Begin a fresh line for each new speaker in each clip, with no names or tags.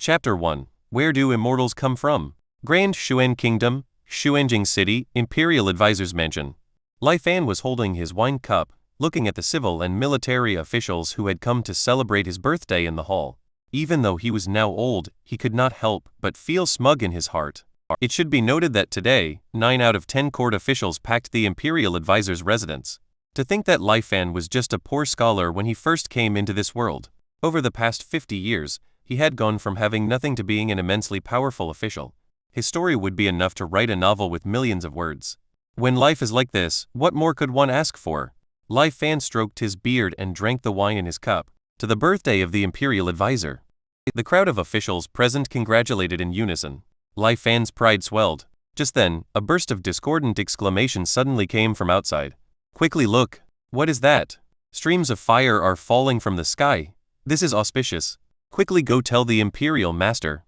Chapter 1. Where do immortals come from? Grand Xuan Kingdom, Xuanjing City, Imperial Advisor's Mansion. Lai Fan was holding his wine cup, looking at the civil and military officials who had come to celebrate his birthday in the hall. Even though he was now old, he could not help but feel smug in his heart. It should be noted that today, 9 out of 10 court officials packed the Imperial Advisor's residence. To think that Lai Fan was just a poor scholar when he first came into this world. Over the past 50 years, he had gone from having nothing to being an immensely powerful official. His story would be enough to write a novel with millions of words. When life is like this, what more could one ask for? Lai Fan stroked his beard and drank the wine in his cup. To the birthday of the Imperial Advisor. The crowd of officials present congratulated in unison. Lai Fan's pride swelled. Just then, a burst of discordant exclamations suddenly came from outside. Quickly look! What is that? Streams of fire are falling from the sky. This is auspicious. Quickly go tell the Imperial Master.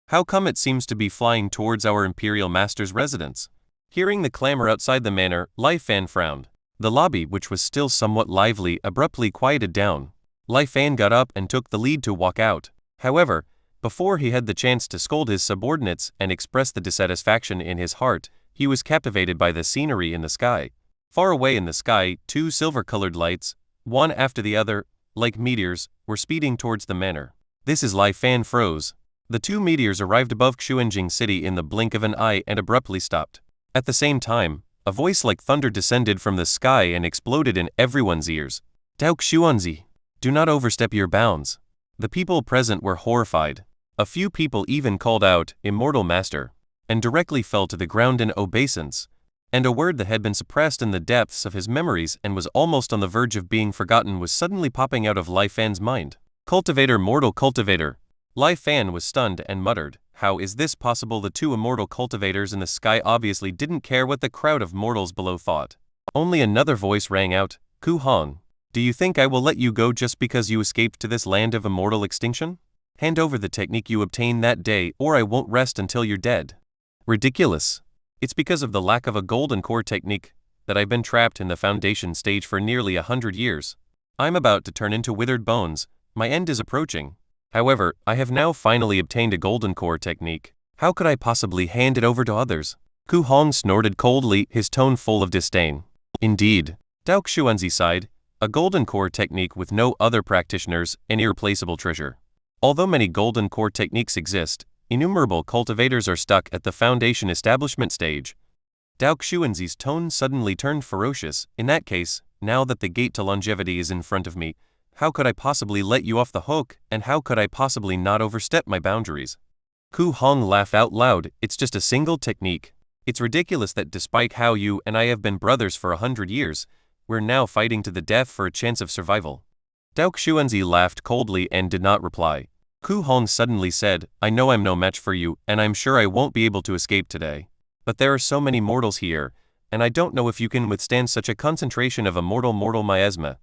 How come it seems to be flying towards our Imperial Master's residence? Hearing the clamor outside the manor, Lai Fan frowned. The lobby, which was still somewhat lively, abruptly quieted down. Lai Fan got up and took the lead to walk out. However, before he had the chance to scold his subordinates and express the dissatisfaction in his heart, he was captivated by the scenery in the sky. Far away in the sky, 2 silver-colored lights, one after the other, like meteors, were speeding towards the manor. This is Lai Fan froze. The 2 meteors arrived above Xuanjing City in the blink of an eye and abruptly stopped. At the same time, a voice like thunder descended from the sky and exploded in everyone's ears. Dao Xuanzi, do not overstep your bounds. The people present were horrified. A few people even called out, "Immortal Master," and directly fell to the ground in obeisance. And a word that had been suppressed in the depths of his memories and was almost on the verge of being forgotten was suddenly popping out of Lai Fan's mind. Cultivator, mortal cultivator. Lai Fan was stunned and muttered, "How is this possible?" The 2 immortal cultivators in the sky obviously didn't care what the crowd of mortals below thought. Only another voice rang out, "Ku Hong, do you think I will let you go just because you escaped to this land of immortal extinction? Hand over the technique you obtained that day, or I won't rest until you're dead." Ridiculous. It's because of the lack of a golden core technique that I've been trapped in the foundation stage for nearly 100 years. I'm about to turn into withered bones. My end is approaching. However, I have now finally obtained a golden core technique. How could I possibly hand it over to others? Ku Hong snorted coldly, his tone full of disdain. Indeed. Dao Xuanzi sighed. A golden core technique with no other practitioners, an irreplaceable treasure. Although many golden core techniques exist, innumerable cultivators are stuck at the foundation establishment stage. Dao Xuanzi's tone suddenly turned ferocious. In that case, now that the gate to longevity is in front of me, how could I possibly let you off the hook, and how could I possibly not overstep my boundaries? Ku Hong laughed out loud. It's just a single technique. It's ridiculous that despite how you and I have been brothers for 100 years, we're now fighting to the death for a chance of survival. Dao Xuanzi laughed coldly and did not reply. Ku Hong suddenly said, "I know I'm no match for you, and I'm sure I won't be able to escape today. But there are so many mortals here, and I don't know if you can withstand such a concentration of mortal miasma."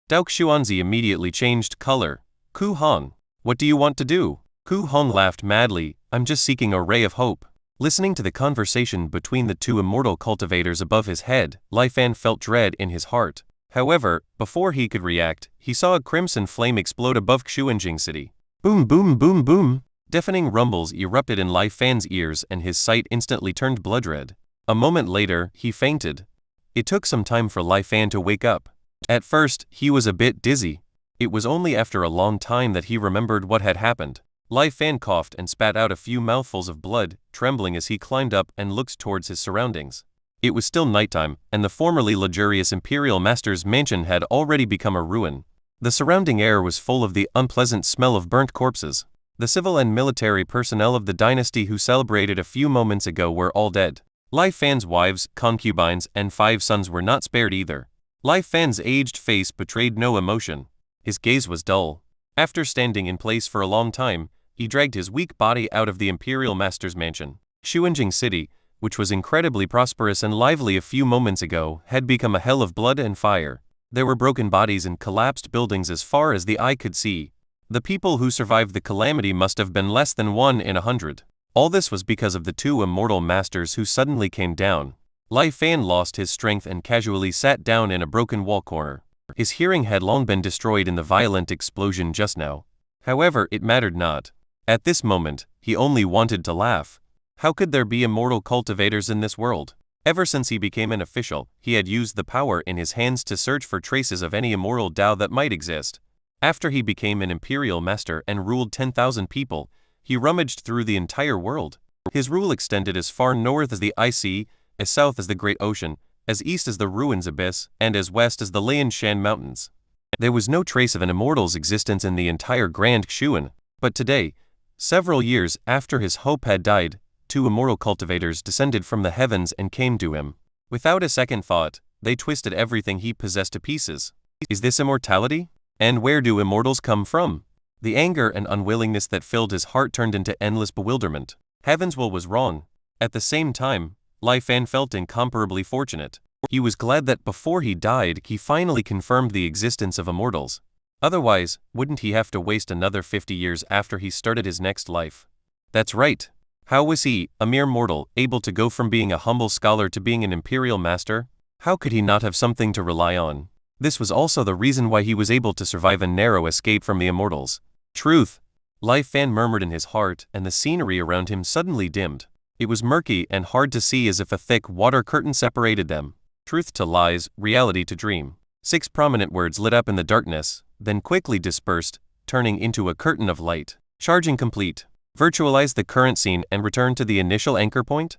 Dao Xuanzi immediately changed color. "Ku Hong, what do you want to do?" Ku Hong laughed madly, "I'm just seeking a ray of hope." Listening to the conversation between the 2 immortal cultivators above his head, Lai Fan felt dread in his heart. However, before he could react, he saw a crimson flame explode above Xuanjing City. Boom, boom, boom, boom! Deafening rumbles erupted in Lai Fan's ears and his sight instantly turned blood red. A moment later, he fainted. It took some time for Lai Fan to wake up. At first, he was a bit dizzy. It was only after a long time that he remembered what had happened. Lai Fan coughed and spat out a few mouthfuls of blood, trembling as he climbed up and looked towards his surroundings. It was still nighttime, and the formerly luxurious Imperial Master's mansion had already become a ruin. The surrounding air was full of the unpleasant smell of burnt corpses. The civil and military personnel of the dynasty who celebrated a few moments ago were all dead. Lai Fan's wives, concubines, and 5 sons were not spared either. Lai Fan's aged face betrayed no emotion. His gaze was dull. After standing in place for a long time, he dragged his weak body out of the Imperial Master's mansion. Xuanjing City, which was incredibly prosperous and lively a few moments ago, had become a hell of blood and fire. There were broken bodies and collapsed buildings as far as the eye could see. The people who survived the calamity must have been less than 1 in 100. All this was because of the 2 immortal masters who suddenly came down. Lai Fan lost his strength and casually sat down in a broken wall corner. His hearing had long been destroyed in the violent explosion just now. However, it mattered not. At this moment, he only wanted to laugh. How could there be immortal cultivators in this world? Ever since he became an official, he had used the power in his hands to search for traces of any immortal Tao that might exist. After he became an imperial master and ruled 10,000 people, he rummaged through the entire world. His rule extended as far north as the Sea, as south as the Great Ocean, as east as the Ruins Abyss, and as west as the Lian Shan Mountains. There was no trace of an immortal's existence in the entire Grand Xuan, but today, several years after his hope had died, 2 immortal cultivators descended from the heavens and came to him. Without a second thought, they twisted everything he possessed to pieces. Is this immortality? And where do immortals come from? The anger and unwillingness that filled his heart turned into endless bewilderment. Heaven's will was wrong. At the same time, Lai Fan felt incomparably fortunate. He was glad that before he died, he finally confirmed the existence of immortals. Otherwise, wouldn't he have to waste another 50 years after he started his next life? That's right. How was he, a mere mortal, able to go from being a humble scholar to being an imperial master? How could he not have something to rely on? This was also the reason why he was able to survive a narrow escape from the immortals. Truth. Lai Fan murmured in his heart, and the scenery around him suddenly dimmed. It was murky and hard to see, as if a thick water curtain separated them. Truth to lies, reality to dream. 6 prominent words lit up in the darkness, then quickly dispersed, turning into a curtain of light. Charging complete. Virtualize the current scene and return to the initial anchor point.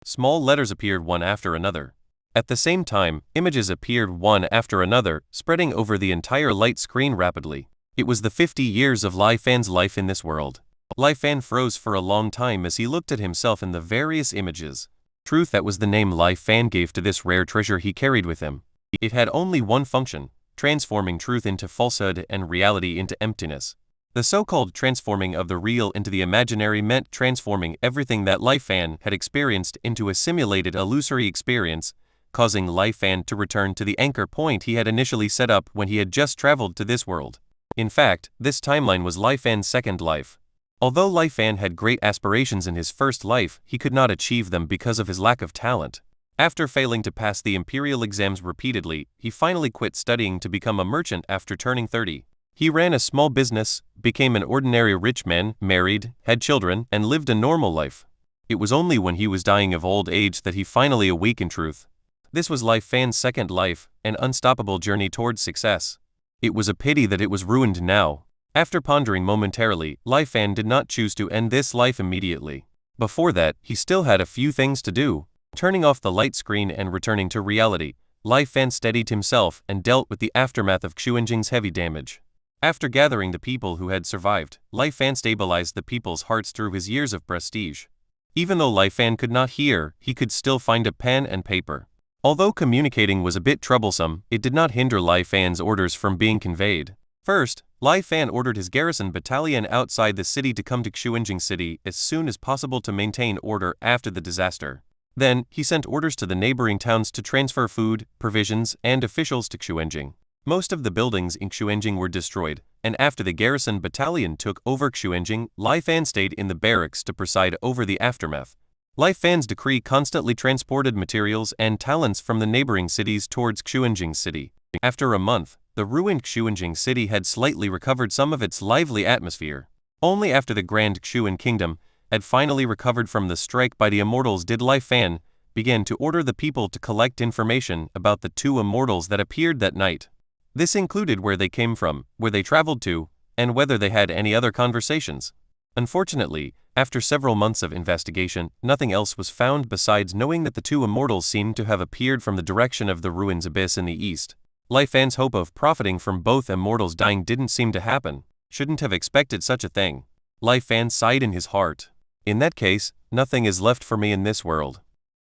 Small letters appeared one after another. At the same time, images appeared one after another, spreading over the entire light screen rapidly. It was the 50 years of Lai Fan's life in this world. Lai Fan froze for a long time as he looked at himself in the various images. Truth, that was the name Lai Fan gave to this rare treasure he carried with him. It had only one function: transforming truth into falsehood and reality into emptiness. The so-called transforming of the real into the imaginary meant transforming everything that Lai Fan had experienced into a simulated illusory experience, causing Lai Fan to return to the anchor point he had initially set up when he had just traveled to this world. In fact, this timeline was Lai Fan's second life. Although Lai Fan had great aspirations in his first life, he could not achieve them because of his lack of talent. After failing to pass the imperial exams repeatedly, he finally quit studying to become a merchant after turning 30. He ran a small business, became an ordinary rich man, married, had children, and lived a normal life. It was only when he was dying of old age that he finally awakened truth. This was Lai Fan's second life, an unstoppable journey towards success. It was a pity that it was ruined now. After pondering momentarily, Lai Fan did not choose to end this life immediately. Before that, he still had a few things to do. Turning off the light screen and returning to reality, Lai Fan steadied himself and dealt with the aftermath of Xuanjing's heavy damage. After gathering the people who had survived, Lai Fan stabilized the people's hearts through his years of prestige. Even though Lai Fan could not hear, he could still find a pen and paper. Although communicating was a bit troublesome, it did not hinder Lai Fan's orders from being conveyed. First, Lai Fan ordered his garrison battalion outside the city to come to Xuanjing City as soon as possible to maintain order after the disaster. Then, he sent orders to the neighboring towns to transfer food, provisions, and officials to Xuanjing. Most of the buildings in Xuanjing were destroyed, and after the garrison battalion took over Xuanjing, Lai Fan stayed in the barracks to preside over the aftermath. Lai Fan's decree constantly transported materials and talents from the neighboring cities towards Xuanjing City. After a month, the ruined Xuanjing City had slightly recovered some of its lively atmosphere. Only after the Grand Xuan Kingdom had finally recovered from the strike by the immortals did Lai Fan begin to order the people to collect information about the 2 immortals that appeared that night. This included where they came from, where they traveled to, and whether they had any other conversations. Unfortunately, after several months of investigation, nothing else was found besides knowing that the 2 immortals seemed to have appeared from the direction of the Ruins Abyss in the east. Lai Fan's hope of profiting from both immortals dying didn't seem to happen. Shouldn't have expected such a thing. Lai Fan sighed in his heart. In that case, nothing is left for me in this world.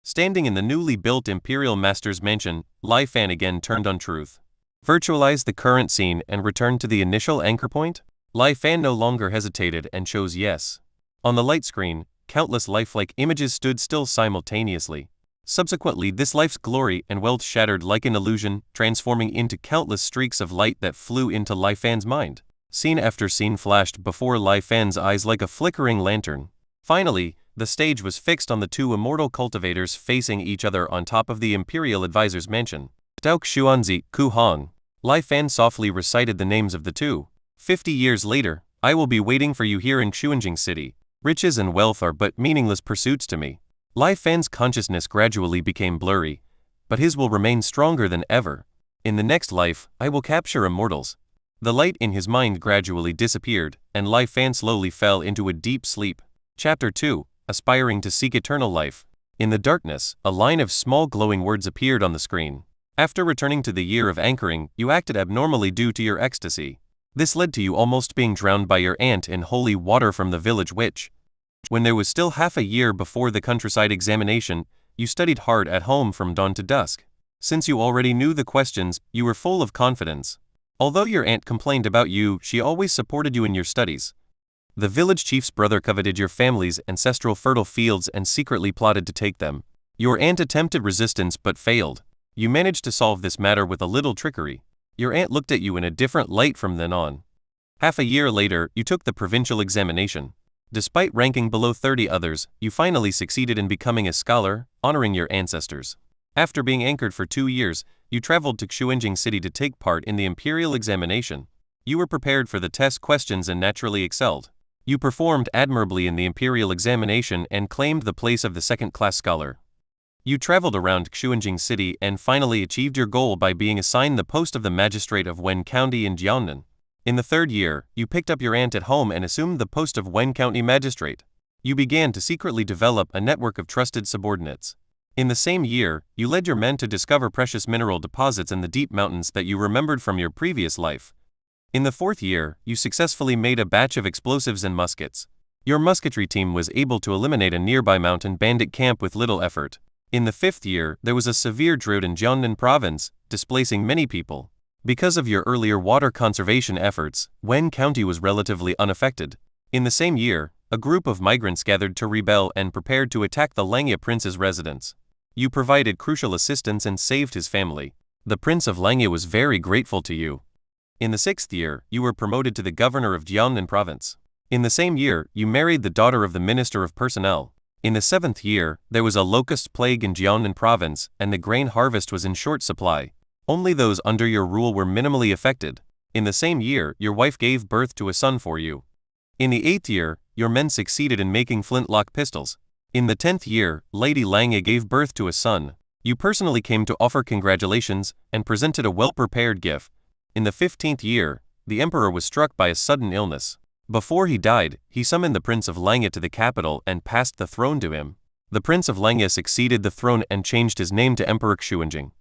Standing in the newly built Imperial Master's mansion, Lai Fan again turned on truth. Virtualize the current scene and return to the initial anchor point? Lai Fan no longer hesitated and chose yes. On the light screen, countless lifelike images stood still simultaneously. Subsequently, this life's glory and wealth shattered like an illusion, transforming into countless streaks of light that flew into Lai Fan's mind. Scene after scene flashed before Lai Fan's eyes like a flickering lantern. Finally, the stage was fixed on the 2 immortal cultivators facing each other on top of the Imperial Advisor's mansion. Dao Xuanzi, Ku Hong. Lai Fan softly recited the names of the 2. 50 years later, I will be waiting for you here in Xuanjing City. Riches and wealth are but meaningless pursuits to me. Lai Fan's consciousness gradually became blurry, but his will remain stronger than ever. In the next life, I will capture immortals. The light in his mind gradually disappeared, and Lai Fan slowly fell into a deep sleep. Chapter 2. Aspiring to seek eternal life. In the darkness, a line of small glowing words appeared on the screen. After returning to the year of anchoring, you acted abnormally due to your ecstasy. This led to you almost being drowned by your aunt in holy water from the village witch. When there was still half a year before the countryside examination, you studied hard at home from dawn to dusk. Since you already knew the questions, you were full of confidence. Although your aunt complained about you, she always supported you in your studies. The village chief's brother coveted your family's ancestral fertile fields and secretly plotted to take them. Your aunt attempted resistance but failed. You managed to solve this matter with a little trickery. Your aunt looked at you in a different light from then on. Half a year later, you took the provincial examination. Despite ranking below 30 others, you finally succeeded in becoming a scholar, honoring your ancestors. After being anchored for 2 years, you traveled to Xuanjing City to take part in the imperial examination. You were prepared for the test questions and naturally excelled. You performed admirably in the imperial examination and claimed the place of the second-class scholar. You traveled around Xuanjing City and finally achieved your goal by being assigned the post of the magistrate of Wen County in Jiangnan. In the 3rd year, you picked up your aunt at home and assumed the post of Wen County magistrate. You began to secretly develop a network of trusted subordinates. In the same year, you led your men to discover precious mineral deposits in the deep mountains that you remembered from your previous life. In the 4th year, you successfully made a batch of explosives and muskets. Your musketry team was able to eliminate a nearby mountain bandit camp with little effort. In the 5th year, there was a severe drought in Jiangnan province, displacing many people. Because of your earlier water conservation efforts, Wen County was relatively unaffected. In the same year, a group of migrants gathered to rebel and prepared to attack the Langya prince's residence. You provided crucial assistance and saved his family. The prince of Langya was very grateful to you. In the 6th year, you were promoted to the governor of Jiangnan province. In the same year, you married the daughter of the minister of personnel. In the 7th year, there was a locust plague in Jiangnan province, and the grain harvest was in short supply. Only those under your rule were minimally affected. In the same year, your wife gave birth to a son for you. In the 8th year, your men succeeded in making flintlock pistols. In the 10th year, Lady Langya gave birth to a son. You personally came to offer congratulations and presented a well-prepared gift. In the 15th year, the emperor was struck by a sudden illness. Before he died, he summoned the Prince of Langya to the capital and passed the throne to him. The Prince of Langya succeeded the throne and changed his name to Emperor Xuanjing.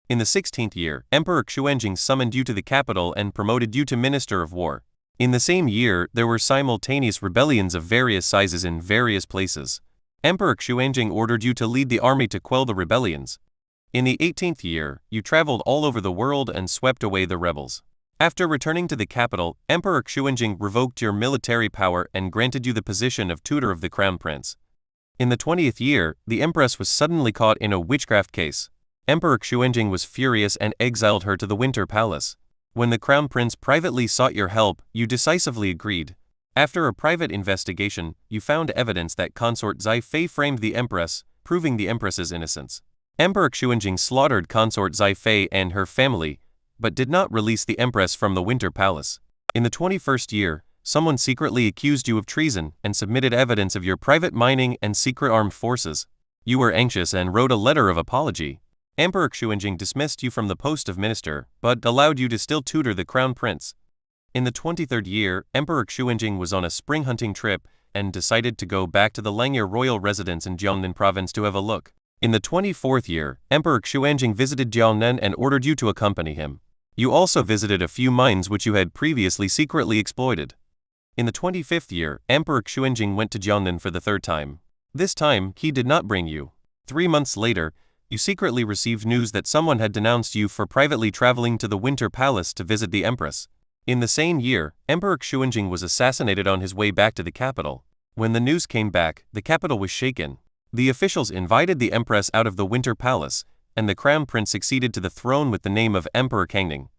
In the 16th year, Emperor Xuanjing summoned you to the capital and promoted you to Minister of War. In the same year, there were simultaneous rebellions of various sizes in various places. Emperor Xuanjing ordered you to lead the army to quell the rebellions. In the 18th year, you traveled all over the world and swept away the rebels. After returning to the capital, Emperor Xuanjing revoked your military power and granted you the position of tutor of the crown prince. In the 20th year, the empress was suddenly caught in a witchcraft case. Emperor Xuanjing was furious and exiled her to the Winter Palace. When the crown prince privately sought your help, you decisively agreed. After a private investigation, you found evidence that consort Zai Fei framed the empress, proving the empress's innocence. Emperor Xuanjing slaughtered consort Zai Fei and her family, but did not release the empress from the Winter Palace. In the 21st year, someone secretly accused you of treason and submitted evidence of your private mining and secret armed forces. You were anxious and wrote a letter of apology. Emperor Xuanjing dismissed you from the post of minister, but allowed you to still tutor the crown prince. In the 23rd year, Emperor Xuanjing was on a spring hunting trip and decided to go back to the Langya royal residence in Jiangnan province to have a look. In the 24th year, Emperor Xuanjing visited Jiangnan and ordered you to accompany him. You also visited a few mines which you had previously secretly exploited. In the 25th year, Emperor Xuanjing went to Jiangnan for the 3rd time. This time, he did not bring you. 3 months later, you secretly received news that someone had denounced you for privately traveling to the Winter Palace to visit the empress. In the same year, Emperor Xuanjing was assassinated on his way back to the capital. When the news came back, the capital was shaken. The officials invited the empress out of the Winter Palace, and the crown prince succeeded to the throne with the name of Emperor Kangning.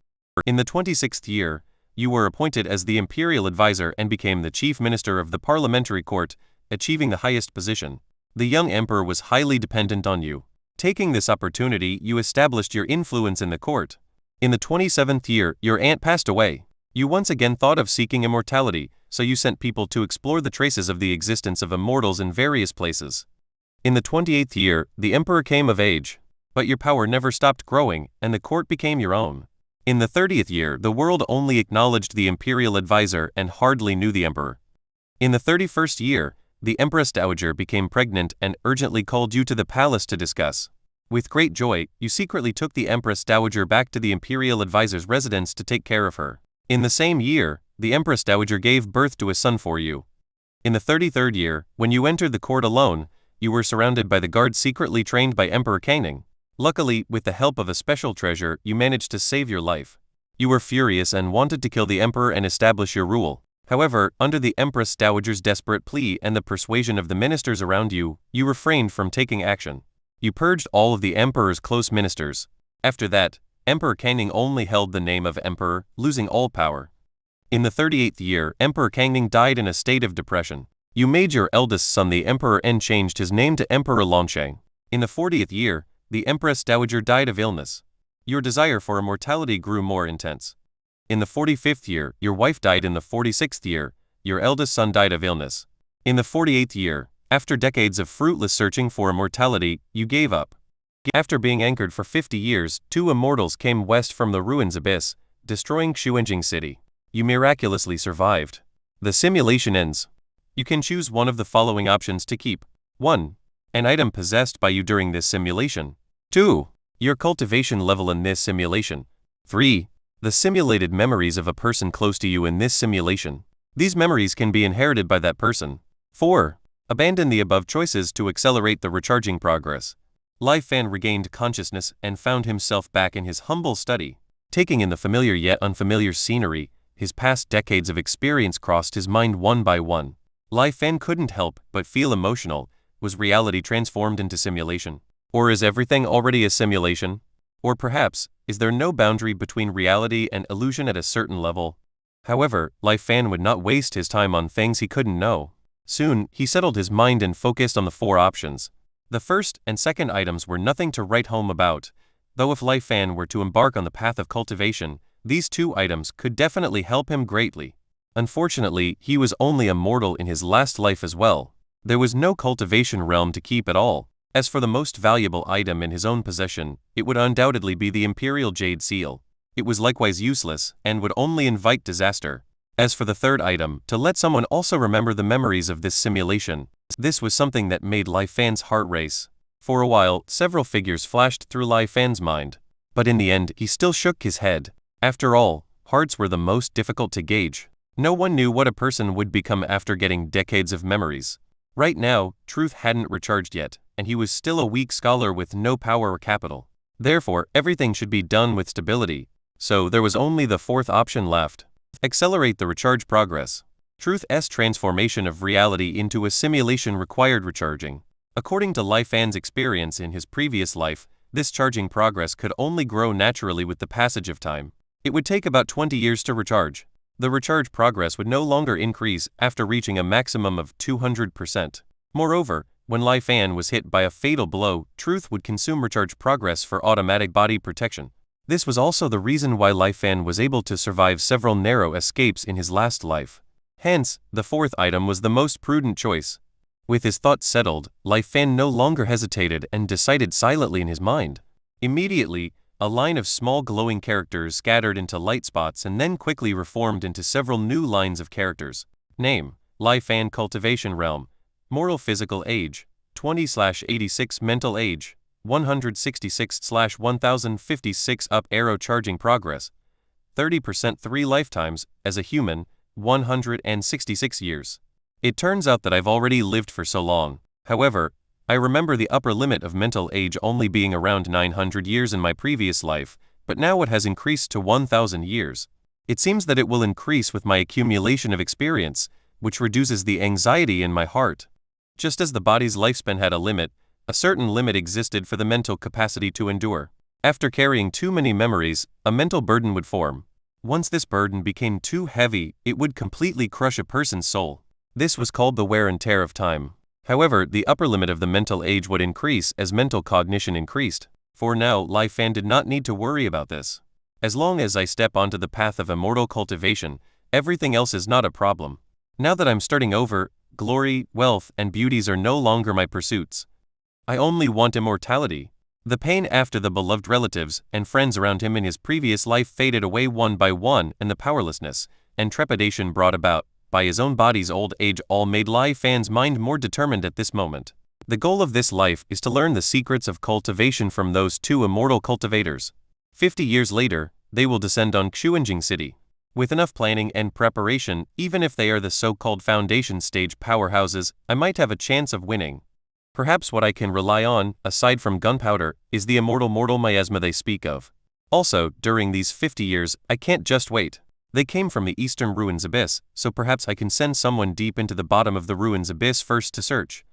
In the 26th year, you were appointed as the imperial advisor and became the chief minister of the parliamentary court, achieving the highest position. The young emperor was highly dependent on you. Taking this opportunity, you established your influence in the court. In the 27th year, your aunt passed away. You once again thought of seeking immortality, so you sent people to explore the traces of the existence of immortals in various places. In the 28th year, the emperor came of age. But your power never stopped growing, and the court became your own. In the 30th year, the world only acknowledged the imperial advisor and hardly knew the emperor. In the 31st year, the Empress Dowager became pregnant and urgently called you to the palace to discuss. With great joy, you secretly took the Empress Dowager back to the imperial advisor's residence to take care of her. In the same year, the Empress Dowager gave birth to a son for you. In the 33rd year, when you entered the court alone, you were surrounded by the guards secretly trained by Emperor Kangning. Luckily, with the help of a special treasure, you managed to save your life. You were furious and wanted to kill the emperor and establish your rule. However, under the Empress Dowager's desperate plea and the persuasion of the ministers around you, you refrained from taking action. You purged all of the emperor's close ministers. After that, Emperor Kangning only held the name of emperor, losing all power. In the 38th year, Emperor Kangning died in a state of depression. You made your eldest son the emperor and changed his name to Emperor Longsheng. In the 40th year, the Empress Dowager died of illness. Your desire for immortality grew more intense. In the 45th year, your wife died. In the 46th year, your eldest son died of illness. In the 48th year, after decades of fruitless searching for immortality, you gave up. After being anchored for 50 years, 2 immortals came west from the ruins abyss, destroying Xuanjing City. You miraculously survived. The simulation ends. You can choose one of the following options to keep. 1. An item possessed by you during this simulation. 2. Your cultivation level in this simulation. 3. The simulated memories of a person close to you in this simulation. These memories can be inherited by that person. 4. Abandon the above choices to accelerate the recharging progress. Lai Fan regained consciousness and found himself back in his humble study. Taking in the familiar yet unfamiliar scenery, his past decades of experience crossed his mind one by one. Lai Fan couldn't help but feel emotional. Was reality transformed into simulation? Or is everything already a simulation? Or perhaps, is there no boundary between reality and illusion at a certain level? However, Lai Fan would not waste his time on things he couldn't know. Soon, he settled his mind and focused on the 4 options. The first and second items were nothing to write home about, though if Lai Fan were to embark on the path of cultivation, these 2 items could definitely help him greatly. Unfortunately, he was only a mortal in his last life as well. There was no cultivation realm to keep at all. As for the most valuable item in his own possession, it would undoubtedly be the Imperial Jade Seal. It was likewise useless, and would only invite disaster. As for the third item, to let someone also remember the memories of this simulation, this was something that made Lai Fan's heart race. For a while, several figures flashed through Lai Fan's mind. But in the end, he still shook his head. After all, hearts were the most difficult to gauge. No one knew what a person would become after getting decades of memories. Right now, truth hadn't recharged yet, and he was still a weak scholar with no power or capital. Therefore, everything should be done with stability. So there was only the 4th option left. Accelerate the recharge progress. Truth's transformation of reality into a simulation required recharging. According to Lai Fan's experience in his previous life, this charging progress could only grow naturally with the passage of time. It would take about 20 years to recharge. The recharge progress would no longer increase after reaching a maximum of 200%. Moreover, when Lai Fan was hit by a fatal blow, truth would consume recharge progress for automatic body protection. This was also the reason why Lai Fan was able to survive several narrow escapes in his last life. Hence, the 4th item was the most prudent choice. With his thoughts settled, Lai Fan no longer hesitated and decided silently in his mind. Immediately, a line of small glowing characters scattered into light spots and then quickly reformed into several new lines of characters. Name: Lai Fan Cultivation Realm. Moral Physical Age: 20/86. Mental Age: 166/1056. Up arrow charging progress: 30%. 3 lifetimes, as a human, 166 years. It turns out that I've already lived for so long. However, I remember the upper limit of mental age only being around 900 years in my previous life, but now it has increased to 1,000 years. It seems that it will increase with my accumulation of experience, which reduces the anxiety in my heart. Just as the body's lifespan had a limit, a certain limit existed for the mental capacity to endure. After carrying too many memories, a mental burden would form. Once this burden became too heavy, it would completely crush a person's soul. This was called the wear and tear of time. However, the upper limit of the mental age would increase as mental cognition increased. For now, Lai Fan did not need to worry about this. As long as I step onto the path of immortal cultivation, everything else is not a problem. Now that I'm starting over, glory, wealth, and beauties are no longer my pursuits. I only want immortality. The pain after the beloved relatives and friends around him in his previous life faded away one by one, and the powerlessness and trepidation brought about by his own body's old age all made Lai Fan's mind more determined at this moment. The goal of this life is to learn the secrets of cultivation from those two immortal cultivators. 50 years later, they will descend on Xuanjing City. With enough planning and preparation, even if they are the so-called foundation stage powerhouses, I might have a chance of winning. Perhaps what I can rely on, aside from gunpowder, is the immortal mortal miasma they speak of. Also, during these 50 years, I can't just wait. They came from the eastern ruins abyss, so perhaps I can send someone deep into the bottom of the ruins abyss first to search.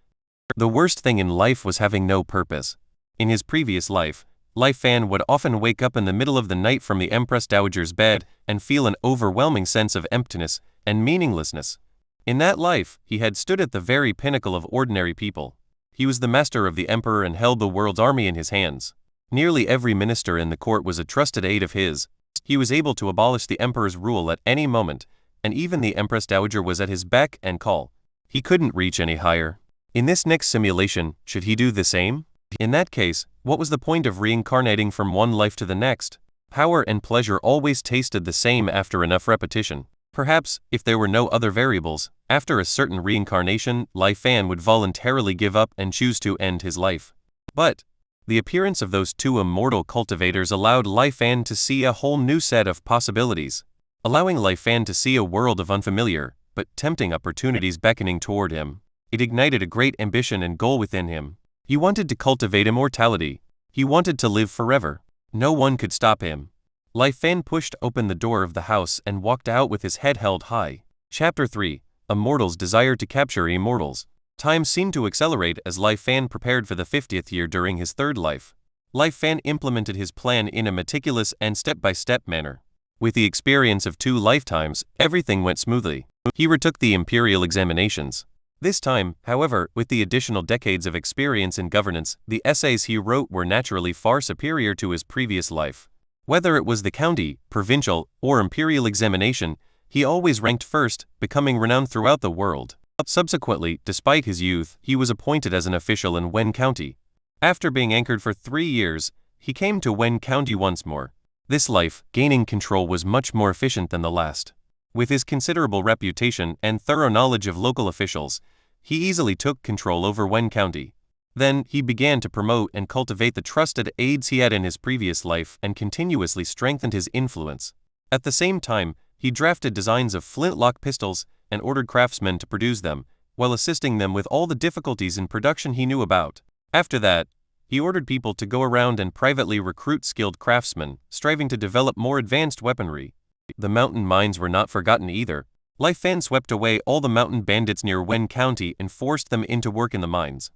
The worst thing in life was having no purpose. In his previous life, Lai Fan would often wake up in the middle of the night from the Empress Dowager's bed and feel an overwhelming sense of emptiness and meaninglessness. In that life, he had stood at the very pinnacle of ordinary people. He was the master of the emperor and held the world's army in his hands. Nearly every minister in the court was a trusted aide of his. He was able to abolish the emperor's rule at any moment, and even the Empress Dowager was at his beck and call. He couldn't reach any higher. In this next simulation, should he do the same? In that case, what was the point of reincarnating from one life to the next? Power and pleasure always tasted the same after enough repetition. Perhaps, if there were no other variables, after a certain reincarnation, Lai Fan would voluntarily give up and choose to end his life. But the appearance of those two immortal cultivators allowed Lai Fan to see a whole new set of possibilities, allowing Lai Fan to see a world of unfamiliar, but tempting opportunities beckoning toward him. It ignited a great ambition and goal within him. He wanted to cultivate immortality. He wanted to live forever. No one could stop him. Lai Fan pushed open the door of the house and walked out with his head held high. Chapter 3. Immortals desire to capture immortals. Time seemed to accelerate as Lai Fan prepared for the 50th year during his third life. Lai Fan implemented his plan in a meticulous and step-by-step manner. With the experience of 2 lifetimes, everything went smoothly. He retook the imperial examinations. This time, however, with the additional decades of experience in governance, the essays he wrote were naturally far superior to his previous life. Whether it was the county, provincial, or imperial examination, he always ranked first, becoming renowned throughout the world. Subsequently, despite his youth, he was appointed as an official in Wen County. After being anchored for 3 years, he came to Wen County once more. This life, gaining control, was much more efficient than the last. With his considerable reputation and thorough knowledge of local officials, he easily took control over Wen County. Then, he began to promote and cultivate the trusted aides he had in his previous life and continuously strengthened his influence. At the same time, he drafted designs of flintlock pistols and ordered craftsmen to produce them, while assisting them with all the difficulties in production he knew about. After that, he ordered people to go around and privately recruit skilled craftsmen, striving to develop more advanced weaponry. The mountain mines were not forgotten either. Lai Fan swept away all the mountain bandits near Wen County and forced them into work in the mines.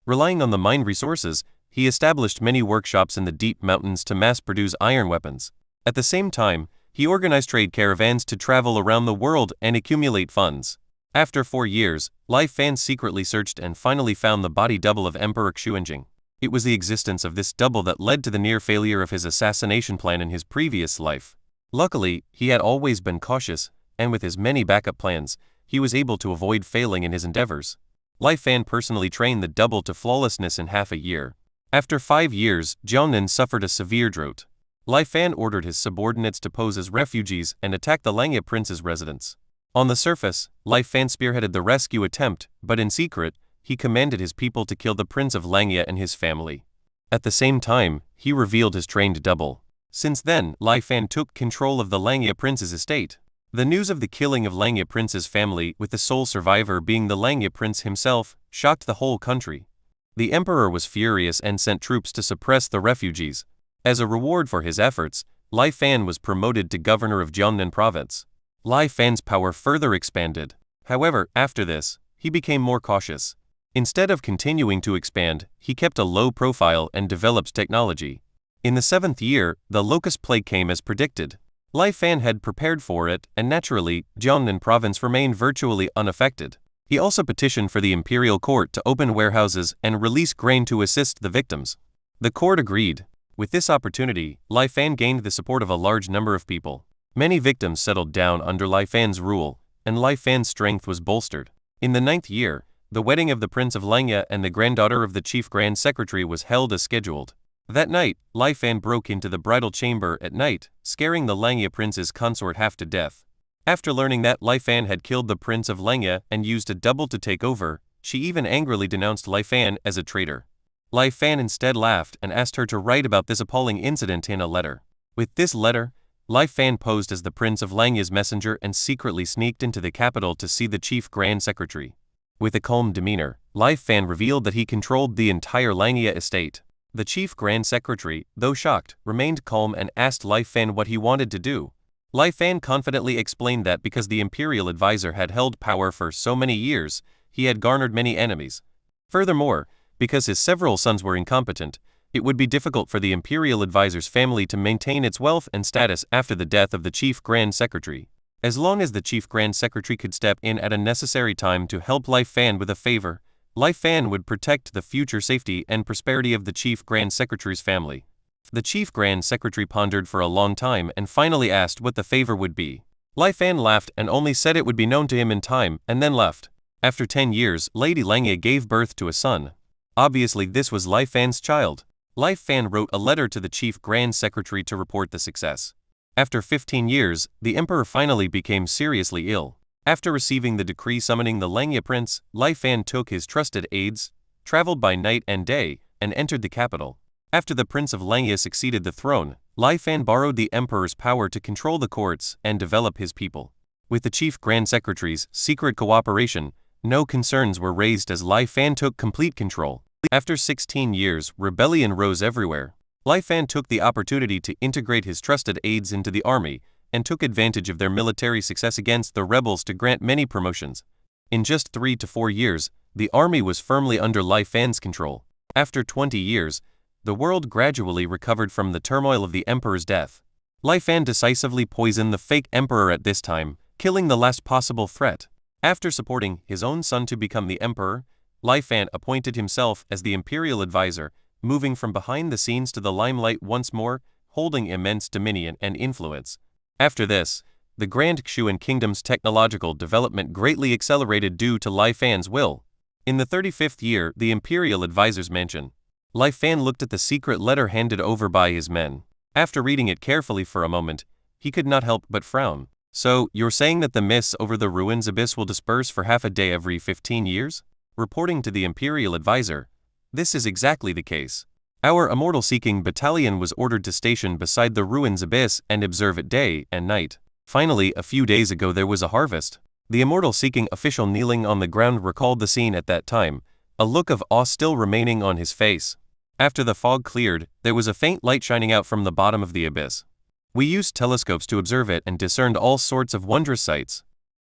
Relying on the mine resources, he established many workshops in the deep mountains to mass-produce iron weapons. At the same time, he organized trade caravans to travel around the world and accumulate funds. After 4 years, Lai Fan secretly searched and finally found the body double of Emperor Xuanjing. It was the existence of this double that led to the near failure of his assassination plan in his previous life. Luckily, he had always been cautious, and with his many backup plans, he was able to avoid failing in his endeavors. Lai Fan personally trained the double to flawlessness in half a year. After 5 years, Jiangnan suffered a severe drought. Lai Fan ordered his subordinates to pose as refugees and attack the Langya prince's residence. On the surface, Lai Fan spearheaded the rescue attempt, but in secret, he commanded his people to kill the prince of Langya and his family. At the same time, he revealed his trained double. Since then, Lai Fan took control of the Langya prince's estate. The news of the killing of Langya prince's family, with the sole survivor being the Langya prince himself, shocked the whole country. The emperor was furious and sent troops to suppress the refugees. As a reward for his efforts, Lai Fan was promoted to governor of Jiangnan province. Lai Fan's power further expanded. However, after this, he became more cautious. Instead of continuing to expand, he kept a low profile and developed technology. In the 7th year, the locust plague came as predicted. Lai Fan had prepared for it, and naturally, Jiangnan province remained virtually unaffected. He also petitioned for the imperial court to open warehouses and release grain to assist the victims. The court agreed. With this opportunity, Lai Fan gained the support of a large number of people. Many victims settled down under Lai Fan's rule, and Lai Fan's strength was bolstered. In the 9th year, the wedding of the Prince of Langya and the granddaughter of the Chief Grand Secretary was held as scheduled. That night, Lai Fan broke into the bridal chamber at night, scaring the Langya prince's consort half to death. After learning that Lai Fan had killed the Prince of Langya and used a double to take over, she even angrily denounced Lai Fan as a traitor. Lai Fan instead laughed and asked her to write about this appalling incident in a letter. With this letter, Lai Fan posed as the Prince of Langya's messenger and secretly sneaked into the capital to see the Chief Grand Secretary. With a calm demeanor, Lai Fan revealed that he controlled the entire Langya estate. The Chief Grand Secretary, though shocked, remained calm and asked Lai Fan what he wanted to do. Lai Fan confidently explained that because the imperial advisor had held power for so many years, he had garnered many enemies. Furthermore, because his several sons were incompetent, it would be difficult for the imperial advisor's family to maintain its wealth and status after the death of the Chief Grand Secretary. As long as the Chief Grand Secretary could step in at a necessary time to help Lai Fan with a favor, Lai Fan would protect the future safety and prosperity of the Chief Grand Secretary's family. The Chief Grand Secretary pondered for a long time and finally asked what the favor would be. Lai Fan laughed and only said it would be known to him in time, and then left. After 10 years, Lady Langya gave birth to a son. Obviously this was Lai Fan's child. Lai Fan wrote a letter to the Chief Grand Secretary to report the success. After 15 years, the emperor finally became seriously ill. After receiving the decree summoning the Langya prince, Lai Fan took his trusted aides, traveled by night and day, and entered the capital. After the Prince of Langya succeeded the throne, Lai Fan borrowed the emperor's power to control the courts and develop his people. With the Chief Grand Secretary's secret cooperation, no concerns were raised as Lai Fan took complete control. After 16 years, rebellion rose everywhere. Lai Fan took the opportunity to integrate his trusted aides into the army and took advantage of their military success against the rebels to grant many promotions. In just 3 to 4 years, the army was firmly under Lai Fan's control. After 20 years, the world gradually recovered from the turmoil of the emperor's death. Lai Fan decisively poisoned the fake emperor at this time, killing the last possible threat. After supporting his own son to become the emperor, Lai Fan appointed himself as the imperial advisor, moving from behind the scenes to the limelight once more, holding immense dominion and influence. After this, the Grand Xuan Kingdom's technological development greatly accelerated due to Lai Fan's will. In the 35th year, the imperial advisor's mansion, Lai Fan looked at the secret letter handed over by his men. After reading it carefully for a moment, he could not help but frown. So, you're saying that the mists over the ruins abyss will disperse for half a day every 15 years? Reporting to the imperial advisor, this is exactly the case. Our immortal-seeking battalion was ordered to station beside the ruins abyss and observe it day and night. Finally, a few days ago there was a harvest. The immortal-seeking official kneeling on the ground recalled the scene at that time, a look of awe still remaining on his face. After the fog cleared, there was a faint light shining out from the bottom of the abyss. We used telescopes to observe it and discerned all sorts of wondrous sights.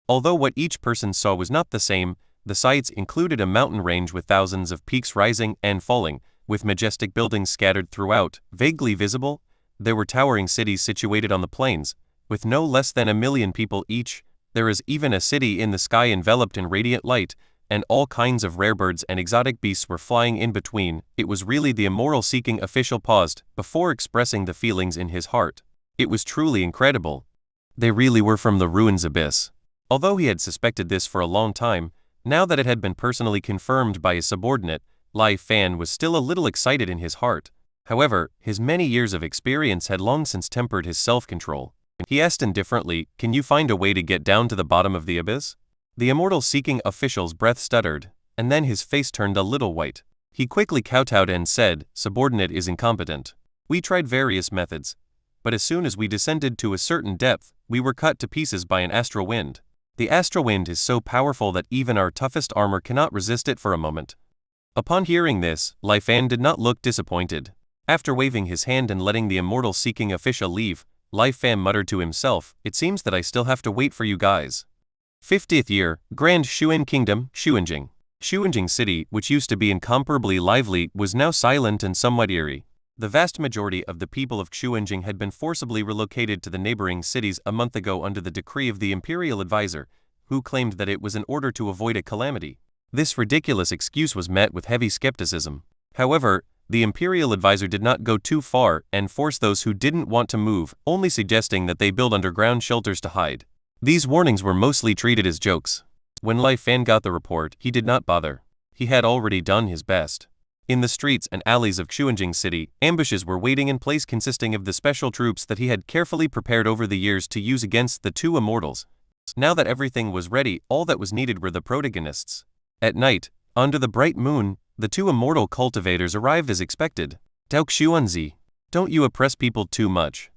Although what each person saw was not the same, the sights included a mountain range with thousands of peaks rising and falling, with majestic buildings scattered throughout, vaguely visible. There were towering cities situated on the plains, with no less than 1 million people each. There is even a city in the sky enveloped in radiant light, and all kinds of rare birds and exotic beasts were flying in between. It was really the immortal-seeking official paused before expressing the feelings in his heart. It was truly incredible. They really were from the ruins abyss. Although he had suspected this for a long time, now that it had been personally confirmed by his subordinate, Lai Fan was still a little excited in his heart. However, his many years of experience had long since tempered his self-control. He asked indifferently, "Can you find a way to get down to the bottom of the abyss?" The immortal-seeking official's breath stuttered, and then his face turned a little white. He quickly kowtowed and said, "Subordinate is incompetent. We tried various methods, but as soon as we descended to a certain depth, we were cut to pieces by an astral wind. The astral wind is so powerful that even our toughest armor cannot resist it for a moment." Upon hearing this, Lai Fan did not look disappointed. After waving his hand and letting the immortal-seeking official leave, Lai Fan muttered to himself, "It seems that I still have to wait for you guys." 50th year, Grand Xuan Kingdom, Xuanjing. Xuanjing City, which used to be incomparably lively, was now silent and somewhat eerie. The vast majority of the people of Xuanjing had been forcibly relocated to the neighboring cities a month ago under the decree of the imperial advisor, who claimed that it was in order to avoid a calamity. This ridiculous excuse was met with heavy skepticism. However, the imperial advisor did not go too far and force those who didn't want to move, only suggesting that they build underground shelters to hide. These warnings were mostly treated as jokes. When Lai Fan got the report, he did not bother. He had already done his best. In the streets and alleys of Xuanjing City, ambushes were waiting in place consisting of the special troops that he had carefully prepared over the years to use against the two immortals. Now that everything was ready, all that was needed were the protagonists. At night, under the bright moon, the two immortal cultivators arrived as expected. Dao Xuanzi, don't you oppress people too much.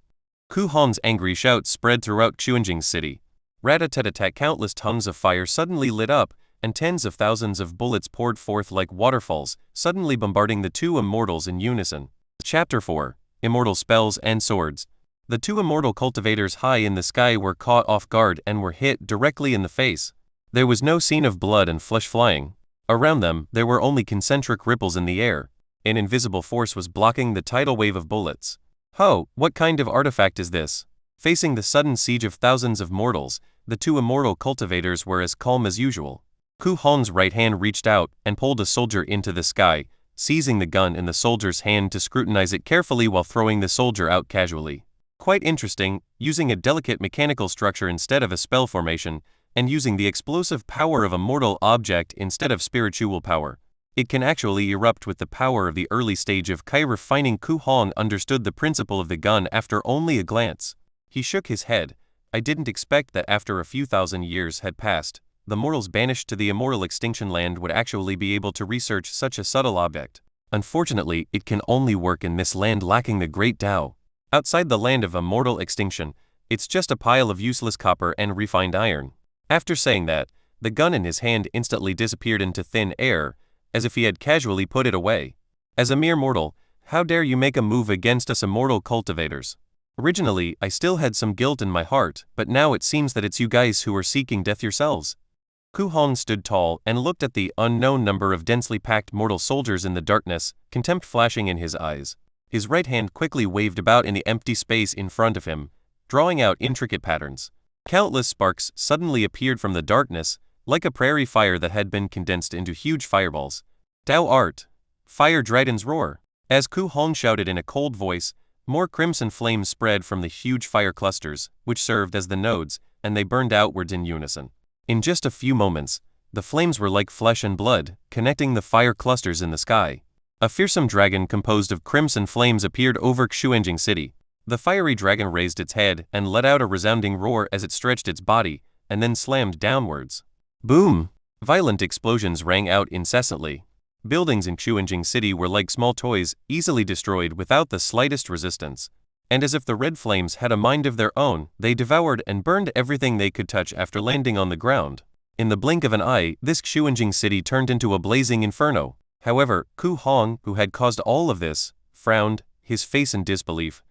Ku Hong's angry shouts spread throughout Xuanjing City. Rat-a-tat-tat, countless tongues of fire suddenly lit up, and tens of thousands of bullets poured forth like waterfalls, suddenly bombarding the two immortals in unison. Chapter 4. Immortal Spells and Swords. The two immortal cultivators high in the sky were caught off guard and were hit directly in the face. There was no scene of blood and flesh flying. Around them, there were only concentric ripples in the air. An invisible force was blocking the tidal wave of bullets. Ho, what kind of artifact is this? Facing the sudden siege of thousands of mortals, the two immortal cultivators were as calm as usual. Ku Hong's right hand reached out and pulled a soldier into the sky, seizing the gun in the soldier's hand to scrutinize it carefully while throwing the soldier out casually. Quite interesting, using a delicate mechanical structure instead of a spell formation, and using the explosive power of a mortal object instead of spiritual power. It can actually erupt with the power of the early stage of Kai. Refining Ku Hong understood the principle of the gun after only a glance. He shook his head. I didn't expect that after a few thousand years had passed, the mortals banished to the immortal extinction land would actually be able to research such a subtle object. Unfortunately, it can only work in this land lacking the great Tao. Outside the land of immortal extinction, it's just a pile of useless copper and refined iron. After saying that, the gun in his hand instantly disappeared into thin air, as if he had casually put it away. As a mere mortal, how dare you make a move against us immortal cultivators? Originally, I still had some guilt in my heart, but now it seems that it's you guys who are seeking death yourselves. Ku Hong stood tall and looked at the unknown number of densely packed mortal soldiers in the darkness, contempt flashing in his eyes. His right hand quickly waved about in the empty space in front of him, drawing out intricate patterns. Countless sparks suddenly appeared from the darkness, like a prairie fire that had been condensed into huge fireballs. Tao Art! Fire Dragon's Roar! As Ku Hong shouted in a cold voice, more crimson flames spread from the huge fire clusters, which served as the nodes, and they burned outwards in unison. In just a few moments, the flames were like flesh and blood, connecting the fire clusters in the sky. A fearsome dragon composed of crimson flames appeared over Xuanjing City. The fiery dragon raised its head and let out a resounding roar as it stretched its body, and then slammed downwards. Boom! Violent explosions rang out incessantly. Buildings in Xuanjing City were like small toys, easily destroyed without the slightest resistance. And as if the red flames had a mind of their own, they devoured and burned everything they could touch after landing on the ground. In the blink of an eye, this Xuanjing City turned into a blazing inferno. However, Ku Hong, who had caused all of this, frowned, his face in disbelief,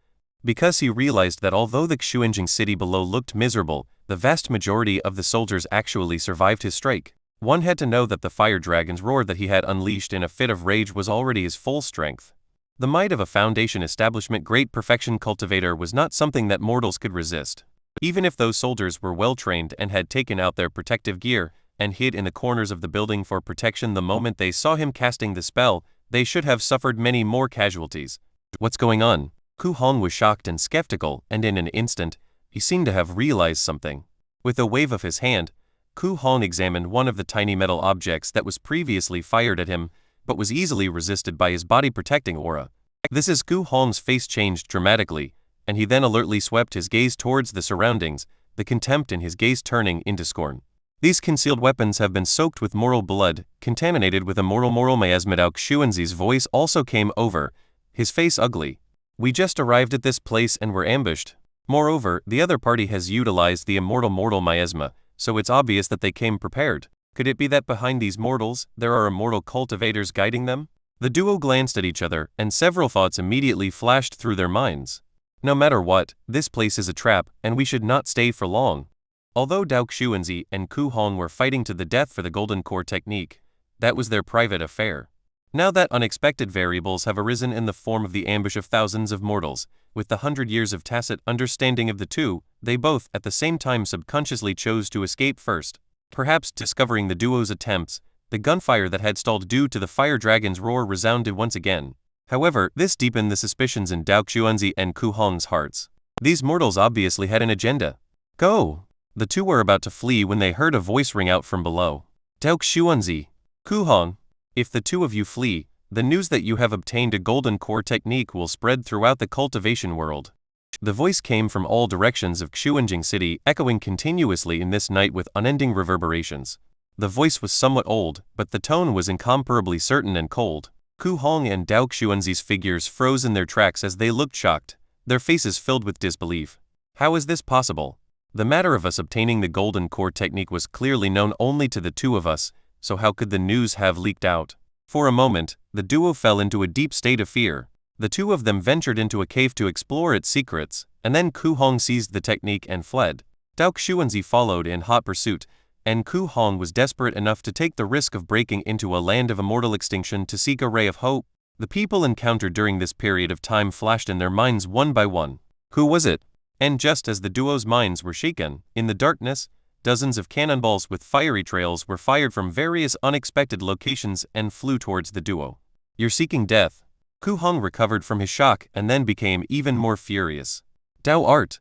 because he realized that although the Xuanjing City below looked miserable, the vast majority of the soldiers actually survived his strike. One had to know that the fire dragon's roar that he had unleashed in a fit of rage was already his full strength. The might of a Foundation establishment great perfection cultivator was not something that mortals could resist. Even if those soldiers were well trained and had taken out their protective gear and hid in the corners of the building for protection the moment they saw him casting the spell, they should have suffered many more casualties. What's going on? Ku Hong was shocked and skeptical, and in an instant, he seemed to have realized something. With a wave of his hand, Ku Hong examined one of the tiny metal objects that was previously fired at him, but was easily resisted by his body-protecting aura. This is Ku Hong's face changed dramatically, and he then alertly swept his gaze towards the surroundings, the contempt in his gaze turning into scorn. These concealed weapons have been soaked with mortal blood, contaminated with immortal miasma. Dao Xuanzi's voice also came over, his face ugly. We just arrived at this place and were ambushed. Moreover, the other party has utilized the immortal miasma, so it's obvious that they came prepared. Could it be that behind these mortals, there are immortal cultivators guiding them? The duo glanced at each other, and several thoughts immediately flashed through their minds. No matter what, this place is a trap, and we should not stay for long. Although Dao Xuanzi and Ku Hong were fighting to the death for the Golden Core technique, that was their private affair. Now that unexpected variables have arisen in the form of the ambush of thousands of mortals, with the 100 years of tacit understanding of the two, they both at the same time subconsciously chose to escape first. Perhaps discovering the duo's attempts, the gunfire that had stalled due to the fire dragon's roar resounded once again. However, this deepened the suspicions in Dao Xuanzi and Ku Hong's hearts. These mortals obviously had an agenda. Go! The two were about to flee when they heard a voice ring out from below. Dauk Xuanzi, Ku Hong, if the two of you flee, the news that you have obtained a golden core technique will spread throughout the cultivation world. The voice came from all directions of Xuanjing City, echoing continuously in this night with unending reverberations. The voice was somewhat old, but the tone was incomparably certain and cold. Ku Hong and Dauk Xuanzi's figures froze in their tracks as they looked shocked, their faces filled with disbelief. How is this possible? The matter of us obtaining the golden core technique was clearly known only to the two of us, so how could the news have leaked out? For a moment, the duo fell into a deep state of fear. The two of them ventured into a cave to explore its secrets, and then Ku Hong seized the technique and fled. Dauk Xuanzi followed in hot pursuit, and Ku Hong was desperate enough to take the risk of breaking into a land of immortal extinction to seek a ray of hope. The people encountered during this period of time flashed in their minds one by one. Who was it? And just as the duo's minds were shaken, in the darkness, dozens of cannonballs with fiery trails were fired from various unexpected locations and flew towards the duo. You're seeking death. Ku Hong recovered from his shock and then became even more furious. Dao Art.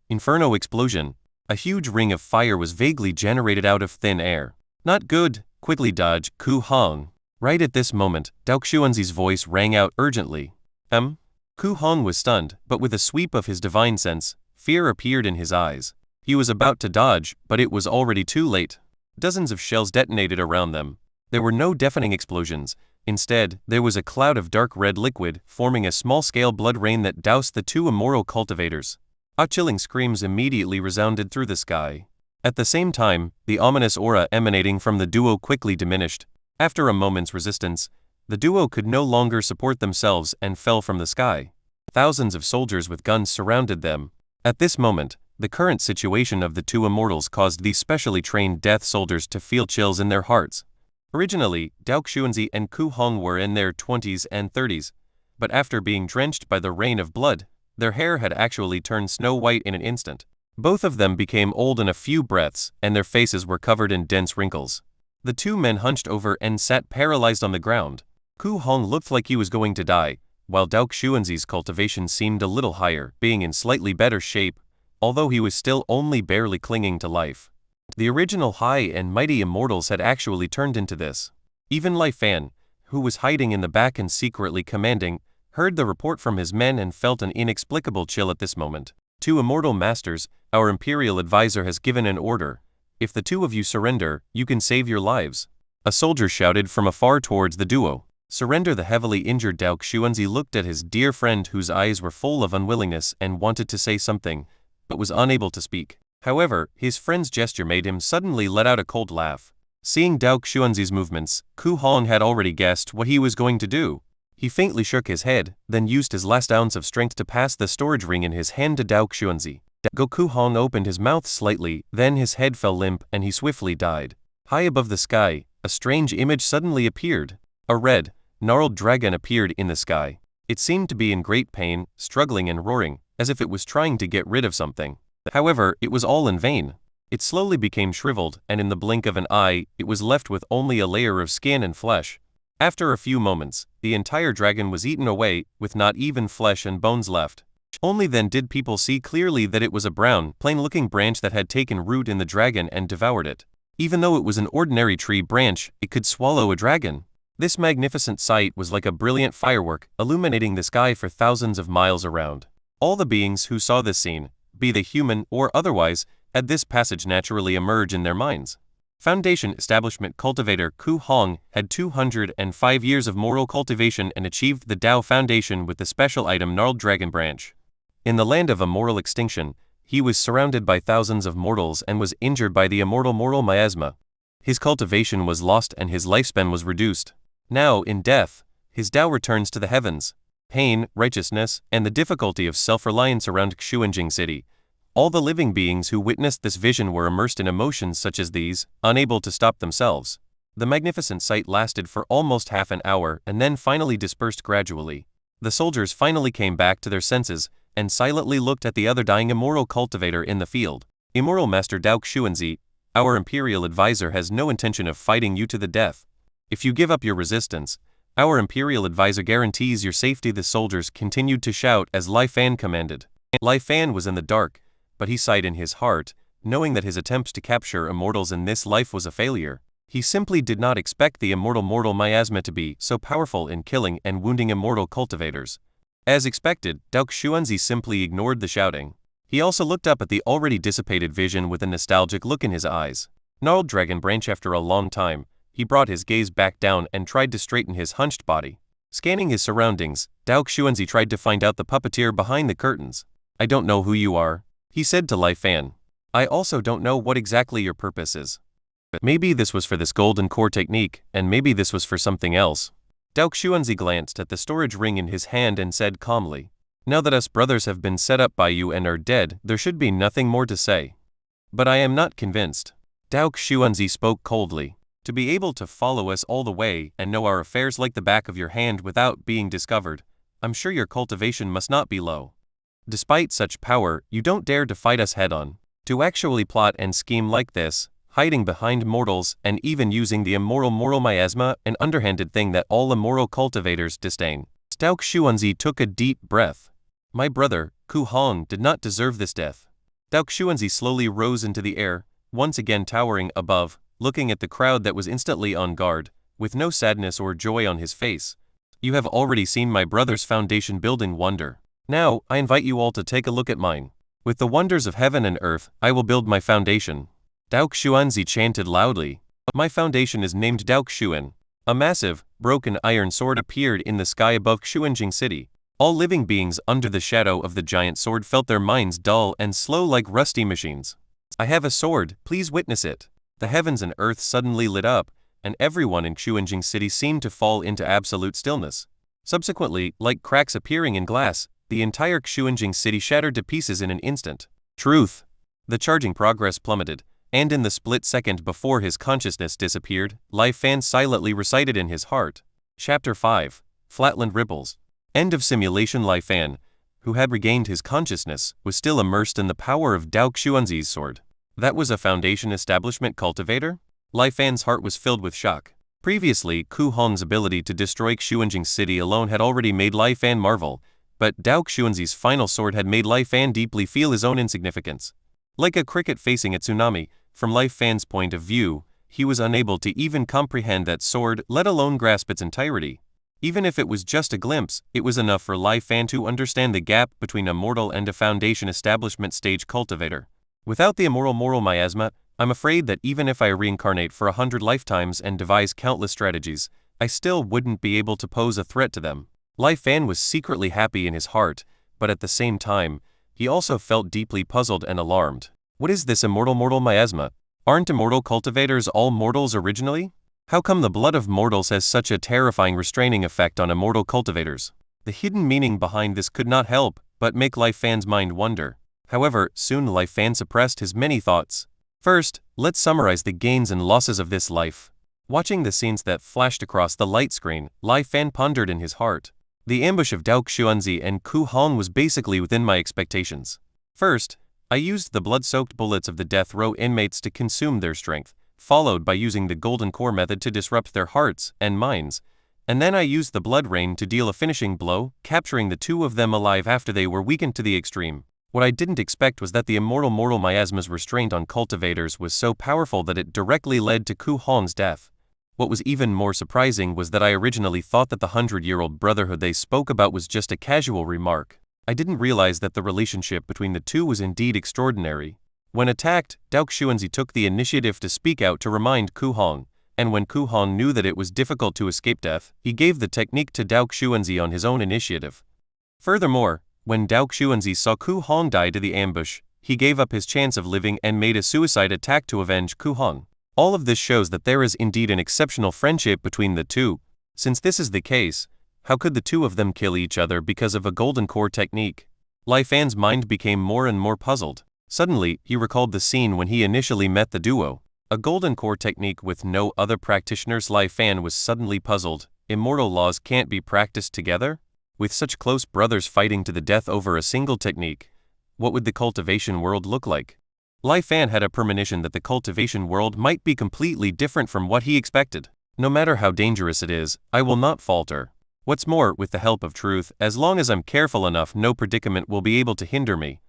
Inferno explosion. A huge ring of fire was vaguely generated out of thin air. Not good, quickly dodge, Ku Hong. Right at this moment, Dauk Xuanzi's voice rang out urgently. Ku Hong was stunned, but with a sweep of his divine sense, fear appeared in his eyes. He was about to dodge, but it was already too late. Dozens of shells detonated around them. There were no deafening explosions. Instead, there was a cloud of dark red liquid, forming a small-scale blood rain that doused the two immoral cultivators. Chilling screams immediately resounded through the sky. At the same time, the ominous aura emanating from the duo quickly diminished. After a moment's resistance, the duo could no longer support themselves and fell from the sky. Thousands of soldiers with guns surrounded them. At this moment, the current situation of the two immortals caused these specially trained death soldiers to feel chills in their hearts. Originally, Dauk Xuanzi and Ku Hong were in their 20s and 30s, but after being drenched by the rain of blood, their hair had actually turned snow white in an instant. Both of them became old in a few breaths, and their faces were covered in dense wrinkles. The two men hunched over and sat paralyzed on the ground. Ku Hong looked like he was going to die, while Dauk Xuanzi's cultivation seemed a little higher, being in slightly better shape, although he was still only barely clinging to life. The original high and mighty immortals had actually turned into this. Even Lai Fan, who was hiding in the back and secretly commanding, heard the report from his men and felt an inexplicable chill at this moment. Two immortal masters, our imperial advisor has given an order. If the two of you surrender, you can save your lives. A soldier shouted from afar towards the duo. Surrender. The heavily injured Dauk Xuanzi looked at his dear friend whose eyes were full of unwillingness and wanted to say something, but was unable to speak. However, his friend's gesture made him suddenly let out a cold laugh. Seeing Dauk Xuanzi's movements, Ku Hong had already guessed what he was going to do. He faintly shook his head, then used his last ounce of strength to pass the storage ring in his hand to Dauk Xuanzi. Ku Hong opened his mouth slightly, then his head fell limp and he swiftly died. High above the sky, a strange image suddenly appeared. A red, gnarled dragon appeared in the sky. It seemed to be in great pain, struggling and roaring, as if it was trying to get rid of something. However, it was all in vain. It slowly became shriveled, and in the blink of an eye, it was left with only a layer of skin and flesh. After a few moments, the entire dragon was eaten away, with not even flesh and bones left. Only then did people see clearly that it was a brown, plain-looking branch that had taken root in the dragon and devoured it. Even though it was an ordinary tree branch, it could swallow a dragon. This magnificent sight was like a brilliant firework, illuminating the sky for thousands of miles around. All the beings who saw this scene, be they human or otherwise, had this passage naturally emerge in their minds. Foundation Establishment Cultivator Ku Hong had 205 years of moral cultivation and achieved the Dao Foundation with the special item Gnarled Dragon Branch. In the land of immoral extinction, he was surrounded by thousands of mortals and was injured by the immortal moral miasma. His cultivation was lost and his lifespan was reduced. Now, in death, his Dao returns to the heavens. Pain, righteousness, and the difficulty of self-reliance around Xuanjing City. All the living beings who witnessed this vision were immersed in emotions such as these, unable to stop themselves. The magnificent sight lasted for almost half an hour and then finally dispersed gradually. The soldiers finally came back to their senses and silently looked at the other dying immoral cultivator in the field. Immoral Master Dauk Xuanzi, our imperial advisor has no intention of fighting you to the death. If you give up your resistance, our imperial advisor guarantees your safety. The soldiers continued to shout as Lai Fan commanded. Lai Fan was in the dark, but he sighed in his heart, knowing that his attempts to capture immortals in this life was a failure. He simply did not expect the immortal miasma to be so powerful in killing and wounding immortal cultivators. As expected, Dauk Xuanzi simply ignored the shouting. He also looked up at the already dissipated vision with a nostalgic look in his eyes. Gnarled dragon branch. After a long time, he brought his gaze back down and tried to straighten his hunched body. Scanning his surroundings, Dauk Xuanzi tried to find out the puppeteer behind the curtains. I don't know who you are, he said to Lai Fan. I also don't know what exactly your purpose is. Maybe this was for this golden core technique, and maybe this was for something else. Dauk Xuanzi glanced at the storage ring in his hand and said calmly, now that us brothers have been set up by you and are dead, there should be nothing more to say. But I am not convinced. Dauk Xuanzi spoke coldly. To be able to follow us all the way and know our affairs like the back of your hand without being discovered, I'm sure your cultivation must not be low. Despite such power, you don't dare to fight us head-on. To actually plot and scheme like this, hiding behind mortals and even using the immoral miasma, an underhanded thing that all immoral cultivators disdain. Dauk Xuanzi took a deep breath. My brother, Ku Hong, did not deserve this death. Dauk Xuanzi slowly rose into the air, once again towering above, looking at the crowd that was instantly on guard, with no sadness or joy on his face. You have already seen my brother's foundation building wonder. Now, I invite you all to take a look at mine. With the wonders of heaven and earth, I will build my foundation. Dauk Xuanzi chanted loudly. My foundation is named Dauk Xuan. A massive, broken iron sword appeared in the sky above Xuanjing City. All living beings under the shadow of the giant sword felt their minds dull and slow like rusty machines. I have a sword, please witness it. The heavens and earth suddenly lit up, and everyone in Xuanjing City seemed to fall into absolute stillness. Subsequently, like cracks appearing in glass, the entire Xuanjing City shattered to pieces in an instant. Truth. The charging progress plummeted, and in the split second before his consciousness disappeared, Lai Fan silently recited in his heart. Chapter 5. Flatland Ripples. End of simulation. Lai Fan, who had regained his consciousness, was still immersed in the power of Dauk Xuanzi's sword. That was a foundation establishment cultivator? Lai Fan's heart was filled with shock. Previously, Ku Hong's ability to destroy Xuanjing City alone had already made Lai Fan marvel, but Dauk Xuanzi's final sword had made Lai Fan deeply feel his own insignificance. Like a cricket facing a tsunami, from Lai Fan's point of view, he was unable to even comprehend that sword, let alone grasp its entirety. Even if it was just a glimpse, it was enough for Lai Fan to understand the gap between a mortal and a foundation establishment stage cultivator. Without the immoral miasma, I'm afraid that even if I reincarnate for 100 lifetimes and devise countless strategies, I still wouldn't be able to pose a threat to them. Lai Fan was secretly happy in his heart, but at the same time, he also felt deeply puzzled and alarmed. What is this immortal miasma? Aren't immortal cultivators all mortals originally? How come the blood of mortals has such a terrifying restraining effect on immortal cultivators? The hidden meaning behind this could not help but make Lai Fan's mind wonder. However, soon Lai Fan suppressed his many thoughts. First, let's summarize the gains and losses of this life. Watching the scenes that flashed across the light screen, Lai Fan pondered in his heart. The ambush of Dauk Xuanzi and Ku Hong was basically within my expectations. First, I used the blood-soaked bullets of the death row inmates to consume their strength, followed by using the golden core method to disrupt their hearts and minds, and then I used the blood rain to deal a finishing blow, capturing the two of them alive after they were weakened to the extreme. What I didn't expect was that the immortal miasma's restraint on cultivators was so powerful that it directly led to Ku Hong's death. What was even more surprising was that I originally thought that the 100-year-old brotherhood they spoke about was just a casual remark. I didn't realize that the relationship between the two was indeed extraordinary. When attacked, Dauk Xuanzi took the initiative to speak out to remind Ku Hong, and when Ku Hong knew that it was difficult to escape death, he gave the technique to Dauk Xuanzi on his own initiative. Furthermore, when Dauk Xuanzi saw Ku Hong die to the ambush, he gave up his chance of living and made a suicide attack to avenge Ku Hong. All of this shows that there is indeed an exceptional friendship between the two. Since this is the case, how could the two of them kill each other because of a golden core technique? Lai Fan's mind became more and more puzzled. Suddenly, he recalled the scene when he initially met the duo. A golden core technique with no other practitioners. Lai Fan was suddenly puzzled. Immortal laws can't be practiced together? With such close brothers fighting to the death over a single technique, what would the cultivation world look like? Lai Fan had a premonition that the cultivation world might be completely different from what he expected. No matter how dangerous it is, I will not falter. What's more, with the help of truth, as long as I'm careful enough, no predicament will be able to hinder me.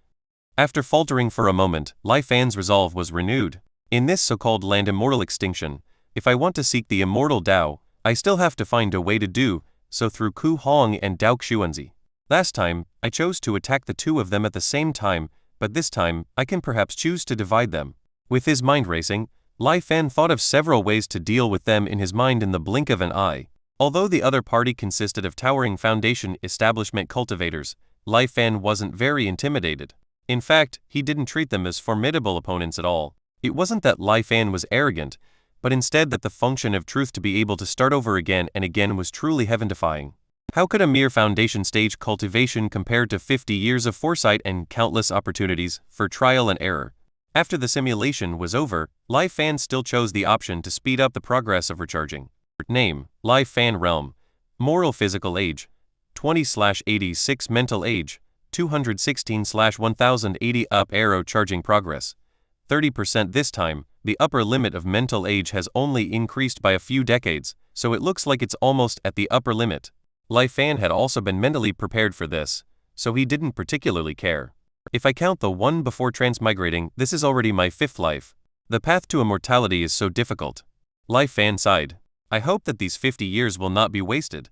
After faltering for a moment, Lai Fan's resolve was renewed. In this so-called land immortal extinction, if I want to seek the immortal Tao, I still have to find a way to do so through Ku Hong and Dao Xuanzi. Last time, I chose to attack the two of them at the same time, but this time, I can perhaps choose to divide them. With his mind racing, Lai Fan thought of several ways to deal with them in his mind in the blink of an eye. Although the other party consisted of towering foundation establishment cultivators, Lai Fan wasn't very intimidated. In fact, he didn't treat them as formidable opponents at all. It wasn't that Lai Fan was arrogant, but instead that the function of truth to be able to start over again and again was truly heaven-defying. How could a mere foundation stage cultivation compare to 50 years of foresight and countless opportunities for trial and error? After the simulation was over, Lai Fan still chose the option to speed up the progress of recharging. Name: Lai Fan Realm. Moral physical age: 20/86. Mental age: 216/1080. Up arrow charging progress: 30%. This time, the upper limit of mental age has only increased by a few decades, so it looks like it's almost at the upper limit. Lai Fan had also been mentally prepared for this, so he didn't particularly care. If I count the one before transmigrating, this is already my 5th life. The path to immortality is so difficult. Lai Fan sighed. I hope that these 50 years will not be wasted.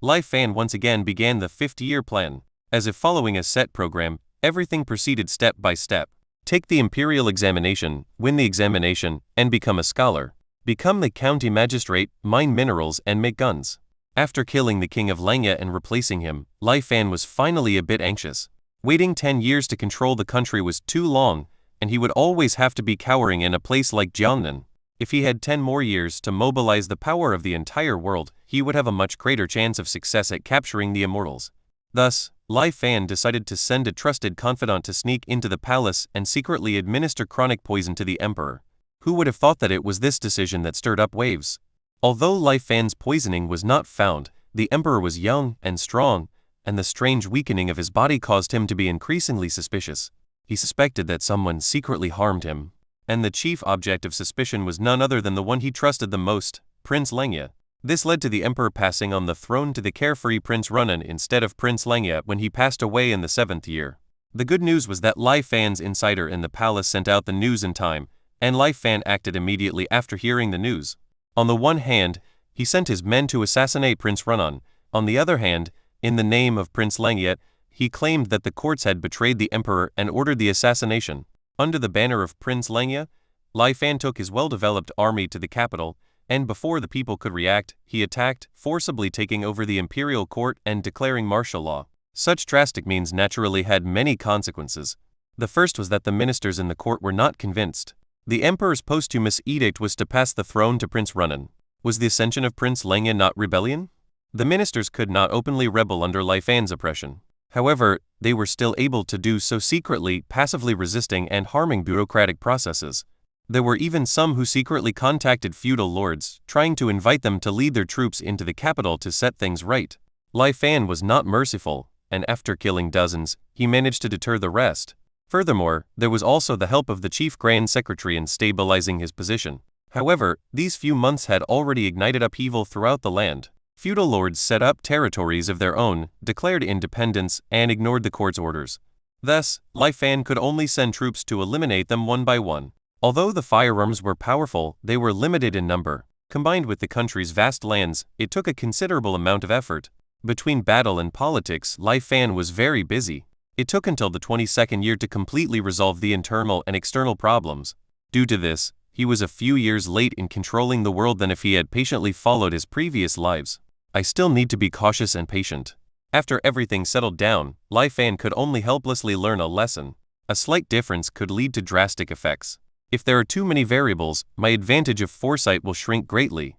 Lai Fan once again began the 50-year plan. As if following a set program, everything proceeded step by step. Take the imperial examination, win the examination, and become a scholar. Become the county magistrate, mine minerals, and make guns. After killing the king of Langya and replacing him, Lai Fan was finally a bit anxious. Waiting 10 years to control the country was too long, and he would always have to be cowering in a place like Jiangnan. If he had 10 more years to mobilize the power of the entire world, he would have a much greater chance of success at capturing the immortals. Thus, Lai Fan decided to send a trusted confidant to sneak into the palace and secretly administer chronic poison to the emperor. Who would have thought that it was this decision that stirred up waves? Although Lai Fan's poisoning was not found, the emperor was young and strong, and the strange weakening of his body caused him to be increasingly suspicious. He suspected that someone secretly harmed him, and the chief object of suspicion was none other than the one he trusted the most, Prince Langya. This led to the emperor passing on the throne to the carefree Prince Runnan instead of Prince Langya when he passed away in the 7th year. The good news was that Lai Fan's insider in the palace sent out the news in time, and Lai Fan acted immediately after hearing the news. On the one hand, he sent his men to assassinate Prince Runnan. On the other hand, in the name of Prince Langya, he claimed that the courts had betrayed the emperor and ordered the assassination. Under the banner of Prince Langya, Lai Fan took his well-developed army to the capital, and before the people could react, he attacked, forcibly taking over the imperial court and declaring martial law. Such drastic means naturally had many consequences. The first was that the ministers in the court were not convinced. The emperor's posthumous edict was to pass the throne to Prince Runnan. Was the ascension of Prince Langya not rebellion? The ministers could not openly rebel under Lai Fan's oppression. However, they were still able to do so secretly, passively resisting and harming bureaucratic processes. There were even some who secretly contacted feudal lords, trying to invite them to lead their troops into the capital to set things right. Lai Fan was not merciful, and after killing dozens, he managed to deter the rest. Furthermore, there was also the help of the chief grand secretary in stabilizing his position. However, these few months had already ignited upheaval throughout the land. Feudal lords set up territories of their own, declared independence, and ignored the court's orders. Thus, Lai Fan could only send troops to eliminate them one by one. Although the firearms were powerful, they were limited in number. Combined with the country's vast lands, it took a considerable amount of effort. Between battle and politics, Lai Fan was very busy. It took until the 22nd year to completely resolve the internal and external problems. Due to this, he was a few years late in controlling the world than if he had patiently followed his previous lives. I still need to be cautious and patient. After everything settled down, Lai Fan could only helplessly learn a lesson. A slight difference could lead to drastic effects. If there are too many variables, my advantage of foresight will shrink greatly.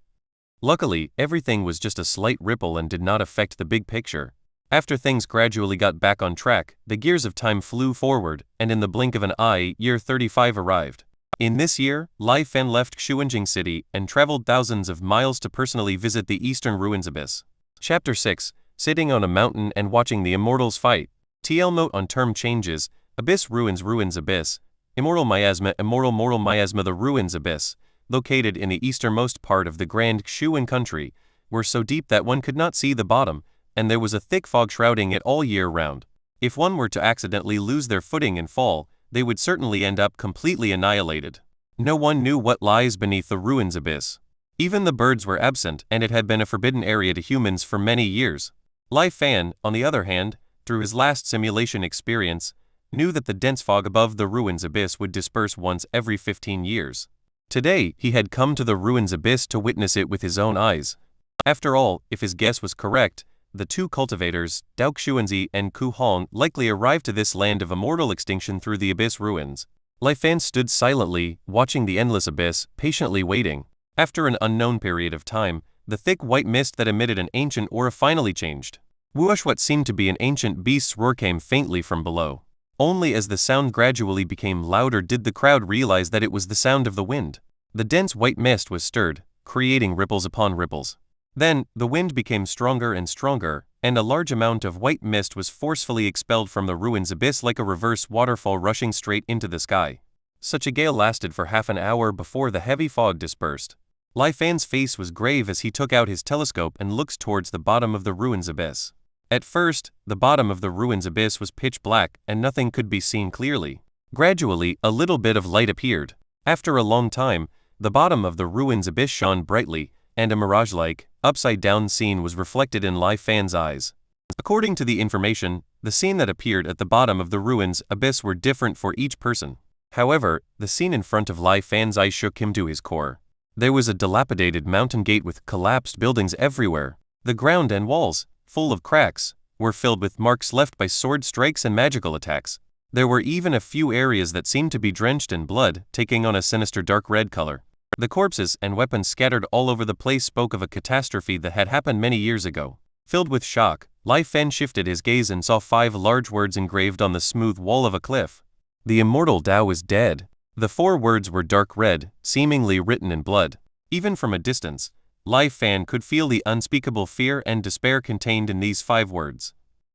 Luckily, everything was just a slight ripple and did not affect the big picture. After things gradually got back on track, the gears of time flew forward, and in the blink of an eye, year 35 arrived. In this year, Lai Fan left Xuanjing City and traveled thousands of miles to personally visit the Eastern Ruins Abyss. Chapter 6. Sitting on a mountain and watching the immortals fight. TL note on term changes: Abyss Ruins Abyss. Immortal Miasma Immortal Mortal Miasma. The Ruins Abyss, located in the easternmost part of the Grand Xuan country, were so deep that one could not see the bottom, and there was a thick fog shrouding it all year round. If one were to accidentally lose their footing and fall, they would certainly end up completely annihilated. No one knew what lies beneath the ruins abyss. Even the birds were absent, and it had been a forbidden area to humans for many years. Lai Fan, on the other hand, through his last simulation experience, knew that the dense fog above the ruins abyss would disperse once every 15 years. Today, he had come to the ruins abyss to witness it with his own eyes. After all, if his guess was correct, the two cultivators, Dao Xuanzi and Ku Hong, likely arrived to this land of immortal extinction through the abyss ruins. Lai Fan stood silently, watching the endless abyss, patiently waiting. After an unknown period of time, the thick white mist that emitted an ancient aura finally changed. Whoosh! What seemed to be an ancient beast's roar came faintly from below. Only as the sound gradually became louder did the crowd realize that it was the sound of the wind. The dense white mist was stirred, creating ripples upon ripples. Then, the wind became stronger and stronger, and a large amount of white mist was forcefully expelled from the ruins abyss like a reverse waterfall rushing straight into the sky. Such a gale lasted for half an hour before the heavy fog dispersed. Lai Fan's face was grave as he took out his telescope and looked towards the bottom of the ruins abyss. At first, the bottom of the ruins abyss was pitch black and nothing could be seen clearly. Gradually, a little bit of light appeared. After a long time, the bottom of the ruins abyss shone brightly, and a mirage-like, upside-down scene was reflected in Lai Fan's eyes. According to the information, the scene that appeared at the bottom of the ruins abyss were different for each person. However, the scene in front of Lai Fan's eyes shook him to his core. There was a dilapidated mountain gate with collapsed buildings everywhere. The ground and walls, full of cracks, were filled with marks left by sword strikes and magical attacks. There were even a few areas that seemed to be drenched in blood, taking on a sinister dark red color. The corpses and weapons scattered all over the place spoke of a catastrophe that had happened many years ago. Filled with shock, Lai Fan shifted his gaze and saw 5 large words engraved on the smooth wall of a cliff. The immortal Tao is dead. The 4 words were dark red, seemingly written in blood. Even from a distance, Lai Fan could feel the unspeakable fear and despair contained in these 5 words.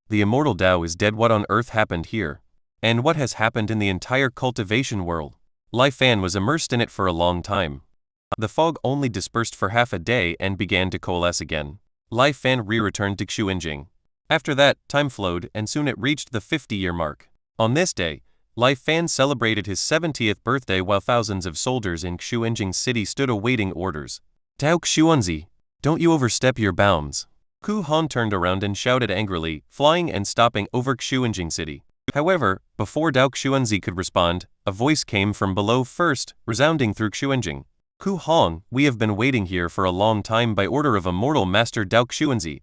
The immortal Tao is dead. What on earth happened here? And what has happened in the entire cultivation world? Lai Fan was immersed in it for a long time. The fog only dispersed for half a day and began to coalesce again. Lai Fan returned to Xuanjing. After that, time flowed and soon it reached the 50-year mark. On this day, Lai Fan celebrated his 70th birthday while thousands of soldiers in Xuanjing city stood awaiting orders. Dao Xuanzi, don't you overstep your bounds. Ku Han turned around and shouted angrily, flying and stopping over Xuanjing city. However, before Dao Xuanzi could respond, a voice came from below first, resounding through Xuanjing. Ku Hong, we have been waiting here for a long time by order of Immortal Master Dao Xuanzi.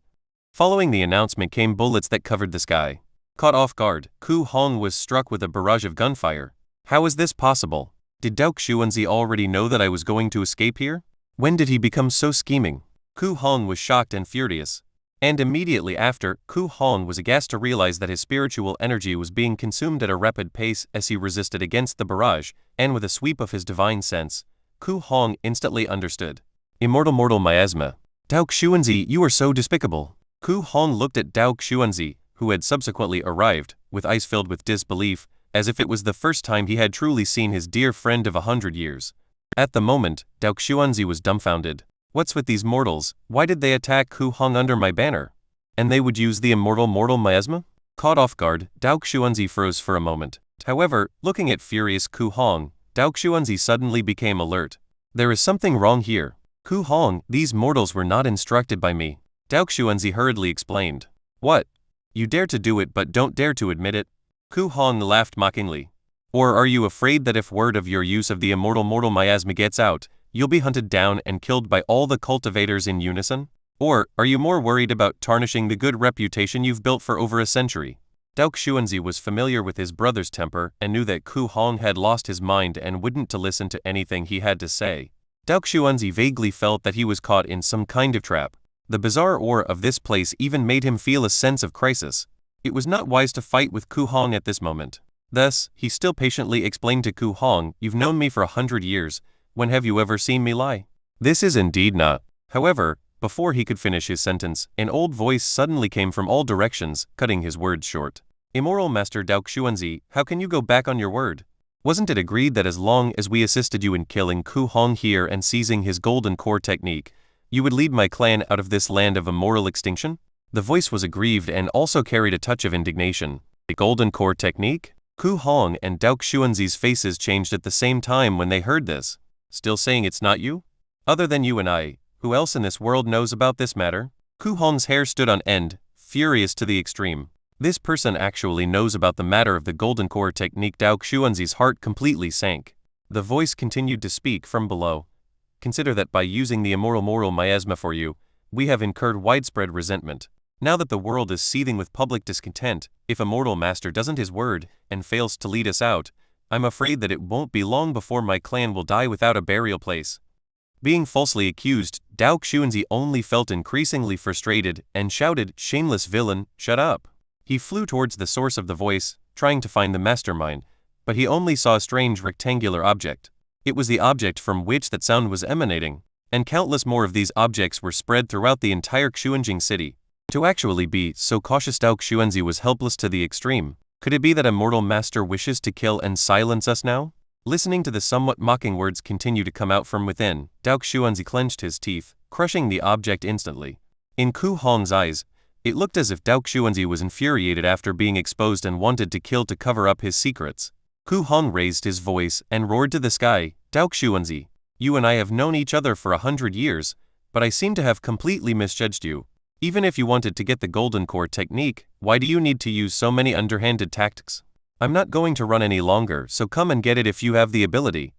Following the announcement came bullets that covered the sky. Caught off guard, Ku Hong was struck with a barrage of gunfire. How is this possible? Did Dao Xuanzi already know that I was going to escape here? When did he become so scheming? Ku Hong was shocked and furious. And immediately after, Ku Hong was aghast to realize that his spiritual energy was being consumed at a rapid pace as he resisted against the barrage, and with a sweep of his divine sense, Ku Hong instantly understood. Immortal miasma. Dao Xuanzi, you are so despicable. Ku Hong looked at Dao Xuanzi, who had subsequently arrived, with eyes filled with disbelief, as if it was the first time he had truly seen his dear friend of 100 years. At the moment, Dao Xuanzi was dumbfounded. What's with these mortals? Why did they attack Ku Hong under my banner? And they would use the immortal miasma? Caught off guard, Dao Xuanzi froze for a moment. However, looking at furious Ku Hong, Dao Xuanzi suddenly became alert. There is something wrong here. Ku Hong, these mortals were not instructed by me. Dao Xuanzi hurriedly explained. What? You dare to do it but don't dare to admit it? Ku Hong laughed mockingly. Or are you afraid that if word of your use of the immortal miasma gets out, you'll be hunted down and killed by all the cultivators in unison? Or are you more worried about tarnishing the good reputation you've built for over a century? Dao Xuanzi was familiar with his brother's temper and knew that Ku Hong had lost his mind and wouldn't to listen to anything he had to say. Dao Xuanzi vaguely felt that he was caught in some kind of trap. The bizarre aura of this place even made him feel a sense of crisis. It was not wise to fight with Ku Hong at this moment. Thus, he still patiently explained to Ku Hong, you've known me for 100 years, when have you ever seen me lie? This is indeed not. However, before he could finish his sentence, an old voice suddenly came from all directions, cutting his words short. Immoral Master Dao Xuanzi, how can you go back on your word? Wasn't it agreed that as long as we assisted you in killing Ku Hong here and seizing his golden core technique, you would lead my clan out of this land of immortal extinction? The voice was aggrieved and also carried a touch of indignation. The golden core technique? Ku Hong and Dao Xuanzi's faces changed at the same time when they heard this. Still saying it's not you? Other than you and I, who else in this world knows about this matter? Ku Hong's hair stood on end, furious to the extreme. This person actually knows about the matter of the golden core technique. Dao Xuanzi's heart completely sank. The voice continued to speak from below. Consider that by using the immortal miasma for you, we have incurred widespread resentment. Now that the world is seething with public discontent, if Immortal Master doesn't his word and fails to lead us out, I'm afraid that it won't be long before my clan will die without a burial place. Being falsely accused, Dao Xuanzi only felt increasingly frustrated and shouted, "Shameless villain, shut up." He flew towards the source of the voice, trying to find the mastermind, but he only saw a strange rectangular object. It was the object from which that sound was emanating, and countless more of these objects were spread throughout the entire Xuanjing city. To actually be so cautious, Dao Xuanzi was helpless to the extreme. Could it be that Immortal Master wishes to kill and silence us now? Listening to the somewhat mocking words continue to come out from within, Dao Xuanzi clenched his teeth, crushing the object instantly. In Ku Hong's eyes, it looked as if Dao Xuanzi was infuriated after being exposed and wanted to kill to cover up his secrets. Ku Hong raised his voice and roared to the sky, "Dao Xuanzi, you and I have known each other for 100 years, but I seem to have completely misjudged you. Even if you wanted to get the golden core technique, why do you need to use so many underhanded tactics? I'm not going to run any longer, so come and get it if you have the ability."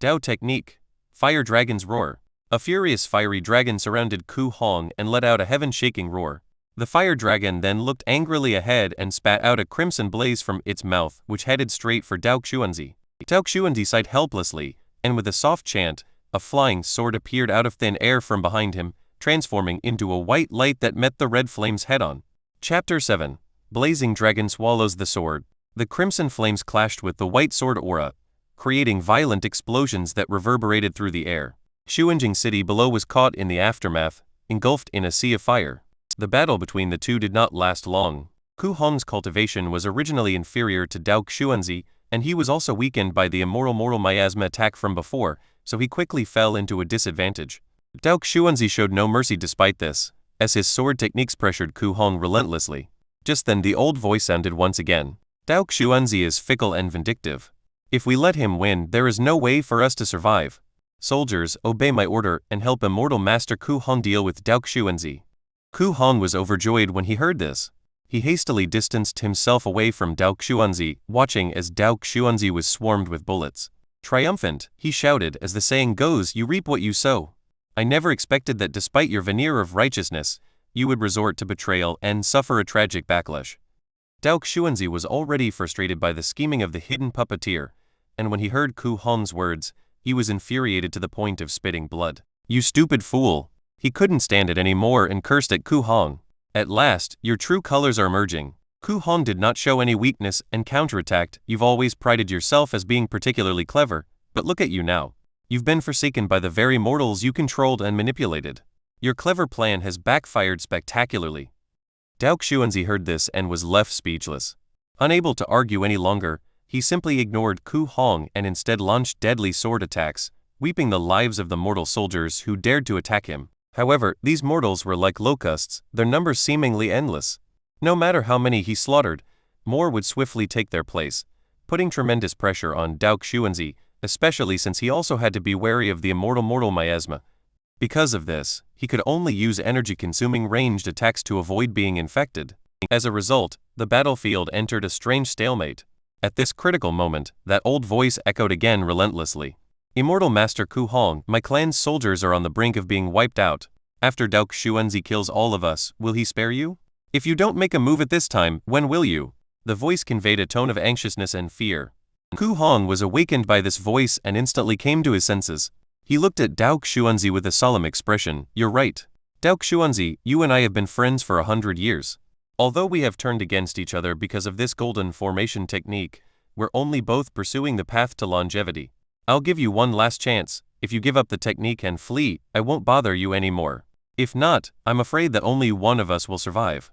Dao technique. Fire Dragon's Roar. A furious fiery dragon surrounded Ku Hong and let out a heaven-shaking roar. The fire dragon then looked angrily ahead and spat out a crimson blaze from its mouth, which headed straight for Dao Xuanzi. Dao Xuanzi sighed helplessly, and with a soft chant, a flying sword appeared out of thin air from behind him, transforming into a white light that met the red flames head-on. Chapter 7. Blazing Dragon Swallows the Sword. The crimson flames clashed with the white sword aura, creating violent explosions that reverberated through the air. Xuanjing City below was caught in the aftermath, engulfed in a sea of fire. The battle between the two did not last long. Ku Hong's cultivation was originally inferior to Dao Xuanzi, and he was also weakened by the immortal miasma attack from before, so he quickly fell into a disadvantage. Dao Xuanzi showed no mercy despite this, as his sword techniques pressured Ku Hong relentlessly. Just then the old voice sounded once again. Dao Xuanzi is fickle and vindictive. If we let him win, there is no way for us to survive. Soldiers, obey my order and help Immortal Master Ku Hong deal with Dao Xuanzi. Ku Hong was overjoyed when he heard this. He hastily distanced himself away from Dao Xuanzi, watching as Dao Xuanzi was swarmed with bullets. Triumphant, he shouted, as the saying goes, "You reap what you sow." I never expected that despite your veneer of righteousness, you would resort to betrayal and suffer a tragic backlash. Dao Xuanzi was already frustrated by the scheming of the hidden puppeteer, and when he heard Ku Hong's words, he was infuriated to the point of spitting blood. "You stupid fool!" He couldn't stand it anymore and cursed at Ku Hong. "At last, your true colors are emerging." Ku Hong did not show any weakness and counterattacked. "You've always prided yourself as being particularly clever, but look at you now. You've been forsaken by the very mortals you controlled and manipulated. Your clever plan has backfired spectacularly." Dao Xuanzi heard this and was left speechless. Unable to argue any longer, he simply ignored Ku Hong and instead launched deadly sword attacks, weeping the lives of the mortal soldiers who dared to attack him. However, these mortals were like locusts, their numbers seemingly endless. No matter how many he slaughtered, more would swiftly take their place, putting tremendous pressure on Dao Xuanzi, especially since he also had to be wary of the immortal miasma. Because of this, he could only use energy-consuming ranged attacks to avoid being infected. As a result, the battlefield entered a strange stalemate. At this critical moment, that old voice echoed again relentlessly. "Immortal Master Ku Hong, my clan's soldiers are on the brink of being wiped out. After Dao Xuanzi kills all of us, will he spare you? If you don't make a move at this time, when will you?" The voice conveyed a tone of anxiousness and fear. Ku Hong was awakened by this voice and instantly came to his senses. He looked at Dao Xuanzi with a solemn expression. "You're right. Dao Xuanzi, you and I have been friends for 100 years. Although we have turned against each other because of this golden formation technique, we're only both pursuing the path to longevity. I'll give you one last chance. If you give up the technique and flee, I won't bother you anymore. If not, I'm afraid that only one of us will survive."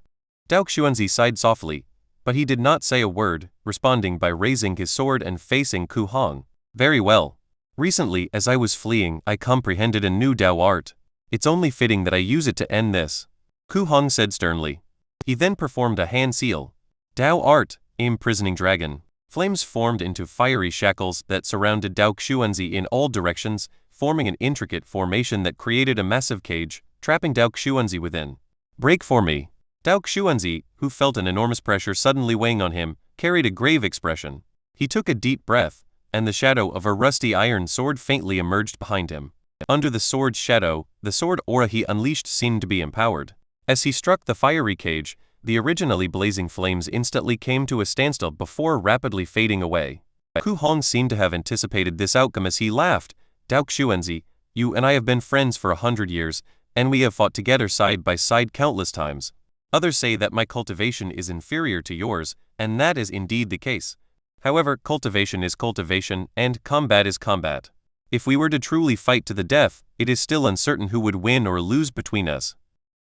Dao Xuanzi sighed softly, but he did not say a word, responding by raising his sword and facing Ku Hong. "Very well. Recently, as I was fleeing, I comprehended a new Dao art. It's only fitting that I use it to end this," Ku Hong said sternly. He then performed a hand seal. "Dao art, imprisoning dragon. Flames formed into fiery shackles that surrounded Dao Xuanzi in all directions, forming an intricate formation that created a massive cage, trapping Dao Xuanzi within. Break for me. Dao Xuanzi, who felt an enormous pressure suddenly weighing on him, carried a grave expression. He took a deep breath, and the shadow of a rusty iron sword faintly emerged behind him. Under the sword's shadow, the sword aura he unleashed seemed to be empowered. As he struck the fiery cage, the originally blazing flames instantly came to a standstill before rapidly fading away. Ku Hong seemed to have anticipated this outcome as he laughed. Dao Xuanzi, you and I have been friends for 100 years, and we have fought together side by side countless times. Others say that my cultivation is inferior to yours, and that is indeed the case. However, cultivation is cultivation, and combat is combat. If we were to truly fight to the death, it is still uncertain who would win or lose between us.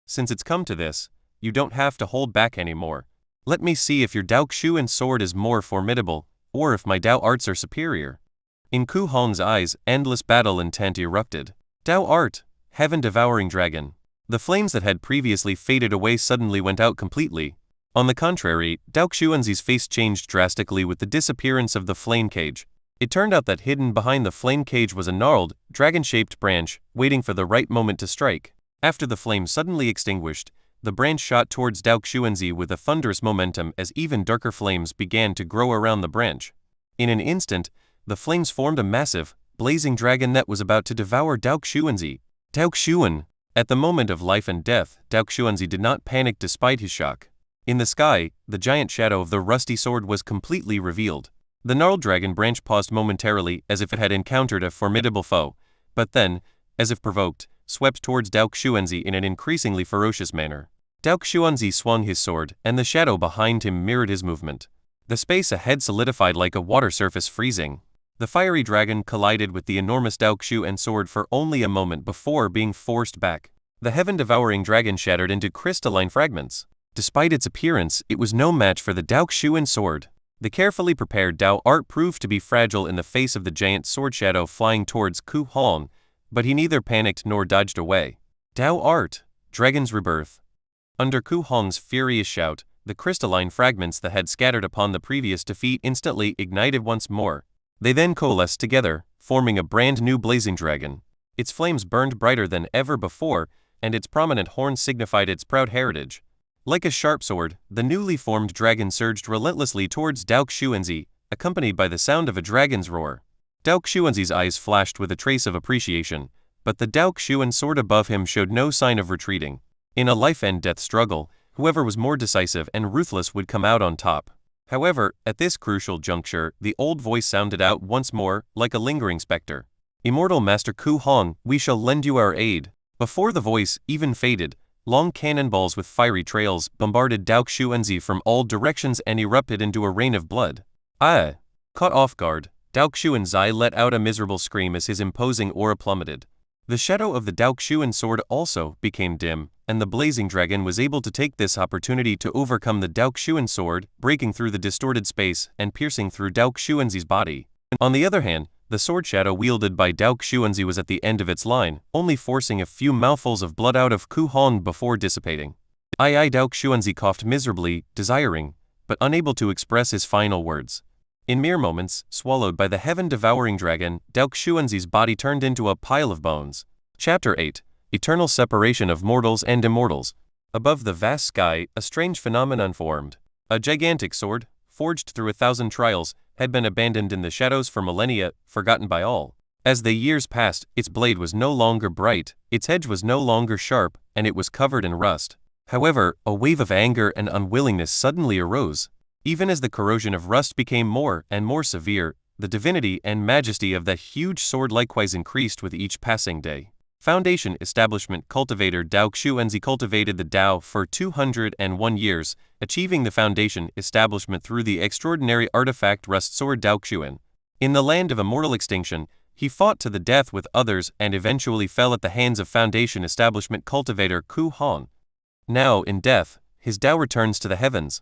Since it's come to this, you don't have to hold back anymore. Let me see if your Dao Xuan sword is more formidable, or if my Dao arts are superior. In Ku Hong's eyes, endless battle intent erupted. Dao art, heaven-devouring dragon. The flames that had previously faded away suddenly went out completely. On the contrary, Dao Xuanzi's face changed drastically with the disappearance of the flame cage. It turned out that hidden behind the flame cage was a gnarled, dragon-shaped branch, waiting for the right moment to strike. After the flame suddenly extinguished, the branch shot towards Dao Xuanzi with a thunderous momentum as even darker flames began to grow around the branch. In an instant, the flames formed a massive, blazing dragon that was about to devour Dao Xuanzi. Dao Xuan! At the moment of life and death, Dao Xuanzi did not panic despite his shock. In the sky, the giant shadow of the rusty sword was completely revealed. The gnarled dragon branch paused momentarily as if it had encountered a formidable foe, but then, as if provoked, swept towards Dao Xuanzi in an increasingly ferocious manner. Dao Xuanzi swung his sword, and the shadow behind him mirrored his movement. The space ahead solidified like a water surface freezing. The fiery dragon collided with the enormous Dao Xuan sword for only a moment before being forced back. The heaven-devouring dragon shattered into crystalline fragments. Despite its appearance, it was no match for the Dao Xuan sword. The carefully prepared Dao art proved to be fragile in the face of the giant sword shadow flying towards Ku Hong, but he neither panicked nor dodged away. Dao art, dragon's rebirth. Under Ku Hong's furious shout, the crystalline fragments that had scattered upon the previous defeat instantly ignited once more. They then coalesced together, forming a brand new blazing dragon. Its flames burned brighter than ever before, and its prominent horns signified its proud heritage. Like a sharp sword, the newly formed dragon surged relentlessly towards Dao Xuanzi, accompanied by the sound of a dragon's roar. Dao Xuanzi's eyes flashed with a trace of appreciation, but the Dao Xuan sword above him showed no sign of retreating. In a life-and-death struggle, whoever was more decisive and ruthless would come out on top. However, at this crucial juncture, the old voice sounded out once more, like a lingering specter. Immortal Master Ku Hong, we shall lend you our aid. Before the voice even faded, long cannonballs with fiery trails bombarded Dao Xuanzi from all directions and erupted into a rain of blood. Ah! Caught off guard, Dao Xuanzi let out a miserable scream as his imposing aura plummeted. The shadow of the Dao Xuan sword also became dim, and the blazing dragon was able to take this opportunity to overcome the Dao Xuan sword, breaking through the distorted space and piercing through Dao Xuanzi's body. On the other hand, the sword shadow wielded by Dao Xuanzi was at the end of its line, only forcing a few mouthfuls of blood out of Ku Hong before dissipating. Dao Xuanzi coughed miserably, desiring, but unable to express his final words. In mere moments, swallowed by the heaven-devouring dragon, Dao Xuanzi's body turned into a pile of bones. Chapter 8. Eternal Separation of Mortals and Immortals. Above the vast sky, a strange phenomenon formed. A gigantic sword, forged through 1,000 trials, had been abandoned in the shadows for millennia, forgotten by all. As the years passed, its blade was no longer bright, its edge was no longer sharp, and it was covered in rust. However, a wave of anger and unwillingness suddenly arose. Even as the corrosion of rust became more and more severe, the divinity and majesty of the huge sword likewise increased with each passing day. Foundation Establishment Cultivator Dao Xuanzi cultivated the Dao for 201 years, achieving the foundation establishment through the extraordinary artifact Rust Sword Dao Xuan. In the land of immortal extinction, he fought to the death with others and eventually fell at the hands of Foundation Establishment Cultivator Ku Hong. Now, in death, his Dao returns to the heavens.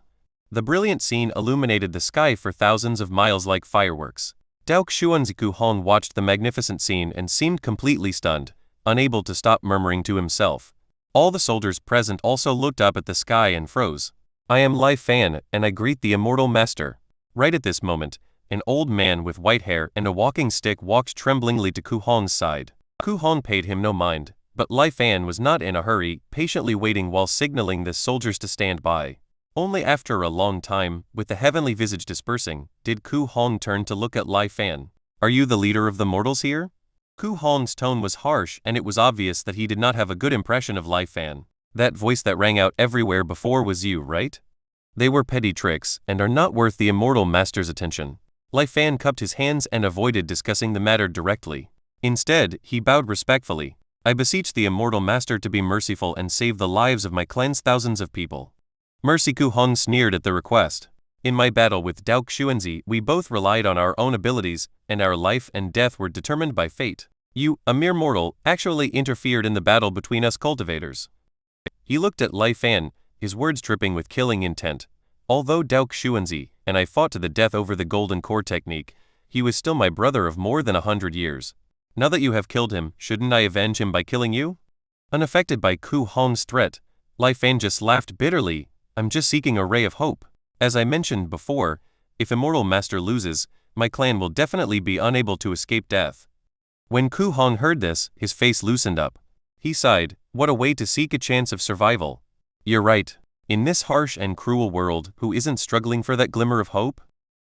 The brilliant scene illuminated the sky for thousands of miles like fireworks. Dao Xuanzi Ku Hong watched the magnificent scene and seemed completely stunned, unable to stop murmuring to himself. All the soldiers present also looked up at the sky and froze. I am Lai Fan, and I greet the immortal master. Right at this moment, an old man with white hair and a walking stick walked tremblingly to Ku Hong's side. Ku Hong paid him no mind, but Lai Fan was not in a hurry, patiently waiting while signaling the soldiers to stand by. Only after a long time, with the heavenly visage dispersing, did Ku Hong turn to look at Lai Fan. Are you the leader of the mortals here? Ku Hong's tone was harsh, and it was obvious that he did not have a good impression of Lai Fan. That voice that rang out everywhere before was you, right? They were petty tricks, and are not worth the immortal master's attention. Lai Fan cupped his hands and avoided discussing the matter directly. Instead, he bowed respectfully. I beseech the immortal master to be merciful and save the lives of my clan's thousands of people. Mercy. Ku Hong sneered at the request. In my battle with Dao Xuanzi, we both relied on our own abilities, and our life and death were determined by fate. You, a mere mortal, actually interfered in the battle between us cultivators. He looked at Lai Fan, his words dripping with killing intent. Although Dao Xuanzi and I fought to the death over the golden core technique, he was still my brother of more than 100 years. Now that you have killed him, shouldn't I avenge him by killing you? Unaffected by Ku Hong's threat, Lai Fan just laughed bitterly. I'm just seeking a ray of hope. As I mentioned before, if Immortal Master loses, my clan will definitely be unable to escape death. When Ku Hong heard this, his face loosened up. He sighed. What a way to seek a chance of survival. You're right. In this harsh and cruel world, who isn't struggling for that glimmer of hope?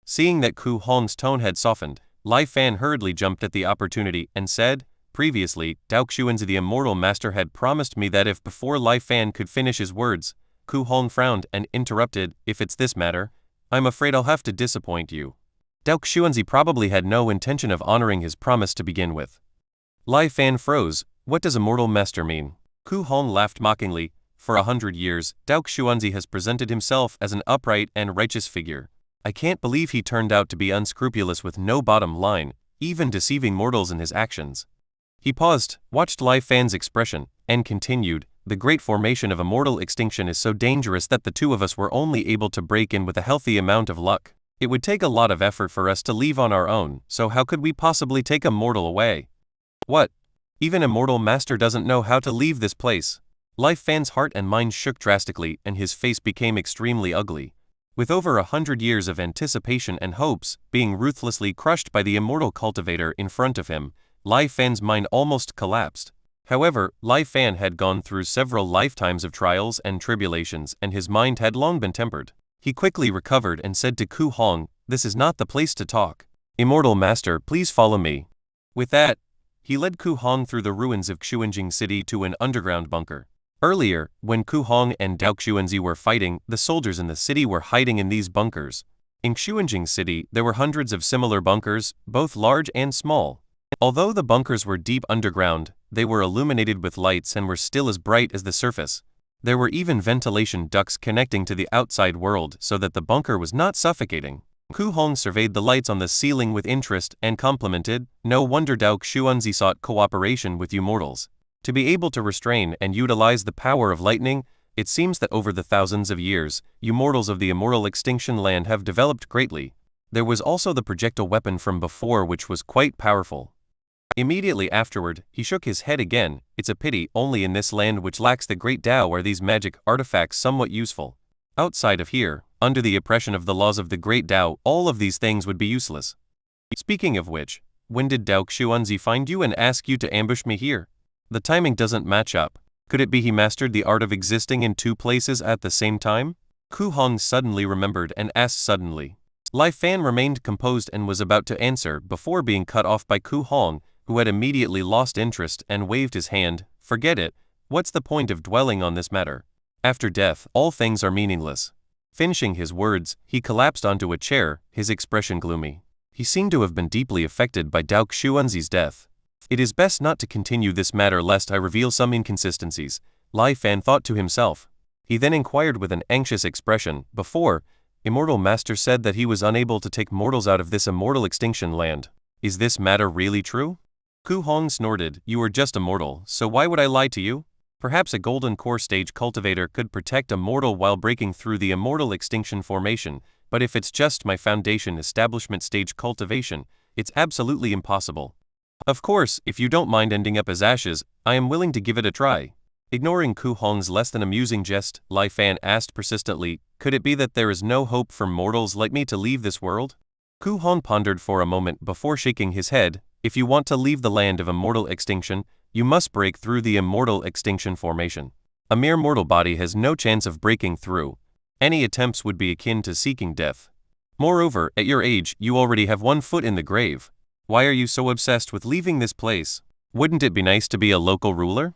Seeing that Ku Hong's tone had softened, Lai Fan hurriedly jumped at the opportunity and said, previously, Dao Xuanzi the Immortal Master had promised me that if before Lai Fan could finish his words, Ku Hong frowned and interrupted, if it's this matter, I'm afraid I'll have to disappoint you. Dao Xuanzi probably had no intention of honoring his promise to begin with. Lai Fan froze. What does Immortal Master mean? Ku Hong laughed mockingly. For 100 years, Dao Xuanzi has presented himself as an upright and righteous figure. I can't believe he turned out to be unscrupulous with no bottom line, even deceiving mortals in his actions. He paused, watched Lai Fan's expression, and continued, the great formation of immortal extinction is so dangerous that the two of us were only able to break in with a healthy amount of luck. It would take a lot of effort for us to leave on our own, so how could we possibly take a mortal away? What? Even Immortal Master doesn't know how to leave this place. Lai Fan's heart and mind shook drastically, and his face became extremely ugly. With over 100 years of anticipation and hopes being ruthlessly crushed by the immortal cultivator in front of him, Lai Fan's mind almost collapsed. However, Lai Fan had gone through several lifetimes of trials and tribulations, and his mind had long been tempered. He quickly recovered and said to Ku Hong, this is not the place to talk. Immortal Master, please follow me. With that, he led Ku Hong through the ruins of Xuanjing City to an underground bunker. Earlier, when Ku Hong and Dao Xuanzi were fighting, the soldiers in the city were hiding in these bunkers. In Xuanjing City, there were hundreds of similar bunkers, both large and small. Although the bunkers were deep underground, they were illuminated with lights and were still as bright as the surface. There were even ventilation ducts connecting to the outside world so that the bunker was not suffocating. Ku Hong surveyed the lights on the ceiling with interest and complimented, no wonder Dao Xuanzi sought cooperation with you mortals. To be able to restrain and utilize the power of lightning, it seems that over the thousands of years, you mortals of the immortal extinction land have developed greatly. There was also the projectile weapon from before which was quite powerful. Immediately afterward, he shook his head again. It's a pity only in this land which lacks the great Tao are these magic artifacts somewhat useful. Outside of here, under the oppression of the laws of the great Tao, all of these things would be useless. Speaking of which, when did Dao Xuanzi find you and ask you to ambush me here? The timing doesn't match up. Could it be he mastered the art of existing in two places at the same time? Ku Hong suddenly remembered and asked suddenly. Lai Fan remained composed and was about to answer before being cut off by Ku Hong, who had immediately lost interest and waved his hand. Forget it. What's the point of dwelling on this matter? After death, all things are meaningless. Finishing his words, he collapsed onto a chair, his expression gloomy. He seemed to have been deeply affected by Dao Xuanzi's death. It is best not to continue this matter lest I reveal some inconsistencies, Lai Fan thought to himself. He then inquired with an anxious expression, before, Immortal Master said that he was unable to take mortals out of this immortal extinction land. Is this matter really true? Ku Hong snorted, you are just a mortal, so why would I lie to you? Perhaps a golden core stage cultivator could protect a mortal while breaking through the immortal extinction formation, but if it's just my foundation establishment stage cultivation, it's absolutely impossible. Of course, if you don't mind ending up as ashes, I am willing to give it a try. Ignoring Ku Hong's less than amusing jest, Lai Fan asked persistently, "Could it be that there is no hope for mortals like me to leave this world?" Ku Hong pondered for a moment before shaking his head. "If you want to leave the land of immortal extinction, you must break through the immortal extinction formation. A mere mortal body has no chance of breaking through. Any attempts would be akin to seeking death. Moreover, at your age, you already have one foot in the grave. Why are you so obsessed with leaving this place? Wouldn't it be nice to be a local ruler?"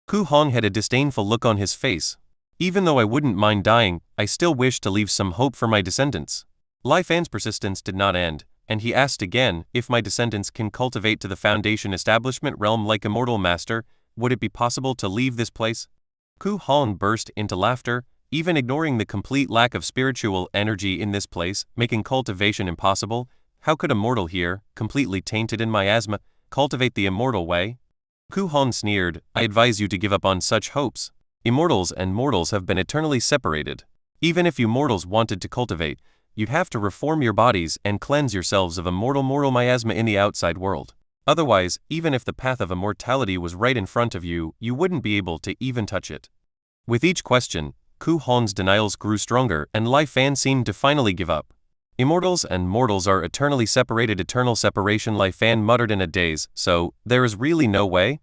Ku Hong had a disdainful look on his face. "Even though I wouldn't mind dying, I still wish to leave some hope for my descendants." Lai Fan's persistence did not end, and he asked again, "If my descendants can cultivate to the foundation establishment realm like immortal master, would it be possible to leave this place?" Ku Hong burst into laughter, even ignoring the complete lack of spiritual energy in this place, making cultivation impossible. How could a mortal here, completely tainted in miasma, cultivate the immortal way? Ku Hong sneered, "I advise you to give up on such hopes. Immortals and mortals have been eternally separated. Even if you mortals wanted to cultivate, you'd have to reform your bodies and cleanse yourselves of immortal moral miasma in the outside world. Otherwise, even if the path of immortality was right in front of you, you wouldn't be able to even touch it." With each question, Ku Hong's denials grew stronger and Lai Fan seemed to finally give up. "Immortals and mortals are eternally separated. Eternal separation," Lai Fan muttered in a daze. "So, there is really no way?"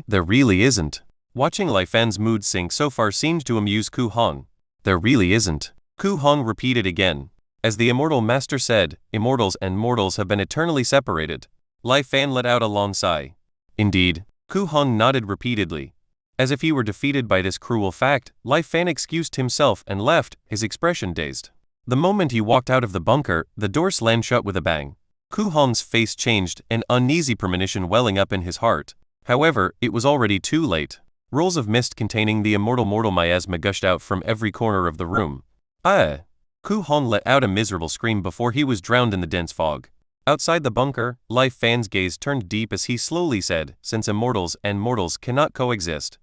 "There really isn't." Watching Lai Fan's mood sink so far seemed to amuse Ku Hong. "There really isn't." Ku Hong repeated again. "As the immortal master said, immortals and mortals have been eternally separated." Lai Fan let out a long sigh. "Indeed." Ku Hong nodded repeatedly. As if he were defeated by this cruel fact, Lai Fan excused himself and left, his expression dazed. The moment he walked out of the bunker, the door slammed shut with a bang. Ku Hong's face changed, an uneasy premonition welling up in his heart. However, it was already too late. Rolls of mist containing the immortal mortal miasma gushed out from every corner of the room. "Ah!" Ku Hong let out a miserable scream before he was drowned in the dense fog. Outside the bunker, Lai Fan's gaze turned deep as he slowly said, "Since immortals and mortals cannot coexist,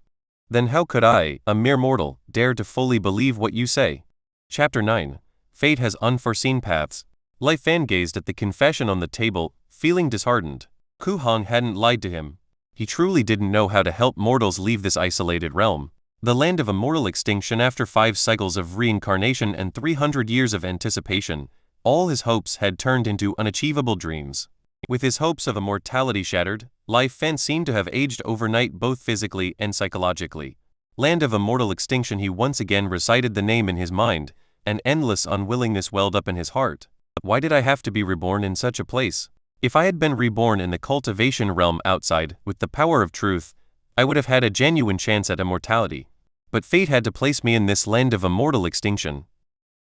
then how could I, a mere mortal, dare to fully believe what you say?" Chapter 9. Fate has unforeseen paths. Lai Fan gazed at the confession on the table, feeling disheartened. Ku Hong hadn't lied to him. He truly didn't know how to help mortals leave this isolated realm, the land of immortal extinction. After 5 cycles of reincarnation and 300 years of anticipation, all his hopes had turned into unachievable dreams. With his hopes of immortality shattered, Lai Fan seemed to have aged overnight both physically and psychologically. Land of immortal extinction. He once again recited the name in his mind. An endless unwillingness welled up in his heart. Why did I have to be reborn in such a place? If I had been reborn in the cultivation realm outside, with the power of truth, I would have had a genuine chance at immortality. But fate had to place me in this land of immortal extinction.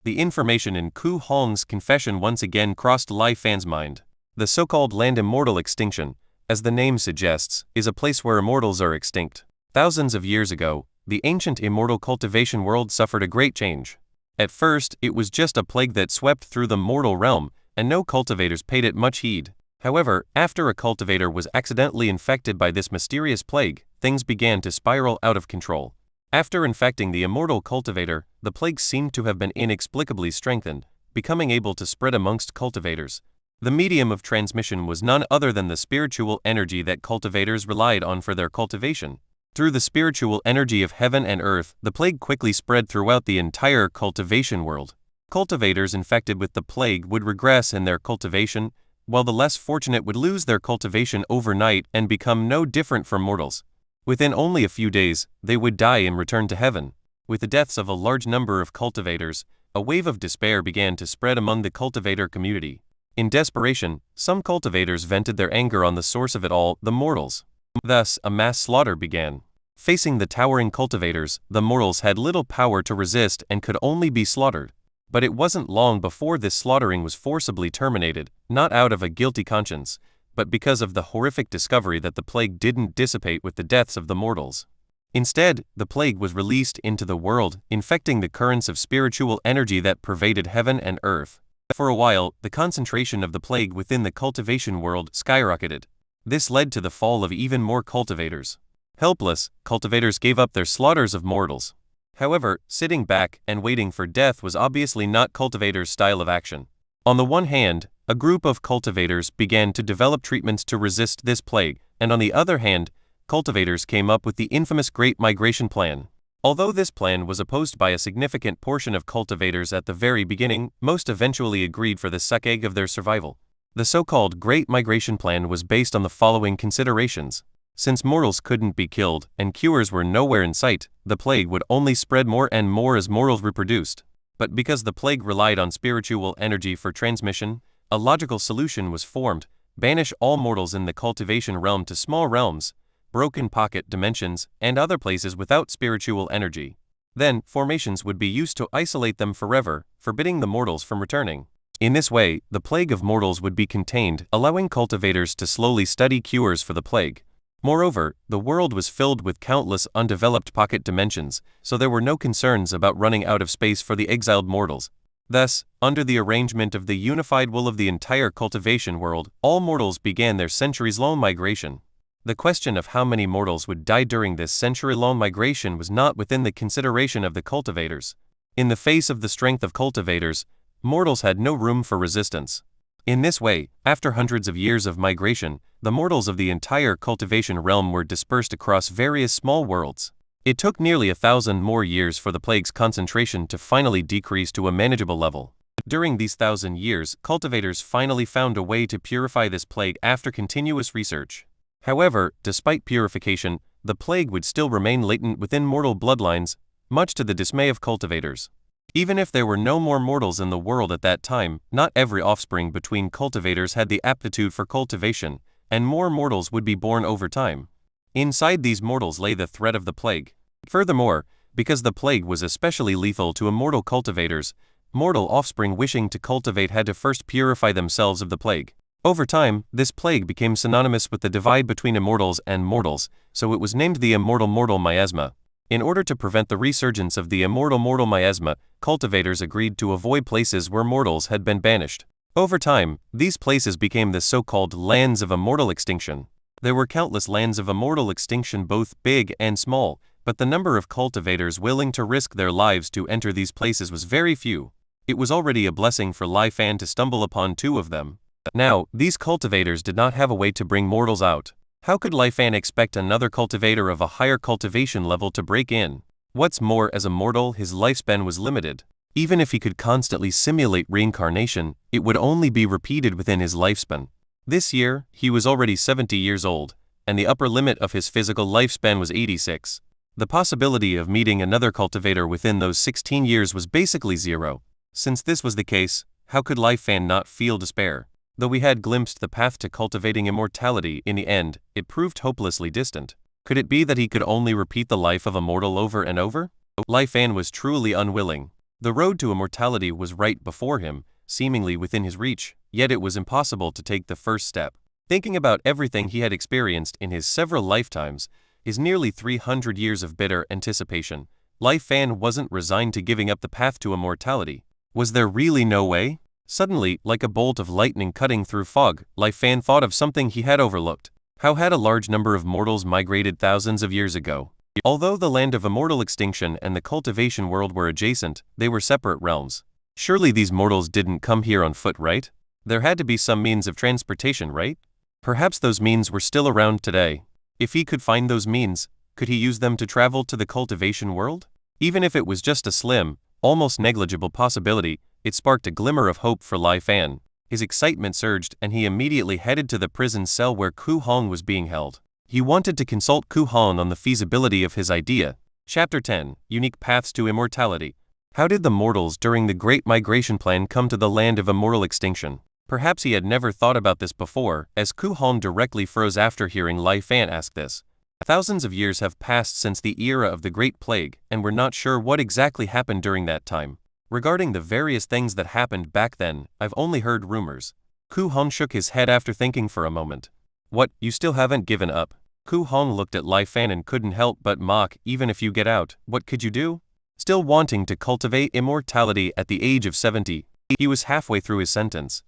The information in Ku Hong's confession once again crossed Lai Fan's mind. The so-called land immortal extinction, as the name suggests, is a place where immortals are extinct. Thousands of years ago, the ancient immortal cultivation world suffered a great change. At first, it was just a plague that swept through the mortal realm, and no cultivators paid it much heed. However, after a cultivator was accidentally infected by this mysterious plague, things began to spiral out of control. After infecting the immortal cultivator, the plague seemed to have been inexplicably strengthened, becoming able to spread amongst cultivators. The medium of transmission was none other than the spiritual energy that cultivators relied on for their cultivation. Through the spiritual energy of heaven and earth, the plague quickly spread throughout the entire cultivation world. Cultivators infected with the plague would regress in their cultivation, while the less fortunate would lose their cultivation overnight and become no different from mortals. Within only a few days, they would die and return to heaven. With the deaths of a large number of cultivators, a wave of despair began to spread among the cultivator community. In desperation, some cultivators vented their anger on the source of it all, the mortals. Thus, a mass slaughter began. Facing the towering cultivators, the mortals had little power to resist and could only be slaughtered. But it wasn't long before this slaughtering was forcibly terminated, not out of a guilty conscience, but because of the horrific discovery that the plague didn't dissipate with the deaths of the mortals. Instead, the plague was released into the world, infecting the currents of spiritual energy that pervaded heaven and earth. For a while, the concentration of the plague within the cultivation world skyrocketed. This led to the fall of even more cultivators. Helpless, cultivators gave up their slaughters of mortals. However, sitting back and waiting for death was obviously not cultivators' style of action. On the one hand, a group of cultivators began to develop treatments to resist this plague, and on the other hand, cultivators came up with the infamous Great Migration Plan. Although this plan was opposed by a significant portion of cultivators at the very beginning, most eventually agreed for the sake of their survival. The so-called Great Migration Plan was based on the following considerations. Since mortals couldn't be killed and cures were nowhere in sight, the plague would only spread more and more as mortals reproduced. But because the plague relied on spiritual energy for transmission, a logical solution was formed: banish all mortals in the cultivation realm to small realms, broken pocket dimensions, and other places without spiritual energy. Then, formations would be used to isolate them forever, forbidding the mortals from returning. In this way, the plague of mortals would be contained, allowing cultivators to slowly study cures for the plague. Moreover, the world was filled with countless undeveloped pocket dimensions, so there were no concerns about running out of space for the exiled mortals. Thus, under the arrangement of the unified will of the entire cultivation world, all mortals began their centuries-long migration. The question of how many mortals would die during this century-long migration was not within the consideration of the cultivators. In the face of the strength of cultivators, mortals had no room for resistance. In this way, after hundreds of years of migration, the mortals of the entire cultivation realm were dispersed across various small worlds. It took nearly 1,000 more years for the plague's concentration to finally decrease to a manageable level. During these 1,000 years, cultivators finally found a way to purify this plague after continuous research. However, despite purification, the plague would still remain latent within mortal bloodlines, much to the dismay of cultivators. Even if there were no more mortals in the world at that time, not every offspring between cultivators had the aptitude for cultivation, and more mortals would be born over time. Inside these mortals lay the threat of the plague. Furthermore, because the plague was especially lethal to immortal cultivators, mortal offspring wishing to cultivate had to first purify themselves of the plague. Over time, this plague became synonymous with the divide between immortals and mortals, so it was named the immortal miasma. In order to prevent the resurgence of the immortal miasma, cultivators agreed to avoid places where mortals had been banished. Over time, these places became the so-called lands of immortal extinction. There were countless lands of immortal extinction, both big and small, but the number of cultivators willing to risk their lives to enter these places was very few. It was already a blessing for Lai Fan to stumble upon 2 of them. Now, these cultivators did not have a way to bring mortals out. How could Lai Fan expect another cultivator of a higher cultivation level to break in? What's more, as a mortal, his lifespan was limited. Even if he could constantly simulate reincarnation, it would only be repeated within his lifespan. This year, he was already 70 years old, and the upper limit of his physical lifespan was 86. The possibility of meeting another cultivator within those 16 years was basically zero. Since this was the case, how could Lai Fan not feel despair? Though we had glimpsed the path to cultivating immortality, in the end, it proved hopelessly distant. Could it be that he could only repeat the life of a mortal over and over? Lai Fan was truly unwilling. The road to immortality was right before him, seemingly within his reach, yet it was impossible to take the first step. Thinking about everything he had experienced in his several lifetimes, his nearly 300 years of bitter anticipation, Lai Fan wasn't resigned to giving up the path to immortality. Was there really no way? Suddenly, like a bolt of lightning cutting through fog, Lai Fan thought of something he had overlooked. How had a large number of mortals migrated thousands of years ago? Although the land of immortal extinction and the cultivation world were adjacent, they were separate realms. Surely these mortals didn't come here on foot, right? There had to be some means of transportation, right? Perhaps those means were still around today. If he could find those means, could he use them to travel to the cultivation world? Even if it was just a slim, almost negligible possibility, it sparked a glimmer of hope for Lai Fan. His excitement surged and he immediately headed to the prison cell where Ku Hong was being held. He wanted to consult Ku Hong on the feasibility of his idea. Chapter 10: Unique Paths to Immortality. How did the mortals during the Great Migration Plan come to the land of immortal extinction? Perhaps he had never thought about this before, as Ku Hong directly froze after hearing Lai Fan ask this. Thousands of years have passed since the era of the Great Plague, and we're not sure what exactly happened during that time. Regarding the various things that happened back then, I've only heard rumors. Ku Hong shook his head after thinking for a moment. What, you still haven't given up? Ku Hong looked at Lai Fan and couldn't help but mock. Even if you get out, what could you do? Still wanting to cultivate immortality at the age of 70, he was halfway through his sentence.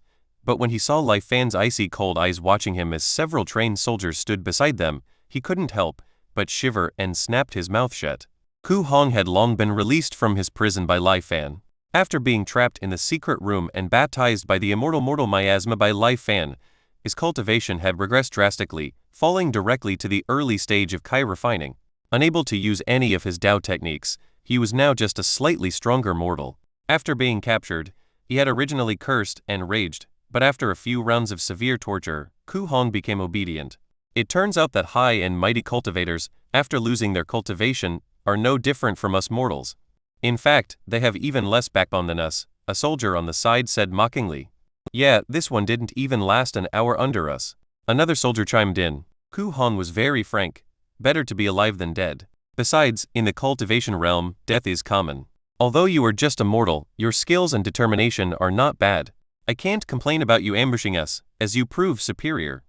But when he saw Lai Fan's icy cold eyes watching him as several trained soldiers stood beside them, he couldn't help but shiver and snapped his mouth shut. Ku Hong had long been released from his prison by Lai Fan. After being trapped in the secret room and baptized by the immortal miasma by Lai Fan, his cultivation had regressed drastically, falling directly to the early stage of Kai refining. Unable to use any of his Dao techniques, he was now just a slightly stronger mortal. After being captured, he had originally cursed and raged, but after a few rounds of severe torture, Ku Hong became obedient. It turns out that high and mighty cultivators, after losing their cultivation, are no different from us mortals. In fact, they have even less backbone than us, a soldier on the side said mockingly. Yeah, this one didn't even last an hour under us. Another soldier chimed in. Ku Hong was very frank. Better to be alive than dead. Besides, in the cultivation realm, death is common. Although you are just a mortal, your skills and determination are not bad. I can't complain about you ambushing us, as you prove superior.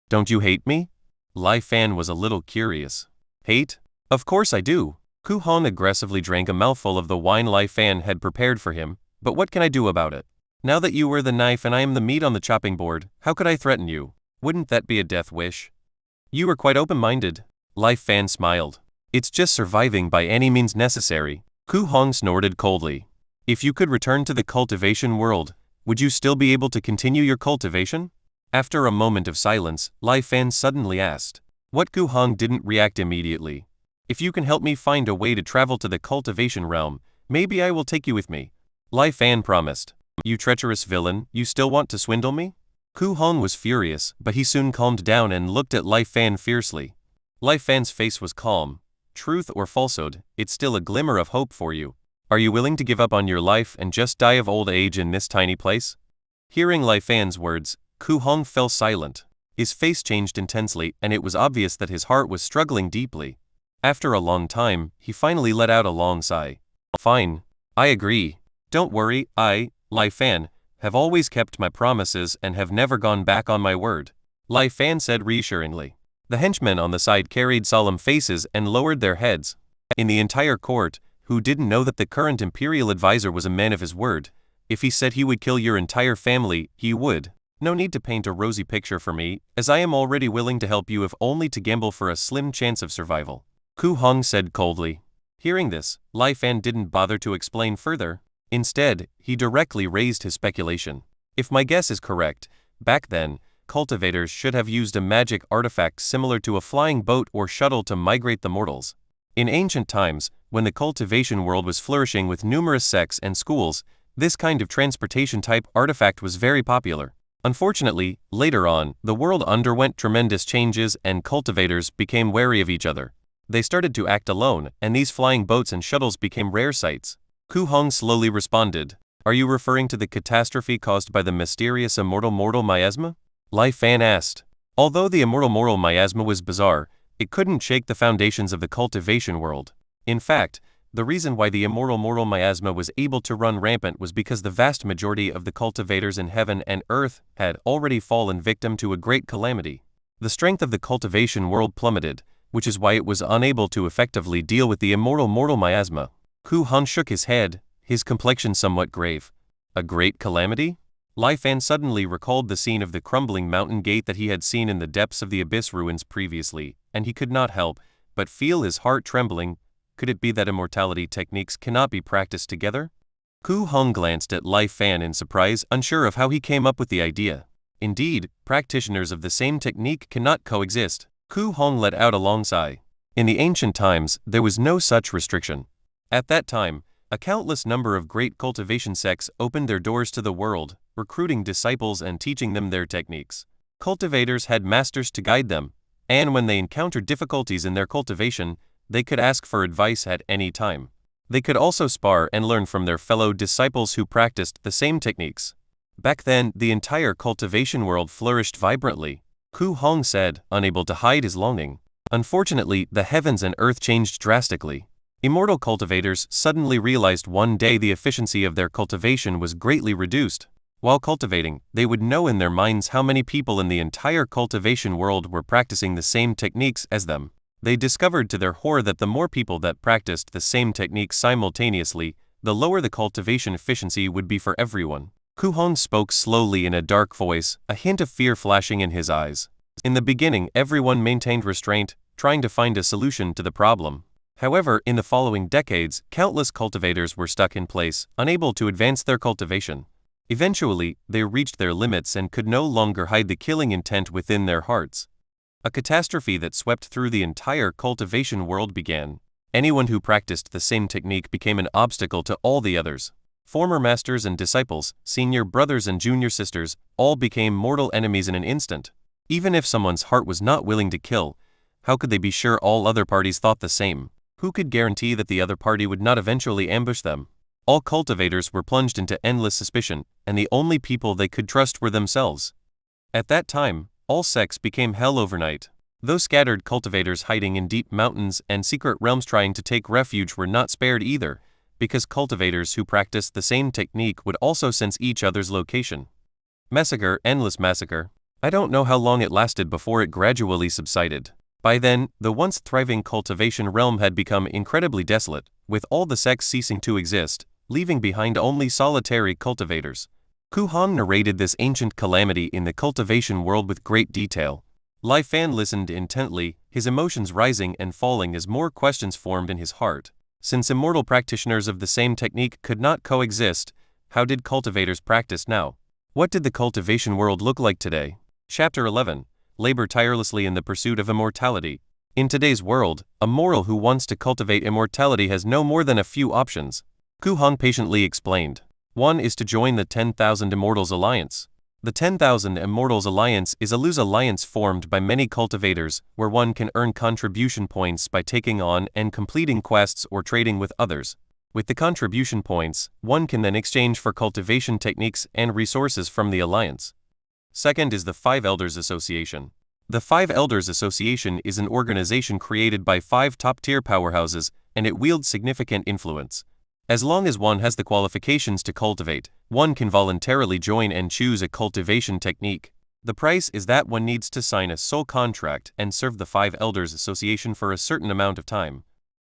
Don't you hate me? Lai Fan was a little curious. Hate? Of course I do. Ku Hong aggressively drank a mouthful of the wine Lai Fan had prepared for him, but what can I do about it? Now that you were the knife and I am the meat on the chopping board, how could I threaten you? Wouldn't that be a death wish? You were quite open-minded. Lai Fan smiled. It's just surviving by any means necessary. Ku Hong snorted coldly. If you could return to the cultivation world, would you still be able to continue your cultivation? After a moment of silence, Lai Fan suddenly asked. What Ku Hong didn't react immediately. If you can help me find a way to travel to the cultivation realm, maybe I will take you with me. Lai Fan promised. You treacherous villain, you still want to swindle me? Ku Hong was furious, but he soon calmed down and looked at Lai Fan fiercely. Lai Fan's face was calm. Truth or falsehood, it's still a glimmer of hope for you. Are you willing to give up on your life and just die of old age in this tiny place? Hearing Lai Fan's words, Ku Hong fell silent. His face changed intensely and it was obvious that his heart was struggling deeply. After a long time, he finally let out a long sigh. Fine. I agree. Don't worry, I, Lai Fan, have always kept my promises and have never gone back on my word. Lai Fan said reassuringly. The henchmen on the side carried solemn faces and lowered their heads. In the entire court, who didn't know that the current imperial advisor was a man of his word? If he said he would kill your entire family, he would. No need to paint a rosy picture for me, as I am already willing to help you if only to gamble for a slim chance of survival. Ku Hong said coldly. Hearing this, Lai Fan didn't bother to explain further. Instead, he directly raised his speculation. If my guess is correct, back then, cultivators should have used a magic artifact similar to a flying boat or shuttle to migrate the mortals. In ancient times, when the cultivation world was flourishing with numerous sects and schools, this kind of transportation-type artifact was very popular. Unfortunately, later on, the world underwent tremendous changes and cultivators became wary of each other. They started to act alone, and these flying boats and shuttles became rare sights. Ku Hong slowly responded. Are you referring to the catastrophe caused by the mysterious immortal mortal miasma? Lai Fan asked. Although the immortal mortal miasma was bizarre, it couldn't shake the foundations of the cultivation world. In fact, the reason why the immortal mortal miasma was able to run rampant was because the vast majority of the cultivators in heaven and earth had already fallen victim to a great calamity. The strength of the cultivation world plummeted, which is why it was unable to effectively deal with the immortal mortal miasma. Ku Hong shook his head, his complexion somewhat grave. A great calamity? Lai Fan suddenly recalled the scene of the crumbling mountain gate that he had seen in the depths of the abyss ruins previously, and he could not help but feel his heart trembling. Could it be that immortality techniques cannot be practiced together? Ku Hong glanced at Lai Fan in surprise, unsure of how he came up with the idea. Indeed, practitioners of the same technique cannot coexist. Ku Hong let out a long sigh. In the ancient times, there was no such restriction. At that time, a countless number of great cultivation sects opened their doors to the world, recruiting disciples and teaching them their techniques. Cultivators had masters to guide them, and when they encountered difficulties in their cultivation, they could ask for advice at any time. They could also spar and learn from their fellow disciples who practiced the same techniques. Back then, the entire cultivation world flourished vibrantly. Ku Hong said, unable to hide his longing. Unfortunately, the heavens and earth changed drastically. Immortal cultivators suddenly realized one day the efficiency of their cultivation was greatly reduced. While cultivating, they would know in their minds how many people in the entire cultivation world were practicing the same techniques as them. They discovered to their horror that the more people that practiced the same techniques simultaneously, the lower the cultivation efficiency would be for everyone. Ku Hong spoke slowly in a dark voice, a hint of fear flashing in his eyes. In the beginning, everyone maintained restraint, trying to find a solution to the problem. However, in the following decades, countless cultivators were stuck in place, unable to advance their cultivation. Eventually, they reached their limits and could no longer hide the killing intent within their hearts. A catastrophe that swept through the entire cultivation world began. Anyone who practiced the same technique became an obstacle to all the others. Former masters and disciples, senior brothers and junior sisters, all became mortal enemies in an instant. Even if someone's heart was not willing to kill, how could they be sure all other parties thought the same? Who could guarantee that the other party would not eventually ambush them? All cultivators were plunged into endless suspicion, and the only people they could trust were themselves. At that time, all sects became hell overnight. Those scattered cultivators hiding in deep mountains and secret realms trying to take refuge were not spared either, because cultivators who practiced the same technique would also sense each other's location. Massacre, endless massacre. I don't know how long it lasted before it gradually subsided. By then, the once thriving cultivation realm had become incredibly desolate, with all the sects ceasing to exist, leaving behind only solitary cultivators. Ku Han narrated this ancient calamity in the cultivation world with great detail. Lai Fan listened intently, his emotions rising and falling as more questions formed in his heart. Since immortal practitioners of the same technique could not coexist, how did cultivators practice now? What did the cultivation world look like today? Chapter 11. Labor tirelessly in the pursuit of immortality. In today's world, a mortal who wants to cultivate immortality has no more than a few options. Ku Han patiently explained. One is to join the 10,000 Immortals Alliance. The 10,000 Immortals Alliance is a loose alliance formed by many cultivators, where one can earn contribution points by taking on and completing quests or trading with others. With the contribution points, one can then exchange for cultivation techniques and resources from the alliance. Second is the Five Elders Association. The Five Elders Association is an organization created by 5 top-tier powerhouses, and it wields significant influence. As long as one has the qualifications to cultivate, one can voluntarily join and choose a cultivation technique. The price is that one needs to sign a soul contract and serve the Five Elders Association for a certain amount of time.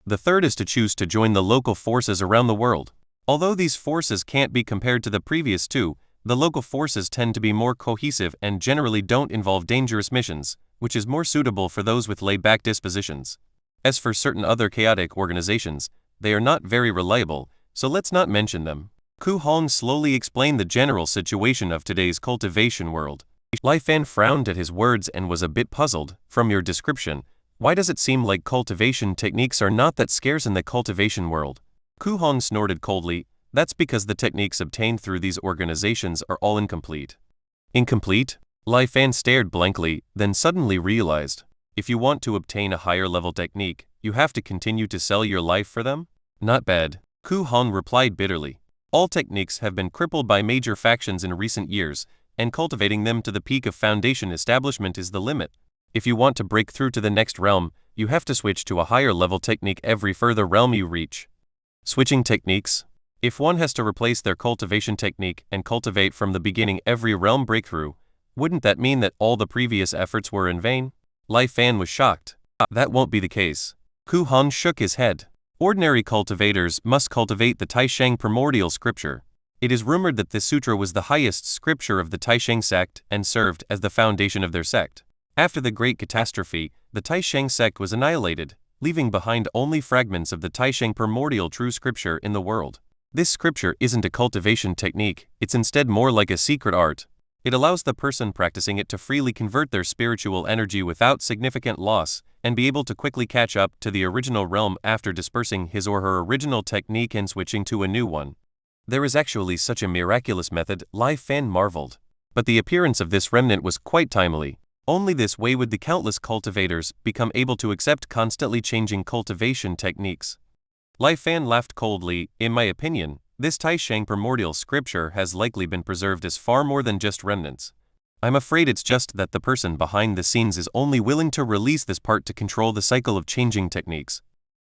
The third is to choose to join the local forces around the world. Although these forces can't be compared to the previous two, the local forces tend to be more cohesive and generally don't involve dangerous missions, which is more suitable for those with laid-back dispositions. As for certain other chaotic organizations, they are not very reliable, so let's not mention them. Ku Han slowly explained the general situation of today's cultivation world. Lai Fan frowned at his words and was a bit puzzled. From your description, why does it seem like cultivation techniques are not that scarce in the cultivation world? Ku Han snorted coldly. That's because the techniques obtained through these organizations are all incomplete. Incomplete? Lai Fan stared blankly, then suddenly realized. If you want to obtain a higher level technique, you have to continue to sell your life for them? Not bad. Ku Han replied bitterly. All techniques have been crippled by major factions in recent years, and cultivating them to the peak of foundation establishment is the limit. If you want to break through to the next realm, you have to switch to a higher level technique every further realm you reach. Switching techniques? If one has to replace their cultivation technique and cultivate from the beginning every realm breakthrough, wouldn't that mean that all the previous efforts were in vain? Lai Fan was shocked. That won't be the case. Ku Han shook his head. Ordinary cultivators must cultivate the Taisheng primordial scripture. It is rumored that this sutra was the highest scripture of the Taisheng sect and served as the foundation of their sect. After the Great Catastrophe, the Taisheng sect was annihilated, leaving behind only fragments of the Taisheng primordial true scripture in the world. This scripture isn't a cultivation technique, it's instead more like a secret art. It allows the person practicing it to freely convert their spiritual energy without significant loss, and be able to quickly catch up to the original realm after dispersing his or her original technique and switching to a new one. There is actually such a miraculous method, Lai Fan marveled. But the appearance of this remnant was quite timely. Only this way would the countless cultivators become able to accept constantly changing cultivation techniques. Lai Fan laughed coldly. In my opinion, this Taisheng primordial scripture has likely been preserved as far more than just remnants. I'm afraid it's just that the person behind the scenes is only willing to release this part to control the cycle of changing techniques.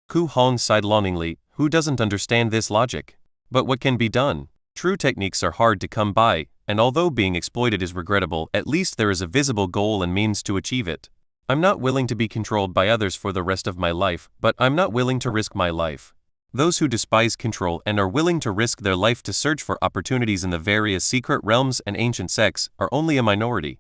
Ku Han sighed longingly. Who doesn't understand this logic? But what can be done? True techniques are hard to come by, and although being exploited is regrettable, at least there is a visible goal and means to achieve it. I'm not willing to be controlled by others for the rest of my life, but I'm not willing to risk my life. Those who despise control and are willing to risk their life to search for opportunities in the various secret realms and ancient sects are only a minority.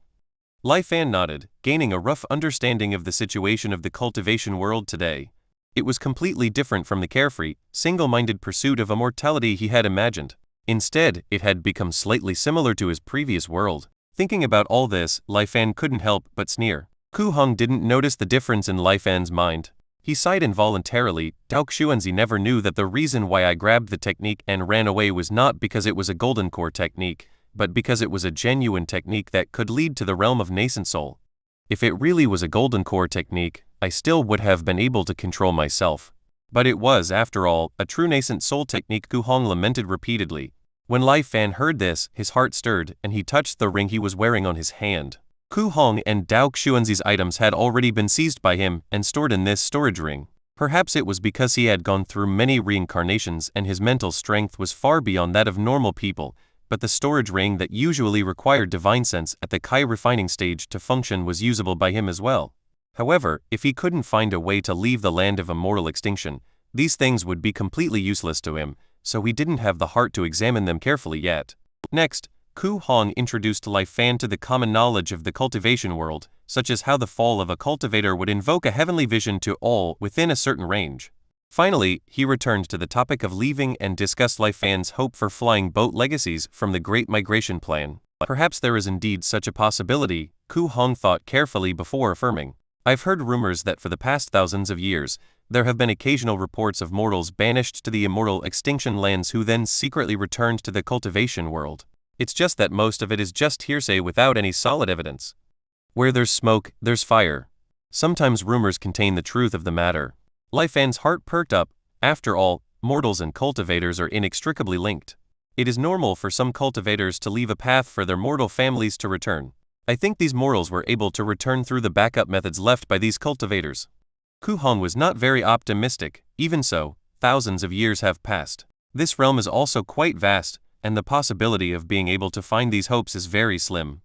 Lai Fan nodded, gaining a rough understanding of the situation of the cultivation world today. It was completely different from the carefree, single-minded pursuit of immortality he had imagined. Instead, it had become slightly similar to his previous world. Thinking about all this, Lai Fan couldn't help but sneer. Ku Hong didn't notice the difference in Lai Fan's mind. He sighed involuntarily. Dao Xuanzi never knew that the reason why I grabbed the technique and ran away was not because it was a golden core technique, but because it was a genuine technique that could lead to the realm of nascent soul. If it really was a golden core technique, I still would have been able to control myself. But it was, after all, a true nascent soul technique, Ku Hong lamented repeatedly. When Lai Fan heard this, his heart stirred, and he touched the ring he was wearing on his hand. Ku Hong and Dao Xuanzi's items had already been seized by him and stored in this storage ring. Perhaps it was because he had gone through many reincarnations and his mental strength was far beyond that of normal people, but the storage ring that usually required divine sense at the Kai refining stage to function was usable by him as well. However, if he couldn't find a way to leave the land of immortal extinction, these things would be completely useless to him, so he didn't have the heart to examine them carefully yet. Next, Ku Hong introduced Lai Fan to the common knowledge of the cultivation world, such as how the fall of a cultivator would invoke a heavenly vision to all within a certain range. Finally, he returned to the topic of leaving and discussed Lai Fan's hope for flying boat legacies from the Great Migration Plan. Perhaps there is indeed such a possibility, Ku Hong thought carefully before affirming. I've heard rumors that for the past thousands of years, there have been occasional reports of mortals banished to the immortal extinction lands who then secretly returned to the cultivation world. It's just that most of it is just hearsay without any solid evidence. Where there's smoke, there's fire. Sometimes rumors contain the truth of the matter. Lai Fan's heart perked up. After all, mortals and cultivators are inextricably linked. It is normal for some cultivators to leave a path for their mortal families to return. I think these mortals were able to return through the backup methods left by these cultivators. Ku Hong was not very optimistic. Even so, thousands of years have passed. This realm is also quite vast, and the possibility of being able to find these hopes is very slim.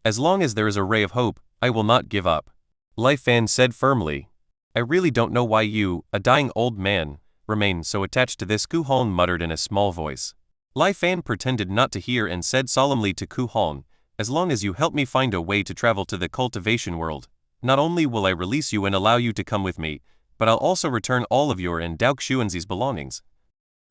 As long as there is a ray of hope, I will not give up. Lai Fan said firmly. I really don't know why you, a dying old man, remain so attached to this, Ku Hong muttered in a small voice. Lai Fan pretended not to hear and said solemnly to Ku Hong, as long as you help me find a way to travel to the cultivation world, not only will I release you and allow you to come with me, but I'll also return all of your and Dao Xuanzi's belongings,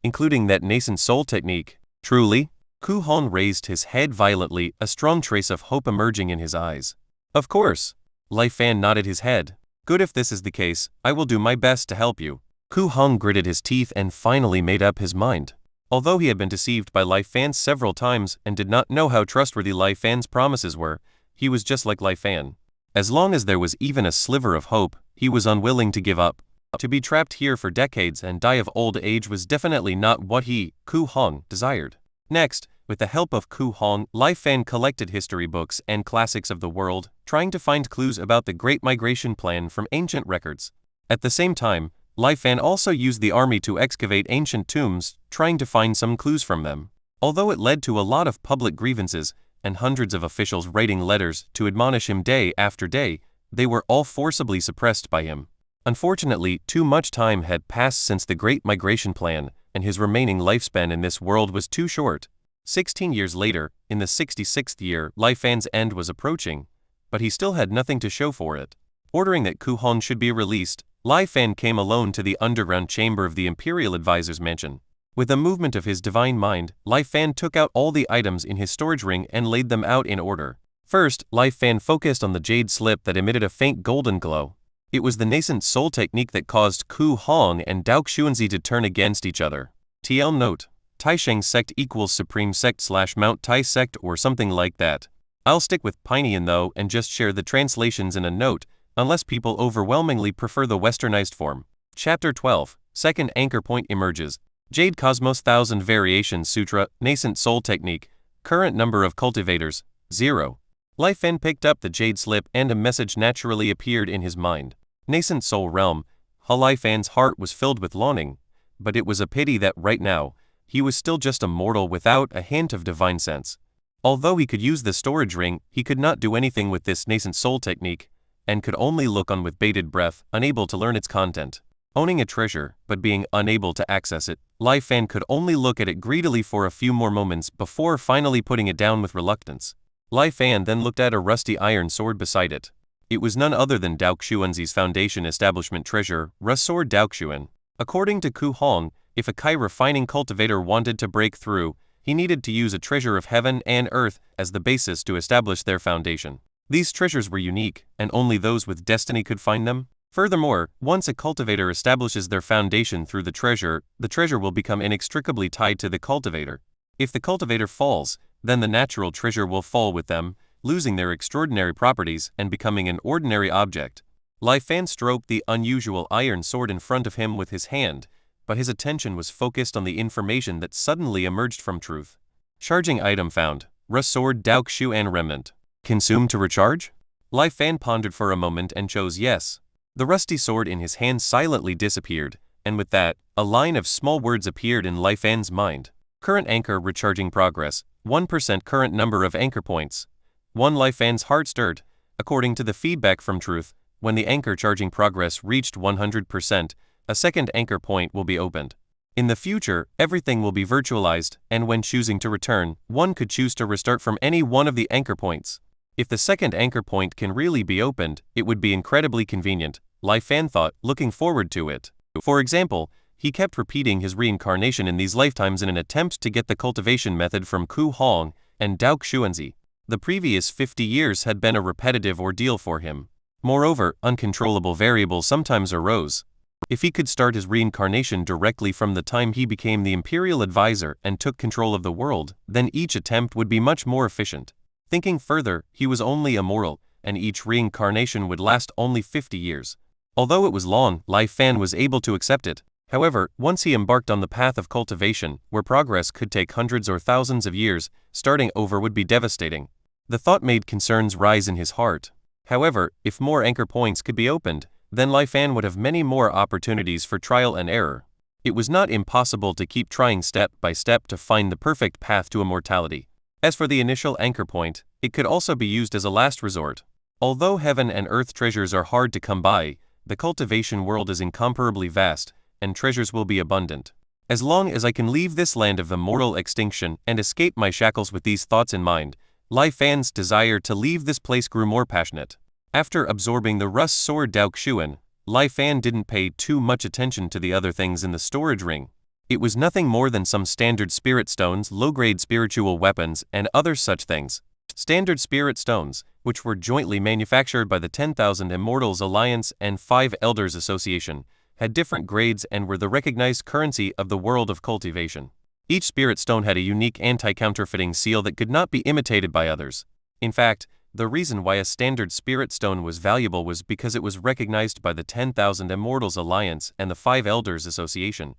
including that nascent soul technique. Truly? Ku Hong raised his head violently, a strong trace of hope emerging in his eyes. Of course. Lai Fan nodded his head. Good, if this is the case, I will do my best to help you. Ku Hong gritted his teeth and finally made up his mind. Although he had been deceived by Lai Fan several times and did not know how trustworthy Lai Fan's promises were, he was just like Lai Fan. As long as there was even a sliver of hope, he was unwilling to give up. To be trapped here for decades and die of old age was definitely not what he, Ku Hong, desired. Next, with the help of Ku Hong, Lai Fan collected history books and classics of the world, trying to find clues about the Great Migration Plan from ancient records. At the same time, Lai Fan also used the army to excavate ancient tombs, trying to find some clues from them. Although it led to a lot of public grievances, and hundreds of officials writing letters to admonish him day after day, they were all forcibly suppressed by him. Unfortunately, too much time had passed since the Great Migration Plan, and his remaining lifespan in this world was too short. 16 years later, in the 66th year, Lai Fan's end was approaching, but he still had nothing to show for it. Ordering that Ku Hong should be released, Lai Fan came alone to the underground chamber of the Imperial Advisor's mansion. With a movement of his divine mind, Lai Fan took out all the items in his storage ring and laid them out in order. First, Lai Fan focused on the jade slip that emitted a faint golden glow. It was the nascent soul technique that caused Ku Hong and Dao Xuanzi to turn against each other. TL note: Taisheng sect equals supreme sect / Mount Tai sect or something like that. I'll stick with Pinyin though and just share the translations in a note, unless people overwhelmingly prefer the westernized form. Chapter 12, Second Anchor Point emerges. Jade Cosmos 1000 Variations Sutra, Nascent Soul Technique, Current Number of Cultivators, 0. Lai Fan picked up the jade slip and a message naturally appeared in his mind. Nascent Soul Realm. Lai Fan's heart was filled with longing, but it was a pity that right now, he was still just a mortal without a hint of divine sense. Although he could use the storage ring, he could not do anything with this nascent soul technique, and could only look on with bated breath, unable to learn its content. Owning a treasure, but being unable to access it, Lai Fan could only look at it greedily for a few more moments before finally putting it down with reluctance. Lai Fan then looked at a rusty iron sword beside it. It was none other than Dao Xuanzi's Foundation Establishment treasure, Rus Sword Dao Xuan. According to Ku Hong, if a Kai refining cultivator wanted to break through, he needed to use a treasure of heaven and earth as the basis to establish their foundation. These treasures were unique, and only those with destiny could find them. Furthermore, once a cultivator establishes their foundation through the treasure will become inextricably tied to the cultivator. If the cultivator falls, then the natural treasure will fall with them, losing their extraordinary properties and becoming an ordinary object. Lai Fan stroked the unusual iron sword in front of him with his hand, but his attention was focused on the information that suddenly emerged from truth. Charging item found. Rust sword Dauk Xuan remnant. Consume to recharge? Lai Fan pondered for a moment and chose yes. The rusty sword in his hand silently disappeared, and with that, a line of small words appeared in Lai Fan's mind. Current anchor recharging progress, 1% current number of anchor points. 1 Lai Fan's heart stirred. According to the feedback from truth, when the anchor charging progress reached 100%, a second anchor point will be opened. In the future, everything will be virtualized, and when choosing to return, one could choose to restart from any one of the anchor points. If the second anchor point can really be opened, it would be incredibly convenient, Lai Fan thought, looking forward to it. For example, he kept repeating his reincarnation in these lifetimes in an attempt to get the cultivation method from Ku Hong and Dauk Xuanzi. The previous 50 years had been a repetitive ordeal for him. Moreover, uncontrollable variables sometimes arose. If he could start his reincarnation directly from the time he became the imperial advisor and took control of the world, then each attempt would be much more efficient. Thinking further, he was only immortal, and each reincarnation would last only 50 years. Although it was long, Lai Fan was able to accept it. However, once he embarked on the path of cultivation, where progress could take hundreds or thousands of years, starting over would be devastating. The thought made concerns rise in his heart. However, if more anchor points could be opened, then Lai Fan would have many more opportunities for trial and error. It was not impossible to keep trying step by step to find the perfect path to immortality. As for the initial anchor point, it could also be used as a last resort. Although heaven and earth treasures are hard to come by, the cultivation world is incomparably vast, and treasures will be abundant. As long as I can leave this land of immortal extinction and escape my shackles with these thoughts in mind, Lai Fan's desire to leave this place grew more passionate. After absorbing the rust sword Dauk Xuan, Lai Fan didn't pay too much attention to the other things in the storage ring. It was nothing more than some standard spirit stones, low-grade spiritual weapons, and other such things. Standard spirit stones, which were jointly manufactured by the 10,000 Immortals Alliance and 5 Elders Association, had different grades and were the recognized currency of the world of cultivation. Each spirit stone had a unique anti-counterfeiting seal that could not be imitated by others. In fact, the reason why a standard spirit stone was valuable was because it was recognized by the 10,000 Immortals Alliance and the 5 Elders Association,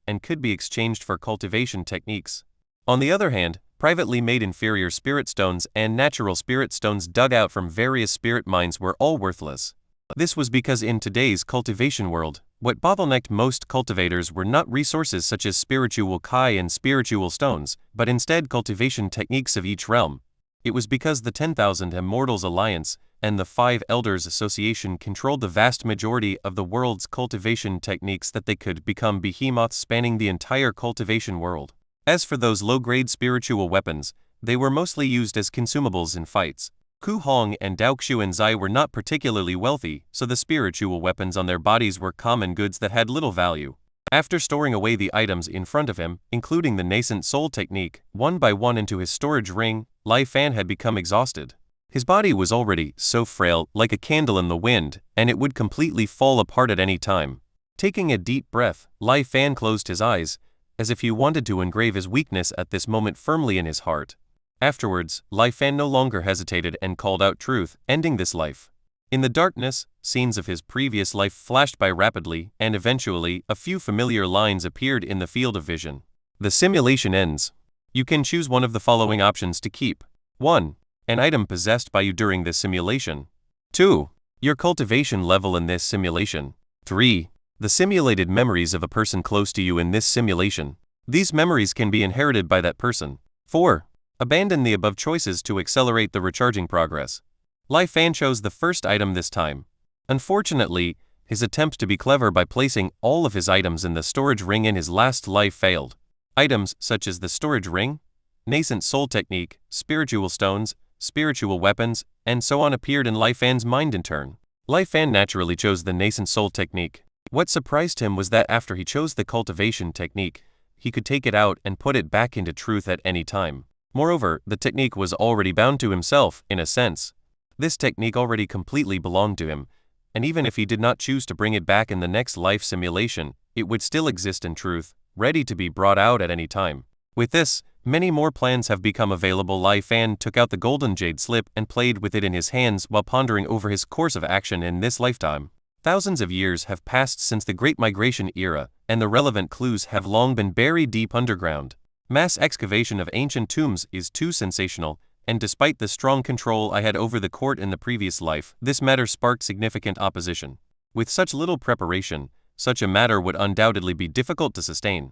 and could be exchanged for cultivation techniques. On the other hand, privately made inferior spirit stones and natural spirit stones dug out from various spirit mines were all worthless. This was because in today's cultivation world, what bottlenecked most cultivators were not resources such as spiritual kai and spiritual stones, but instead cultivation techniques of each realm. It was because the 10,000 Immortals Alliance and the 5 Elders Association controlled the vast majority of the world's cultivation techniques that they could become behemoths spanning the entire cultivation world. As for those low-grade spiritual weapons, they were mostly used as consumables in fights. Ku Hong and Dauk Xuanzai were not particularly wealthy, so the spiritual weapons on their bodies were common goods that had little value. After storing away the items in front of him, including the nascent soul technique, one by one into his storage ring, Lai Fan had become exhausted. His body was already so frail, like a candle in the wind, and it would completely fall apart at any time. Taking a deep breath, Lai Fan closed his eyes, as if he wanted to engrave his weakness at this moment firmly in his heart. Afterwards, Lai Fan no longer hesitated and called out truth, ending this life. In the darkness, scenes of his previous life flashed by rapidly, and eventually, a few familiar lines appeared in the field of vision. The simulation ends. You can choose one of the following options to keep. 1. An item possessed by you during this simulation. 2. Your cultivation level in this simulation. 3. The simulated memories of a person close to you in this simulation. These memories can be inherited by that person. 4. Abandon the above choices to accelerate the recharging progress. Lai Fan chose the first item this time. Unfortunately, his attempt to be clever by placing all of his items in the storage ring in his last life failed. Items such as the storage ring, nascent soul technique, spiritual stones, spiritual weapons, and so on appeared in Lai Fan's mind in turn. Lai Fan naturally chose the nascent soul technique. What surprised him was that after he chose the cultivation technique, he could take it out and put it back into truth at any time. Moreover, the technique was already bound to himself, in a sense. This technique already completely belonged to him, and even if he did not choose to bring it back in the next life simulation, it would still exist in truth, ready to be brought out at any time. With this, many more plans have become available. Lai Fan took out the golden jade slip and played with it in his hands while pondering over his course of action in this lifetime. Thousands of years have passed since the Great Migration era, and the relevant clues have long been buried deep underground. Mass excavation of ancient tombs is too sensational, and despite the strong control I had over the court in the previous life, this matter sparked significant opposition. With such little preparation, such a matter would undoubtedly be difficult to sustain.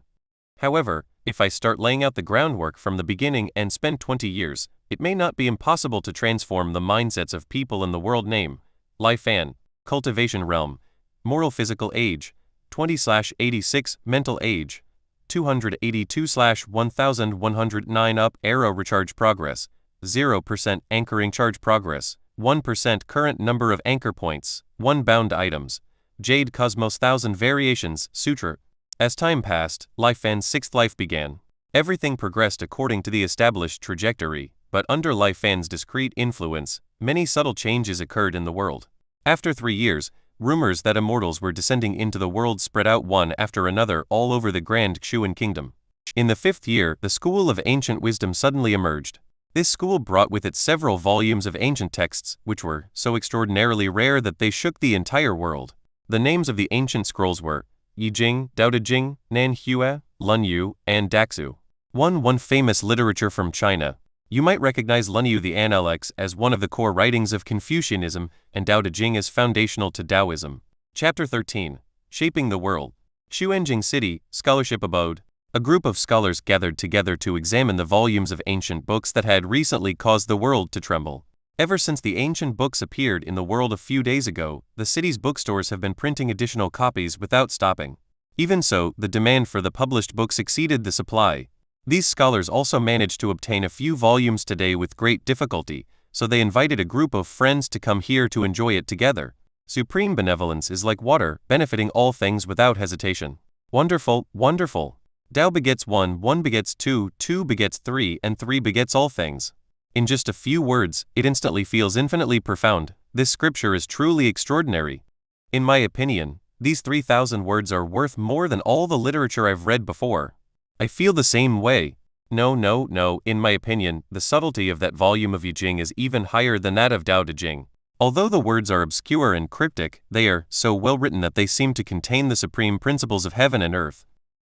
However, if I start laying out the groundwork from the beginning and spend 20 years, it may not be impossible to transform the mindsets of people in the world. Name: Lai Fan. Cultivation realm: moral physical age 20/86, mental age 282/1109. Up arrow. Recharge progress 0%, anchoring charge progress 1%, current number of anchor points 1, bound items Jade Cosmos 1000 variations Sutra. As time passed, Lai Fan's sixth life began. Everything progressed according to the established trajectory, but under Lai Fan's discreet influence, many subtle changes occurred in the world. After 3 years, rumors that immortals were descending into the world spread out one after another all over the Grand Xuan Kingdom. In the 5th year, the School of Ancient Wisdom suddenly emerged. This school brought with it several volumes of ancient texts, which were so extraordinarily rare that they shook the entire world. The names of the ancient scrolls were Yi Jing, Dao De Jing, Nan Hue, Lun Yu, and Daxu. One famous literature from China. You might recognize Lun Yu the Analects as one of the core writings of Confucianism, and Dao De Jing as foundational to Taoism. Chapter 13. Shaping the World. Xuanjing City, Scholarship Abode. A group of scholars gathered together to examine the volumes of ancient books that had recently caused the world to tremble. Ever since the ancient books appeared in the world a few days ago, the city's bookstores have been printing additional copies without stopping. Even so, the demand for the published books exceeded the supply. These scholars also managed to obtain a few volumes today with great difficulty, so they invited a group of friends to come here to enjoy it together. Supreme benevolence is like water, benefiting all things without hesitation. Wonderful, wonderful. Tao begets 1, 1 begets 2, 2 begets 3, and 3 begets all things. In just a few words, it instantly feels infinitely profound. This scripture is truly extraordinary. In my opinion, these 3,000 words are worth more than all the literature I've read before. I feel the same way. No, in my opinion, the subtlety of that volume of Yi Jing is even higher than that of Dao De Jing. Although the words are obscure and cryptic, they are so well written that they seem to contain the supreme principles of heaven and earth.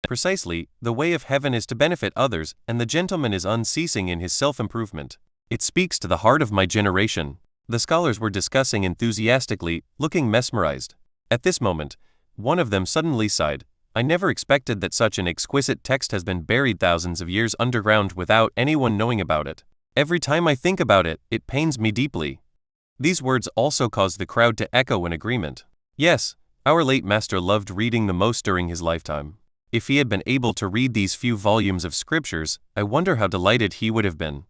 Precisely, the way of heaven is to benefit others, and the gentleman is unceasing in his self-improvement. It speaks to the heart of my generation. The scholars were discussing enthusiastically, looking mesmerized. At this moment, one of them suddenly sighed. I never expected that such an exquisite text has been buried thousands of years underground without anyone knowing about it. Every time I think about it, it pains me deeply. These words also caused the crowd to echo in agreement. Yes, our late master loved reading the most during his lifetime. If he had been able to read these few volumes of scriptures, I wonder how delighted he would have been.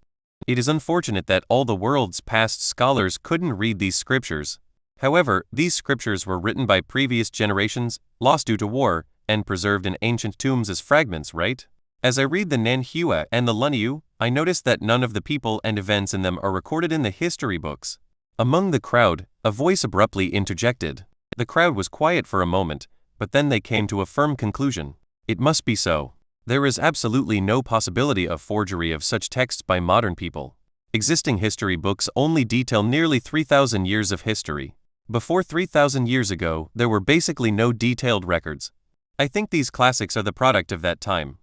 It is unfortunate that all the world's past scholars couldn't read these scriptures. However, these scriptures were written by previous generations, lost due to war, and preserved in ancient tombs as fragments, right? As I read the Nan Hue and the Lun Yu, I notice that none of the people and events in them are recorded in the history books. Among the crowd, a voice abruptly interjected. The crowd was quiet for a moment, but then they came to a firm conclusion. It must be so. There is absolutely no possibility of forgery of such texts by modern people. Existing history books only detail nearly 3,000 years of history. Before 3,000 years ago, there were basically no detailed records. I think these classics are the product of that time.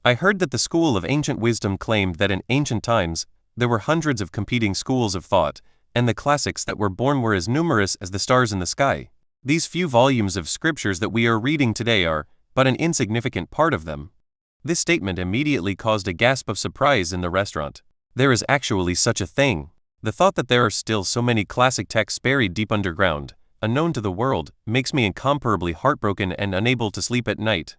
I heard that the School of Ancient Wisdom claimed that in ancient times, there were hundreds of competing schools of thought, and the classics that were born were as numerous as the stars in the sky. These few volumes of scriptures that we are reading today are but an insignificant part of them. This statement immediately caused a gasp of surprise in the restaurant. There is actually such a thing. The thought that there are still so many classic texts buried deep underground, unknown to the world, makes me incomparably heartbroken and unable to sleep at night.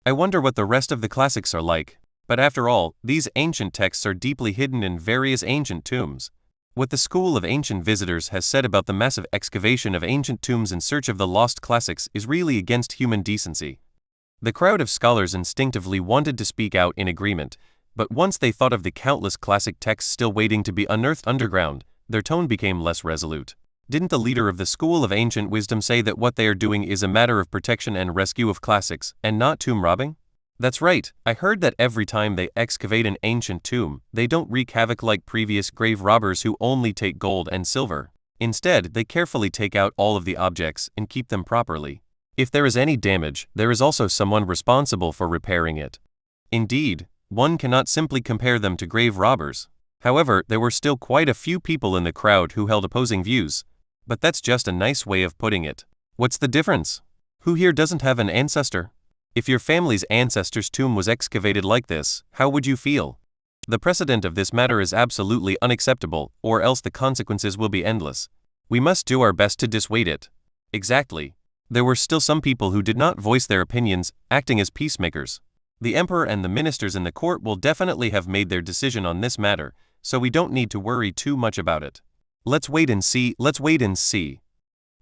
I wonder what the rest of the classics are like. But after all, these ancient texts are deeply hidden in various ancient tombs. What the School of Ancient Visitors has said about the massive excavation of ancient tombs in search of the lost classics is really against human decency. The crowd of scholars instinctively wanted to speak out in agreement, but once they thought of the countless classic texts still waiting to be unearthed underground, their tone became less resolute. Didn't the leader of the School of Ancient Wisdom say that what they are doing is a matter of protection and rescue of classics, and not tomb robbing? That's right, I heard that every time they excavate an ancient tomb, they don't wreak havoc like previous grave robbers who only take gold and silver. Instead, they carefully take out all of the objects and keep them properly. If there is any damage, there is also someone responsible for repairing it. Indeed, one cannot simply compare them to grave robbers. However, there were still quite a few people in the crowd who held opposing views. But that's just a nice way of putting it. What's the difference? Who here doesn't have an ancestor? If your family's ancestor's tomb was excavated like this, how would you feel? The precedent of this matter is absolutely unacceptable, or else the consequences will be endless. We must do our best to dissuade it. Exactly. There were still some people who did not voice their opinions, acting as peacemakers. The emperor and the ministers in the court will definitely have made their decision on this matter, so we don't need to worry too much about it. Let's wait and see.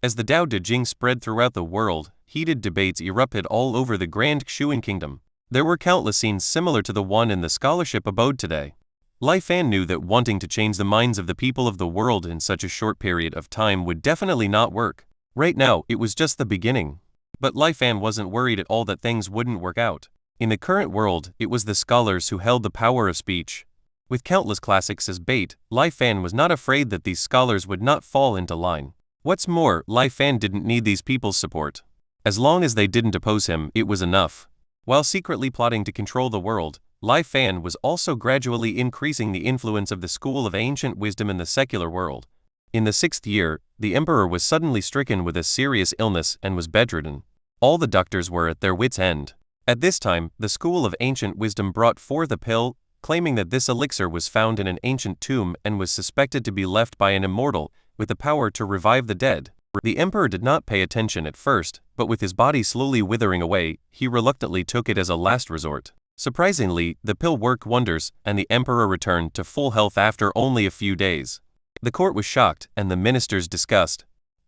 As the Tao Te Ching spread throughout the world, heated debates erupted all over the Grand Xuan Kingdom. There were countless scenes similar to the one in the scholarship abode today. Lai Fan knew that wanting to change the minds of the people of the world in such a short period of time would definitely not work. Right now, it was just the beginning. But Lai Fan wasn't worried at all that things wouldn't work out. In the current world, it was the scholars who held the power of speech. With countless classics as bait, Lai Fan was not afraid that these scholars would not fall into line. What's more, Lai Fan didn't need these people's support. As long as they didn't oppose him, it was enough. While secretly plotting to control the world, Lai Fan was also gradually increasing the influence of the School of Ancient Wisdom in the secular world. In the 6th year, the emperor was suddenly stricken with a serious illness and was bedridden. All the doctors were at their wits' end. At this time, the School of Ancient Wisdom brought forth a pill, claiming that this elixir was found in an ancient tomb and was suspected to be left by an immortal, with the power to revive the dead. The emperor did not pay attention at first, but with his body slowly withering away, he reluctantly took it as a last resort. Surprisingly, the pill worked wonders, and the emperor returned to full health after only a few days. The court was shocked, and the ministers discussed.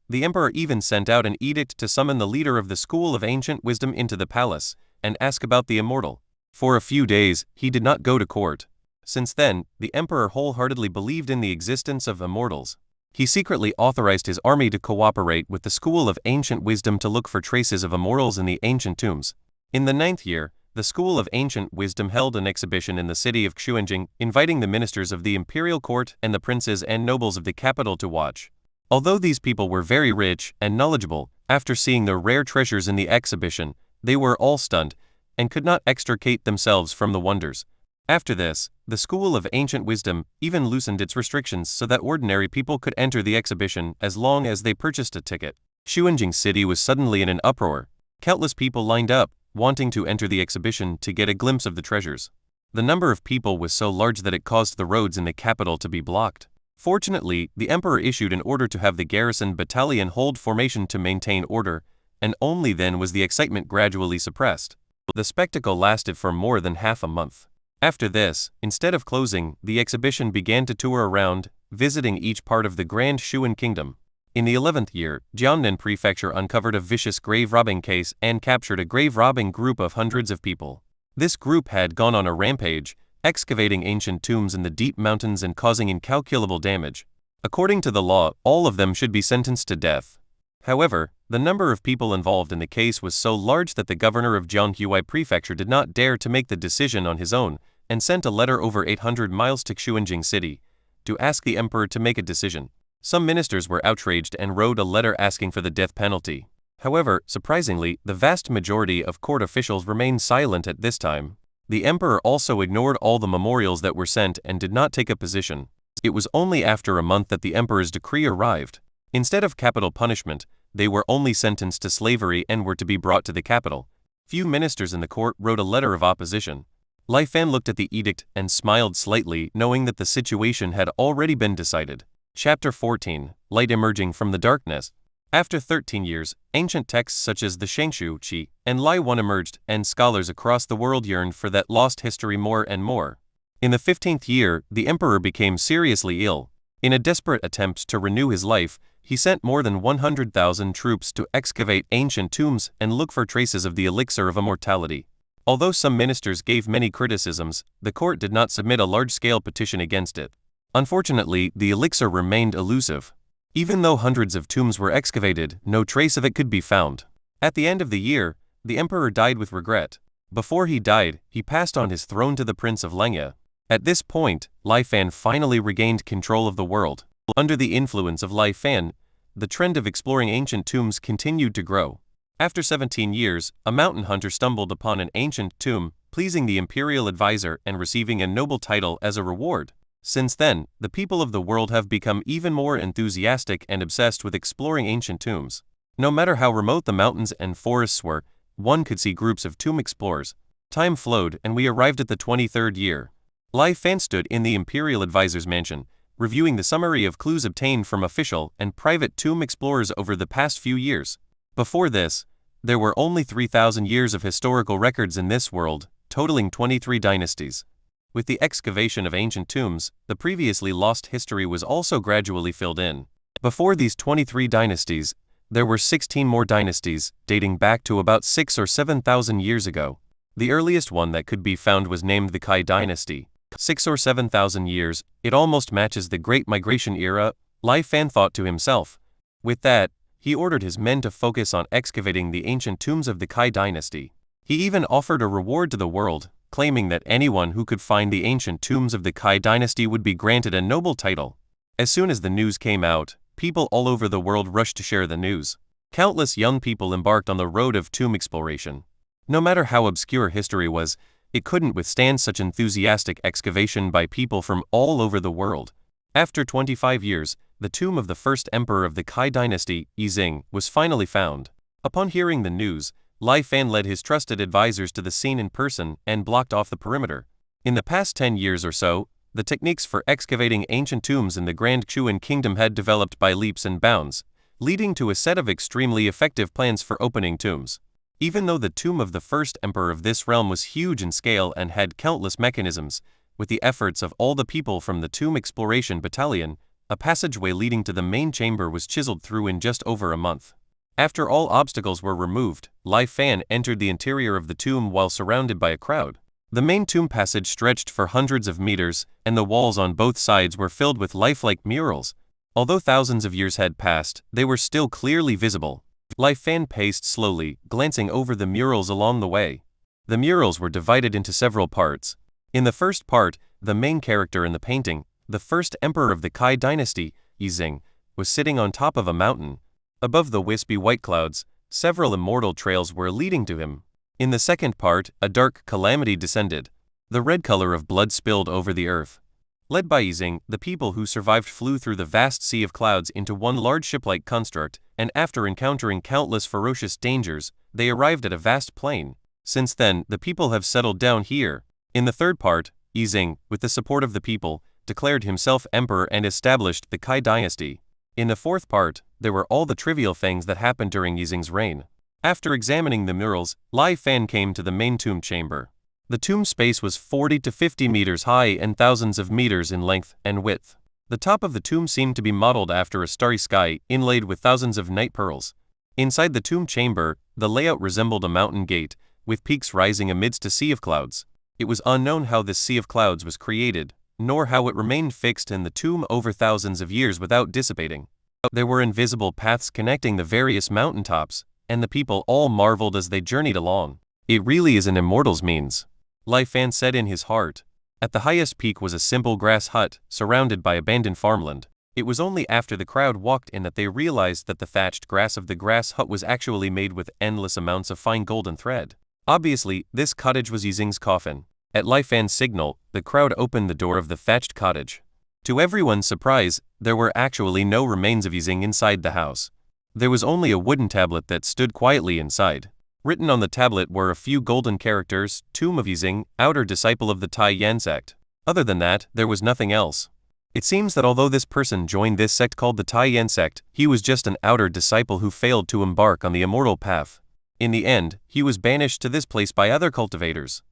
The emperor even sent out an edict to summon the leader of the School of Ancient Wisdom into the palace, and ask about the immortal. For a few days, he did not go to court. Since then, the emperor wholeheartedly believed in the existence of immortals. He secretly authorized his army to cooperate with the School of Ancient Wisdom to look for traces of immortals in the ancient tombs. In the 9th year, the School of Ancient Wisdom held an exhibition in the city of Xuanjing, inviting the ministers of the imperial court and the princes and nobles of the capital to watch. Although these people were very rich and knowledgeable, after seeing the rare treasures in the exhibition, they were all stunned and could not extricate themselves from the wonders. After this, the School of Ancient Wisdom even loosened its restrictions so that ordinary people could enter the exhibition as long as they purchased a ticket. Xuanjing City was suddenly in an uproar. Countless people lined up, wanting to enter the exhibition to get a glimpse of the treasures. The number of people was so large that it caused the roads in the capital to be blocked. Fortunately, the emperor issued an order to have the garrison battalion hold formation to maintain order, and only then was the excitement gradually suppressed. The spectacle lasted for more than half a month. After this, instead of closing, the exhibition began to tour around, visiting each part of the Grand Xuan Kingdom. In the 11th year, Jiangnan Prefecture uncovered a vicious grave robbing case and captured a grave robbing group of hundreds of people. This group had gone on a rampage, excavating ancient tombs in the deep mountains and causing incalculable damage. According to the law, all of them should be sentenced to death. However, the number of people involved in the case was so large that the governor of Jianghuai Prefecture did not dare to make the decision on his own, and sent a letter over 800 miles to Xuanjing City to ask the emperor to make a decision. Some ministers were outraged and wrote a letter asking for the death penalty. However, surprisingly, the vast majority of court officials remained silent at this time. The emperor also ignored all the memorials that were sent and did not take a position. It was only after a month that the emperor's decree arrived. Instead of capital punishment, they were only sentenced to slavery and were to be brought to the capital. Few ministers in the court wrote a letter of opposition. Lai Fan looked at the edict and smiled slightly, knowing that the situation had already been decided. Chapter 14, Light Emerging from the Darkness. After 13 years, ancient texts such as the Shengshu Qi and Lai One emerged, and scholars across the world yearned for that lost history more and more. In the 15th year, the emperor became seriously ill. In a desperate attempt to renew his life, he sent more than 100,000 troops to excavate ancient tombs and look for traces of the elixir of immortality. Although some ministers gave many criticisms, the court did not submit a large-scale petition against it. Unfortunately, the elixir remained elusive. Even though hundreds of tombs were excavated, no trace of it could be found. At the end of the year, the emperor died with regret. Before he died, he passed on his throne to the Prince of Lenya. At this point, Lai Fan finally regained control of the world. Under the influence of Lai Fan, the trend of exploring ancient tombs continued to grow. After 17 years, a mountain hunter stumbled upon an ancient tomb, pleasing the imperial advisor and receiving a noble title as a reward. Since then, the people of the world have become even more enthusiastic and obsessed with exploring ancient tombs. No matter how remote the mountains and forests were, one could see groups of tomb explorers. Time flowed and we arrived at the 23rd year. Lai Fan stood in the imperial advisor's mansion, reviewing the summary of clues obtained from official and private tomb explorers over the past few years. Before this, there were only 3,000 years of historical records in this world, totaling 23 dynasties. With the excavation of ancient tombs, the previously lost history was also gradually filled in. Before these 23 dynasties, there were 16 more dynasties, dating back to about 6 or 7,000 years ago. The earliest one that could be found was named the Kai dynasty. 6 or 7,000 years, it almost matches the Great Migration era, Lai Fan thought to himself. With that, he ordered his men to focus on excavating the ancient tombs of the Kai dynasty. He even offered a reward to the world, claiming that anyone who could find the ancient tombs of the Kai dynasty would be granted a noble title. As soon as the news came out, people all over the world rushed to share the news. Countless young people embarked on the road of tomb exploration. No matter how obscure history was, it couldn't withstand such enthusiastic excavation by people from all over the world. After 25 years, the tomb of the first emperor of the Kai dynasty, Yizing, was finally found. Upon hearing the news, Lai Fan led his trusted advisors to the scene in person and blocked off the perimeter. In the past 10 years or so, the techniques for excavating ancient tombs in the Grand Chuan Kingdom had developed by leaps and bounds, leading to a set of extremely effective plans for opening tombs. Even though the tomb of the first emperor of this realm was huge in scale and had countless mechanisms, with the efforts of all the people from the Tomb Exploration Battalion, a passageway leading to the main chamber was chiseled through in just over a month. After all obstacles were removed, Lai Fan entered the interior of the tomb while surrounded by a crowd. The main tomb passage stretched for hundreds of meters, and the walls on both sides were filled with lifelike murals. Although thousands of years had passed, they were still clearly visible. Lai Fan paced slowly, glancing over the murals along the way. The murals were divided into several parts. In the first part, the main character in the painting, the first emperor of the Kai dynasty, Yizing, was sitting on top of a mountain. Above the wispy white clouds, several immortal trails were leading to him. In the second part, a dark calamity descended. The red color of blood spilled over the earth. Led by Yizing, the people who survived flew through the vast sea of clouds into one large ship-like construct, and after encountering countless ferocious dangers, they arrived at a vast plain. Since then, the people have settled down here. In the third part, Yizing, with the support of the people, declared himself emperor and established the Kai dynasty. In the fourth part, there were all the trivial things that happened during Yizing's reign. After examining the murals, Lai Fan came to the main tomb chamber. The tomb space was 40 to 50 meters high and thousands of meters in length and width. The top of the tomb seemed to be modeled after a starry sky inlaid with thousands of night pearls. Inside the tomb chamber, the layout resembled a mountain gate, with peaks rising amidst a sea of clouds. It was unknown how this sea of clouds was created, nor how it remained fixed in the tomb over thousands of years without dissipating. There were invisible paths connecting the various mountaintops, and the people all marveled as they journeyed along. It really is an immortal's means, Lai Fan said in his heart. At the highest peak was a simple grass hut, surrounded by abandoned farmland. It was only after the crowd walked in that they realized that the thatched grass of the grass hut was actually made with endless amounts of fine golden thread. Obviously, this cottage was Yizing's coffin. At Lai Fan's signal, the crowd opened the door of the thatched cottage. To everyone's surprise, there were actually no remains of Yizing inside the house. There was only a wooden tablet that stood quietly inside. Written on the tablet were a few golden characters: Tomb of Yizing, outer disciple of the Tai Yan sect. Other than that, there was nothing else. It seems that although this person joined this sect called the Tai Yan sect, he was just an outer disciple who failed to embark on the immortal path. In the end, he was banished to this place by other cultivators.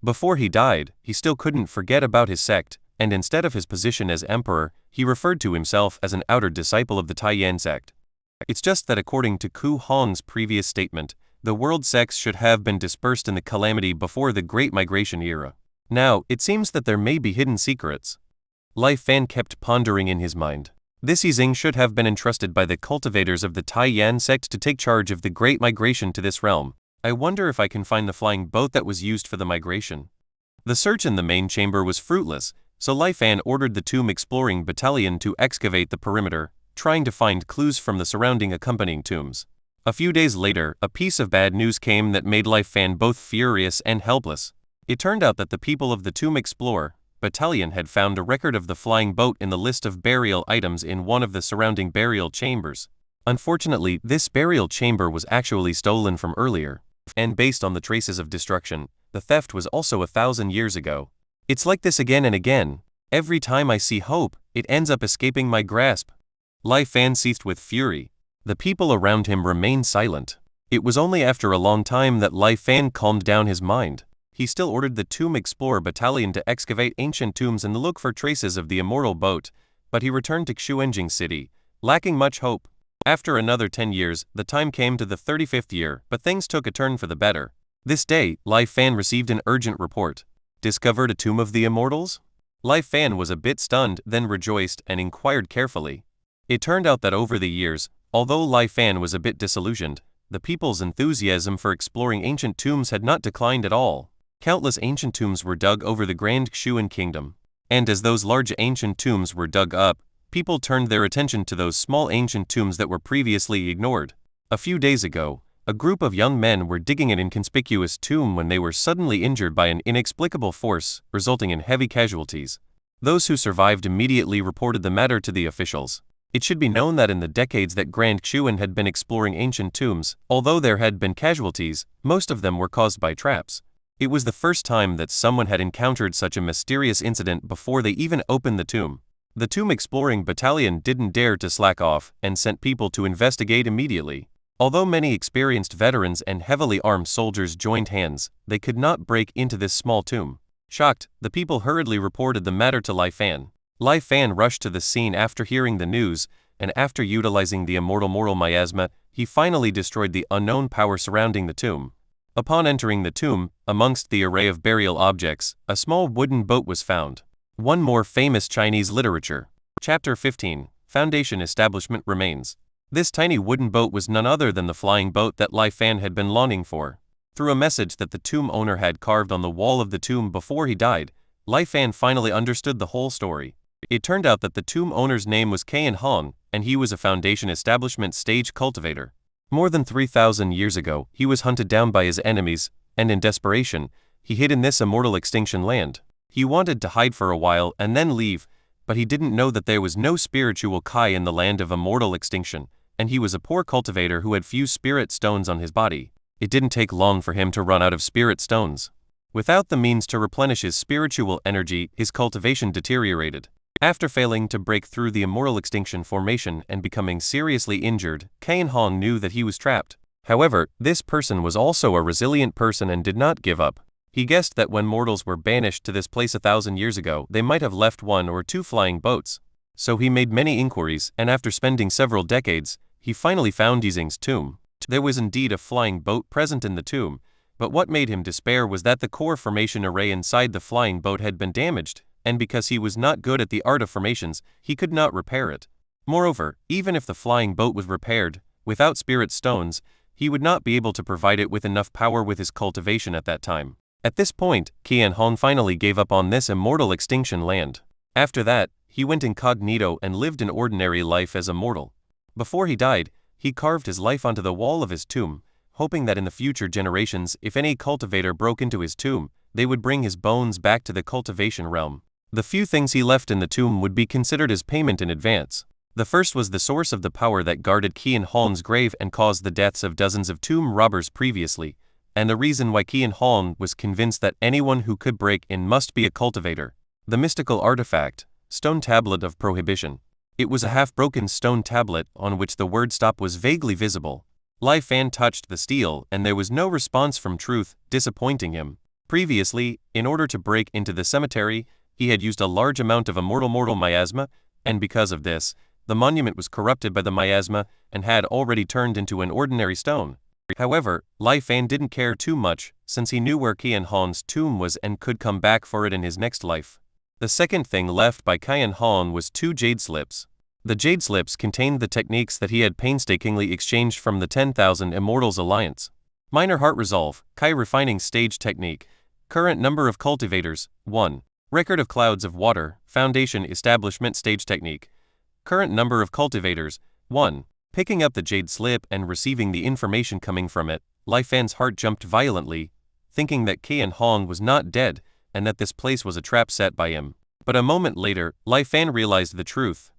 Before he died, he still couldn't forget about his sect, and instead of his position as emperor, he referred to himself as an outer disciple of the Tai Yan sect. It's just that according to Ku Hong's previous statement, the world sects should have been dispersed in the calamity before the Great Migration era. Now, it seems that there may be hidden secrets. Lai Fan kept pondering in his mind. This Yixing should have been entrusted by the cultivators of the Tai Yan sect to take charge of the great migration to this realm. I wonder if I can find the flying boat that was used for the migration. The search in the main chamber was fruitless, so Lai Fan ordered the tomb exploring battalion to excavate the perimeter, trying to find clues from the surrounding accompanying tombs. A few days later, a piece of bad news came that made Lai Fan both furious and helpless. It turned out that the people of the Tomb Explorer battalion had found a record of the flying boat in the list of burial items in one of the surrounding burial chambers. Unfortunately, this burial chamber was actually stolen from earlier, and based on the traces of destruction, the theft was also 1,000 years ago. It's like this again and again. Every time I see hope, it ends up escaping my grasp. Lai Fan seethed with fury. The people around him remained silent. It was only after a long time that Lai Fan calmed down his mind. He still ordered the Tomb Explorer battalion to excavate ancient tombs and look for traces of the immortal boat, but he returned to Xuanjing City, lacking much hope. After another 10 years, the time came to the 35th year, but things took a turn for the better. This day, Lai Fan received an urgent report. Discovered a tomb of the immortals? Lai Fan was a bit stunned, then rejoiced and inquired carefully. It turned out that over the years, although Lai Fan was a bit disillusioned, the people's enthusiasm for exploring ancient tombs had not declined at all. Countless ancient tombs were dug over the Grand Xuan Kingdom, and as those large ancient tombs were dug up, people turned their attention to those small ancient tombs that were previously ignored. A few days ago, a group of young men were digging an inconspicuous tomb when they were suddenly injured by an inexplicable force, resulting in heavy casualties. Those who survived immediately reported the matter to the officials. It should be known that in the decades that Grand Xuan had been exploring ancient tombs, although there had been casualties, most of them were caused by traps. It was the first time that someone had encountered such a mysterious incident before they even opened the tomb. The Tomb Exploring Battalion didn't dare to slack off and sent people to investigate immediately. Although many experienced veterans and heavily armed soldiers joined hands, they could not break into this small tomb. Shocked, the people hurriedly reported the matter to Lai Fan. Lai Fan rushed to the scene after hearing the news, and after utilizing the immortal miasma, he finally destroyed the unknown power surrounding the tomb. Upon entering the tomb, amongst the array of burial objects, a small wooden boat was found. One more famous Chinese literature. Chapter 15, Foundation Establishment Remains. This tiny wooden boat was none other than the flying boat that Lai Fan had been longing for. Through a message that the tomb owner had carved on the wall of the tomb before he died, Lai Fan finally understood the whole story. It turned out that the tomb owner's name was Qian Hong, and he was a Foundation Establishment stage cultivator. More than 3,000 years ago, he was hunted down by his enemies, and in desperation, he hid in this immortal extinction land. He wanted to hide for a while and then leave, but he didn't know that there was no spiritual Kai in the land of immortal extinction, and he was a poor cultivator who had few spirit stones on his body. It didn't take long for him to run out of spirit stones. Without the means to replenish his spiritual energy, his cultivation deteriorated. After failing to break through the immortal extinction formation and becoming seriously injured, Qian Hong knew that he was trapped. However, this person was also a resilient person and did not give up. He guessed that when mortals were banished to this place 1,000 years ago, they might have left 1 or 2 flying boats. So he made many inquiries, and after spending several decades, he finally found Yixing's tomb. There was indeed a flying boat present in the tomb, but what made him despair was that the core formation array inside the flying boat had been damaged, and because he was not good at the art of formations, he could not repair it. Moreover, even if the flying boat was repaired, without spirit stones, he would not be able to provide it with enough power with his cultivation at that time. At this point, Qian Hong finally gave up on this immortal extinction land. After that, he went incognito and lived an ordinary life as a mortal. Before he died, he carved his life onto the wall of his tomb, hoping that in the future generations, if any cultivator broke into his tomb, they would bring his bones back to the cultivation realm. The few things he left in the tomb would be considered as payment in advance. The first was the source of the power that guarded Qian Hong's grave and caused the deaths of dozens of tomb robbers previously, and the reason why Qian Hong was convinced that anyone who could break in must be a cultivator. The mystical artifact, Stone Tablet of Prohibition. It was a half-broken stone tablet on which the word stop was vaguely visible. Lai Fan touched the steel and there was no response from truth, disappointing him. Previously, in order to break into the cemetery, he had used a large amount of immortal miasma, and because of this, the monument was corrupted by the miasma and had already turned into an ordinary stone. However, Lai Fan didn't care too much, since he knew where Qian Hong's tomb was and could come back for it in his next life. The second thing left by Qian Hong was 2 jade slips. The jade slips contained the techniques that he had painstakingly exchanged from the 10,000 Immortals Alliance. Minor Heart Resolve, Kai Refining Stage Technique. Current number of cultivators, 1. Record of Clouds of Water, Foundation Establishment Stage Technique. Current number of cultivators, 1. Picking up the jade slip and receiving the information coming from it, Lai Fan's heart jumped violently, thinking that Qian Hong was not dead and that this place was a trap set by him. But a moment later, Lai Fan realized the truth.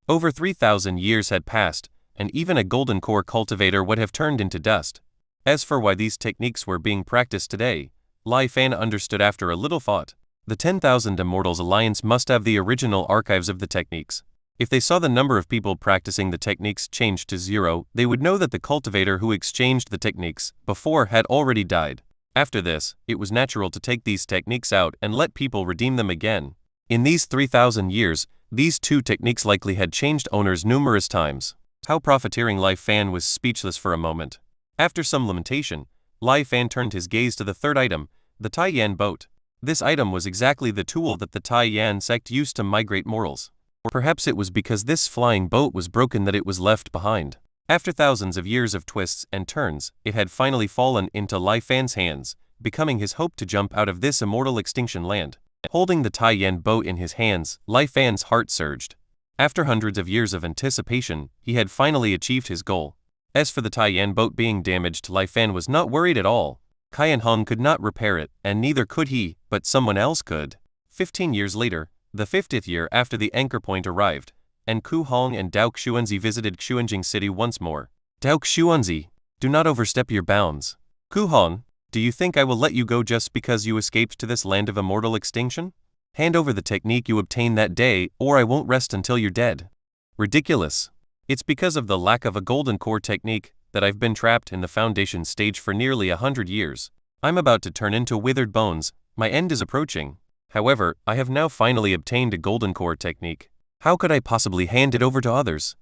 Over 3,000 years had passed, and even a golden core cultivator would have turned into dust. As for why these techniques were being practiced today, Lai Fan understood after a little thought. The 10,000 Immortals Alliance must have the original archives of the techniques. If they saw the number of people practicing the techniques change to 0, they would know that the cultivator who exchanged the techniques before had already died. After this, it was natural to take these techniques out and let people redeem them again. In these 3,000 years, these 2 techniques likely had changed owners numerous times. How profiteering! Lai Fan was speechless for a moment. After some lamentation, Lai Fan turned his gaze to the third item, the Taiyan boat. This item was exactly the tool that the Taiyan sect used to migrate mortals. Or perhaps it was because this flying boat was broken that it was left behind. After thousands of years of twists and turns, it had finally fallen into Lai Fan's hands, becoming his hope to jump out of this immortal extinction land. Holding the Taiyan boat in his hands, Lai Fan's heart surged. After hundreds of years of anticipation, he had finally achieved his goal. As for the Taiyan boat being damaged, Lai Fan was not worried at all. Qian Hong could not repair it, and neither could he, but someone else could. 15 years later, the 50th year after the anchor point arrived, and Ku Hong and Dao Xuanzi visited Xuanjing City once more. Dao Xuanzi, do not overstep your bounds. Ku Hong, do you think I will let you go just because you escaped to this land of immortal extinction? Hand over the technique you obtained that day, or I won't rest until you're dead. Ridiculous. It's because of the lack of a golden core technique that I've been trapped in the foundation stage for nearly 100 years. I'm about to turn into withered bones, my end is approaching. However, I have now finally obtained a golden core technique. How could I possibly hand it over to others?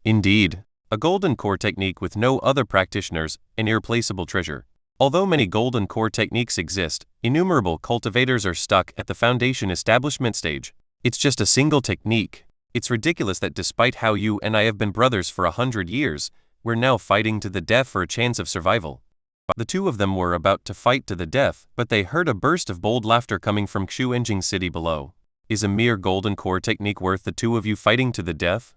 Indeed, a golden core technique with no other practitioners, an irreplaceable treasure. Although many golden core techniques exist, innumerable cultivators are stuck at the foundation establishment stage. It's just a single technique. It's ridiculous that despite how you and I have been brothers for 100 years, we're now fighting to the death for a chance of survival. The 2 of them were about to fight to the death, but they heard a burst of bold laughter coming from Xuanjing City below. Is a mere golden core technique worth the 2 of you fighting to the death?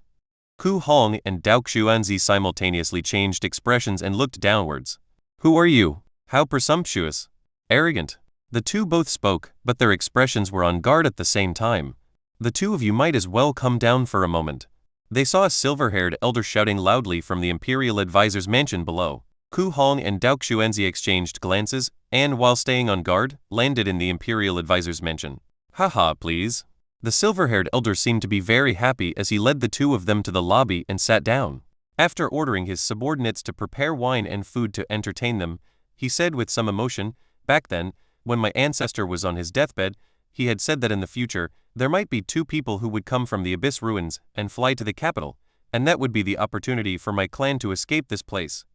Ku Hong and Dao Xuanzi simultaneously changed expressions and looked downwards. Who are you? How presumptuous. Arrogant. The 2 both spoke, but their expressions were on guard at the same time. The 2 of you might as well come down for a moment. They saw a silver-haired elder shouting loudly from the Imperial Advisor's mansion below. Ku Hong and Dao Xuanzi exchanged glances, and while staying on guard, landed in the Imperial Advisor's mansion. Haha, please. The silver-haired elder seemed to be very happy as he led the 2 of them to the lobby and sat down. After ordering his subordinates to prepare wine and food to entertain them, he said with some emotion, back then, when my ancestor was on his deathbed, he had said that in the future, there might be 2 people who would come from the Abyss ruins and fly to the capital, and that would be the opportunity for my clan to escape this place.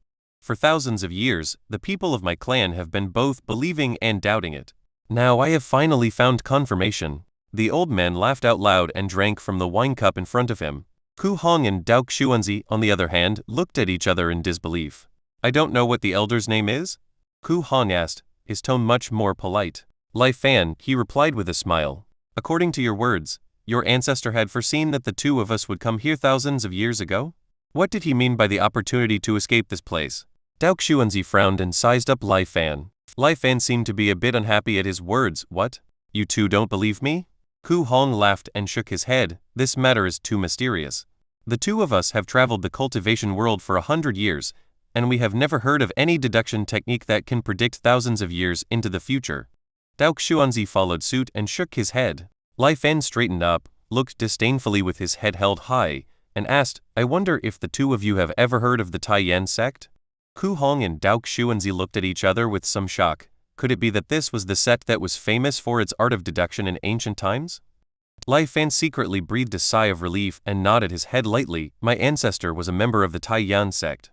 For thousands of years, the people of my clan have been both believing and doubting it. Now I have finally found confirmation. The old man laughed out loud and drank from the wine cup in front of him. Ku Hong and Dao Xuanzi, on the other hand, looked at each other in disbelief. I don't know what the elder's name is? Ku Hong asked, his tone much more polite. Lai Fan, he replied with a smile. According to your words, your ancestor had foreseen that the 2 of us would come here thousands of years ago? What did he mean by the opportunity to escape this place? Dao Xuanzi frowned and sized up Lai Fan. Lai Fan seemed to be a bit unhappy at his words. What? You 2 don't believe me? Ku Hong laughed and shook his head. This matter is too mysterious. The 2 of us have traveled the cultivation world for 100 years, and we have never heard of any deduction technique that can predict thousands of years into the future. Dao Xuanzi followed suit and shook his head. Lai Fan straightened up, looked disdainfully with his head held high, and asked, I wonder if the 2 of you have ever heard of the Taiyan sect? Ku Hong and Dao Xuanzi looked at each other with some shock. Could it be that this was the sect that was famous for its art of deduction in ancient times? Lai Fan secretly breathed a sigh of relief and nodded his head lightly. My ancestor was a member of the Taiyan sect.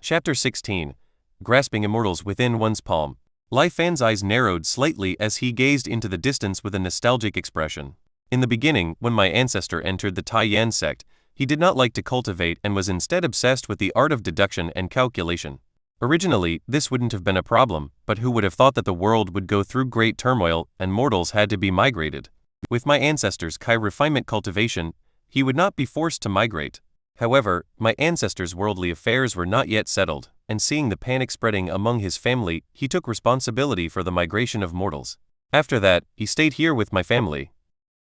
Chapter 16. Grasping Immortals Within One's Palm. Lai Fan's eyes narrowed slightly as he gazed into the distance with a nostalgic expression. In the beginning, when my ancestor entered the Taiyan sect, he did not like to cultivate and was instead obsessed with the art of deduction and calculation. Originally, this wouldn't have been a problem, but who would have thought that the world would go through great turmoil and mortals had to be migrated? With my ancestor's Kai refinement cultivation, he would not be forced to migrate. However, my ancestor's worldly affairs were not yet settled, and seeing the panic spreading among his family, he took responsibility for the migration of mortals. After that, he stayed here with my family.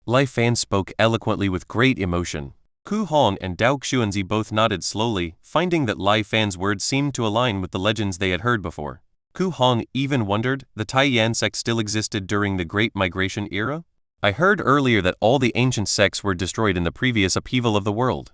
Lai Fan spoke eloquently with great emotion. Ku Hong and Dao Xuanzi both nodded slowly, finding that Lai Fan's words seemed to align with the legends they had heard before. Ku Hong even wondered, the Taiyan sect still existed during the Great Migration era? I heard earlier that all the ancient sects were destroyed in the previous upheaval of the world.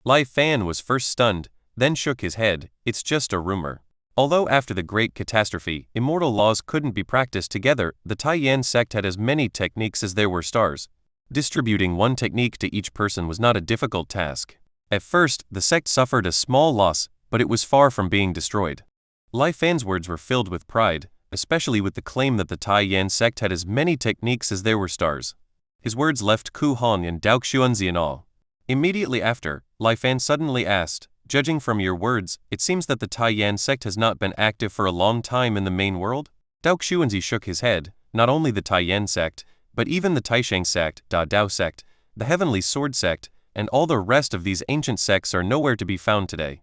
Lai Fan was first stunned, then shook his head. It's just a rumor. Although after the Great Catastrophe, immortal laws couldn't be practiced together, the Taiyan sect had as many techniques as there were stars. Distributing one technique to each person was not a difficult task. At first, the sect suffered a small loss, but it was far from being destroyed. Lai Fan's words were filled with pride, especially with the claim that the Taiyan sect had as many techniques as there were stars. His words left Ku Hong and Dao Xuanzi in awe. Immediately after, Lai Fan suddenly asked, judging from your words, it seems that the Taiyan sect has not been active for a long time in the main world? Dao Xuanzi shook his head. Not only the Taiyan sect, but even the Taishang sect, Da Dao sect, the Heavenly Sword sect, and all the rest of these ancient sects are nowhere to be found today.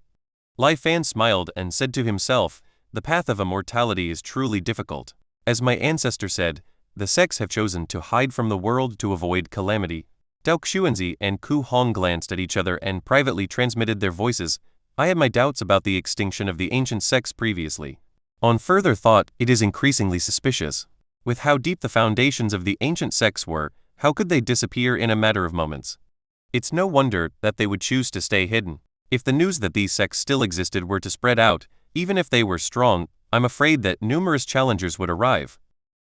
Lai Fan smiled and said to himself, the path of immortality is truly difficult. As my ancestor said, the sects have chosen to hide from the world to avoid calamity. Dao Xuanzi and Ku Hong glanced at each other and privately transmitted their voices. I had my doubts about the extinction of the ancient sects previously. On further thought, it is increasingly suspicious. With how deep the foundations of the ancient sects were, how could they disappear in a matter of moments? It's no wonder that they would choose to stay hidden. If the news that these sects still existed were to spread out, even if they were strong, I'm afraid that numerous challengers would arrive.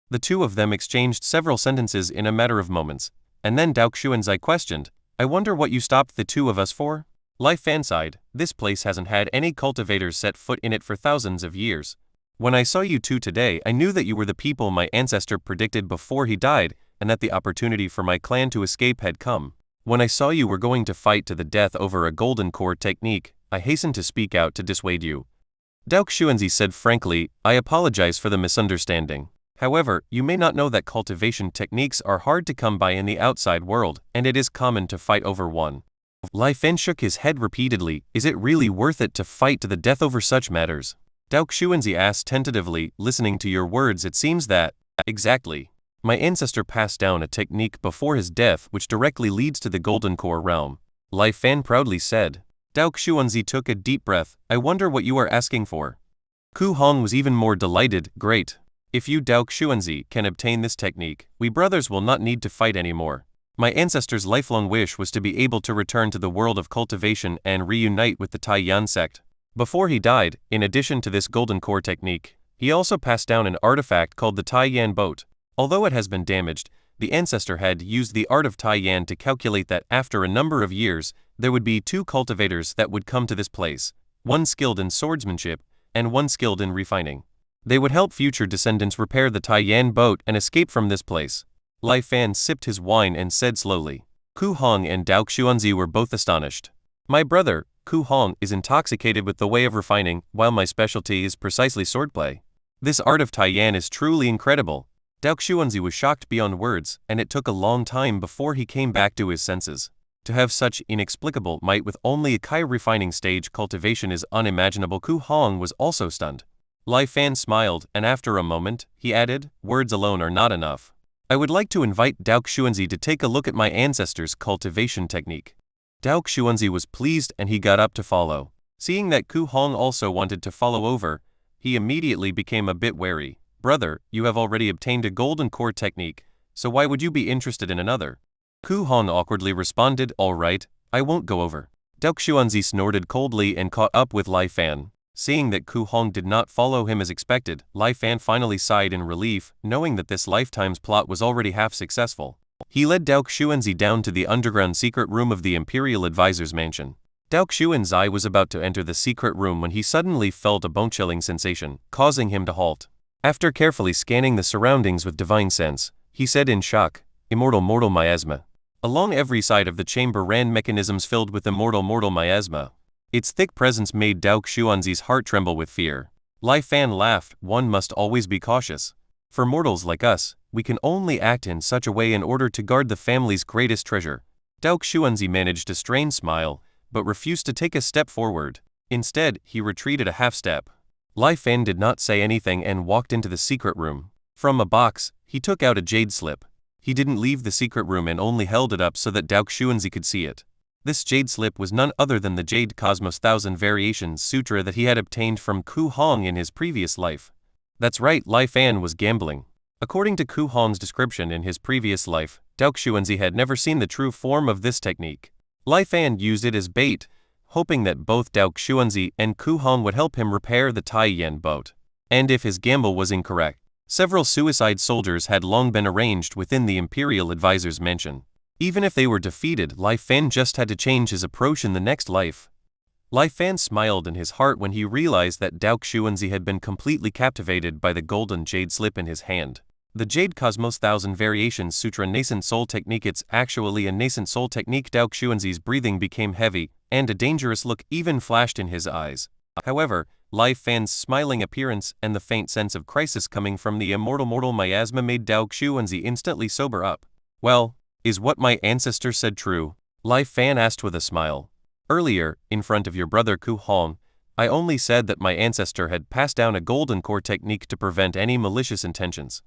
The two of them exchanged several sentences in a matter of moments, and then Dao Xuanzi questioned, I wonder what you stopped the two of us for? Lai Fan sighed, this place hasn't had any cultivators set foot in it for thousands of years. When I saw you two today, I knew that you were the people my ancestor predicted before he died, and that the opportunity for my clan to escape had come. When I saw you were going to fight to the death over a golden core technique, I hastened to speak out to dissuade you. Dao Xuanzi said frankly, I apologize for the misunderstanding. However, you may not know that cultivation techniques are hard to come by in the outside world, and it is common to fight over one. Lai Fan shook his head repeatedly, is it really worth it to fight to the death over such matters? Dao Xuanzi asked tentatively, listening to your words it seems that… Exactly. My ancestor passed down a technique before his death which directly leads to the Golden Core realm. Lai Fan proudly said. Dao Xuanzi took a deep breath, I wonder what you are asking for. Ku Hong was even more delighted, great. If you Dao Xuanzi can obtain this technique, we brothers will not need to fight anymore. My ancestor's lifelong wish was to be able to return to the world of cultivation and reunite with the Taiyan sect. Before he died, in addition to this golden core technique, he also passed down an artifact called the Taiyan boat. Although it has been damaged, the ancestor had used the art of Taiyan to calculate that after a number of years, there would be two cultivators that would come to this place, one skilled in swordsmanship, and one skilled in refining. They would help future descendants repair the Taiyan boat and escape from this place. Lai Fan sipped his wine and said slowly. Ku Hong and Dao Xuanzi were both astonished. My brother, Ku Hong, is intoxicated with the way of refining, while my specialty is precisely swordplay. This art of Taiyan is truly incredible. Dao Xuanzi was shocked beyond words, and it took a long time before he came back to his senses. To have such inexplicable might with only a Kai refining stage cultivation is unimaginable. Ku Hong was also stunned. Lai Fan smiled, and after a moment, he added, words alone are not enough. I would like to invite Dao Xuanzi to take a look at my ancestor's cultivation technique. Dao Xuanzi was pleased and he got up to follow. Seeing that Ku Hong also wanted to follow over, he immediately became a bit wary. Brother, you have already obtained a golden core technique, so why would you be interested in another? Ku Hong awkwardly responded, all right, I won't go over. Dao Xuanzi snorted coldly and caught up with Lai Fan. Seeing that Ku Hong did not follow him as expected, Lai Fan finally sighed in relief, knowing that this lifetime's plot was already half successful. He led Dao Xuanzi down to the underground secret room of the Imperial Advisor's mansion. Dao Xuanzi was about to enter the secret room when he suddenly felt a bone-chilling sensation, causing him to halt. After carefully scanning the surroundings with divine sense, he said in shock, Immortal miasma. Along every side of the chamber ran mechanisms filled with immortal miasma. Its thick presence made Dao Xuanzi's heart tremble with fear. Lai Fan laughed. One must always be cautious. For mortals like us, we can only act in such a way in order to guard the family's greatest treasure. Dao Xuanzi managed a strained smile, but refused to take a step forward. Instead, he retreated a half step. Lai Fan did not say anything and walked into the secret room. From a box, he took out a jade slip. He didn't leave the secret room and only held it up so that Dao Xuanzi could see it. This jade slip was none other than the Jade Cosmos Thousand Variations Sutra that he had obtained from Ku Hong in his previous life. That's right, Lai Fan was gambling. According to Ku Hong's description in his previous life, Dao Xuanzi had never seen the true form of this technique. Lai Fan used it as bait, hoping that both Dao Xuanzi and Ku Hong would help him repair the Tai Yan boat. And if his gamble was incorrect, several suicide soldiers had long been arranged within the Imperial Advisor's mansion. Even if they were defeated, Lai Fan just had to change his approach in the next life. Lai Fan smiled in his heart when he realized that Dao Xuanzi had been completely captivated by the golden jade slip in his hand. The Jade Cosmos Thousand Variations Sutra Nascent Soul Technique. It's actually a nascent soul technique. Dao Xuanzi's breathing became heavy, and a dangerous look even flashed in his eyes. However, Lai Fan's smiling appearance and the faint sense of crisis coming from the immortal miasma made Dao Xuanzi instantly sober up. Well, is what my ancestor said true? Lai Fan asked with a smile. Earlier, in front of your brother Ku Hong, I only said that my ancestor had passed down a golden core technique to prevent any malicious intentions.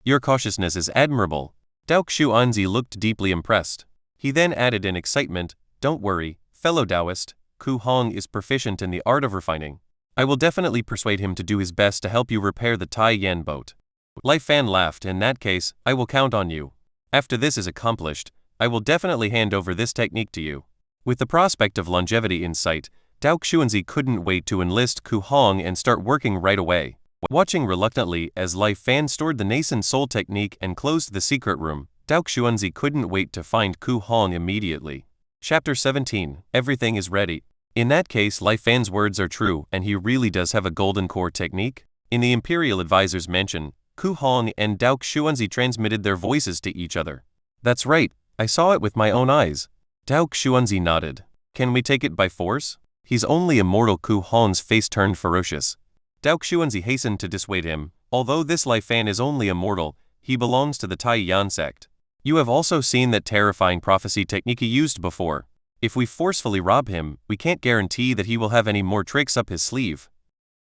Your cautiousness is admirable. Dao Xuanzi looked deeply impressed. He then added in excitement, don't worry, fellow Taoist, Ku Hong is proficient in the art of refining. I will definitely persuade him to do his best to help you repair the Tai Yan boat. Lai Fan laughed. In that case, I will count on you. After this is accomplished, I will definitely hand over this technique to you. With the prospect of longevity in sight, Dao Xuanzi couldn't wait to enlist Ku Hong and start working right away. Watching reluctantly as Lai Fan stored the nascent soul technique and closed the secret room, Dao Xuanzi couldn't wait to find Ku Hong immediately. Chapter 17. Everything is ready. In that case, Lai Fan's words are true, and he really does have a golden core technique. In the Imperial Advisor's mansion, Ku Hong and Dao Xuanzi transmitted their voices to each other. That's right, I saw it with my own eyes. Dao Xuanzi nodded. Can we take it by force? He's only immortal. Ku Hong's face turned ferocious. Dao Xuanzi hastened to dissuade him. Although this Lai Fan is only immortal, he belongs to the Tai Yan sect. You have also seen that terrifying prophecy technique he used before. If we forcefully rob him, we can't guarantee that he will have any more tricks up his sleeve.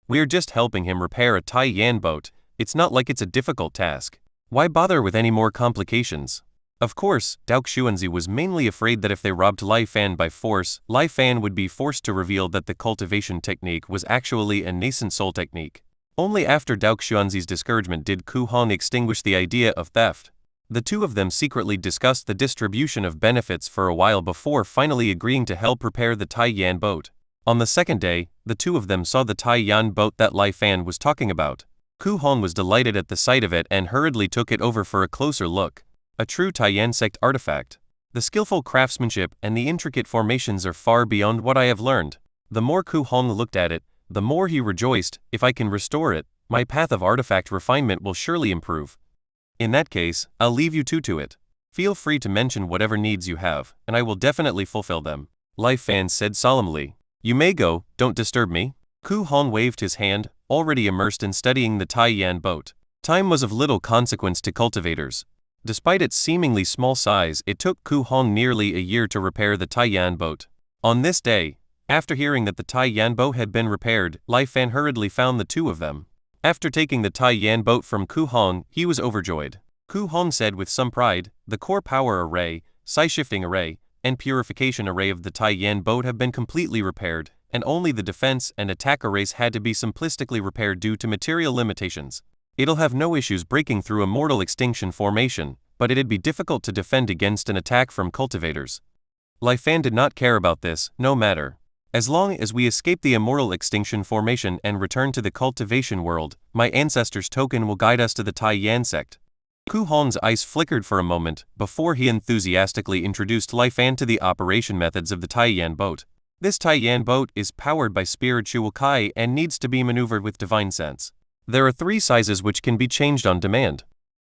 We're just helping him repair a Tai Yan boat. It's not like it's a difficult task. Why bother with any more complications? Of course, Dao Xuanzi was mainly afraid that if they robbed Lai Fan by force, Lai Fan would be forced to reveal that the cultivation technique was actually a nascent soul technique. Only after Dao Xuanzi's discouragement did Ku Hong extinguish the idea of theft. The two of them secretly discussed the distribution of benefits for a while before finally agreeing to help repair the Tai Yan boat. On the second day, the two of them saw the Tai Yan boat that Lai Fan was talking about. Ku Hong was delighted at the sight of it and hurriedly took it over for a closer look. A true Tai Yan sect artifact. The skillful craftsmanship and the intricate formations are far beyond what I have learned. The more Ku Hong looked at it, the more he rejoiced. If I can restore it, my path of artifact refinement will surely improve. In that case, I'll leave you two to it. Feel free to mention whatever needs you have, and I will definitely fulfill them. Lai Fan said solemnly. You may go, don't disturb me. Ku Hong waved his hand, already immersed in studying the Tai Yan boat. Time was of little consequence to cultivators. Despite its seemingly small size, it took Ku Hong nearly a year to repair the Tai Yan boat. On this day, after hearing that the Tai Yan boat had been repaired, Lai Fan hurriedly found the two of them. After taking the Tai Yan boat from Ku Hong, he was overjoyed. Ku Hong said with some pride, the core power array, psi-shifting array, and purification array of the Tai Yan boat have been completely repaired, and only the defense and attack arrays had to be simplistically repaired due to material limitations. It'll have no issues breaking through immortal extinction formation, but it'd be difficult to defend against an attack from cultivators. Lai Fan did not care about this, no matter. As long as we escape the immortal extinction formation and return to the cultivation world, my ancestor's token will guide us to the Tai Yan sect. Ku Hong's eyes flickered for a moment before he enthusiastically introduced Lai Fan to the operation methods of the Tai Yan boat. This Tai Yan boat is powered by spiritual Kai and needs to be maneuvered with divine sense. There are 3 sizes which can be changed on demand.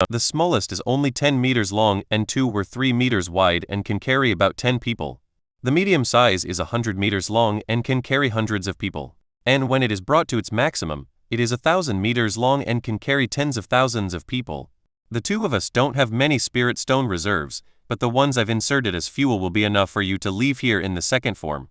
The smallest is only 10 meters long and 2 or 3 meters wide and can carry about 10 people. The medium size is 100 meters long and can carry hundreds of people. And when it is brought to its maximum, it is 1,000 meters long and can carry tens of thousands of people. The two of us don't have many spirit stone reserves, but the ones I've inserted as fuel will be enough for you to leave here in the second form.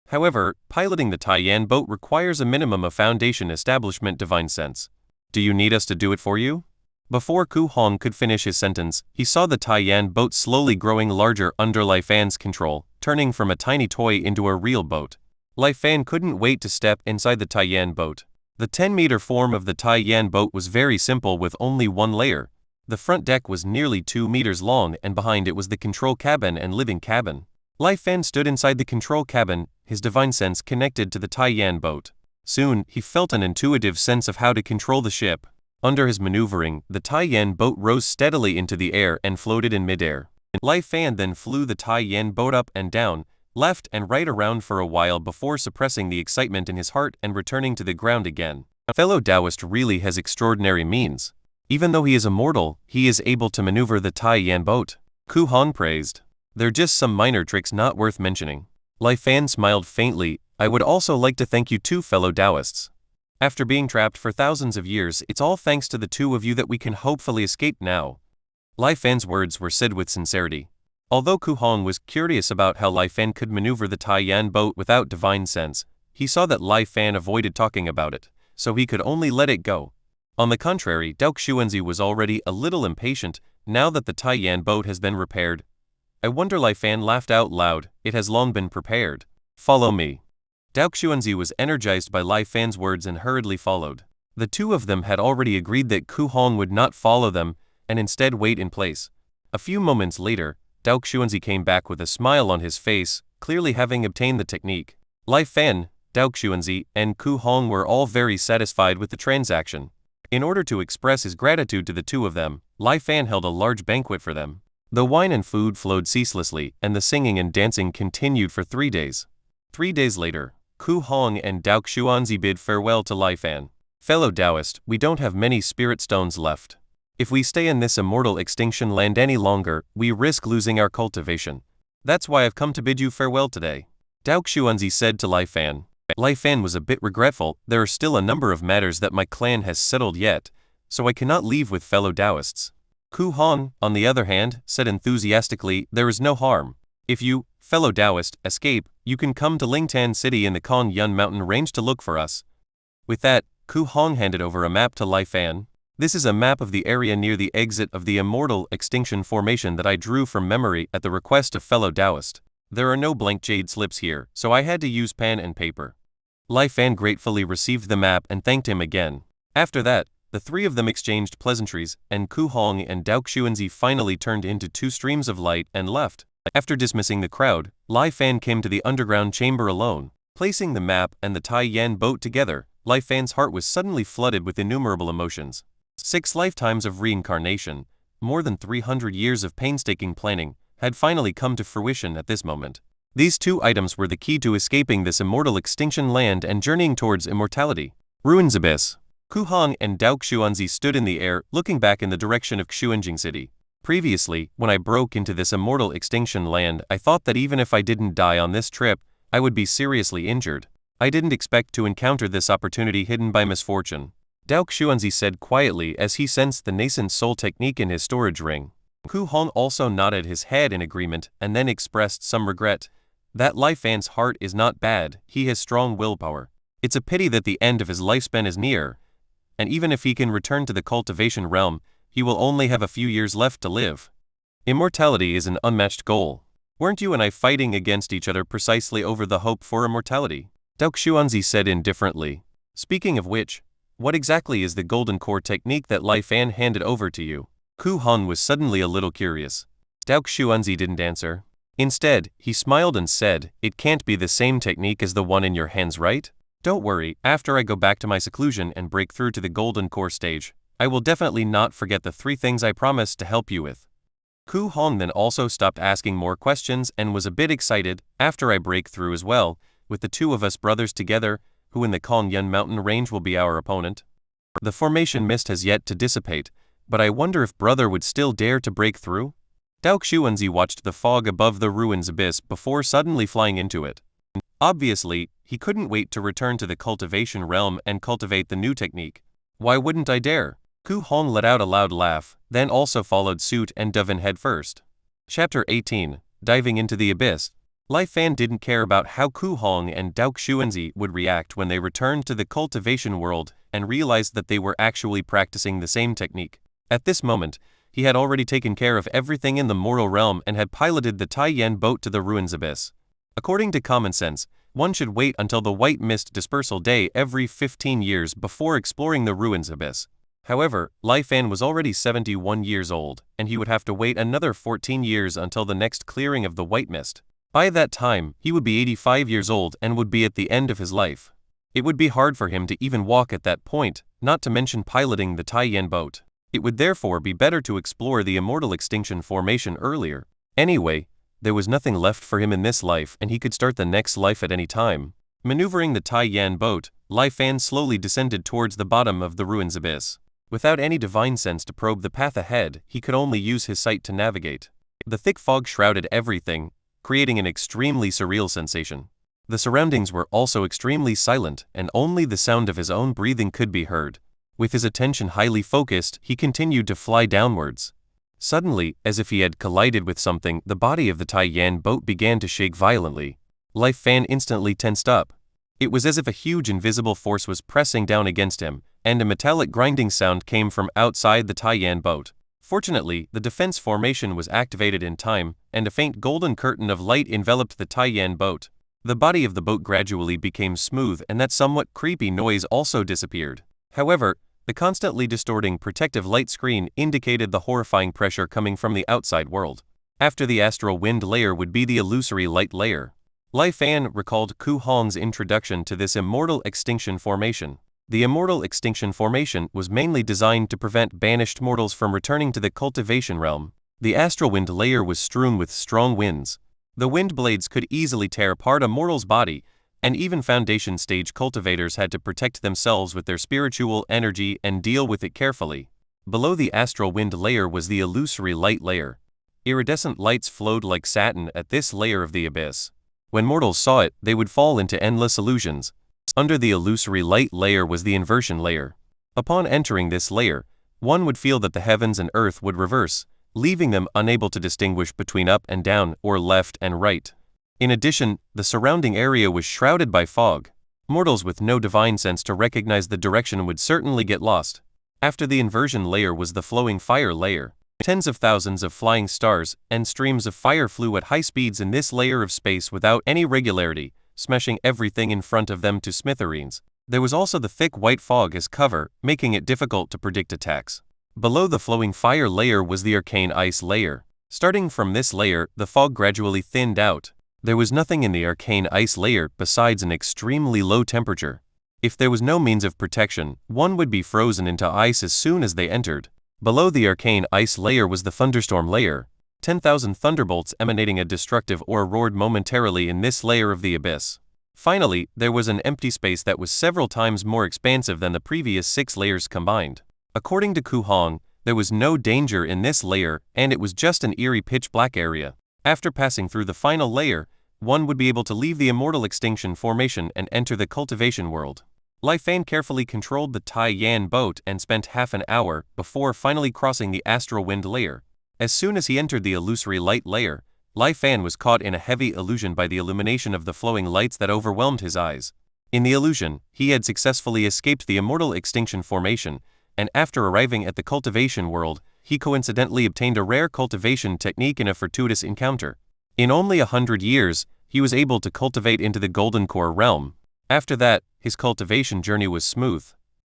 However, piloting the Taiyan boat requires a minimum of foundation establishment divine sense. Do you need us to do it for you? Before Ku Hong could finish his sentence, he saw the Taiyan boat slowly growing larger under Lai Fan's control, turning from a tiny toy into a real boat. Lai Fan couldn't wait to step inside the Taiyan boat. The 10-meter form of the Taiyan boat was very simple with only one layer. The front deck was nearly 2 meters long and behind it was the control cabin and living cabin. Lai Fan stood inside the control cabin, his divine sense connected to the Taiyan boat. Soon, he felt an intuitive sense of how to control the ship. Under his maneuvering, the Taiyan boat rose steadily into the air and floated in midair. Lai Fan then flew the Taiyan boat up and down, left and right around for a while before suppressing the excitement in his heart and returning to the ground again. A fellow Taoist really has extraordinary means. Even though he is immortal, he is able to maneuver the Taiyan boat. Ku Hong praised. They're just some minor tricks not worth mentioning. Lai Fan smiled faintly. I would also like to thank you two fellow Taoists. After being trapped for thousands of years, it's all thanks to the two of you that we can hopefully escape now. Lai Fan's words were said with sincerity. Although Ku Hong was curious about how Lai Fan could maneuver the Taiyan boat without divine sense, he saw that Lai Fan avoided talking about it, so he could only let it go. On the contrary, Dao Xuanzi was already a little impatient now that the Taiyan boat has been repaired. I wonder. Lai Fan laughed out loud. It has long been prepared. Follow me. Dao Xuanzi was energized by Lai Fan's words and hurriedly followed. The two of them had already agreed that Ku Hong would not follow them and instead wait in place. A few moments later, Dao Xuanzi came back with a smile on his face, clearly having obtained the technique. Lai Fan, Dao Xuanzi, and Ku Hong were all very satisfied with the transaction. In order to express his gratitude to the two of them, Lai Fan held a large banquet for them. The wine and food flowed ceaselessly, and the singing and dancing continued for 3 days. 3 days later, Ku Hong and Dao Xuanzi bid farewell to Lai Fan. Fellow Taoist, we don't have many spirit stones left. If we stay in this immortal extinction land any longer, we risk losing our cultivation. That's why I've come to bid you farewell today. Dao Xuanzi said to Lai Fan. Lai Fan was a bit regretful. There are still a number of matters that my clan has settled yet, so I cannot leave with fellow Taoists. Ku Hong, on the other hand, said enthusiastically, there is no harm. If you, fellow Taoist, escape, you can come to Lingtan City in the Kong Yun mountain range to look for us. With that, Ku Hong handed over a map to Lai Fan. This is a map of the area near the exit of the immortal extinction formation that I drew from memory at the request of fellow Taoist. There are no blank jade slips here, so I had to use pen and paper. Lai Fan gratefully received the map and thanked him again. After that, the three of them exchanged pleasantries, and Ku Hong and Dao Xuanzi finally turned into two streams of light and left. After dismissing the crowd, Lai Fan came to the underground chamber alone. Placing the map and the Taiyan boat together, Lai Fan's heart was suddenly flooded with innumerable emotions. 6 lifetimes of reincarnation, more than 300 years of painstaking planning, had finally come to fruition at this moment. These 2 items were the key to escaping this immortal extinction land and journeying towards immortality. Ruins Abyss. Ku Hong and Dao Xuanzi stood in the air, looking back in the direction of Xuanjing City. Previously, when I broke into this immortal extinction land, I thought that even if I didn't die on this trip, I would be seriously injured. I didn't expect to encounter this opportunity hidden by misfortune. Dao Xuanzi said quietly as he sensed the nascent soul technique in his storage ring. Ku Hong also nodded his head in agreement and then expressed some regret. That Lai Fan's heart is not bad, he has strong willpower. It's a pity that the end of his lifespan is near, and even if he can return to the cultivation realm, he will only have a few years left to live. Immortality is an unmatched goal. Weren't you and I fighting against each other precisely over the hope for immortality? Dao Xuanzi said indifferently. Speaking of which, what exactly is the golden core technique that Lai Fan handed over to you? Ku Hong was suddenly a little curious. Dao Xuanzi didn't answer. Instead, he smiled and said, it can't be the same technique as the one in your hands, right? Don't worry, after I go back to my seclusion and break through to the golden core stage, I will definitely not forget the 3 things I promised to help you with. Ku Hong then also stopped asking more questions and was a bit excited. After I break through as well, with the 2 of us brothers together, who in the Kong Yun mountain range will be our opponent? The formation mist has yet to dissipate, but I wonder if brother would still dare to break through? Dao Xuanzi watched the fog above the ruins abyss before suddenly flying into it. Obviously, he couldn't wait to return to the cultivation realm and cultivate the new technique. Why wouldn't I dare? Ku Hong let out a loud laugh, then also followed suit and dove in head first. Chapter 18, Diving into the Abyss. Lai Fan didn't care about how Ku Hong and Dao Xuanzi would react when they returned to the cultivation world and realized that they were actually practicing the same technique. At this moment, he had already taken care of everything in the mortal realm and had piloted the Tai Yan boat to the ruins abyss. According to common sense, one should wait until the white mist dispersal day every 15 years before exploring the ruins abyss. However, Lai Fan was already 71 years old, and he would have to wait another 14 years until the next clearing of the white mist. By that time, he would be 85 years old and would be at the end of his life. It would be hard for him to even walk at that point, not to mention piloting the Tai Yan boat. It would therefore be better to explore the immortal extinction formation earlier. Anyway, there was nothing left for him in this life and he could start the next life at any time. Maneuvering the Tai Yan boat, Lai Fan slowly descended towards the bottom of the ruins abyss. Without any divine sense to probe the path ahead, he could only use his sight to navigate. The thick fog shrouded everything, creating an extremely surreal sensation. The surroundings were also extremely silent, and only the sound of his own breathing could be heard. With his attention highly focused, he continued to fly downwards. Suddenly, as if he had collided with something, the body of the Tai Yan boat began to shake violently. Lai Fan instantly tensed up. It was as if a huge invisible force was pressing down against him, and a metallic grinding sound came from outside the Tai Yan boat. Fortunately, the defense formation was activated in time, and a faint golden curtain of light enveloped the Tai Yan boat. The body of the boat gradually became smooth and that somewhat creepy noise also disappeared. However, the constantly distorting protective light screen indicated the horrifying pressure coming from the outside world. After the astral wind layer would be the illusory light layer. Lai Fan recalled Ku Hong's introduction to this immortal extinction formation. The immortal extinction formation was mainly designed to prevent banished mortals from returning to the cultivation realm. The astral wind layer was strewn with strong winds. The wind blades could easily tear apart a mortal's body, and even foundation stage cultivators had to protect themselves with their spiritual energy and deal with it carefully. Below the astral wind layer was the illusory light layer. Iridescent lights flowed like satin at this layer of the abyss. When mortals saw it, they would fall into endless illusions. Under the illusory light layer was the inversion layer. Upon entering this layer, one would feel that the heavens and earth would reverse, leaving them unable to distinguish between up and down or left and right. In addition, the surrounding area was shrouded by fog. Mortals with no divine sense to recognize the direction would certainly get lost. After the inversion layer was the flowing fire layer. Tens of thousands of flying stars and streams of fire flew at high speeds in this layer of space without any regularity, smashing everything in front of them to smithereens. There was also the thick white fog as cover, making it difficult to predict attacks. Below the flowing fire layer was the arcane ice layer. Starting from this layer, the fog gradually thinned out. There was nothing in the arcane ice layer besides an extremely low temperature. If there was no means of protection, one would be frozen into ice as soon as they entered. Below the arcane ice layer was the thunderstorm layer. 10,000 thunderbolts emanating a destructive aura roared momentarily in this layer of the abyss. Finally, there was an empty space that was several times more expansive than the previous 6 layers combined. According to Ku Hong, there was no danger in this layer and it was just an eerie pitch-black area. After passing through the final layer, one would be able to leave the immortal extinction formation and enter the cultivation world. Lai Fan carefully controlled the Tai Yan boat and spent half an hour before finally crossing the astral wind layer. As soon as he entered the illusory light layer, Lai Fan was caught in a heavy illusion by the illumination of the flowing lights that overwhelmed his eyes. In the illusion, he had successfully escaped the immortal extinction formation, and after arriving at the cultivation world, he coincidentally obtained a rare cultivation technique in a fortuitous encounter. In only 100 years, he was able to cultivate into the Golden Core realm. After that, his cultivation journey was smooth.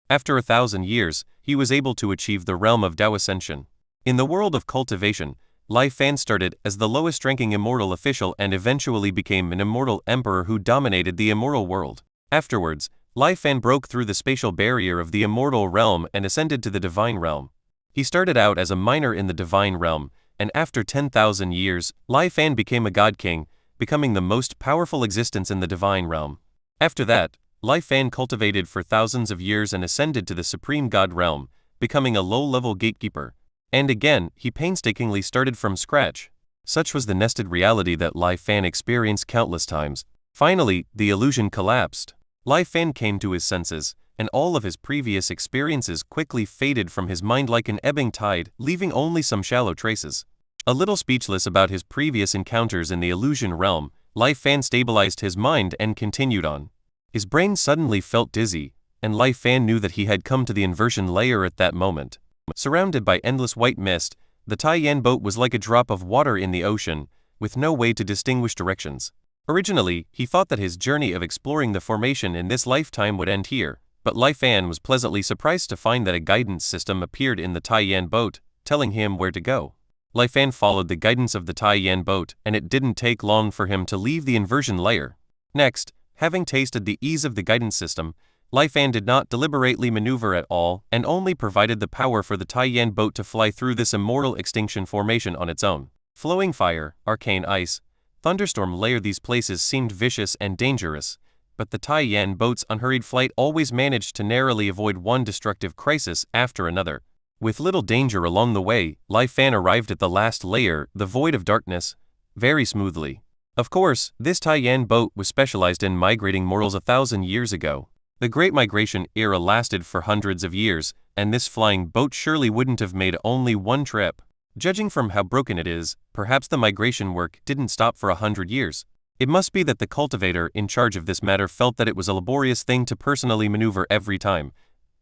After 1,000 years, he was able to achieve the realm of Dao Ascension. In the world of cultivation, Lai Fan started as the lowest-ranking immortal official and eventually became an immortal emperor who dominated the immortal world. Afterwards, Lai Fan broke through the spatial barrier of the immortal realm and ascended to the divine realm. He started out as a minor in the divine realm, and after 10,000 years, Lai Fan became a god king, becoming the most powerful existence in the divine realm. After that, Lai Fan cultivated for thousands of years and ascended to the supreme god realm, becoming a low-level gatekeeper. And again, he painstakingly started from scratch. Such was the nested reality that Lai Fan experienced countless times. Finally, the illusion collapsed. Lai Fan came to his senses, and all of his previous experiences quickly faded from his mind like an ebbing tide, leaving only some shallow traces. A little speechless about his previous encounters in the illusion realm, Lai Fan stabilized his mind and continued on. His brain suddenly felt dizzy, and Lai Fan knew that he had come to the inversion layer at that moment. Surrounded by endless white mist, the Taiyan boat was like a drop of water in the ocean, with no way to distinguish directions. Originally, he thought that his journey of exploring the formation in this lifetime would end here, but Lai Fan was pleasantly surprised to find that a guidance system appeared in the Taiyan boat, telling him where to go. Lai Fan followed the guidance of the Taiyan boat, and it didn't take long for him to leave the inversion layer. Next, having tasted the ease of the guidance system, Lai Fan did not deliberately maneuver at all and only provided the power for the Taiyan boat to fly through this immortal extinction formation on its own. Flowing fire, arcane ice, thunderstorm layer, these places seemed vicious and dangerous, but the Taiyan boat's unhurried flight always managed to narrowly avoid one destructive crisis after another. With little danger along the way, Lai Fan arrived at the last layer, the void of darkness, very smoothly. Of course, this Taiyan boat was specialized in migrating mortals 1,000 years ago. The Great Migration era lasted for hundreds of years, and this flying boat surely wouldn't have made only one trip. Judging from how broken it is, perhaps the migration work didn't stop for 100 years. It must be that the cultivator in charge of this matter felt that it was a laborious thing to personally maneuver every time.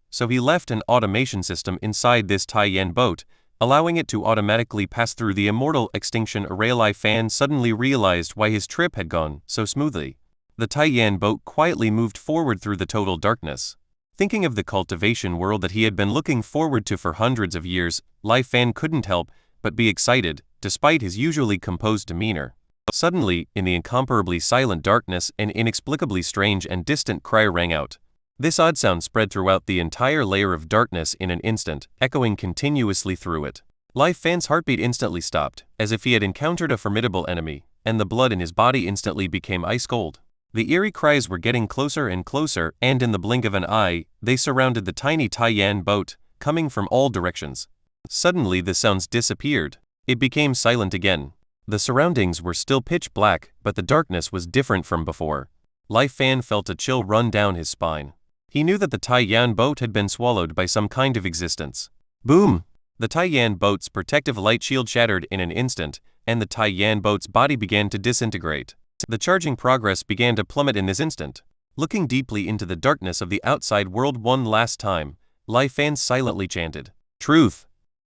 So he left an automation system inside this Taiyan boat, allowing it to automatically pass through the immortal extinction array. Lai Fan suddenly realized why his trip had gone so smoothly. The Taiyan boat quietly moved forward through the total darkness. Thinking of the cultivation world that he had been looking forward to for hundreds of years, Lai Fan couldn't help but be excited, despite his usually composed demeanor. Suddenly, in the incomparably silent darkness, an inexplicably strange and distant cry rang out. This odd sound spread throughout the entire layer of darkness in an instant, echoing continuously through it. Lai Fan's heartbeat instantly stopped, as if he had encountered a formidable enemy, and the blood in his body instantly became ice cold. The eerie cries were getting closer and closer, and in the blink of an eye, they surrounded the tiny Taiyan boat, coming from all directions. Suddenly the sounds disappeared. It became silent again. The surroundings were still pitch black, but the darkness was different from before. Lai Fan felt a chill run down his spine. He knew that the Taiyan boat had been swallowed by some kind of existence. Boom! The Taiyan boat's protective light shield shattered in an instant, and the Taiyan boat's body began to disintegrate. The charging progress began to plummet in this instant. Looking deeply into the darkness of the outside world one last time, Lai Fan silently chanted, "Truth!"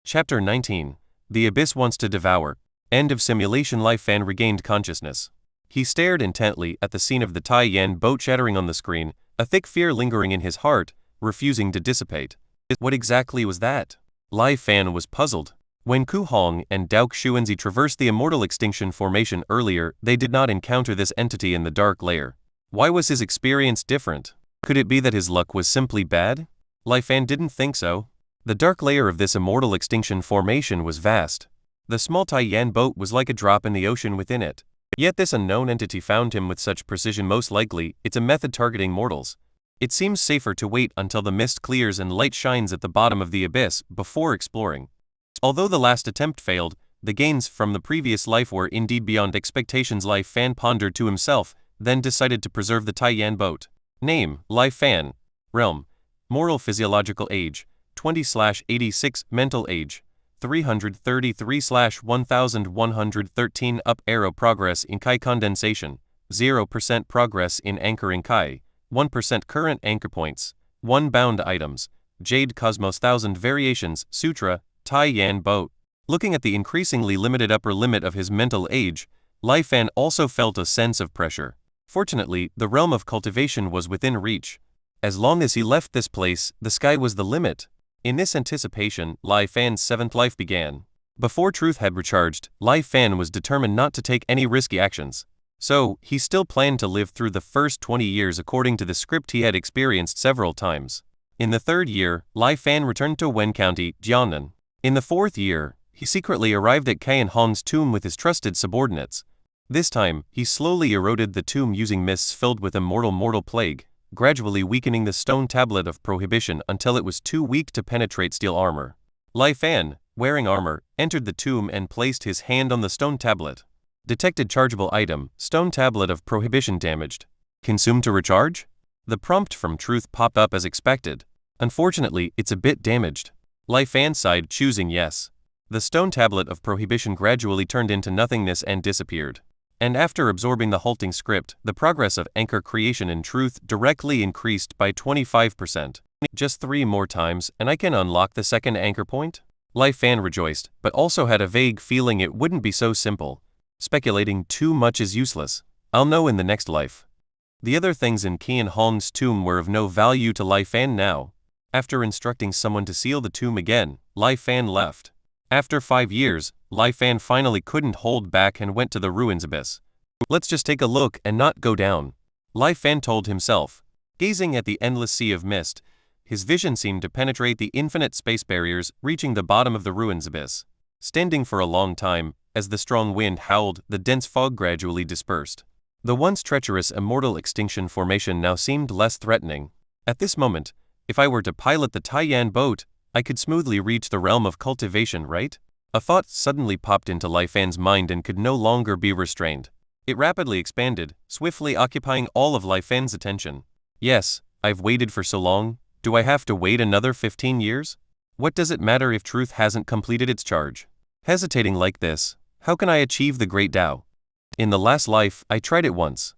Chapter 19. The Abyss Wants to Devour. End of simulation. Lai Fan regained consciousness. He stared intently at the scene of the Taiyan boat shattering on the screen, a thick fear lingering in his heart, refusing to dissipate. What exactly was that? Lai Fan was puzzled. When Ku Hong and Dao Xuanzi traversed the immortal extinction formation earlier, they did not encounter this entity in the dark layer. Why was his experience different? Could it be that his luck was simply bad? Lai Fan didn't think so. The dark layer of this immortal extinction formation was vast. The small Taiyan boat was like a drop in the ocean within it. Yet this unknown entity found him with such precision. Most likely, it's a method targeting mortals. It seems safer to wait until the mist clears and light shines at the bottom of the abyss before exploring. Although the last attempt failed, the gains from the previous life were indeed beyond expectations. Lai Fan pondered to himself, then decided to preserve the Taiyan boat. Name, Lai Fan. Realm, moral physiological age, 20/86, mental age, 333/1113. Up arrow. Progress in Kai condensation, 0% progress in anchoring Kai, 1% current anchor points, 1 bound items, Jade Cosmos. 1000 variations, Sutra, Taiyan boat. Looking at the increasingly limited upper limit of his mental age, Lai Fan also felt a sense of pressure. Fortunately, the realm of cultivation was within reach. As long as he left this place, the sky was the limit. In this anticipation, Lai Fan's seventh life began. Before truth had recharged, Lai Fan was determined not to take any risky actions. So, he still planned to live through the first 20 years according to the script he had experienced several times. In the third year, Lai Fan returned to Wen County, Jiangnan. In the fourth year, he secretly arrived at Qian Hong's tomb with his trusted subordinates. This time, he slowly eroded the tomb using mists filled with immortal plague. gradually weakening the stone tablet of prohibition until it was too weak to penetrate steel armor. Lai Fan, wearing armor, entered the tomb and placed his hand on the stone tablet. Detected chargeable item, stone tablet of prohibition damaged. Consumed to recharge? The prompt from Truth popped up as expected. Unfortunately, it's a bit damaged. Lai Fan sighed, choosing yes. The stone tablet of prohibition gradually turned into nothingness and disappeared. And after absorbing the halting script, the progress of anchor creation in Truth directly increased by 25%. Just 3 more times, and I can unlock the second anchor point? Lai Fan rejoiced, but also had a vague feeling it wouldn't be so simple. Speculating too much is useless. I'll know in the next life. The other things in Qian Hong's tomb were of no value to Lai Fan now. After instructing someone to seal the tomb again, Lai Fan left. After 5 years, Lai Fan finally couldn't hold back and went to the ruins abyss. Let's just take a look and not go down, Lai Fan told himself. Gazing at the endless sea of mist, his vision seemed to penetrate the infinite space barriers, reaching the bottom of the ruins abyss. Standing for a long time, as the strong wind howled, the dense fog gradually dispersed. The once treacherous immortal extinction formation now seemed less threatening. At this moment, if I were to pilot the Taiyan boat, I could smoothly reach the realm of cultivation, right? A thought suddenly popped into Lai Fan's mind and could no longer be restrained. It rapidly expanded, swiftly occupying all of Lai Fan's attention. Yes, I've waited for so long. Do I have to wait another 15 years? What does it matter if Truth hasn't completed its charge? Hesitating like this, how can I achieve the great Tao? In the last life, I tried it once.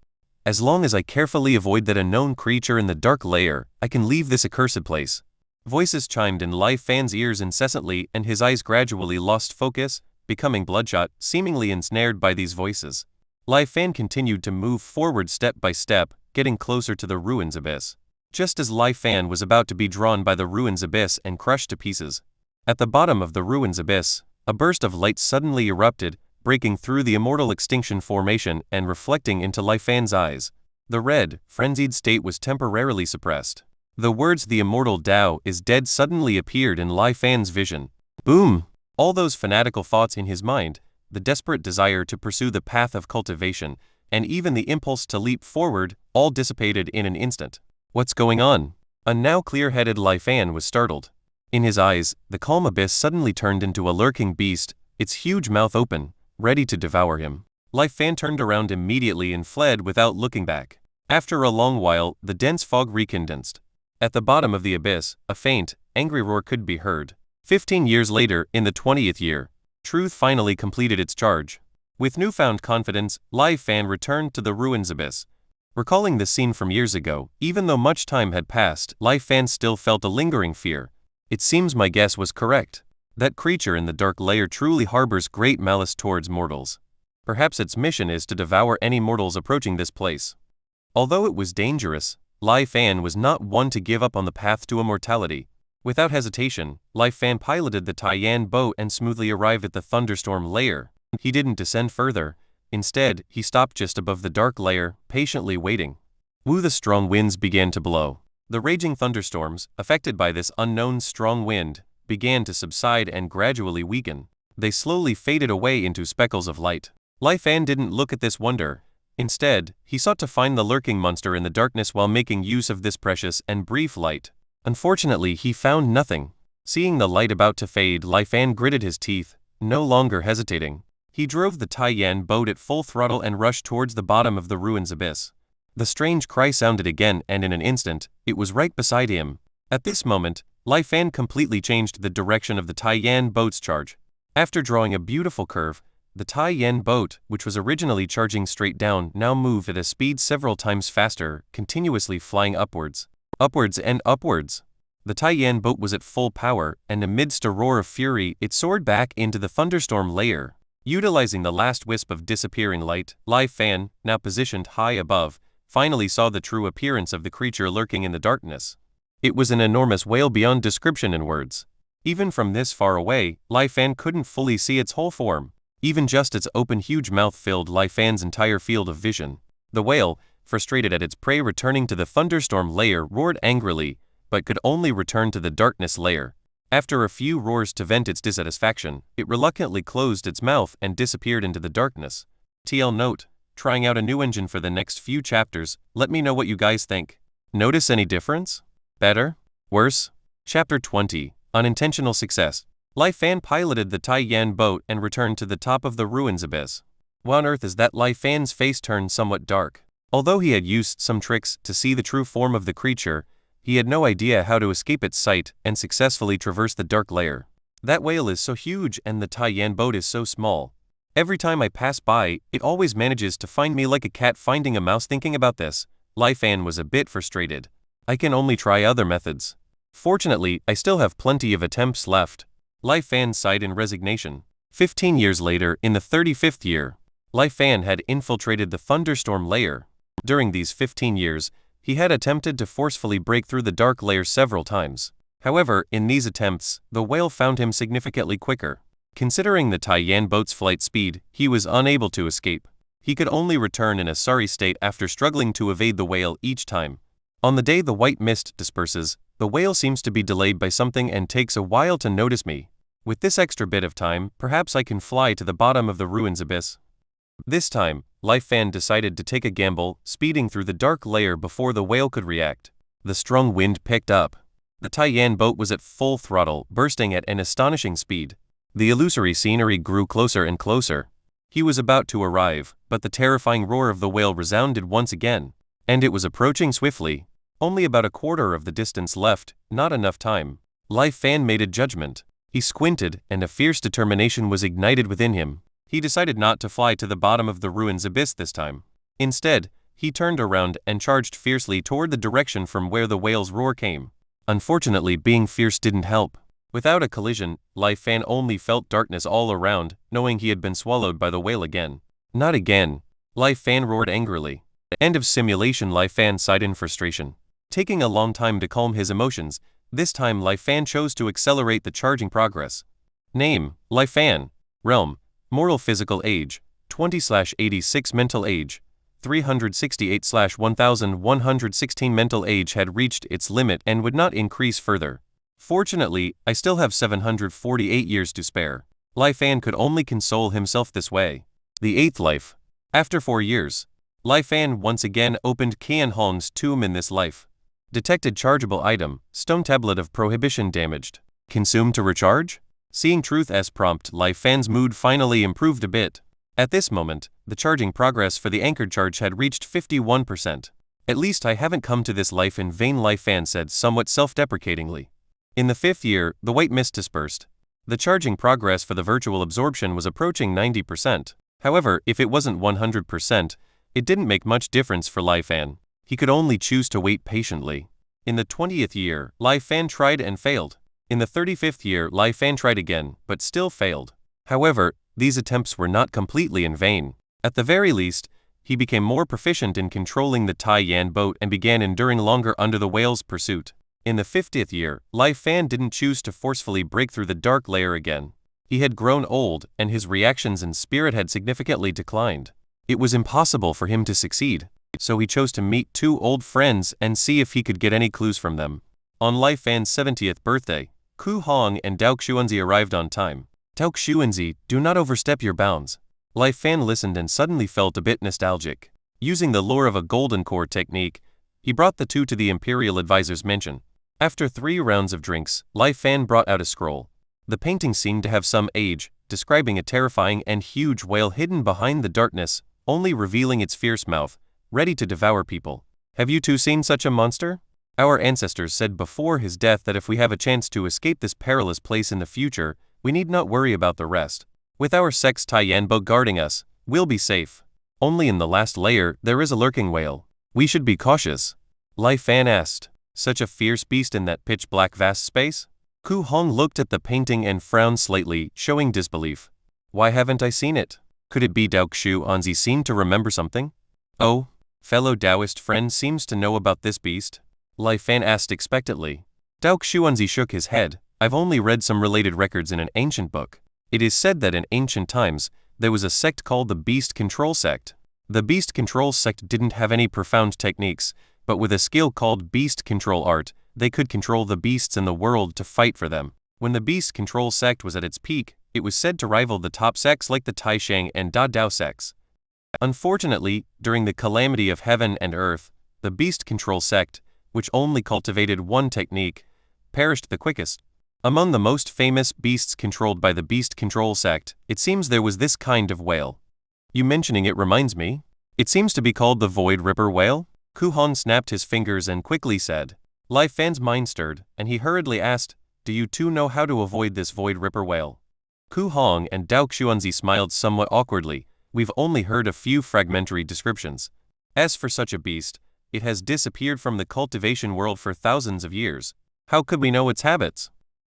As long as I carefully avoid that unknown creature in the dark layer, I can leave this accursed place. Voices chimed in Lai Fan's ears incessantly, and his eyes gradually lost focus, becoming bloodshot, seemingly ensnared by these voices. Lai Fan continued to move forward step by step, getting closer to the ruins abyss. Just as Lai Fan was about to be drawn by the ruins abyss and crushed to pieces, at the bottom of the ruins abyss, a burst of light suddenly erupted, breaking through the immortal extinction formation and reflecting into Lai Fan's eyes. The red, frenzied state was temporarily suppressed. The words "the immortal Tao is dead" suddenly appeared in Lai Fan's vision. Boom! All those fanatical thoughts in his mind, the desperate desire to pursue the path of cultivation, and even the impulse to leap forward, all dissipated in an instant. What's going on? A now clear-headed Lai Fan was startled. In his eyes, the calm abyss suddenly turned into a lurking beast, its huge mouth open, ready to devour him. Lai Fan turned around immediately and fled without looking back. After a long while, the dense fog recondensed. At the bottom of the abyss, a faint, angry roar could be heard. 15 years later, in the 20th year, Truth finally completed its charge. With newfound confidence, Lai Fan returned to the ruins abyss. Recalling the scene from years ago, even though much time had passed, Lai Fan still felt a lingering fear. It seems my guess was correct. That creature in the dark layer truly harbors great malice towards mortals. Perhaps its mission is to devour any mortals approaching this place. Although it was dangerous, Lai Fan was not one to give up on the path to immortality. Without hesitation, Lai Fan piloted the Taiyan boat and smoothly arrived at the thunderstorm layer. He didn't descend further. Instead, he stopped just above the dark layer, patiently waiting. The strong winds began to blow. The raging thunderstorms, affected by this unknown strong wind, began to subside and gradually weaken. They slowly faded away into speckles of light. Lai Fan didn't look at this wonder. Instead, he sought to find the lurking monster in the darkness while making use of this precious and brief light. Unfortunately, he found nothing. Seeing the light about to fade, Lai Fan gritted his teeth, no longer hesitating. He drove the Taiyan boat at full throttle and rushed towards the bottom of the ruins abyss. The strange cry sounded again, and in an instant, it was right beside him. At this moment, Lai Fan completely changed the direction of the Taiyan boat's charge. After drawing a beautiful curve, the Taiyan boat, which was originally charging straight down, now moved at a speed several times faster, continuously flying upwards. Upwards and upwards. The Taiyan boat was at full power, and amidst a roar of fury, it soared back into the thunderstorm layer. Utilizing the last wisp of disappearing light, Lai Fan, now positioned high above, finally saw the true appearance of the creature lurking in the darkness. It was an enormous whale beyond description and words. Even from this far away, Lai Fan couldn't fully see its whole form. Even just its open huge mouth filled Lai Fan's entire field of vision. The whale, frustrated at its prey returning to the thunderstorm layer, roared angrily, but could only return to the darkness layer. After a few roars to vent its dissatisfaction, it reluctantly closed its mouth and disappeared into the darkness. TL note, trying out a new engine for the next few chapters. Let me know what you guys think. Notice any difference? Better? Worse? Chapter 20, Unintentional Success. Lai Fan piloted the Tai Yan boat and returned to the top of the ruins abyss. Why on earth is that? Lai Fan's face turned somewhat dark. Although he had used some tricks to see the true form of the creature, he had no idea how to escape its sight and successfully traverse the dark layer. That whale is so huge and the Tai Yan boat is so small. Every time I pass by, it always manages to find me like a cat finding a mouse. Thinking about this, Lai Fan was a bit frustrated. I can only try other methods. Fortunately, I still have plenty of attempts left. Lai Fan sighed in resignation. 15 years later, in the 35th year, Lai Fan had infiltrated the thunderstorm layer. During these 15 years, he had attempted to forcefully break through the dark layer several times. However, in these attempts, the whale found him significantly quicker. Considering the Tai Yan boat's flight speed, he was unable to escape. He could only return in a sorry state after struggling to evade the whale each time. On the day the white mist disperses, the whale seems to be delayed by something and takes a while to notice me. With this extra bit of time, perhaps I can fly to the bottom of the ruins abyss. This time, Lai Fan decided to take a gamble, speeding through the dark layer before the whale could react. The strong wind picked up. The Tai Yan boat was at full throttle, bursting at an astonishing speed. The illusory scenery grew closer and closer. He was about to arrive, but the terrifying roar of the whale resounded once again. And it was approaching swiftly. Only about a quarter of the distance left, not enough time. Lai Fan made a judgment. He squinted, and a fierce determination was ignited within him. He decided not to fly to the bottom of the ruins abyss this time. Instead, he turned around and charged fiercely toward the direction from where the whale's roar came. Unfortunately, being fierce didn't help. Without a collision, Lai Fan only felt darkness all around, knowing he had been swallowed by the whale again. Not again. Lai Fan roared angrily. End of simulation. Lai Fan sighed in frustration. Taking a long time to calm his emotions, this time Lai Fan chose to accelerate the charging progress. Name, Lai Fan. Realm, mortal physical age, 20/86 mental age, 368/1116 mental age had reached its limit and would not increase further. Fortunately, I still have 748 years to spare. Lai Fan could only console himself this way. The 8th life. After 4 years, Lai Fan once again opened Qian Hong's tomb in this life. Detected chargeable item, stone tablet of prohibition damaged. Consumed to recharge? Seeing truth as prompt, Lai Fan's mood finally improved a bit. At this moment, the charging progress for the anchored charge had reached 51%. At least I haven't come to this life in vain, Lai Fan said somewhat self-deprecatingly. In the 5th year, the white mist dispersed. The charging progress for the virtual absorption was approaching 90%. However, if it wasn't 100%, it didn't make much difference for Lai Fan. He could only choose to wait patiently. In the 20th year, Lai Fan tried and failed. In the 35th year, Lai Fan tried again, but still failed. However, these attempts were not completely in vain. At the very least, he became more proficient in controlling the Tai Yan boat and began enduring longer under the whale's pursuit. In the 50th year, Lai Fan didn't choose to forcefully break through the dark layer again. He had grown old, and his reactions and spirit had significantly declined. It was impossible for him to succeed. So he chose to meet 2 old friends and see if he could get any clues from them. On Lai Fan's 70th birthday, Ku Hong and Dao Xuanzi arrived on time. Dao Xuanzi, do not overstep your bounds. Lai Fan listened and suddenly felt a bit nostalgic. Using the lure of a golden core technique, he brought the 2 to the Imperial Advisor's mansion. After 3 rounds of drinks, Lai Fan brought out a scroll. The painting seemed to have some age, describing a terrifying and huge whale hidden behind the darkness, only revealing its fierce mouth, ready to devour people. Have you 2 seen such a monster? Our ancestors said before his death that if we have a chance to escape this perilous place in the future, we need not worry about the rest. With our sex Tai Yan boat guarding us, we'll be safe. Only in the last layer, there is a lurking whale. We should be cautious. Lai Fan asked. Such a fierce beast in that pitch-black vast space? Ku Hong looked at the painting and frowned slightly, showing disbelief. Why haven't I seen it? Could it be Dao Xuanzi seemed to remember something? Oh, fellow Taoist friend seems to know about this beast? Lai Fan asked expectantly. Dao Xuanzi shook his head. I've only read some related records in an ancient book. It is said that in ancient times, there was a sect called the Beast Control Sect. The Beast Control Sect didn't have any profound techniques, but with a skill called Beast Control Art, they could control the beasts in the world to fight for them. When the Beast Control Sect was at its peak, it was said to rival the top sects like the Taishang and Da Dao sects. Unfortunately, during the calamity of heaven and earth, the Beast Control Sect, which only cultivated one technique, perished the quickest. Among the most famous beasts controlled by the beast control sect, it seems there was this kind of whale. You mentioning it reminds me. It seems to be called the Void Ripper whale? Kuhan snapped his fingers and quickly said. Lai Fan's mind stirred, and he hurriedly asked, "Do you two know how to avoid this Void Ripper whale?" Ku Hong and Dao Xuanzi smiled somewhat awkwardly. We've only heard a few fragmentary descriptions. As for such a beast, it has disappeared from the cultivation world for thousands of years. How could we know its habits?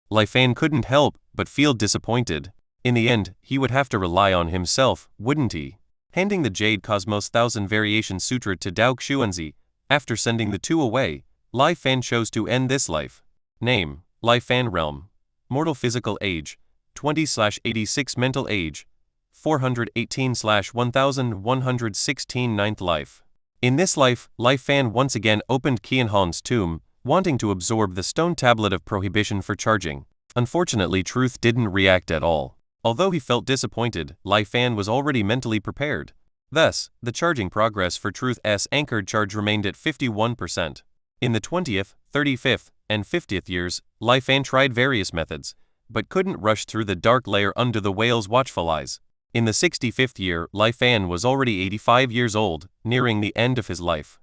Lai Fan couldn't help but feel disappointed. In the end, he would have to rely on himself, wouldn't he? Handing the Jade Cosmos Thousand Variation Sutra to Dao Xuanzi, after sending the two away, Lai Fan chose to end this life. Name, Lai Fan Realm. Mortal physical age, 20/86 mental age, 418/1116 ninth life. In this life, Lai Fan once again opened Qian Han's tomb, wanting to absorb the stone tablet of prohibition for charging. Unfortunately, Truth didn't react at all. Although he felt disappointed, Lai Fan was already mentally prepared. Thus, the charging progress for Truth's anchored charge remained at 51%. In the 20th, 35th, and 50th years, Lai Fan tried various methods, but couldn't rush through the dark layer under the whale's watchful eyes. In the 65th year, Lai Fan was already 85 years old, nearing the end of his life.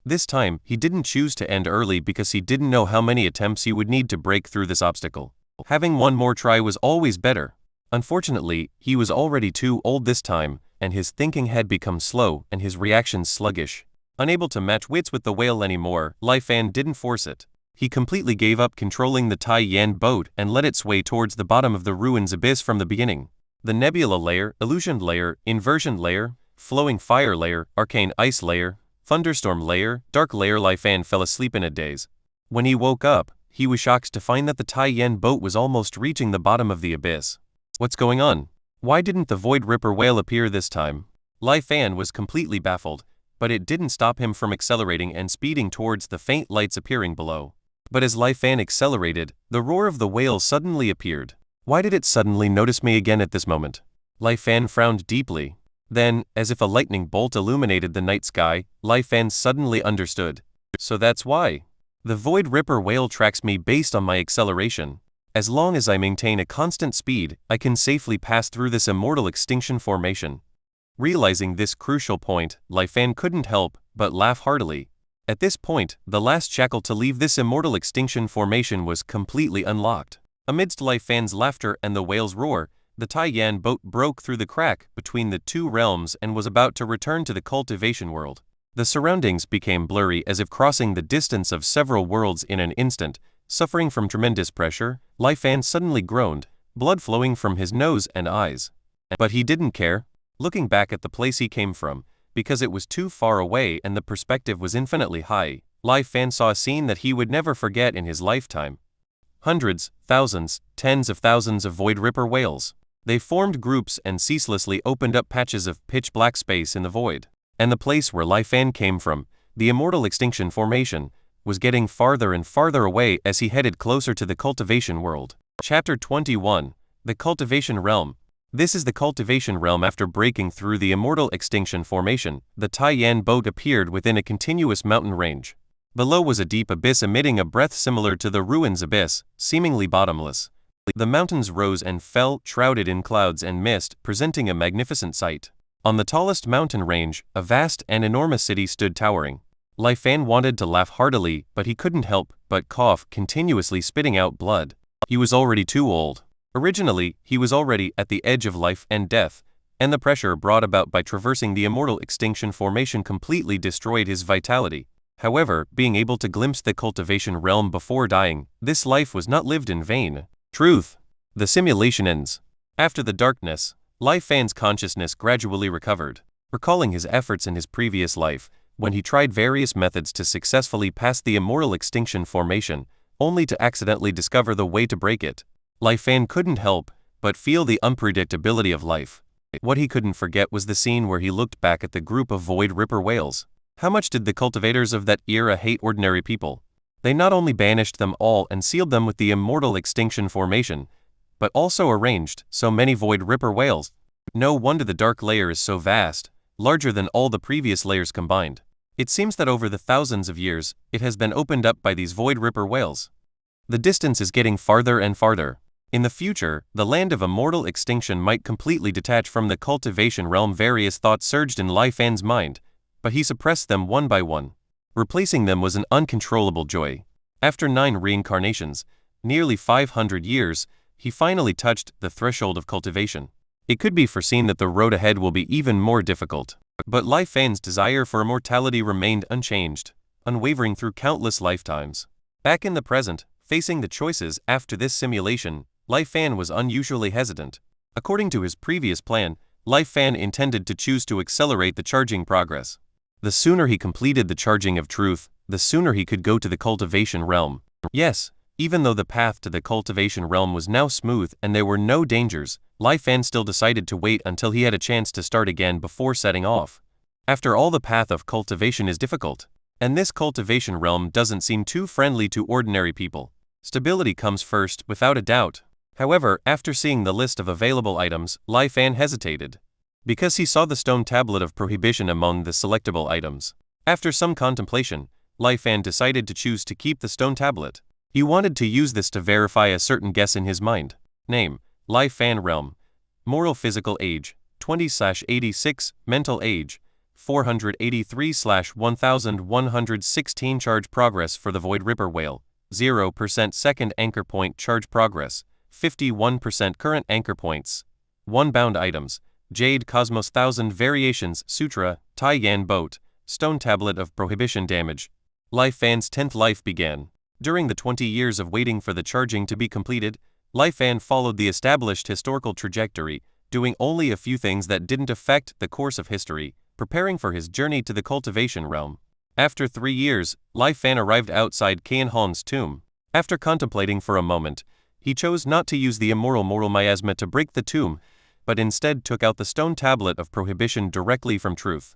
This time, he didn't choose to end early because he didn't know how many attempts he would need to break through this obstacle. Having one more try was always better. Unfortunately, he was already too old this time, and his thinking had become slow and his reactions sluggish. Unable to match wits with the whale anymore, Lai Fan didn't force it. He completely gave up controlling the Tai Yan boat and let it sway towards the bottom of the ruins abyss from the beginning. The nebula layer, illusioned layer, inversion layer, flowing fire layer, arcane ice layer, thunderstorm layer, dark layer. Lai Fan fell asleep in a daze. When he woke up, he was shocked to find that the Tai Yan boat was almost reaching the bottom of the abyss. What's going on? Why didn't the Void Ripper whale appear this time? Lai Fan was completely baffled, but it didn't stop him from accelerating and speeding towards the faint lights appearing below. But as Lai Fan accelerated, the roar of the whale suddenly appeared. Why did it suddenly notice me again at this moment? Lai Fan frowned deeply. Then, as if a lightning bolt illuminated the night sky, Lai Fan suddenly understood. So that's why. The Void Ripper whale tracks me based on my acceleration. As long as I maintain a constant speed, I can safely pass through this immortal extinction formation. Realizing this crucial point, Lai Fan couldn't help but laugh heartily. At this point, the last shackle to leave this immortal extinction formation was completely unlocked. Amidst Lai Fan's laughter and the whale's roar, the Tai Yan boat broke through the crack between the two realms and was about to return to the cultivation world. The surroundings became blurry as if crossing the distance of several worlds in an instant. Suffering from tremendous pressure, Lai Fan suddenly groaned, blood flowing from his nose and eyes. But he didn't care. Looking back at the place he came from, because it was too far away and the perspective was infinitely high, Lai Fan saw a scene that he would never forget in his lifetime. Hundreds, thousands, tens of thousands of Void Ripper whales. They formed groups and ceaselessly opened up patches of pitch-black space in the void. And the place where Lai Fan came from, the immortal extinction formation, was getting farther and farther away as he headed closer to the cultivation world. Chapter 21. The Cultivation Realm. This is the cultivation realm. After breaking through the immortal extinction formation, the Tai Yan boat appeared within a continuous mountain range. Below was a deep abyss emitting a breath similar to the ruins abyss, seemingly bottomless. The mountains rose and fell, shrouded in clouds and mist, presenting a magnificent sight. On the tallest mountain range, a vast and enormous city stood towering. Lai Fan wanted to laugh heartily, but he couldn't help but cough, continuously spitting out blood. He was already too old. Originally, he was already at the edge of life and death, and the pressure brought about by traversing the immortal extinction formation completely destroyed his vitality. However, being able to glimpse the cultivation realm before dying, this life was not lived in vain. Truth. The simulation ends. After the darkness, Lai Fan's consciousness gradually recovered. Recalling his efforts in his previous life, when he tried various methods to successfully pass the immortal extinction formation, only to accidentally discover the way to break it, Lai Fan couldn't help but feel the unpredictability of life. What he couldn't forget was the scene where he looked back at the group of Void Ripper whales. How much did the cultivators of that era hate ordinary people? They not only banished them all and sealed them with the immortal extinction formation, but also arranged so many Void Ripper whales. No wonder the dark layer is so vast, larger than all the previous layers combined. It seems that over the thousands of years, it has been opened up by these void ripper whales. The distance is getting farther and farther. In the future, the land of immortal extinction might completely detach from the cultivation realm. Various thoughts surged in Lai Fan's mind, but he suppressed them one by one. Replacing them was an uncontrollable joy. After 9 reincarnations, nearly 500 years, he finally touched the threshold of cultivation. It could be foreseen that the road ahead will be even more difficult. But Lai Fan's desire for immortality remained unchanged, unwavering through countless lifetimes. Back in the present, facing the choices after this simulation, Lai Fan was unusually hesitant. According to his previous plan, Lai Fan intended to choose to accelerate the charging progress. The sooner he completed the charging of truth, the sooner he could go to the cultivation realm. Yes, even though the path to the cultivation realm was now smooth and there were no dangers, Lai Fan still decided to wait until he had a chance to start again before setting off. After all, the path of cultivation is difficult, and this cultivation realm doesn't seem too friendly to ordinary people. Stability comes first, without a doubt. However, after seeing the list of available items, Lai Fan hesitated, because he saw the stone tablet of prohibition among the selectable items. After some contemplation, Lai Fan decided to choose to keep the stone tablet. He wanted to use this to verify a certain guess in his mind. Name: Lai Fan Realm. Moral physical age: 20/86. Mental age: 483/1116. Charge progress for the Void Ripper Whale: 0%. Second anchor point charge progress: 51%. Current anchor points: 1. Bound items: Jade Cosmos 1000 variations Sutra, Tai Yan Boat, Stone Tablet of Prohibition. Damage. Lai Fan's 10th life began. During the 20 years of waiting for the charging to be completed, Lai Fan followed the established historical trajectory, doing only a few things that didn't affect the course of history, preparing for his journey to the cultivation realm. After 3 years, Lai Fan arrived outside Qian Hong's tomb. After contemplating for a moment, he chose not to use the immortal moral miasma to break the tomb, but instead took out the stone tablet of prohibition directly from truth.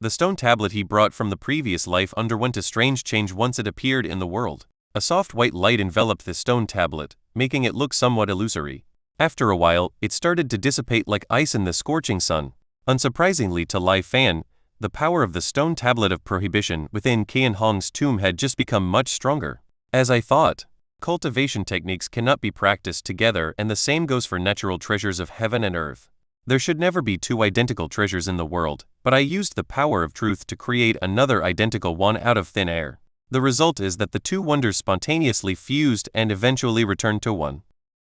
The stone tablet he brought from the previous life underwent a strange change once it appeared in the world. A soft white light enveloped the stone tablet, making it look somewhat illusory. After a while, it started to dissipate like ice in the scorching sun. Unsurprisingly to Lai Fan, the power of the stone tablet of prohibition within Qian Hong's tomb had just become much stronger. As I thought, cultivation techniques cannot be practiced together, and the same goes for natural treasures of heaven and earth. There should never be 2 identical treasures in the world, but I used the power of truth to create another identical one out of thin air. The result is that the 2 wonders spontaneously fused and eventually returned to one.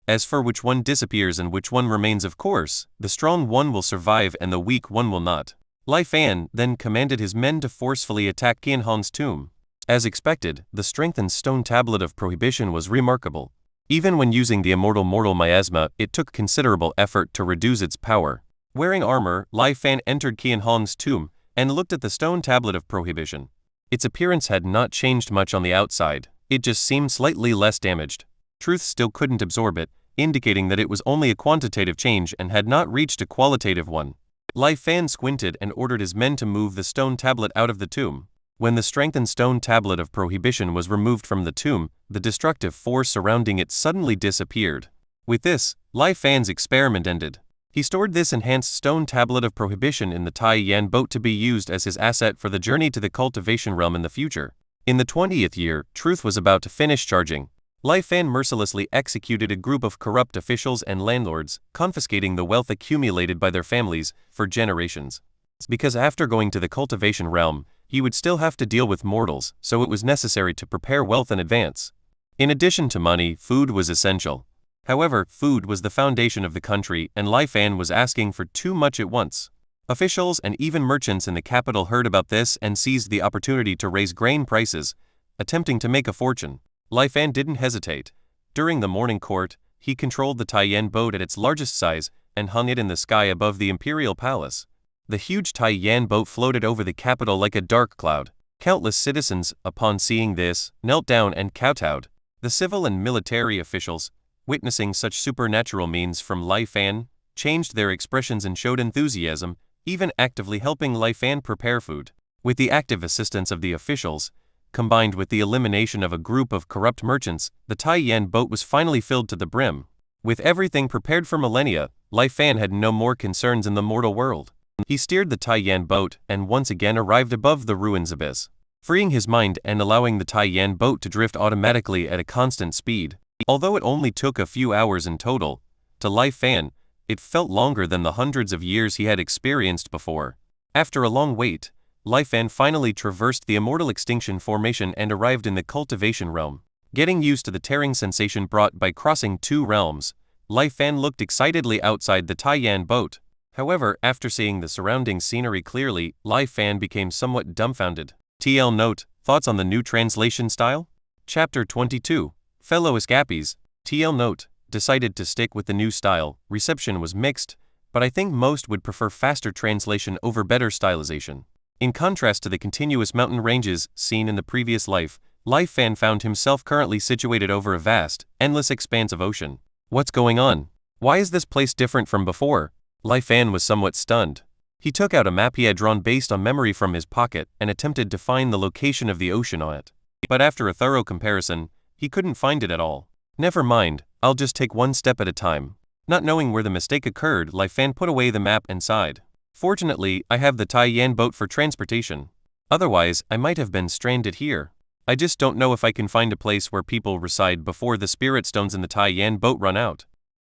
As for which one disappears and which one remains, of course, the strong one will survive and the weak one will not. Lai Fan then commanded his men to forcefully attack Qian Hong's tomb. As expected, the strengthened stone tablet of prohibition was remarkable. Even when using the immortal moral miasma, it took considerable effort to reduce its power. Wearing armor, Lai Fan entered Qian Hong's tomb and looked at the stone tablet of prohibition. Its appearance had not changed much on the outside, it just seemed slightly less damaged. Truth still couldn't absorb it, indicating that it was only a quantitative change and had not reached a qualitative one. Lai Fan squinted and ordered his men to move the stone tablet out of the tomb. When the strengthened stone tablet of prohibition was removed from the tomb, the destructive force surrounding it suddenly disappeared. With this, Lai Fan's experiment ended. He stored this enhanced stone tablet of prohibition in the Tai Yan boat to be used as his asset for the journey to the cultivation realm in the future. In the 20th year, truth was about to finish charging. Lai Fan mercilessly executed a group of corrupt officials and landlords, confiscating the wealth accumulated by their families for generations. Because after going to the cultivation realm, he would still have to deal with mortals, so it was necessary to prepare wealth in advance. In addition to money, food was essential. However, food was the foundation of the country, and Lai Fan was asking for too much at once. Officials and even merchants in the capital heard about this and seized the opportunity to raise grain prices, attempting to make a fortune. Lai Fan didn't hesitate. During the morning court, he controlled the Tai Yan boat at its largest size and hung it in the sky above the imperial palace. The huge Tai Yan boat floated over the capital like a dark cloud. Countless citizens, upon seeing this, knelt down and kowtowed. The civil and military officials, witnessing such supernatural means from Lai Fan, changed their expressions and showed enthusiasm, even actively helping Lai Fan prepare food. With the active assistance of the officials, combined with the elimination of a group of corrupt merchants, the Tai Yan boat was finally filled to the brim. With everything prepared for millennia, Lai Fan had no more concerns in the mortal world. He steered the Taiyan boat and once again arrived above the ruins abyss, freeing his mind and allowing the Taiyan boat to drift automatically at a constant speed. Although it only took a few hours in total, to Lai Fan, it felt longer than the hundreds of years he had experienced before. After a long wait, Lai Fan finally traversed the immortal extinction formation and arrived in the cultivation realm. Getting used to the tearing sensation brought by crossing two realms, Lai Fan looked excitedly outside the Taiyan boat. However, after seeing the surrounding scenery clearly, Lai Fan became somewhat dumbfounded. TL note, thoughts on the new translation style? Chapter 22. Fellow escapees. TL note, decided to stick with the new style. Reception was mixed, but I think most would prefer faster translation over better stylization. In contrast to the continuous mountain ranges seen in the previous life, Lai Fan found himself currently situated over a vast, endless expanse of ocean. What's going on? Why is this place different from before? Lai Fan was somewhat stunned. He took out a map he had drawn based on memory from his pocket and attempted to find the location of the ocean on it. But after a thorough comparison, he couldn't find it at all. Never mind, I'll just take one step at a time. Not knowing where the mistake occurred, Lai Fan put away the map and sighed. Fortunately, I have the Taiyan boat for transportation. Otherwise, I might have been stranded here. I just don't know if I can find a place where people reside before the spirit stones in the Taiyan boat run out.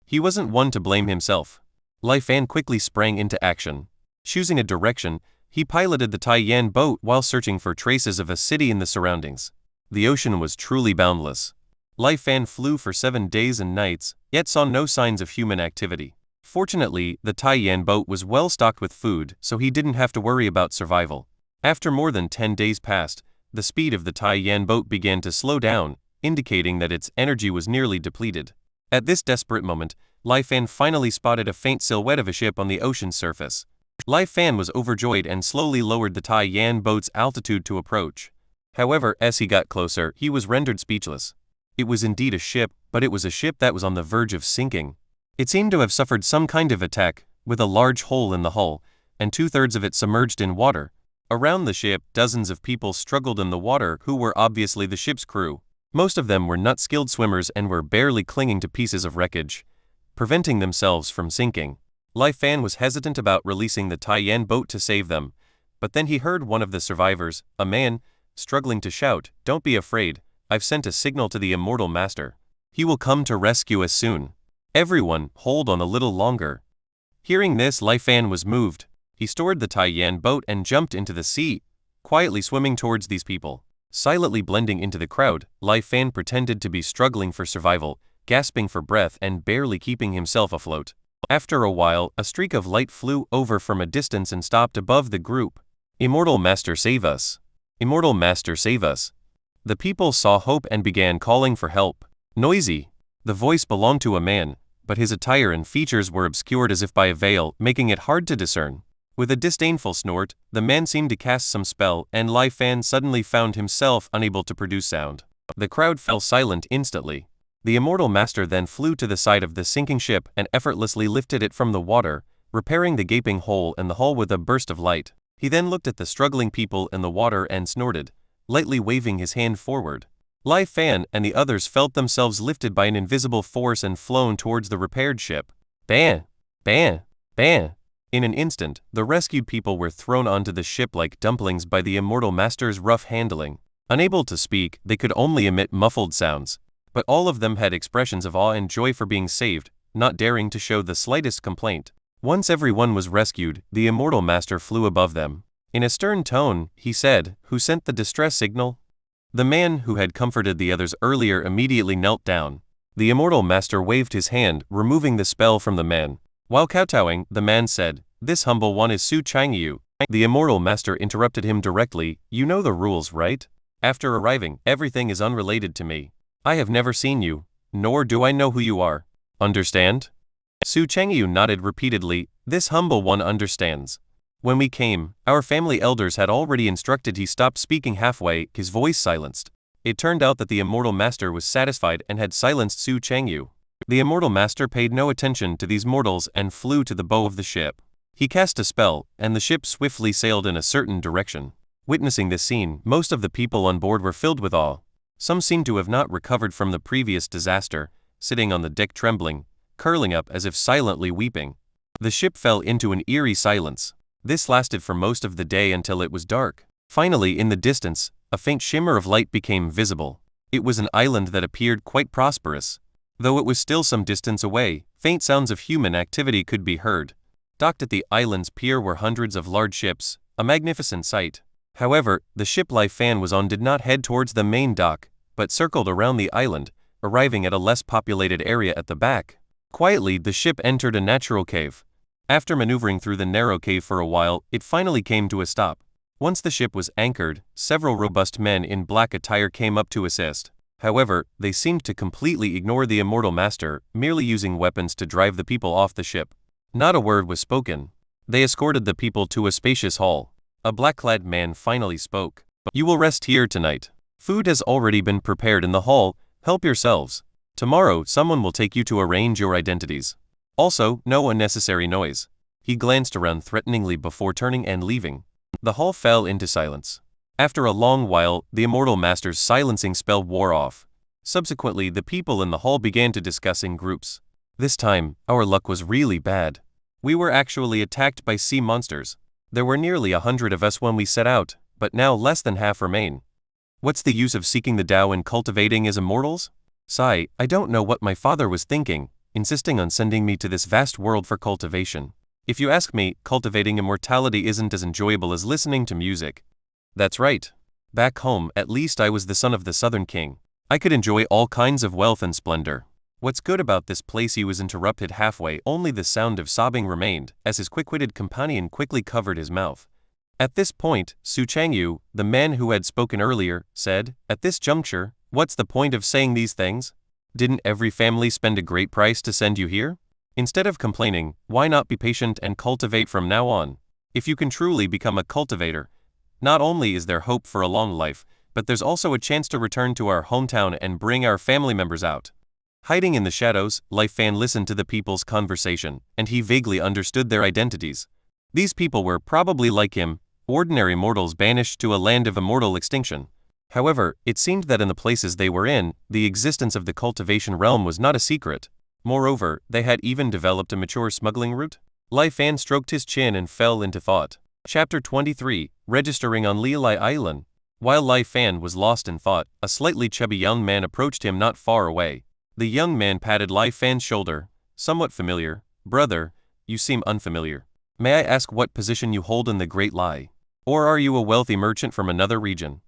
He wasn't one to blame himself. Lai Fan quickly sprang into action. Choosing a direction, he piloted the Taiyan boat while searching for traces of a city in the surroundings. The ocean was truly boundless. Lai Fan flew for 7 days and nights, yet saw no signs of human activity. Fortunately, the Taiyan boat was well stocked with food, so he didn't have to worry about survival. After more than 10 days passed, the speed of the Taiyan boat began to slow down, indicating that its energy was nearly depleted. At this desperate moment, Lai Fan finally spotted a faint silhouette of a ship on the ocean's surface. Lai Fan was overjoyed and slowly lowered the Taiyan boat's altitude to approach. However, as he got closer, he was rendered speechless. It was indeed a ship, but it was a ship that was on the verge of sinking. It seemed to have suffered some kind of attack, with a large hole in the hull, and 2/3 of it submerged in water. Around the ship, dozens of people struggled in the water who were obviously the ship's crew. Most of them were not skilled swimmers and were barely clinging to pieces of wreckage, preventing themselves from sinking. Lai Fan was hesitant about releasing the Taiyan boat to save them, but then he heard one of the survivors, a man, struggling to shout, "Don't be afraid, I've sent a signal to the Immortal Master. He will come to rescue us soon. Everyone, hold on a little longer." Hearing this, Lai Fan was moved. He stored the Taiyan boat and jumped into the sea, quietly swimming towards these people. Silently blending into the crowd, Lai Fan pretended to be struggling for survival, gasping for breath and barely keeping himself afloat. After a while, a streak of light flew over from a distance and stopped above the group. "Immortal Master, save us! Immortal Master, save us!" The people saw hope and began calling for help. Noisy. The voice belonged to a man, but his attire and features were obscured as if by a veil, making it hard to discern. With a disdainful snort, the man seemed to cast some spell, and Lai Fan suddenly found himself unable to produce sound. The crowd fell silent instantly. The Immortal Master then flew to the side of the sinking ship and effortlessly lifted it from the water, repairing the gaping hole in the hull with a burst of light. He then looked at the struggling people in the water and snorted, lightly waving his hand forward. Lai Fan and the others felt themselves lifted by an invisible force and flown towards the repaired ship. Bang! Bang! Bang! In an instant, the rescued people were thrown onto the ship like dumplings by the Immortal Master's rough handling. Unable to speak, they could only emit muffled sounds. But all of them had expressions of awe and joy for being saved, not daring to show the slightest complaint. Once everyone was rescued, the Immortal Master flew above them. In a stern tone, he said, "Who sent the distress signal?" The man who had comforted the others earlier immediately knelt down. The Immortal Master waved his hand, removing the spell from the man. While kowtowing, the man said, "This humble one is Su Changyu." The Immortal Master interrupted him directly, "You know the rules, right? After arriving, everything is unrelated to me. I have never seen you, nor do I know who you are. Understand?" Su Changyu nodded repeatedly. "This humble one understands. When we came, our family elders had already instructed." He stopped speaking halfway, his voice silenced. It turned out that the Immortal Master was satisfied and had silenced Su Changyu. The Immortal Master paid no attention to these mortals and flew to the bow of the ship. He cast a spell, and the ship swiftly sailed in a certain direction. Witnessing this scene, most of the people on board were filled with awe. Some seemed to have not recovered from the previous disaster, sitting on the deck trembling, curling up as if silently weeping. The ship fell into an eerie silence. This lasted for most of the day until it was dark. Finally, in the distance, a faint shimmer of light became visible. It was an island that appeared quite prosperous. Though it was still some distance away, faint sounds of human activity could be heard. Docked at the island's pier were hundreds of large ships, a magnificent sight. However, the ship Lai Fan was on did not head towards the main dock, but circled around the island, arriving at a less populated area at the back. Quietly, the ship entered a natural cave. After maneuvering through the narrow cave for a while, it finally came to a stop. Once the ship was anchored, several robust men in black attire came up to assist. However, they seemed to completely ignore the immortal master, merely using weapons to drive the people off the ship. Not a word was spoken. They escorted the people to a spacious hall. A black-clad man finally spoke. "You will rest here tonight. Food has already been prepared in the hall, help yourselves. Tomorrow, someone will take you to arrange your identities. Also, no unnecessary noise." He glanced around threateningly before turning and leaving. The hall fell into silence. After a long while, the immortal master's silencing spell wore off. Subsequently, the people in the hall began to discuss in groups. This time, our luck was really bad. We were actually attacked by sea monsters. There were nearly 100 of us when we set out, but now less than half remain. What's the use of seeking the Tao and cultivating as immortals? Sigh, I don't know what my father was thinking, insisting on sending me to this vast world for cultivation. If you ask me, cultivating immortality isn't as enjoyable as listening to music. That's right. Back home, at least I was the son of the Southern King. I could enjoy all kinds of wealth and splendor. What's good about this place? He was interrupted halfway. Only the sound of sobbing remained, as his quick-witted companion quickly covered his mouth. At this point, Su Changyu, the man who had spoken earlier, said, "At this juncture, what's the point of saying these things? Didn't every family spend a great price to send you here? Instead of complaining, why not be patient and cultivate from now on? If you can truly become a cultivator, not only is there hope for a long life, but there's also a chance to return to our hometown and bring our family members out." Hiding in the shadows, Lai Fan listened to the people's conversation, and he vaguely understood their identities. These people were probably like him, ordinary mortals banished to a land of immortal extinction. However, it seemed that in the places they were in, the existence of the cultivation realm was not a secret. Moreover, they had even developed a mature smuggling route. Lai Fan stroked his chin and fell into thought. Chapter 23, Registering on Lialai Island. While Lai Fan was lost in thought, a slightly chubby young man approached him not far away. The young man patted Lai Fan's shoulder. "Somewhat familiar. Brother, you seem unfamiliar. May I ask what position you hold in the Great Lai? Or are you a wealthy merchant from another region?"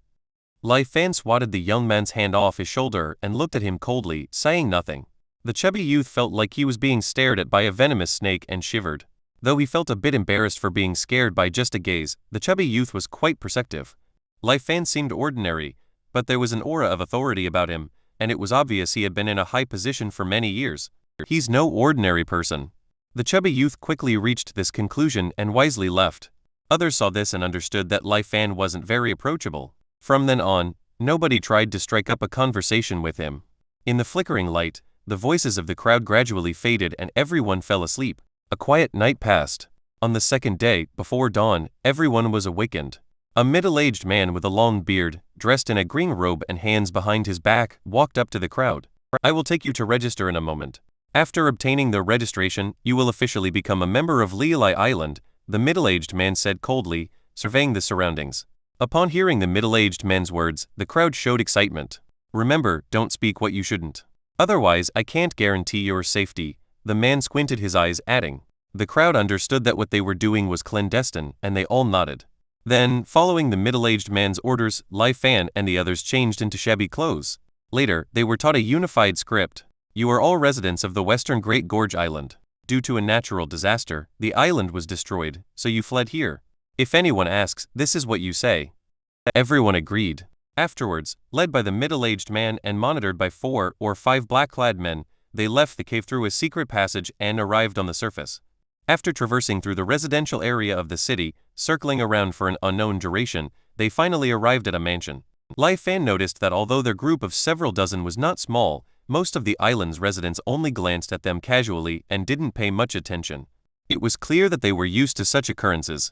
Lai Fan swatted the young man's hand off his shoulder and looked at him coldly, saying nothing. The chubby youth felt like he was being stared at by a venomous snake and shivered. Though he felt a bit embarrassed for being scared by just a gaze, the chubby youth was quite perceptive. Lai Fan seemed ordinary, but there was an aura of authority about him, and it was obvious he had been in a high position for many years. He's no ordinary person. The chubby youth quickly reached this conclusion and wisely left. Others saw this and understood that Lai Fan wasn't very approachable. From then on, nobody tried to strike up a conversation with him. In the flickering light, the voices of the crowd gradually faded and everyone fell asleep. A quiet night passed. On the second day, before dawn, everyone was awakened. A middle-aged man with a long beard, dressed in a green robe and hands behind his back, walked up to the crowd. "I will take you to register in a moment. After obtaining the registration, you will officially become a member of Lialai Island," the middle-aged man said coldly, surveying the surroundings. Upon hearing the middle-aged man's words, the crowd showed excitement. "Remember, don't speak what you shouldn't. Otherwise, I can't guarantee your safety," the man squinted his eyes, adding. The crowd understood that what they were doing was clandestine, and they all nodded. Then, following the middle-aged man's orders, Lai Fan and the others changed into shabby clothes. Later, they were taught a unified script. "You are all residents of the Western Great Gorge Island. Due to a natural disaster, the island was destroyed, so you fled here. If anyone asks, this is what you say." Everyone agreed. Afterwards, led by the middle-aged man and monitored by 4 or 5 black-clad men, they left the cave through a secret passage and arrived on the surface. After traversing through the residential area of the city, circling around for an unknown duration, they finally arrived at a mansion. Lai Fan noticed that although their group of several dozen was not small, most of the island's residents only glanced at them casually and didn't pay much attention. It was clear that they were used to such occurrences.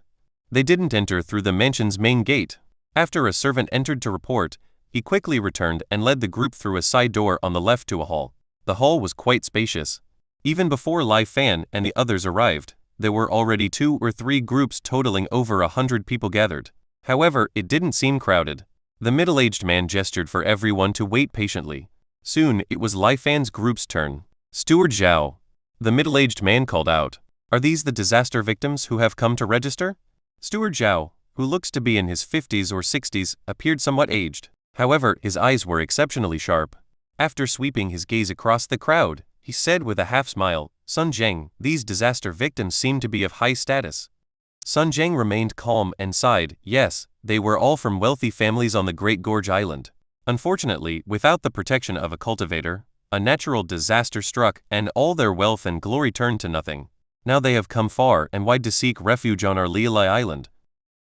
They didn't enter through the mansion's main gate. After a servant entered to report, he quickly returned and led the group through a side door on the left to a hall. The hall was quite spacious. Even before Lai Fan and the others arrived, there were already 2 or 3 groups totaling over 100 people gathered. However, it didn't seem crowded. The middle-aged man gestured for everyone to wait patiently. Soon, it was Lai Fan's group's turn. Steward Zhao. The middle-aged man called out. Are these the disaster victims who have come to register? Steward Zhao, who looks to be in his 50s or 60s, appeared somewhat aged. However, his eyes were exceptionally sharp. After sweeping his gaze across the crowd, he said with a half-smile, Sun Zheng, these disaster victims seem to be of high status. Sun Zheng remained calm and sighed. Yes, they were all from wealthy families on the Great Gorge Island. Unfortunately, without the protection of a cultivator, a natural disaster struck and all their wealth and glory turned to nothing. Now they have come far and wide to seek refuge on our Lialai Island.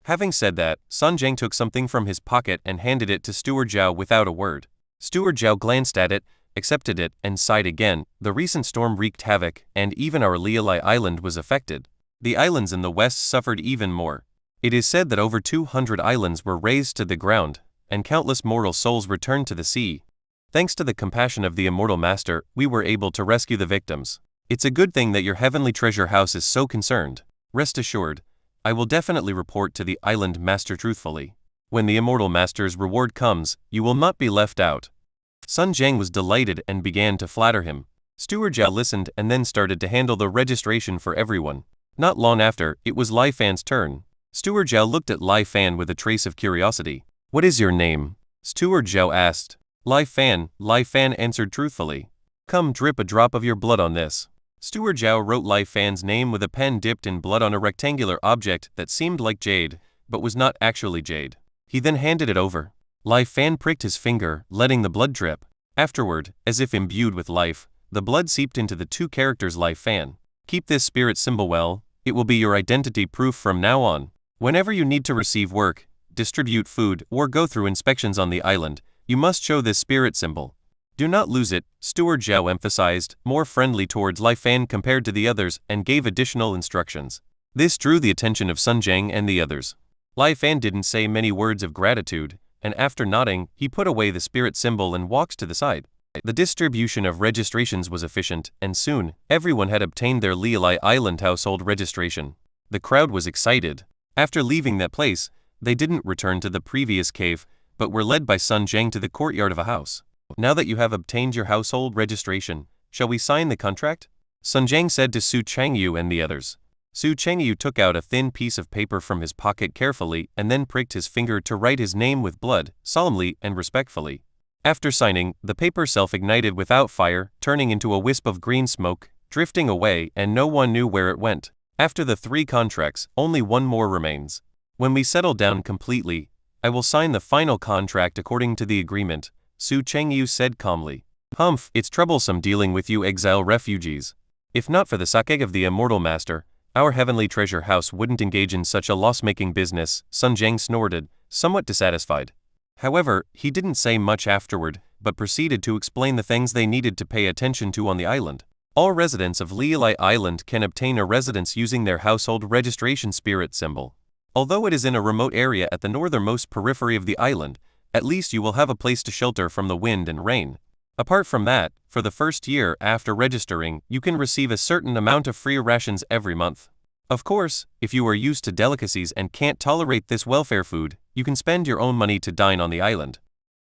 Having said that, Sun Zheng took something from his pocket and handed it to Steward Zhao without a word. Steward Zhao glanced at it, accepted it, and sighed again. The recent storm wreaked havoc, and even our Lialai Island was affected. The islands in the west suffered even more. It is said that over 200 islands were razed to the ground, and countless mortal souls returned to the sea. Thanks to the compassion of the Immortal Master, we were able to rescue the victims. It's a good thing that your heavenly treasure house is so concerned. Rest assured, I will definitely report to the Island Master truthfully. When the Immortal Master's reward comes, you will not be left out. Sun Zheng was delighted and began to flatter him. Steward Zhao listened and then started to handle the registration for everyone. Not long after, it was Lai Fan's turn. Steward Zhao looked at Lai Fan with a trace of curiosity. What is your name? Steward Zhao asked. Lai Fan answered truthfully. Come, drip a drop of your blood on this. Steward Zhao wrote Lai Fan's name with a pen dipped in blood on a rectangular object that seemed like jade, but was not actually jade. He then handed it over. Lai Fan pricked his finger, letting the blood drip. Afterward, as if imbued with life, the blood seeped into the 2 characters Lai Fan. Keep this spirit symbol well, it will be your identity proof from now on. Whenever you need to receive work, distribute food, or go through inspections on the island, you must show this spirit symbol. Do not lose it, Steward Zhao emphasized, more friendly towards Lai Fan compared to the others, and gave additional instructions. This drew the attention of Sun Zheng and the others. Lai Fan didn't say many words of gratitude, and after nodding, he put away the spirit symbol and walked to the side. The distribution of registrations was efficient, and soon, everyone had obtained their Lialai Island household registration. The crowd was excited. After leaving that place, they didn't return to the previous cave, but were led by Sun Zheng to the courtyard of a house. Now that you have obtained your household registration, shall we sign the contract? Sun Zheng said to Su Changyu and the others. Su Changyu took out a thin piece of paper from his pocket carefully and then pricked his finger to write his name with blood, solemnly and respectfully. After signing, the paper self-ignited without fire, turning into a wisp of green smoke, drifting away, and no one knew where it went. After the 3 contracts, only one more remains. When we settle down completely, I will sign the final contract according to the agreement, Su Changyu said calmly. Humph, it's troublesome dealing with you exile refugees. If not for the sake of the Immortal Master, our heavenly treasure house wouldn't engage in such a loss-making business, Sun Zheng snorted, somewhat dissatisfied. However, he didn't say much afterward, but proceeded to explain the things they needed to pay attention to on the island. All residents of Lialai Island can obtain a residence using their household registration spirit symbol. Although it is in a remote area at the northernmost periphery of the island, at least you will have a place to shelter from the wind and rain. Apart from that, for the first year after registering, you can receive a certain amount of free rations every month. Of course, if you are used to delicacies and can't tolerate this welfare food, you can spend your own money to dine on the island.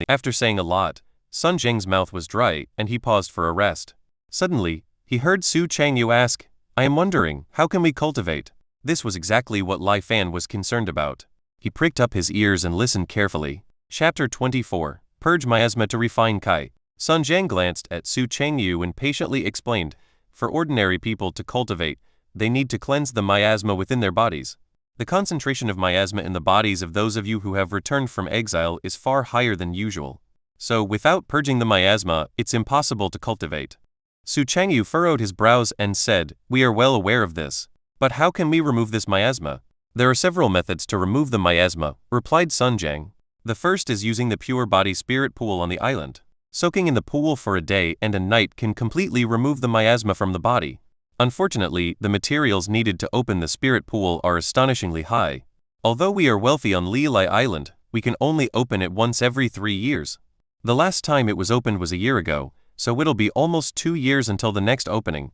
After saying a lot, Sun Zheng's mouth was dry and he paused for a rest. Suddenly, he heard Su Changyu ask, I am wondering, how can we cultivate? This was exactly what Lai Fan was concerned about. He pricked up his ears and listened carefully. Chapter 24. Purge miasma to refine Kai. Sun Zheng glanced at Su Changyu and patiently explained, for ordinary people to cultivate, they need to cleanse the miasma within their bodies. The concentration of miasma in the bodies of those of you who have returned from exile is far higher than usual. So, without purging the miasma, it's impossible to cultivate. Su Changyu furrowed his brows and said, We are well aware of this. But how can we remove this miasma? There are several methods to remove the miasma, replied Sun Zheng. The first is using the pure body spirit pool on the island. Soaking in the pool for a day and a night can completely remove the miasma from the body. Unfortunately, the materials needed to open the spirit pool are astonishingly high. Although we are wealthy on Lialai Island, we can only open it once every 3 years. The last time it was opened was a year ago, so it'll be almost 2 years until the next opening.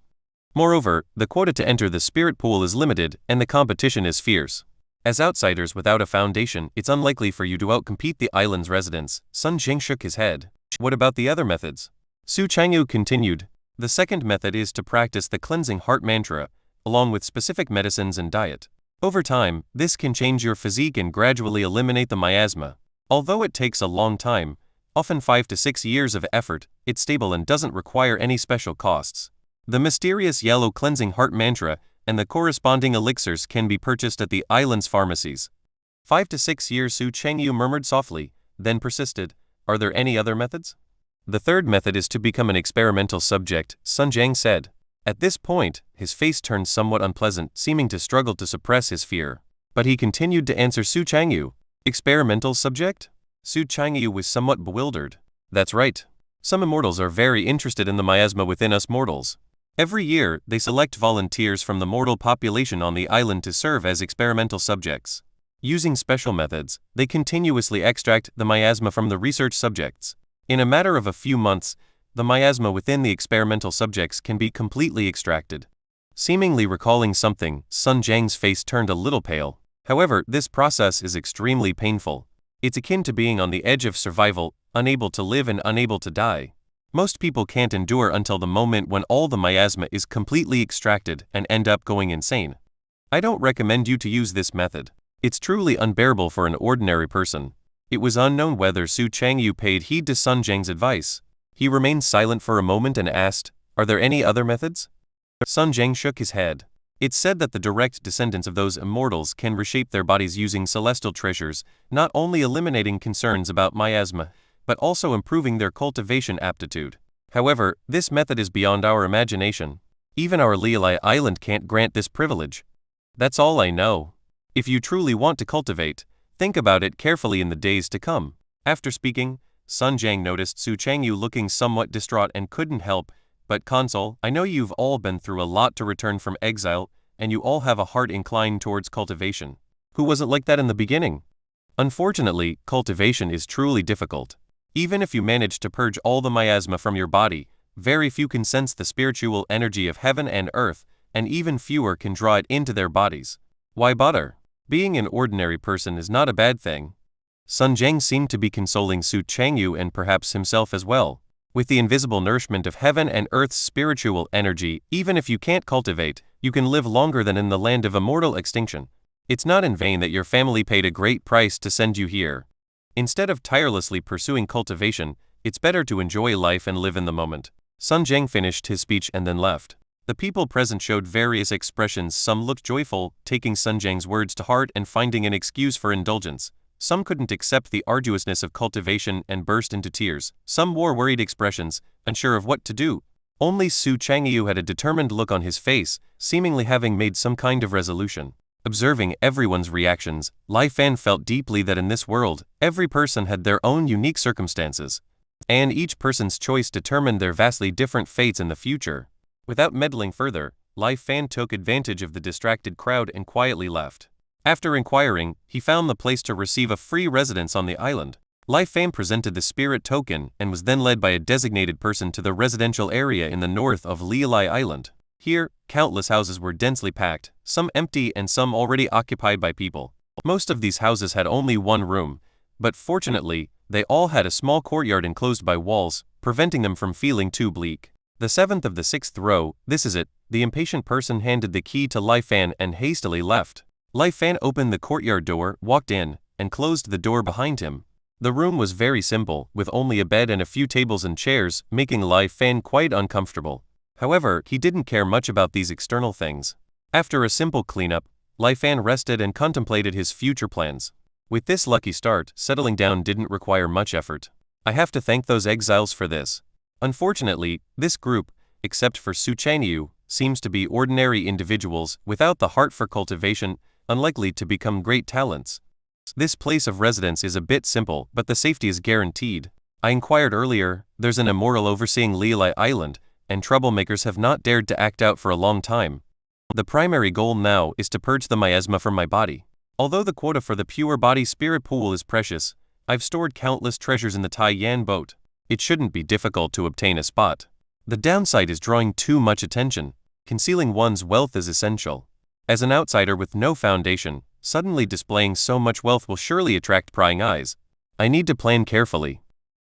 Moreover, the quota to enter the spirit pool is limited and the competition is fierce. As outsiders without a foundation, it's unlikely for you to outcompete the island's residents. Sun Jing shook his head. What about the other methods? Su Changyu continued. The second method is to practice the cleansing heart mantra, along with specific medicines and diet. Over time, this can change your physique and gradually eliminate the miasma. Although it takes a long time, often 5 to 6 years of effort, it's stable and doesn't require any special costs. The mysterious yellow cleansing heart mantra and the corresponding elixirs can be purchased at the island's pharmacies. 5 to 6 years, Su Changyu murmured softly, then persisted. Are there any other methods? The third method is to become an experimental subject, Sun Jiang said. At this point, his face turned somewhat unpleasant, seeming to struggle to suppress his fear. But he continued to answer Su Changyu. Experimental subject? Su Changyu was somewhat bewildered. That's right. Some immortals are very interested in the miasma within us mortals. Every year, they select volunteers from the mortal population on the island to serve as experimental subjects. Using special methods, they continuously extract the miasma from the research subjects. In a matter of a few months, the miasma within the experimental subjects can be completely extracted. Seemingly recalling something, Sun Jiang's face turned a little pale. However, this process is extremely painful. It's akin to being on the edge of survival, unable to live and unable to die. Most people can't endure until the moment when all the miasma is completely extracted and end up going insane. I don't recommend you to use this method. It's truly unbearable for an ordinary person. It was unknown whether Su Changyu paid heed to Sun Jiang's advice. He remained silent for a moment and asked, "Are there any other methods?" Sun Jiang shook his head. It's said that the direct descendants of those immortals can reshape their bodies using celestial treasures, not only eliminating concerns about miasma, but also improving their cultivation aptitude. However, this method is beyond our imagination. Even our Lialai Island can't grant this privilege. That's all I know. If you truly want to cultivate, think about it carefully in the days to come. After speaking, Sun Jiang noticed Su Changyu looking somewhat distraught and couldn't help but console. I know you've all been through a lot to return from exile, and you all have a heart inclined towards cultivation. Who wasn't like that in the beginning? Unfortunately, cultivation is truly difficult. Even if you manage to purge all the miasma from your body, very few can sense the spiritual energy of heaven and earth, and even fewer can draw it into their bodies. Why bother? Being an ordinary person is not a bad thing. Sun Jiang seemed to be consoling Su Changyu and perhaps himself as well. With the invisible nourishment of heaven and earth's spiritual energy, even if you can't cultivate, you can live longer than in the land of immortal extinction. It's not in vain that your family paid a great price to send you here. Instead of tirelessly pursuing cultivation, it's better to enjoy life and live in the moment. Sun Jiang finished his speech and then left. The people present showed various expressions. Some looked joyful, taking Sun Jiang's words to heart and finding an excuse for indulgence. Some couldn't accept the arduousness of cultivation and burst into tears. Some wore worried expressions, unsure of what to do. Only Su Changyu had a determined look on his face, seemingly having made some kind of resolution. Observing everyone's reactions, Lai Fan felt deeply that in this world, every person had their own unique circumstances, and each person's choice determined their vastly different fates in the future. Without meddling further, Lai Fan took advantage of the distracted crowd and quietly left. After inquiring, he found the place to receive a free residence on the island. Lai Fan presented the spirit token and was then led by a designated person to the residential area in the north of Lialai Island. Here, countless houses were densely packed, some empty and some already occupied by people. Most of these houses had only one room, but fortunately, they all had a small courtyard enclosed by walls, preventing them from feeling too bleak. The seventh of the sixth row, this is it. The impatient person handed the key to Lai Fan and hastily left. Lai Fan opened the courtyard door, walked in, and closed the door behind him. The room was very simple, with only a bed and a few tables and chairs, making Lai Fan quite uncomfortable. However, he didn't care much about these external things. After a simple cleanup, Lai Fan rested and contemplated his future plans. With this lucky start, settling down didn't require much effort. I have to thank those exiles for this. Unfortunately, this group, except for Su Changyu, seems to be ordinary individuals without the heart for cultivation, unlikely to become great talents. This place of residence is a bit simple, but the safety is guaranteed. I inquired earlier, there's an immortal overseeing Lialai Island, and troublemakers have not dared to act out for a long time. The primary goal now is to purge the miasma from my body. Although the quota for the pure body spirit pool is precious, I've stored countless treasures in the Tai Yan boat. It shouldn't be difficult to obtain a spot. The downside is drawing too much attention. Concealing one's wealth is essential. As an outsider with no foundation, suddenly displaying so much wealth will surely attract prying eyes. I need to plan carefully.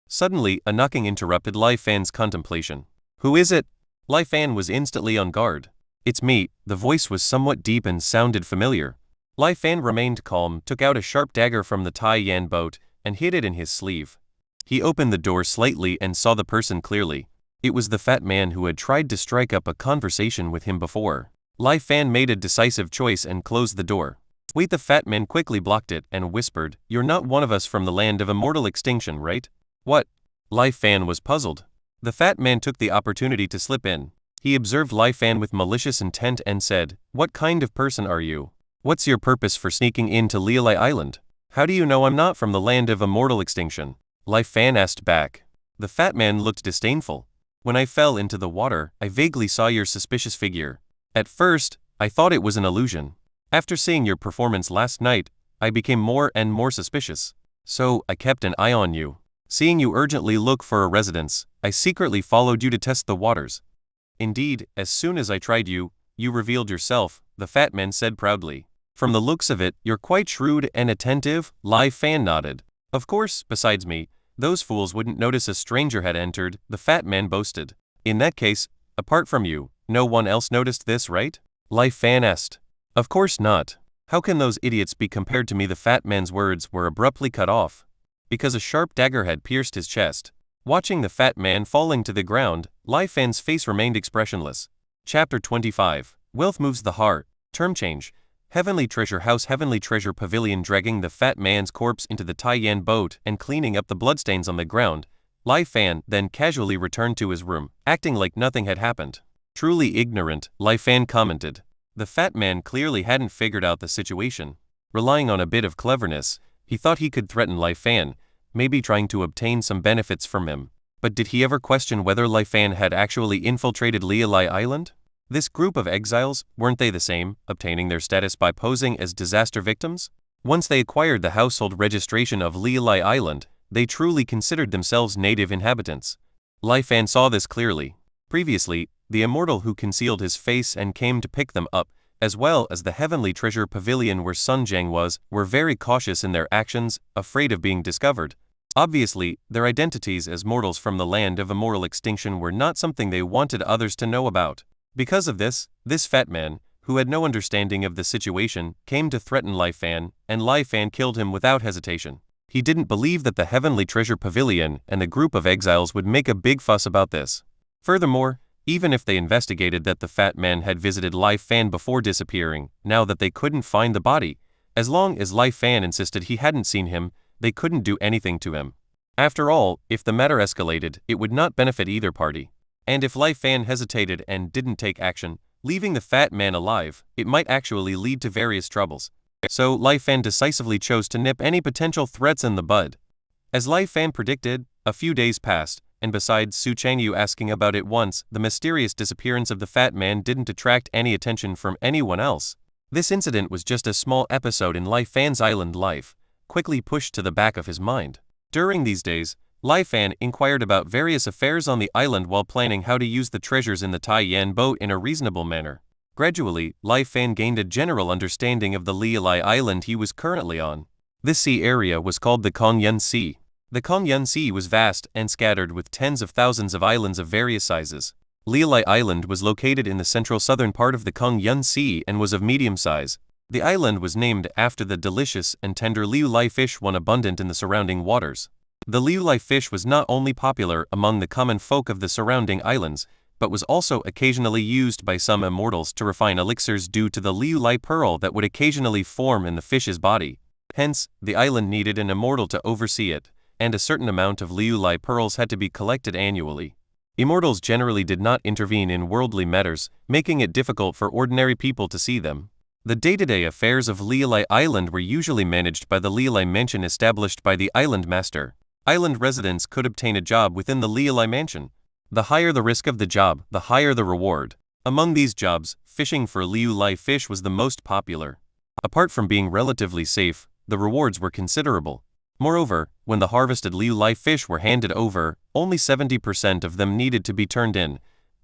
Suddenly, a knocking interrupted Lai Fan's contemplation. Who is it? Lai Fan was instantly on guard. It's me. The voice was somewhat deep and sounded familiar. Lai Fan remained calm, took out a sharp dagger from the Tai Yan boat, and hid it in his sleeve. He opened the door slightly and saw the person clearly. It was the fat man who had tried to strike up a conversation with him before. Lai Fan made a decisive choice and closed the door. Wait, the fat man quickly blocked it and whispered, "You're not one of us from the land of immortal extinction, right?" "What?" Lai Fan was puzzled. The fat man took the opportunity to slip in. He observed Lai Fan with malicious intent and said, "What kind of person are you? What's your purpose for sneaking into Lialai Island? How do you know I'm not from the land of immortal extinction?" Lai Fan asked back. The fat man looked disdainful. "When I fell into the water, I vaguely saw your suspicious figure. At first, I thought it was an illusion. After seeing your performance last night, I became more and more suspicious. So, I kept an eye on you. Seeing you urgently look for a residence, I secretly followed you to test the waters. Indeed, as soon as I tried you, you revealed yourself," the fat man said proudly. "From the looks of it, you're quite shrewd and attentive," Lai Fan nodded. "Of course, besides me, those fools wouldn't notice a stranger had entered," the fat man boasted. "In that case, apart from you, no one else noticed this, right?" Lai Fan asked. "Of course not. How can those idiots be compared to me?" The fat man's words were abruptly cut off, because a sharp dagger had pierced his chest. Watching the fat man falling to the ground, Lai Fan's face remained expressionless. Chapter 25. Wealth moves the heart. Term change. Heavenly Treasure House. Heavenly Treasure Pavilion. Dragging the fat man's corpse into the Tai Yan boat and cleaning up the bloodstains on the ground, Lai Fan then casually returned to his room, acting like nothing had happened. "Truly ignorant," Lai Fan commented. The fat man clearly hadn't figured out the situation. Relying on a bit of cleverness, he thought he could threaten Lai Fan, maybe trying to obtain some benefits from him. But did he ever question whether Lai Fan had actually infiltrated Lialai Island? This group of exiles, weren't they the same, obtaining their status by posing as disaster victims? Once they acquired the household registration of Lialai Island, they truly considered themselves native inhabitants. Lai Fan saw this clearly. Previously, the immortal who concealed his face and came to pick them up, as well as the Heavenly Treasure Pavilion where Sun Jiang was, were very cautious in their actions, afraid of being discovered. Obviously, their identities as mortals from the land of immortal extinction were not something they wanted others to know about. Because of this fat man, who had no understanding of the situation, came to threaten Lai Fan, and Lai Fan killed him without hesitation. He didn't believe that the Heavenly Treasure Pavilion and the group of exiles would make a big fuss about this. Furthermore, even if they investigated that the fat man had visited Lai Fan before disappearing, now that they couldn't find the body, as long as Lai Fan insisted he hadn't seen him, they couldn't do anything to him. After all, if the matter escalated, it would not benefit either party. And if Lai Fan hesitated and didn't take action, leaving the fat man alive, it might actually lead to various troubles. So Lai Fan decisively chose to nip any potential threats in the bud. As Lai Fan predicted, a few days passed, and besides Su Changyu asking about it once, the mysterious disappearance of the fat man didn't attract any attention from anyone else. This incident was just a small episode in Lai Fan's island life, quickly pushed to the back of his mind. During these days, Lai Fan inquired about various affairs on the island while planning how to use the treasures in the Tai Yan boat in a reasonable manner. Gradually, Lai Fan gained a general understanding of the Lialai Island he was currently on. This sea area was called the Kongyun Sea. The Kongyun Sea was vast and scattered with tens of thousands of islands of various sizes. Lialai Island was located in the central southern part of the Kongyun Sea and was of medium size. The island was named after the delicious and tender liulai fish one abundant in the surrounding waters. The liulai fish was not only popular among the common folk of the surrounding islands, but was also occasionally used by some immortals to refine elixirs due to the liulai pearl that would occasionally form in the fish's body. Hence, the island needed an immortal to oversee it, and a certain amount of liulai pearls had to be collected annually. Immortals generally did not intervene in worldly matters, making it difficult for ordinary people to see them. The day-to-day affairs of Lialai Island were usually managed by the Lialai Mansion established by the island master. Island residents could obtain a job within the Lialai Mansion. The higher the risk of the job, the higher the reward. Among these jobs, fishing for liulai fish was the most popular. Apart from being relatively safe, the rewards were considerable. Moreover, when the harvested liulai fish were handed over, only 70% of them needed to be turned in.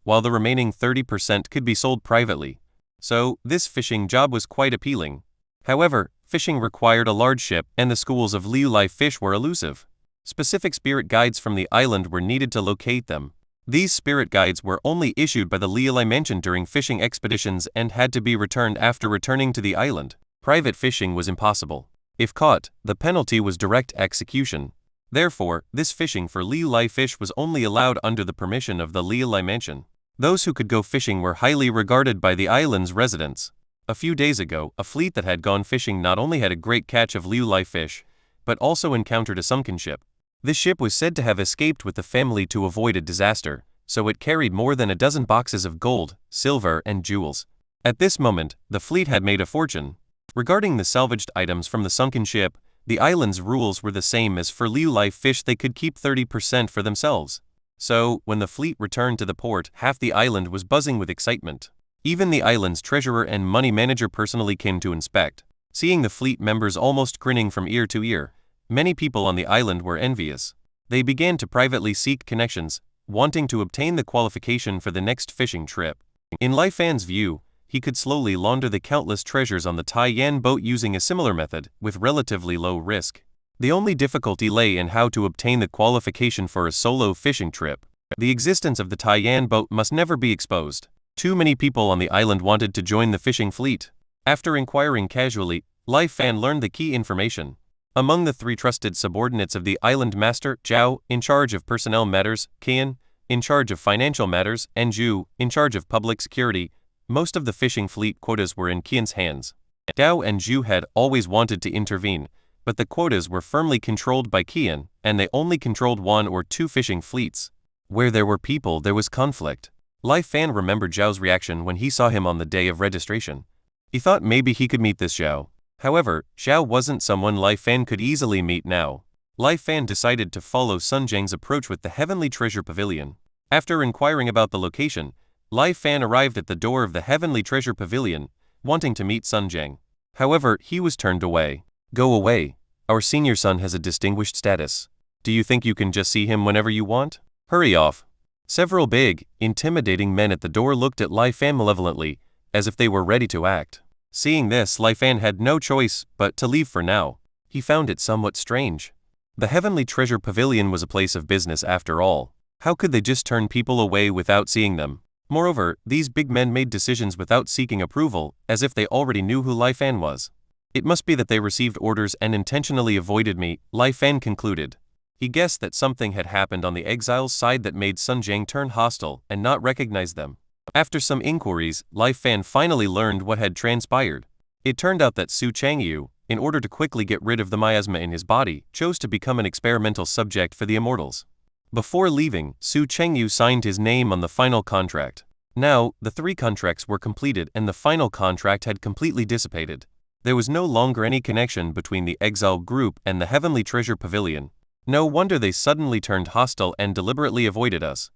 while the remaining 30% could be sold privately. So, this fishing job was quite appealing. However, fishing required a large ship, and the schools of liu fish were elusive. Specific spirit guides from the island were needed to locate them. These spirit guides were only issued by the liu mentioned during fishing expeditions and had to be returned after returning to the island. Private fishing was impossible. If caught, the penalty was direct execution. Therefore, this fishing for liu fish was only allowed under the permission of the liu mention. Those who could go fishing were highly regarded by the island's residents. A few days ago, a fleet that had gone fishing not only had a great catch of liu fish, but also encountered a sunken ship. This ship was said to have escaped with the family to avoid a disaster, so it carried more than a dozen boxes of gold, silver, and jewels. At this moment, the fleet had made a fortune. Regarding the salvaged items from the sunken ship, the island's rules were the same as for liu fish. They could keep 30% for themselves. So, when the fleet returned to the port, half the island was buzzing with excitement. Even the island's treasurer and money manager personally came to inspect. Seeing the fleet members almost grinning from ear to ear, many people on the island were envious. They began to privately seek connections, wanting to obtain the qualification for the next fishing trip. In Lai Fan's view, he could slowly launder the countless treasures on the Taiyan boat using a similar method, with relatively low risk. The only difficulty lay in how to obtain the qualification for a solo fishing trip. The existence of the Taiyan boat must never be exposed. Too many people on the island wanted to join the fishing fleet. After inquiring casually, Lai Fan learned the key information. Among the 3 trusted subordinates of the island master, Zhao, in charge of personnel matters, Qian, in charge of financial matters, and Zhu, in charge of public security, most of the fishing fleet quotas were in Qian's hands. Zhao and Zhu had always wanted to intervene, but the quotas were firmly controlled by Qian, and they only controlled 1 or 2 fishing fleets. Where there were people, there was conflict. Lai Fan remembered Zhao's reaction when he saw him on the day of registration. He thought maybe he could meet this Zhao. However, Zhao wasn't someone Lai Fan could easily meet now. Lai Fan decided to follow Sun Jiang's approach with the Heavenly Treasure Pavilion. After inquiring about the location, Lai Fan arrived at the door of the Heavenly Treasure Pavilion, wanting to meet Sun Jiang. However, he was turned away. Go away. Our senior son has a distinguished status. Do you think you can just see him whenever you want? Hurry off. Several big, intimidating men at the door looked at Lai Fan malevolently, as if they were ready to act. Seeing this, Lai Fan had no choice but to leave for now. He found it somewhat strange. The Heavenly Treasure Pavilion was a place of business after all. How could they just turn people away without seeing them? Moreover, these big men made decisions without seeking approval, as if they already knew who Lai Fan was. It must be that they received orders and intentionally avoided me, Lai Fan concluded. He guessed that something had happened on the exiles' side that made Sun Jiang turn hostile and not recognize them. After some inquiries, Lai Fan finally learned what had transpired. It turned out that Su Changyu, in order to quickly get rid of the miasma in his body, chose to become an experimental subject for the immortals. Before leaving, Su Chengyu signed his name on the final contract. Now, the 3 contracts were completed and the final contract had completely dissipated. There was no longer any connection between the exile group and the Heavenly Treasure Pavilion. No wonder they suddenly turned hostile and deliberately avoided us.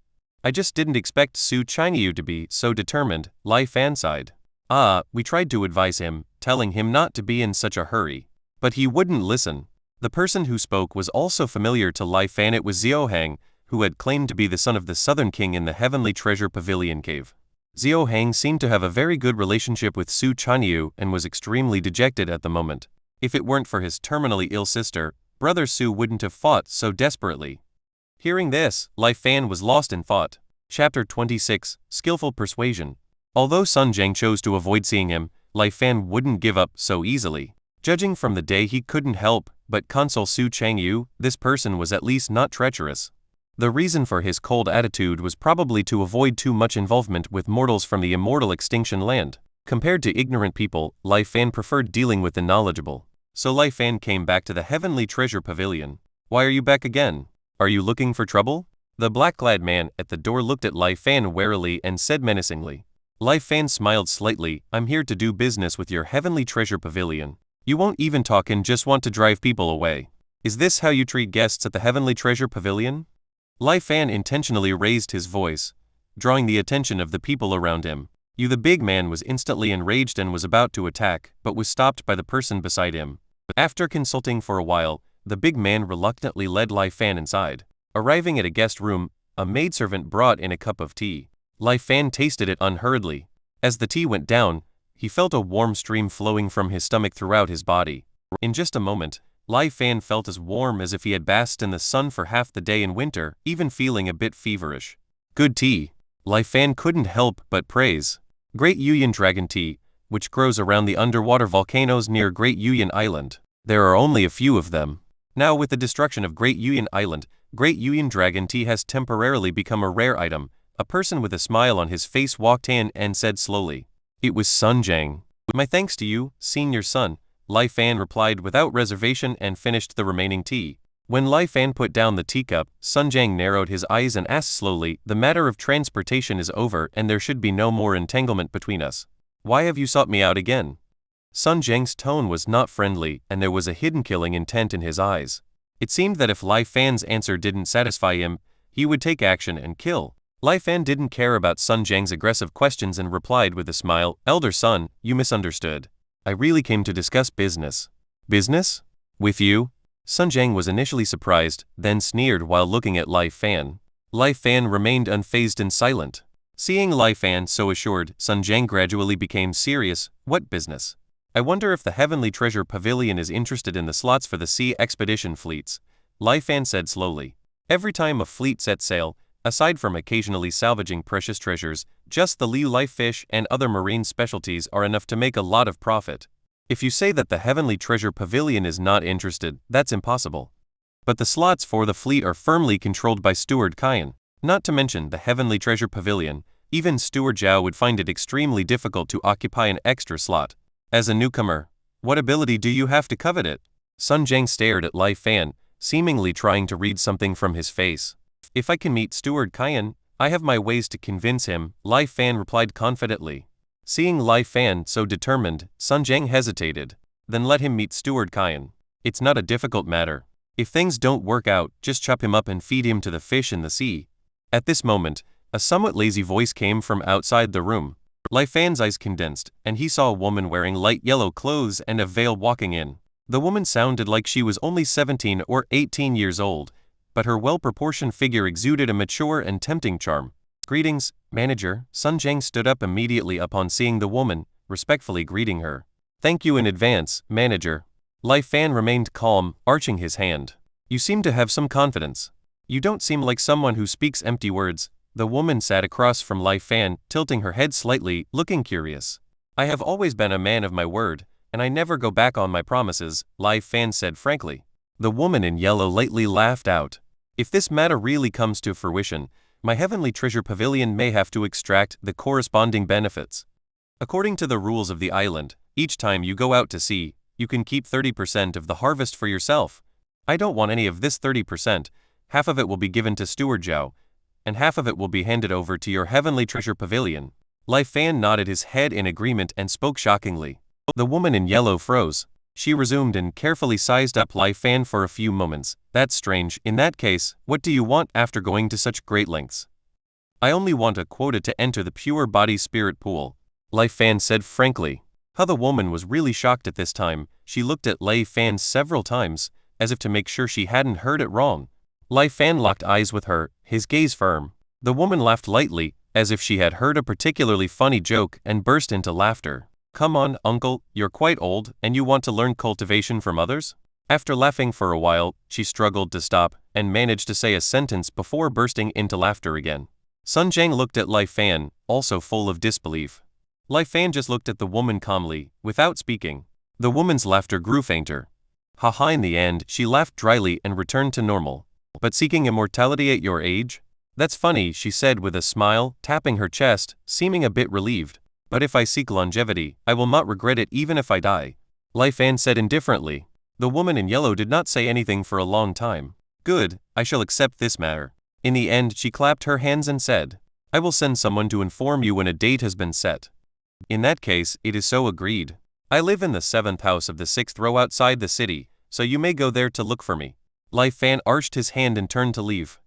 I just didn't expect Su Chengyu to be so determined, Lai Fan sighed. We tried to advise him, telling him not to be in such a hurry. But he wouldn't listen. The person who spoke was also familiar to Lai Fan. It was Xiao Hang, who had claimed to be the son of the Southern King in the Heavenly Treasure Pavilion cave. Xiao Hang seemed to have a very good relationship with Su Changyu and was extremely dejected at the moment. If it weren't for his terminally ill sister, Brother Su wouldn't have fought so desperately. Hearing this, Lai Fan was lost in thought. Chapter 26, Skillful Persuasion. Although Sun Jiang chose to avoid seeing him, Lai Fan wouldn't give up so easily. Judging from the day, he couldn't help but console Su Changyu. This person was at least not treacherous. The reason for his cold attitude was probably to avoid too much involvement with mortals from the immortal extinction land. Compared to ignorant people, Lai Fan preferred dealing with the knowledgeable. So Lai Fan came back to the Heavenly Treasure Pavilion. Why are you back again? Are you looking for trouble? The black-clad man at the door looked at Lai Fan warily and said menacingly. Lai Fan smiled slightly. I'm here to do business with your Heavenly Treasure Pavilion. You won't even talk and just want to drive people away. Is this how you treat guests at the Heavenly Treasure Pavilion? Lai Fan intentionally raised his voice, drawing the attention of the people around him. The big man was instantly enraged and was about to attack, but was stopped by the person beside him. After consulting for a while, the big man reluctantly led Lai Fan inside. Arriving at a guest room, a maidservant brought in a cup of tea. Lai Fan tasted it unhurriedly. As the tea went down, he felt a warm stream flowing from his stomach throughout his body. In just a moment, Lai Fan felt as warm as if he had basked in the sun for half the day in winter, even feeling a bit feverish. Good tea. Lai Fan couldn't help but praise. Great Yuyan Dragon Tea, which grows around the underwater volcanoes near Great Yuyan Island. There are only a few of them. Now with the destruction of Great Yuyan Island, Great Yuyan Dragon Tea has temporarily become a rare item. A person with a smile on his face walked in and said slowly. It was Sun Jiang. My thanks to you, senior son, Lai Fan replied without reservation and finished the remaining tea. When Lai Fan put down the teacup, Sun Jiang narrowed his eyes and asked slowly, the matter of transportation is over and there should be no more entanglement between us. Why have you sought me out again? Sun Jiang's tone was not friendly and there was a hidden killing intent in his eyes. It seemed that if Lai Fan's answer didn't satisfy him, he would take action and kill. Lai Fan didn't care about Sun Jiang's aggressive questions and replied with a smile, Elder son, you misunderstood. I really came to discuss business. Business? With you? Sun Jiang was initially surprised, then sneered while looking at Lai Fan. Lai Fan remained unfazed and silent. Seeing Lai Fan so assured, Sun Jiang gradually became serious. What business? I wonder if the Heavenly Treasure Pavilion is interested in the slots for the sea expedition fleets. Lai Fan said slowly. Every time a fleet sets sail, aside from occasionally salvaging precious treasures, just the Liu life fish and other marine specialties are enough to make a lot of profit. If you say that the Heavenly Treasure Pavilion is not interested, that's impossible. But the slots for the fleet are firmly controlled by Steward Kyan. Not to mention the Heavenly Treasure Pavilion, even Steward Zhao would find it extremely difficult to occupy an extra slot. As a newcomer, what ability do you have to covet it? Sun Jiang stared at Lai Fan, seemingly trying to read something from his face. If I can meet Steward Kyan, I have my ways to convince him, Lai Fan replied confidently. Seeing Lai Fan so determined, Sun Jiang hesitated. Then let him meet Steward Kyan. It's not a difficult matter. If things don't work out, just chop him up and feed him to the fish in the sea. At this moment, a somewhat lazy voice came from outside the room. Lai Fan's eyes condensed, and he saw a woman wearing light yellow clothes and a veil walking in. The woman sounded like she was only 17 or 18 years old, but her well-proportioned figure exuded a mature and tempting charm. Greetings, manager. Sun Jiang stood up immediately upon seeing the woman, respectfully greeting her. Thank you in advance, manager. Lai Fan remained calm, arching his hand. You seem to have some confidence. You don't seem like someone who speaks empty words. The woman sat across from Lai Fan, tilting her head slightly, looking curious. I have always been a man of my word, and I never go back on my promises, Lai Fan said frankly. The woman in yellow lightly laughed out. If this matter really comes to fruition, my Heavenly Treasure Pavilion may have to extract the corresponding benefits. According to the rules of the island, each time you go out to sea, you can keep 30% of the harvest for yourself. I don't want any of this 30%, half of it will be given to Steward Zhao, and half of it will be handed over to your Heavenly Treasure Pavilion. Lai Fan nodded his head in agreement and spoke shockingly. The woman in yellow froze. She resumed and carefully sized up Lai Fan for a few moments. That's strange. In that case, what do you want after going to such great lengths? I only want a quota to enter the pure body spirit pool, Lai Fan said frankly. How the woman was really shocked at this time. She looked at Lai Fan several times, as if to make sure she hadn't heard it wrong. Lai Fan locked eyes with her, his gaze firm. The woman laughed lightly, as if she had heard a particularly funny joke, and burst into laughter. Come on, uncle, you're quite old, and you want to learn cultivation from others? After laughing for a while, she struggled to stop, and managed to say a sentence before bursting into laughter again. Sun Jiang looked at Lai Fan, also full of disbelief. Lai Fan just looked at the woman calmly, without speaking. The woman's laughter grew fainter. Haha, in the end, she laughed dryly and returned to normal. But seeking immortality at your age? That's funny, she said with a smile, tapping her chest, seeming a bit relieved. But if I seek longevity, I will not regret it even if I die, Lai Fan said indifferently. The woman in yellow did not say anything for a long time. Good, I shall accept this matter. In the end, she clapped her hands and said, I will send someone to inform you when a date has been set. In that case, it is so agreed. I live in the 7th house of the 6th row outside the city, so you may go there to look for me. Lai Fan arched his hand and turned to leave.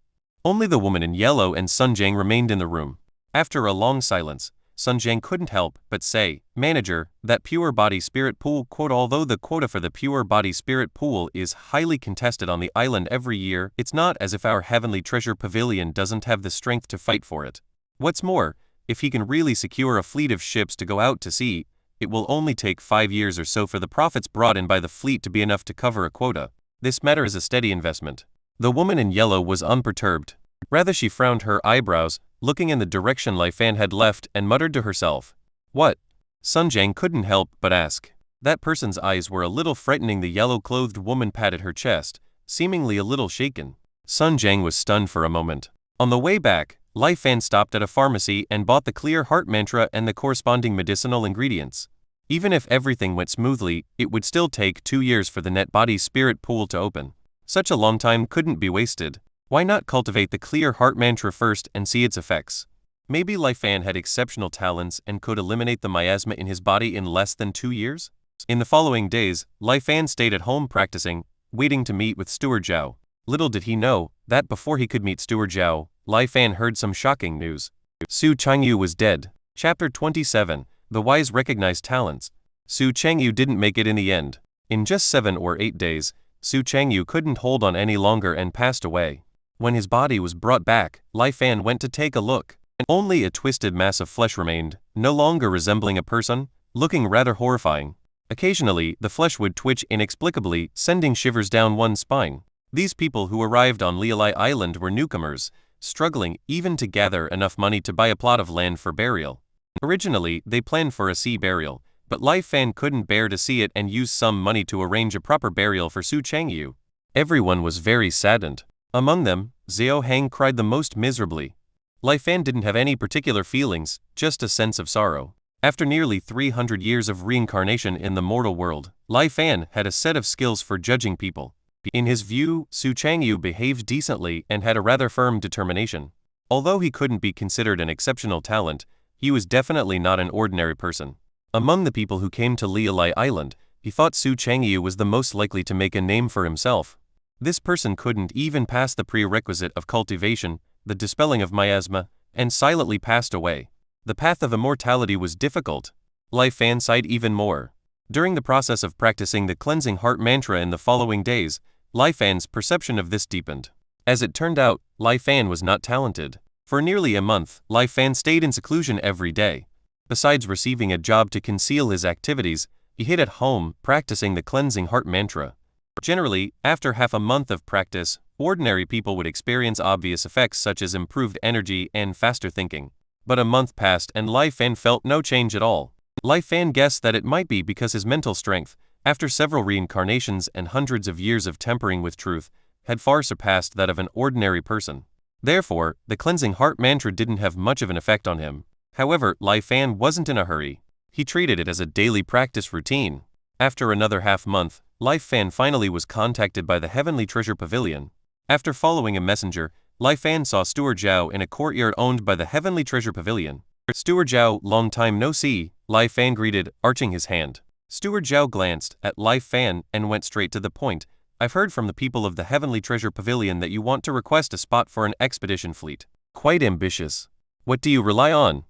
Only the woman in yellow and Sun Jiang remained in the room. After a long silence, Sun Jiang couldn't help but say, Manager, that pure body spirit pool quota. Although the quota for the pure body spirit pool is highly contested on the island every year, it's not as if our Heavenly Treasure Pavilion doesn't have the strength to fight for it. What's more, if he can really secure a fleet of ships to go out to sea, it will only take 5 years or so for the profits brought in by the fleet to be enough to cover a quota. This matter is a steady investment. The woman in yellow was unperturbed. Rather, she frowned her eyebrows, looking in the direction Lai Fan had left, and muttered to herself. What? Sun Jiang couldn't help but ask. That person's eyes were a little frightening. The yellow-clothed woman patted her chest, seemingly a little shaken. Sun Jiang was stunned for a moment. On the way back, Lai Fan stopped at a pharmacy and bought the clear heart mantra and the corresponding medicinal ingredients. Even if everything went smoothly, it would still take 2 years for the net body-spirit pool to open. Such a long time couldn't be wasted. Why not cultivate the clear heart mantra first and see its effects? Maybe Lai Fan had exceptional talents and could eliminate the miasma in his body in less than 2 years? In the following days, Lai Fan stayed at home practicing, waiting to meet with Steward Zhao. Little did he know that before he could meet Steward Zhao, Lai Fan heard some shocking news. Su Changyu was dead. Chapter 27. The Wise Recognized Talents. Su Changyu didn't make it in the end. In just 7 or 8 days, Su Changyu couldn't hold on any longer and passed away. When his body was brought back, Lai Fan went to take a look. Only a twisted mass of flesh remained, no longer resembling a person, looking rather horrifying. Occasionally, the flesh would twitch inexplicably, sending shivers down one's spine. These people who arrived on Lialai Island were newcomers, struggling even to gather enough money to buy a plot of land for burial. Originally, they planned for a sea burial, but Lai Fan couldn't bear to see it and used some money to arrange a proper burial for Su Changyu. Everyone was very saddened. Among them, Xiao Hang cried the most miserably. Lai Fan didn't have any particular feelings, just a sense of sorrow. After nearly 300 years of reincarnation in the mortal world, Lai Fan had a set of skills for judging people. In his view, Su Changyu behaved decently and had a rather firm determination. Although he couldn't be considered an exceptional talent, he was definitely not an ordinary person. Among the people who came to Lialai Island, he thought Su Changyu was the most likely to make a name for himself. This person couldn't even pass the prerequisite of cultivation, the dispelling of miasma, and silently passed away. The path of immortality was difficult. Lai Fan sighed even more. During the process of practicing the cleansing heart mantra in the following days, Lai Fan's perception of this deepened. As it turned out, Lai Fan was not talented. For nearly a month, Lai Fan stayed in seclusion every day. Besides receiving a job to conceal his activities, he hid at home, practicing the cleansing heart mantra. Generally, after half a month of practice, ordinary people would experience obvious effects such as improved energy and faster thinking. But a month passed and Lai Fan felt no change at all. Lai Fan guessed that it might be because his mental strength, after several reincarnations and hundreds of years of tempering with truth, had far surpassed that of an ordinary person. Therefore, the cleansing heart mantra didn't have much of an effect on him. However, Lai Fan wasn't in a hurry. He treated it as a daily practice routine. After another half-month, Lai Fan finally was contacted by the Heavenly Treasure Pavilion. After following a messenger, Lai Fan saw Steward Zhao in a courtyard owned by the Heavenly Treasure Pavilion. Steward Zhao, long time no see, Lai Fan greeted, arching his hand. Steward Zhao glanced at Lai Fan and went straight to the point. I've heard from the people of the Heavenly Treasure Pavilion that you want to request a spot for an expedition fleet. Quite ambitious. What do you rely on?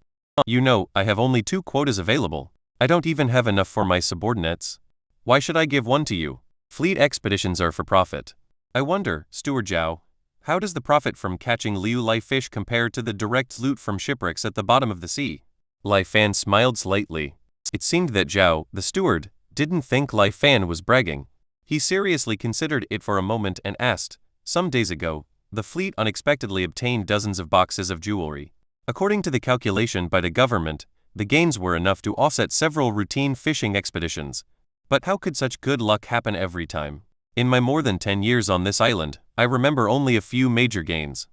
You know, I have only 2 quotas available. I don't even have enough for my subordinates. Why should I give one to you? Fleet expeditions are for profit. I wonder, Steward Zhao, how does the profit from catching Liu Lai fish compare to the direct loot from shipwrecks at the bottom of the sea? Lai Fan smiled slightly. It seemed that Zhao, the steward, didn't think Lai Fan was bragging. He seriously considered it for a moment and asked, some days ago, the fleet unexpectedly obtained dozens of boxes of jewelry. According to the calculation by the government, the gains were enough to offset several routine fishing expeditions. But how could such good luck happen every time? In my more than 10 years on this island, I remember only a few major gains.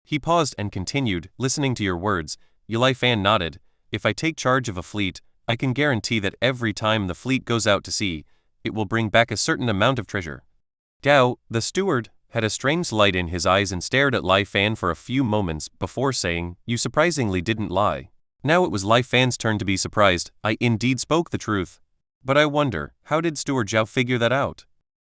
He paused and continued, listening to your words. Lai Fan nodded. If I take charge of a fleet, I can guarantee that every time the fleet goes out to sea, it will bring back a certain amount of treasure. Gao, the steward, had a strange light in his eyes and stared at Lai Fan for a few moments before saying, you surprisingly didn't lie. Now it was Lai Fan's turn to be surprised. I indeed spoke the truth. But I wonder, how did Steward Zhao figure that out?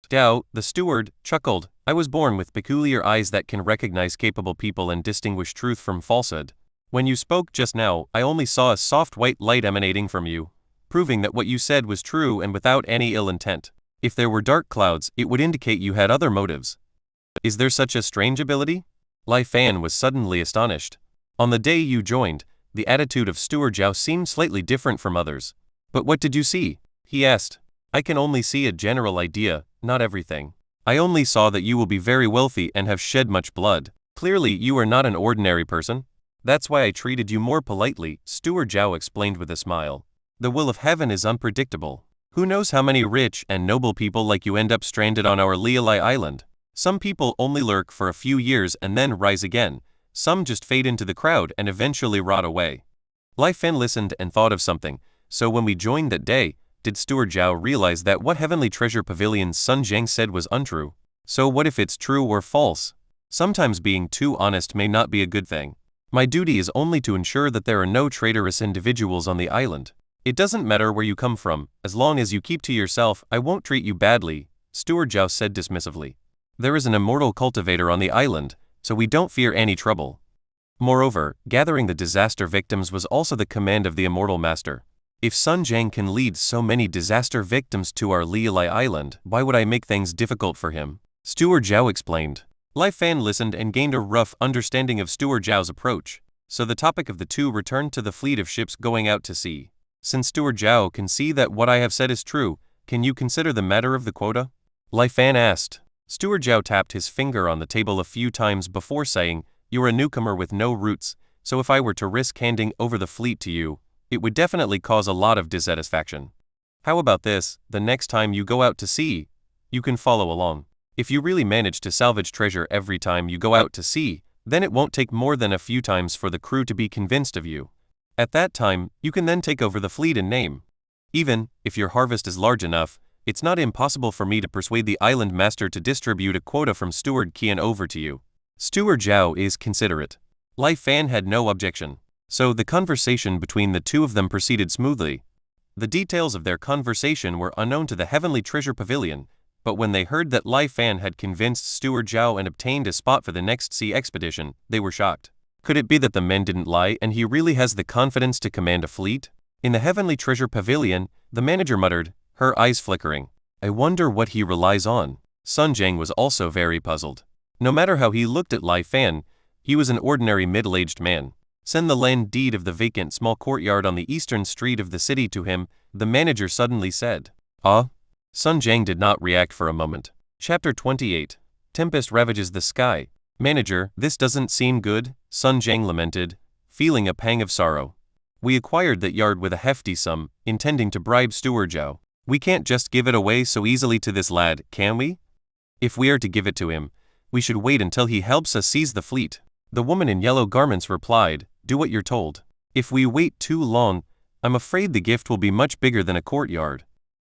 Gao, the steward, chuckled. I was born with peculiar eyes that can recognize capable people and distinguish truth from falsehood. When you spoke just now, I only saw a soft white light emanating from you, proving that what you said was true and without any ill intent. If there were dark clouds, it would indicate you had other motives. Is there such a strange ability? Lai Fan was suddenly astonished. On the day you joined, the attitude of Steward Zhao seemed slightly different from others. But what did you see? He asked. I can only see a general idea, not everything. I only saw that you will be very wealthy and have shed much blood. Clearly, you are not an ordinary person. That's why I treated you more politely, Steward Zhao explained with a smile. The will of heaven is unpredictable. Who knows how many rich and noble people like you end up stranded on our Lialai Island? Some people only lurk for a few years and then rise again. Some just fade into the crowd and eventually rot away. Lai Fan listened and thought of something. So when we joined that day, did Steward Zhao realize that what Heavenly Treasure Pavilion's Sun Zhang said was untrue? So what if it's true or false? Sometimes being too honest may not be a good thing. My duty is only to ensure that there are no traitorous individuals on the island. It doesn't matter where you come from, as long as you keep to yourself, I won't treat you badly, Steward Zhao said dismissively. There is an immortal cultivator on the island, so we don't fear any trouble. Moreover, gathering the disaster victims was also the command of the immortal master. If Sun Zhang can lead so many disaster victims to our Lialai Island, why would I make things difficult for him? Steward Zhao explained. Lai Fan listened and gained a rough understanding of Steward Zhao's approach, so the topic of the two returned to the fleet of ships going out to sea. Since Steward Zhao can see that what I have said is true, can you consider the matter of the quota? Lai Fan asked. Steward Zhao tapped his finger on the table a few times before saying, You're a newcomer with no roots, so if I were to risk handing over the fleet to you, it would definitely cause a lot of dissatisfaction. How about this, the next time you go out to sea, you can follow along. If you really manage to salvage treasure every time you go out to sea, then it won't take more than a few times for the crew to be convinced of you. At that time, you can then take over the fleet in name. Even if your harvest is large enough, it's not impossible for me to persuade the island master to distribute a quota from Steward Qian over to you. Steward Zhao is considerate. Lai Fan had no objection. So the conversation between the two of them proceeded smoothly. The details of their conversation were unknown to the Heavenly Treasure Pavilion, but when they heard that Lai Fan had convinced Steward Zhao and obtained a spot for the next sea expedition, they were shocked. Could it be that the men didn't lie and he really has the confidence to command a fleet? In the Heavenly Treasure Pavilion, the manager muttered, her eyes flickering. I wonder what he relies on. Sun Zhang was also very puzzled. No matter how he looked at Lai Fan, he was an ordinary middle-aged man. Send the land deed of the vacant small courtyard on the eastern street of the city to him, the manager suddenly said. Ah? Sun Zhang did not react for a moment. Chapter 28. Tempest ravages the sky. Manager, this doesn't seem good, Sun Zhang lamented, feeling a pang of sorrow. We acquired that yard with a hefty sum, intending to bribe Steward Zhao. We can't just give it away so easily to this lad, can we? If we are to give it to him, we should wait until he helps us seize the fleet. The woman in yellow garments replied, Do what you're told. If we wait too long, I'm afraid the gift will be much bigger than a courtyard.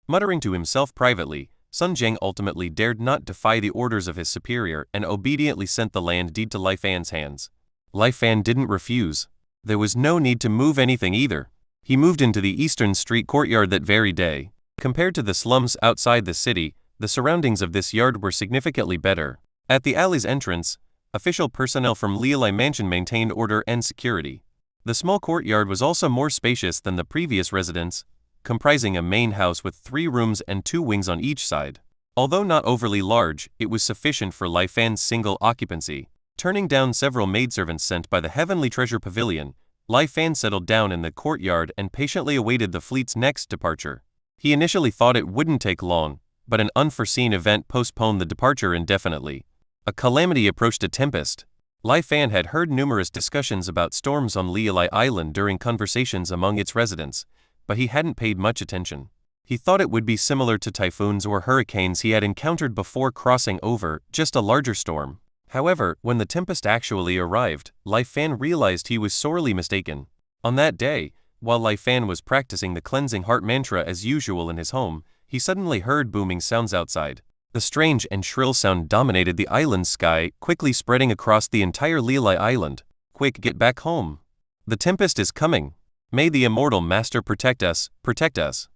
Muttering to himself privately, Sun Zhang ultimately dared not defy the orders of his superior and obediently sent the land deed to Lai Fan's hands. Lai Fan didn't refuse. There was no need to move anything either. He moved into the eastern street courtyard that very day. Compared to the slums outside the city, the surroundings of this yard were significantly better. At the alley's entrance, official personnel from Lialai Mansion maintained order and security. The small courtyard was also more spacious than the previous residence, comprising a main house with 3 rooms and 2 wings on each side. Although not overly large, it was sufficient for Lai Fan's single occupancy. Turning down several maidservants sent by the Heavenly Treasure Pavilion, Lai Fan settled down in the courtyard and patiently awaited the fleet's next departure. He initially thought it wouldn't take long, but an unforeseen event postponed the departure indefinitely. A calamity approached a tempest. Lai Fan had heard numerous discussions about storms on Lialai Island during conversations among its residents, but he hadn't paid much attention. He thought it would be similar to typhoons or hurricanes he had encountered before crossing over, just a larger storm. However, when the tempest actually arrived, Lai Fan realized he was sorely mistaken. On that day, while Lai Fan was practicing the cleansing heart mantra as usual in his home, he suddenly heard booming sounds outside. The strange and shrill sound dominated the island's sky, quickly spreading across the entire Lialai Island. Quick, get back home. The tempest is coming. May the immortal master protect us, protect us.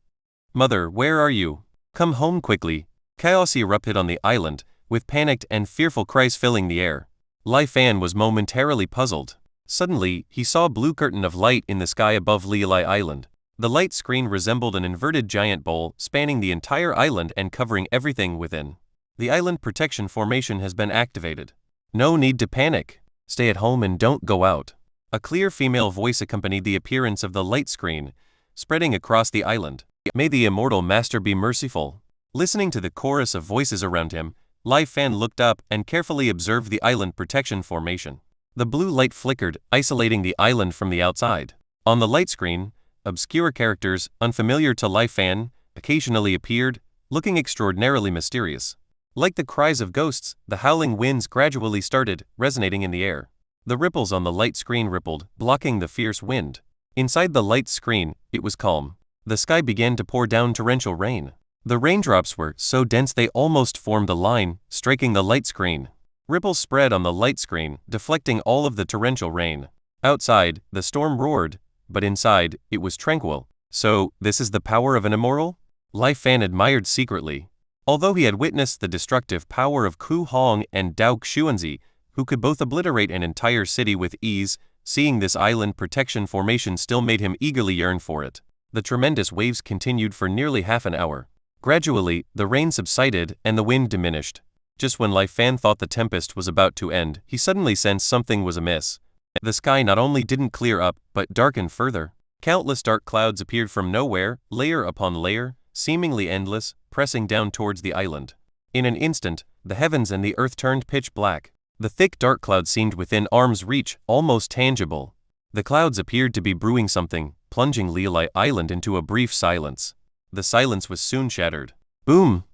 Mother, where are you? Come home quickly. Chaos erupted on the island, with panicked and fearful cries filling the air. Lai Fan was momentarily puzzled. Suddenly, he saw a blue curtain of light in the sky above Lialai Island. The light screen resembled an inverted giant bowl, spanning the entire island and covering everything within. The island protection formation has been activated. No need to panic. Stay at home and don't go out. A clear female voice accompanied the appearance of the light screen, spreading across the island. May the immortal master be merciful. Listening to the chorus of voices around him, Lai Fan looked up and carefully observed the island protection formation. The blue light flickered, isolating the island from the outside. On the light screen, obscure characters, unfamiliar to Lai Fan, occasionally appeared, looking extraordinarily mysterious. Like the cries of ghosts, the howling winds gradually started, resonating in the air. The ripples on the light screen rippled, blocking the fierce wind. Inside the light screen, it was calm. The sky began to pour down torrential rain. The raindrops were so dense they almost formed a line, striking the light screen. Ripples spread on the light screen, deflecting all of the torrential rain. Outside, the storm roared, but inside, it was tranquil. So, this is the power of an immortal? Lai Fan admired secretly. Although he had witnessed the destructive power of Ku Hong and Dao Xuanzi, who could both obliterate an entire city with ease, seeing this island protection formation still made him eagerly yearn for it. The tremendous waves continued for nearly half an hour. Gradually, the rain subsided and the wind diminished. Just when Lai Fan thought the tempest was about to end, he suddenly sensed something was amiss. The sky not only didn't clear up, but darkened further. Countless dark clouds appeared from nowhere, layer upon layer, seemingly endless, pressing down towards the island. In an instant, the heavens and the earth turned pitch black. The thick dark clouds seemed within arm's reach, almost tangible. The clouds appeared to be brewing something, plunging Lialai Island into a brief silence. The silence was soon shattered. Boom!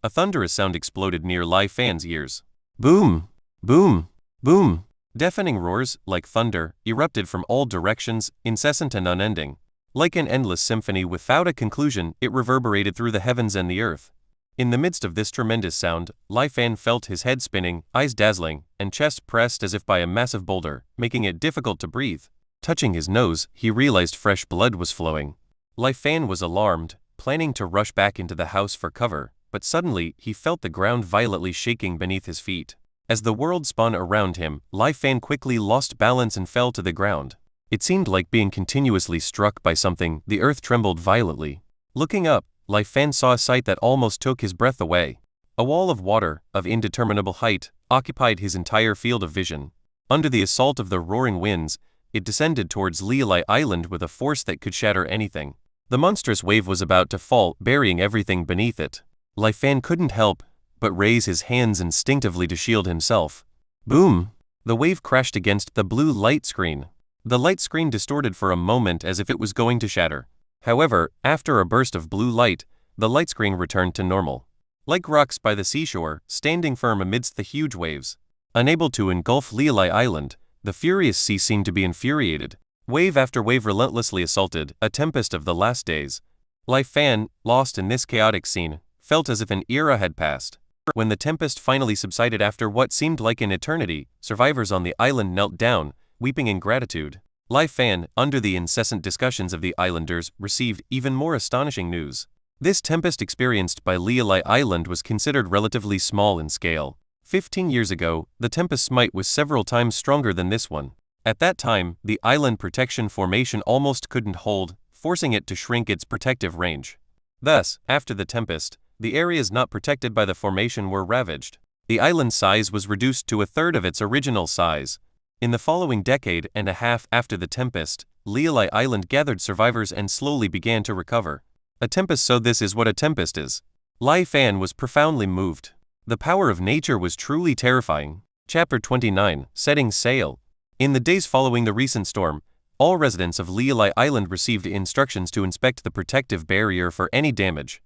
A thunderous sound exploded near Lai Fan's ears. Boom! Boom! Boom! Deafening roars, like thunder, erupted from all directions, incessant and unending. Like an endless symphony without a conclusion, it reverberated through the heavens and the earth. In the midst of this tremendous sound, Lai Fan felt his head spinning, eyes dazzling, and chest pressed as if by a massive boulder, making it difficult to breathe. Touching his nose, he realized fresh blood was flowing. Lai Fan was alarmed, planning to rush back into the house for cover, but suddenly he felt the ground violently shaking beneath his feet. As the world spun around him, Lai Fan quickly lost balance and fell to the ground. It seemed like being continuously struck by something. The earth trembled violently. Looking up, Lai Fan saw a sight that almost took his breath away. A wall of water, of indeterminable height, occupied his entire field of vision. Under the assault of the roaring winds, it descended towards Lialai Island with a force that could shatter anything. The monstrous wave was about to fall, burying everything beneath it. Lai Fan couldn't help but raise his hands instinctively to shield himself. Boom! The wave crashed against the blue light screen. The light screen distorted for a moment as if it was going to shatter. However, after a burst of blue light, the light screen returned to normal. Like rocks by the seashore, standing firm amidst the huge waves. Unable to engulf Lialai Island, the furious sea seemed to be infuriated. Wave after wave relentlessly assaulted, a tempest of the last days. Lai Fan, lost in this chaotic scene, felt as if an era had passed. When the tempest finally subsided after what seemed like an eternity, survivors on the island knelt down, weeping in gratitude. Lai Fan, under the incessant discussions of the islanders, received even more astonishing news. This tempest experienced by Lialai Island was considered relatively small in scale. 15 years ago, the tempest smite was several times stronger than this one. At that time, the island protection formation almost couldn't hold, forcing it to shrink its protective range. Thus, after the tempest, the areas not protected by the formation were ravaged. The island's size was reduced to a third of its original size. In the following decade and a half after the tempest, Lialai Island gathered survivors and slowly began to recover. A tempest, so this is what a tempest is. Lai Fan was profoundly moved. The power of nature was truly terrifying. Chapter 29, Setting Sail. In the days following the recent storm, all residents of Lialai Island received instructions to inspect the protective barrier for any damage.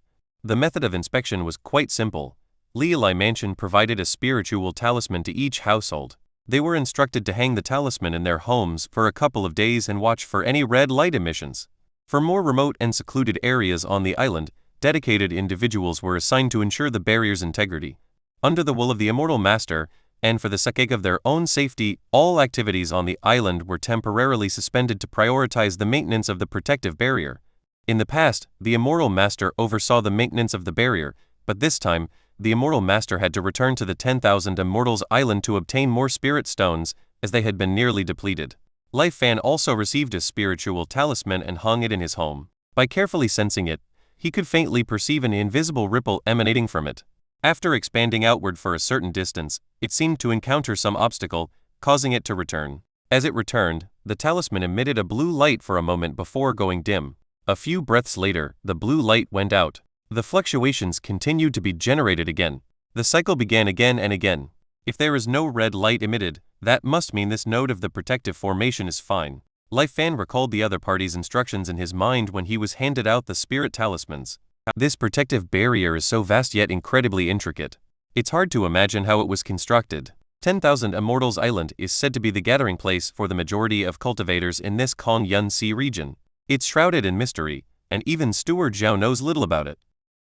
The method of inspection was quite simple. Lialai Mansion provided a spiritual talisman to each household. They were instructed to hang the talisman in their homes for a couple of days and watch for any red light emissions. For more remote and secluded areas on the island, dedicated individuals were assigned to ensure the barrier's integrity. Under the will of the immortal master, and for the sake of their own safety, all activities on the island were temporarily suspended to prioritize the maintenance of the protective barrier. In the past, the immortal master oversaw the maintenance of the barrier, but this time, the immortal master had to return to the 10,000 Immortals Island to obtain more spirit stones, as they had been nearly depleted. Lai Fan also received a spiritual talisman and hung it in his home. By carefully sensing it, he could faintly perceive an invisible ripple emanating from it. After expanding outward for a certain distance, it seemed to encounter some obstacle, causing it to return. As it returned, the talisman emitted a blue light for a moment before going dim. A few breaths later, the blue light went out. The fluctuations continued to be generated again. The cycle began again and again. If there is no red light emitted, that must mean this node of the protective formation is fine. Li Fan recalled the other party's instructions in his mind when he was handed out the spirit talismans. This protective barrier is so vast yet incredibly intricate. It's hard to imagine how it was constructed. 10,000 Immortals Island is said to be the gathering place for the majority of cultivators in this Kong Yun Sea region. It's shrouded in mystery, and even Steward Zhao knows little about it.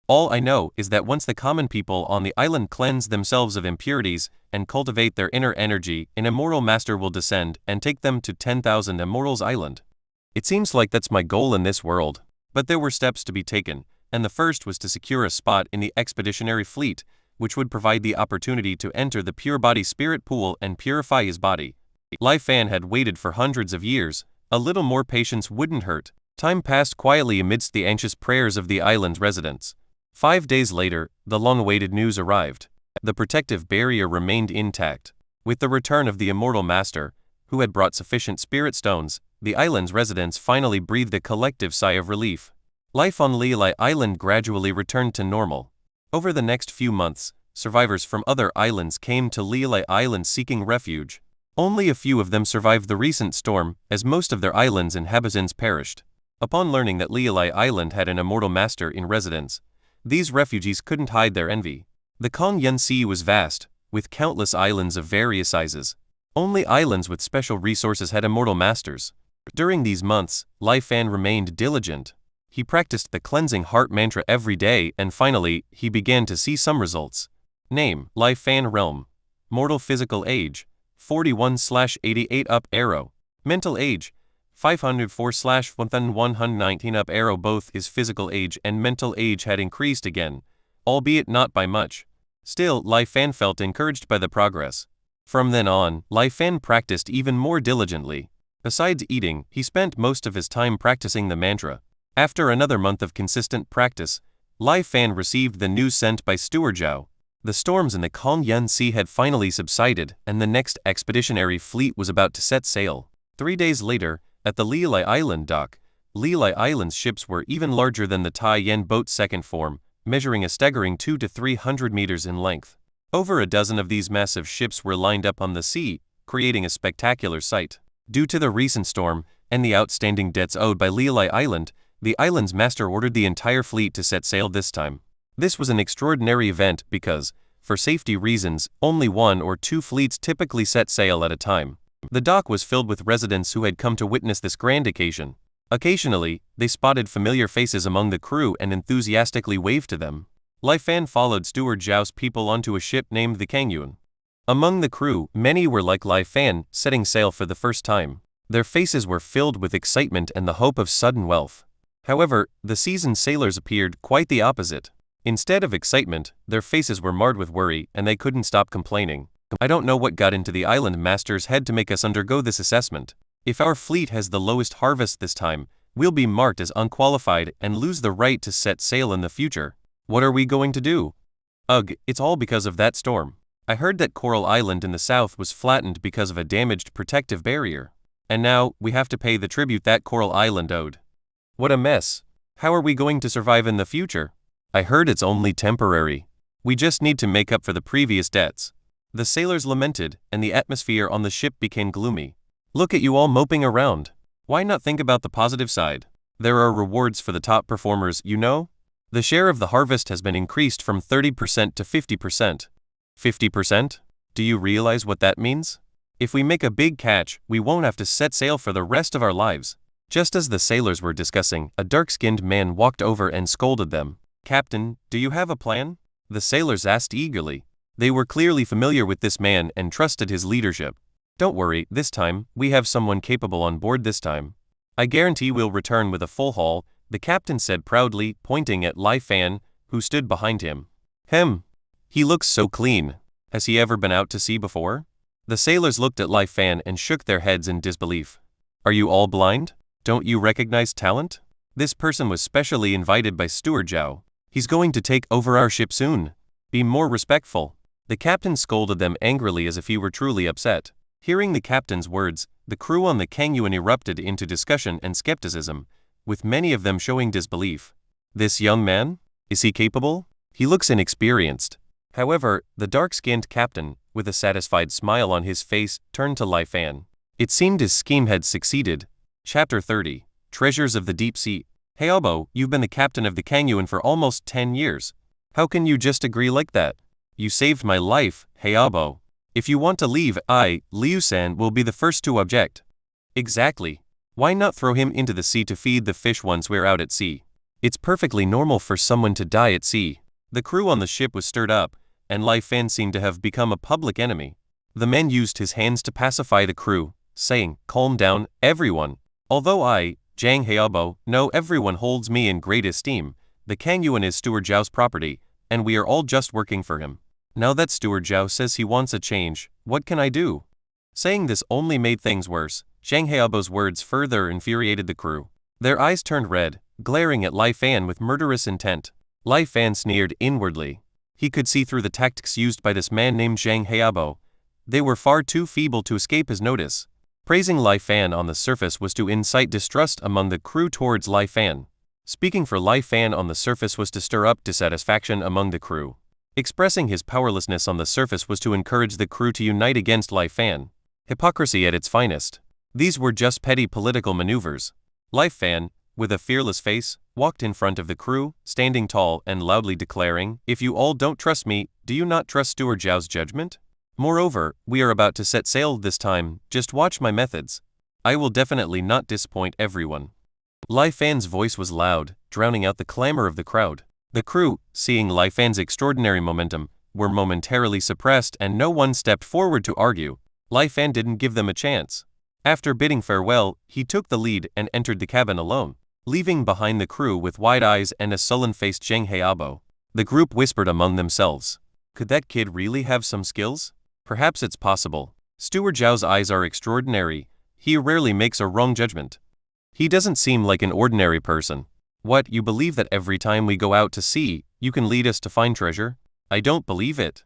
All I know is that once the common people on the island cleanse themselves of impurities and cultivate their inner energy, an immortal master will descend and take them to 10,000 Immortals Island. It seems like that's my goal in this world. But there were steps to be taken, and the first was to secure a spot in the expeditionary fleet, which would provide the opportunity to enter the pure body spirit pool and purify his body. Li Fan had waited for hundreds of years. A little more patience wouldn't hurt. Time passed quietly amidst the anxious prayers of the island's residents. 5 days later, the long-awaited news arrived. The protective barrier remained intact. With the return of the immortal master, who had brought sufficient spirit stones, the island's residents finally breathed a collective sigh of relief. Life on Li Island gradually returned to normal. Over the next few months, survivors from other islands came to Li Island seeking refuge. Only a few of them survived the recent storm, as most of their island's inhabitants perished. Upon learning that Li Island had an immortal master in residence, these refugees couldn't hide their envy. The Kong Yun Sea was vast, with countless islands of various sizes. Only islands with special resources had immortal masters. During these months, Li Fan remained diligent. He practiced the cleansing heart mantra every day, and finally, he began to see some results. Name: Li Fan Realm. Mortal physical age: 41/88 up arrow. Mental age: 504/1119 up arrow. Both his physical age and mental age had increased again, albeit not by much. Still, Li Fan felt encouraged by the progress. From then on, Li Fan practiced even more diligently. Besides eating, he spent most of his time practicing the mantra. After another month of consistent practice, Li Fan received the news sent by Steward Zhao. The storms in the Kong Yun Sea had finally subsided, and the next expeditionary fleet was about to set sail. 3 days later, at the Li Island dock, Li Island's ships were even larger than the Tai Yen boat's second form, measuring a staggering 200 to 300 meters in length. Over a dozen of these massive ships were lined up on the sea, creating a spectacular sight. Due to the recent storm and the outstanding debts owed by Li Island, the island's master ordered the entire fleet to set sail this time. This was an extraordinary event because, for safety reasons, only 1 or 2 fleets typically set sail at a time. The dock was filled with residents who had come to witness this grand occasion. Occasionally, they spotted familiar faces among the crew and enthusiastically waved to them. Li Fan followed Steward Zhao's people onto a ship named the Kangyun. Among the crew, many were like Li Fan, setting sail for the first time. Their faces were filled with excitement and the hope of sudden wealth. However, the seasoned sailors appeared quite the opposite. Instead of excitement, their faces were marred with worry, and they couldn't stop complaining. I don't know what got into the island master's head to make us undergo this assessment. If our fleet has the lowest harvest this time, we'll be marked as unqualified and lose the right to set sail in the future. What are we going to do? Ugh, it's all because of that storm. I heard that Coral Island in the south was flattened because of a damaged protective barrier. And now, we have to pay the tribute that Coral Island owed. What a mess. How are we going to survive in the future? I heard it's only temporary. We just need to make up for the previous debts. The sailors lamented, and the atmosphere on the ship became gloomy. Look at you all moping around. Why not think about the positive side? There are rewards for the top performers, you know? The share of the harvest has been increased from 30% to 50%. 50%? Do you realize what that means? If we make a big catch, we won't have to set sail for the rest of our lives. Just as the sailors were discussing, a dark-skinned man walked over and scolded them. Captain, do you have a plan? The sailors asked eagerly. They were clearly familiar with this man and trusted his leadership. Don't worry, this time, we have someone capable on board this time. I guarantee we'll return with a full haul, the captain said proudly, pointing at Li Fan, who stood behind him. He looks so clean. Has he ever been out to sea before? The sailors looked at Li Fan and shook their heads in disbelief. Are you all blind? Don't you recognize talent? This person was specially invited by Steward Zhao. He's going to take over our ship soon. Be more respectful. The captain scolded them angrily as if he were truly upset. Hearing the captain's words, the crew on the Kangyuan erupted into discussion and skepticism, with many of them showing disbelief. This young man? Is he capable? He looks inexperienced. However, the dark-skinned captain, with a satisfied smile on his face, turned to Lai Fan. It seemed his scheme had succeeded. Chapter 30. Treasures of the Deep Sea. Hey Obo, you've been the captain of the Kangyuan for almost 10 years. How can you just agree like that? You saved my life, Hey Obo. If you want to leave, Liu-san, will be the first to object. Exactly. Why not throw him into the sea to feed the fish once we're out at sea? It's perfectly normal for someone to die at sea. The crew on the ship was stirred up, and Lai Fan seemed to have become a public enemy. The man used his hands to pacify the crew, saying, "Calm down, everyone. Although I, Zhang Heobo, know everyone holds me in great esteem, the Kangyuan is Steward Zhao's property, and we are all just working for him. Now that Steward Zhao says he wants a change, what can I do?" Saying this only made things worse. Zhang Heobo's words further infuriated the crew. Their eyes turned red, glaring at Lai Fan with murderous intent. Lai Fan sneered inwardly. He could see through the tactics used by this man named Zhang Heobo. They were far too feeble to escape his notice. Praising Lai Fan on the surface was to incite distrust among the crew towards Lai Fan. Speaking for Lai Fan on the surface was to stir up dissatisfaction among the crew. Expressing his powerlessness on the surface was to encourage the crew to unite against Lai Fan. Hypocrisy at its finest. These were just petty political maneuvers. Lai Fan, with a fearless face, walked in front of the crew, standing tall and loudly declaring, "If you all don't trust me, do you not trust Steward Zhao's judgment? Moreover, we are about to set sail this time, just watch my methods. I will definitely not disappoint everyone." Lai Fan's voice was loud, drowning out the clamor of the crowd. The crew, seeing Lai Fan's extraordinary momentum, were momentarily suppressed and no one stepped forward to argue. Lai Fan didn't give them a chance. After bidding farewell, he took the lead and entered the cabin alone, leaving behind the crew with wide eyes and a sullen-faced Zhang Heobo. The group whispered among themselves. Could that kid really have some skills? Perhaps it's possible. Steward Zhao's eyes are extraordinary. He rarely makes a wrong judgment. He doesn't seem like an ordinary person. What, you believe that every time we go out to sea, you can lead us to find treasure? I don't believe it.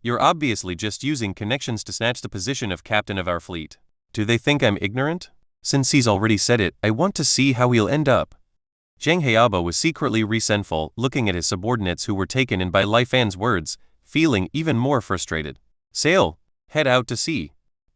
You're obviously just using connections to snatch the position of captain of our fleet. Do they think I'm ignorant? Since he's already said it, I want to see how he'll end up. Zhang Heobo was secretly resentful, looking at his subordinates who were taken in by Lai Fan's words, feeling even more frustrated. "Sail! Head out to sea!"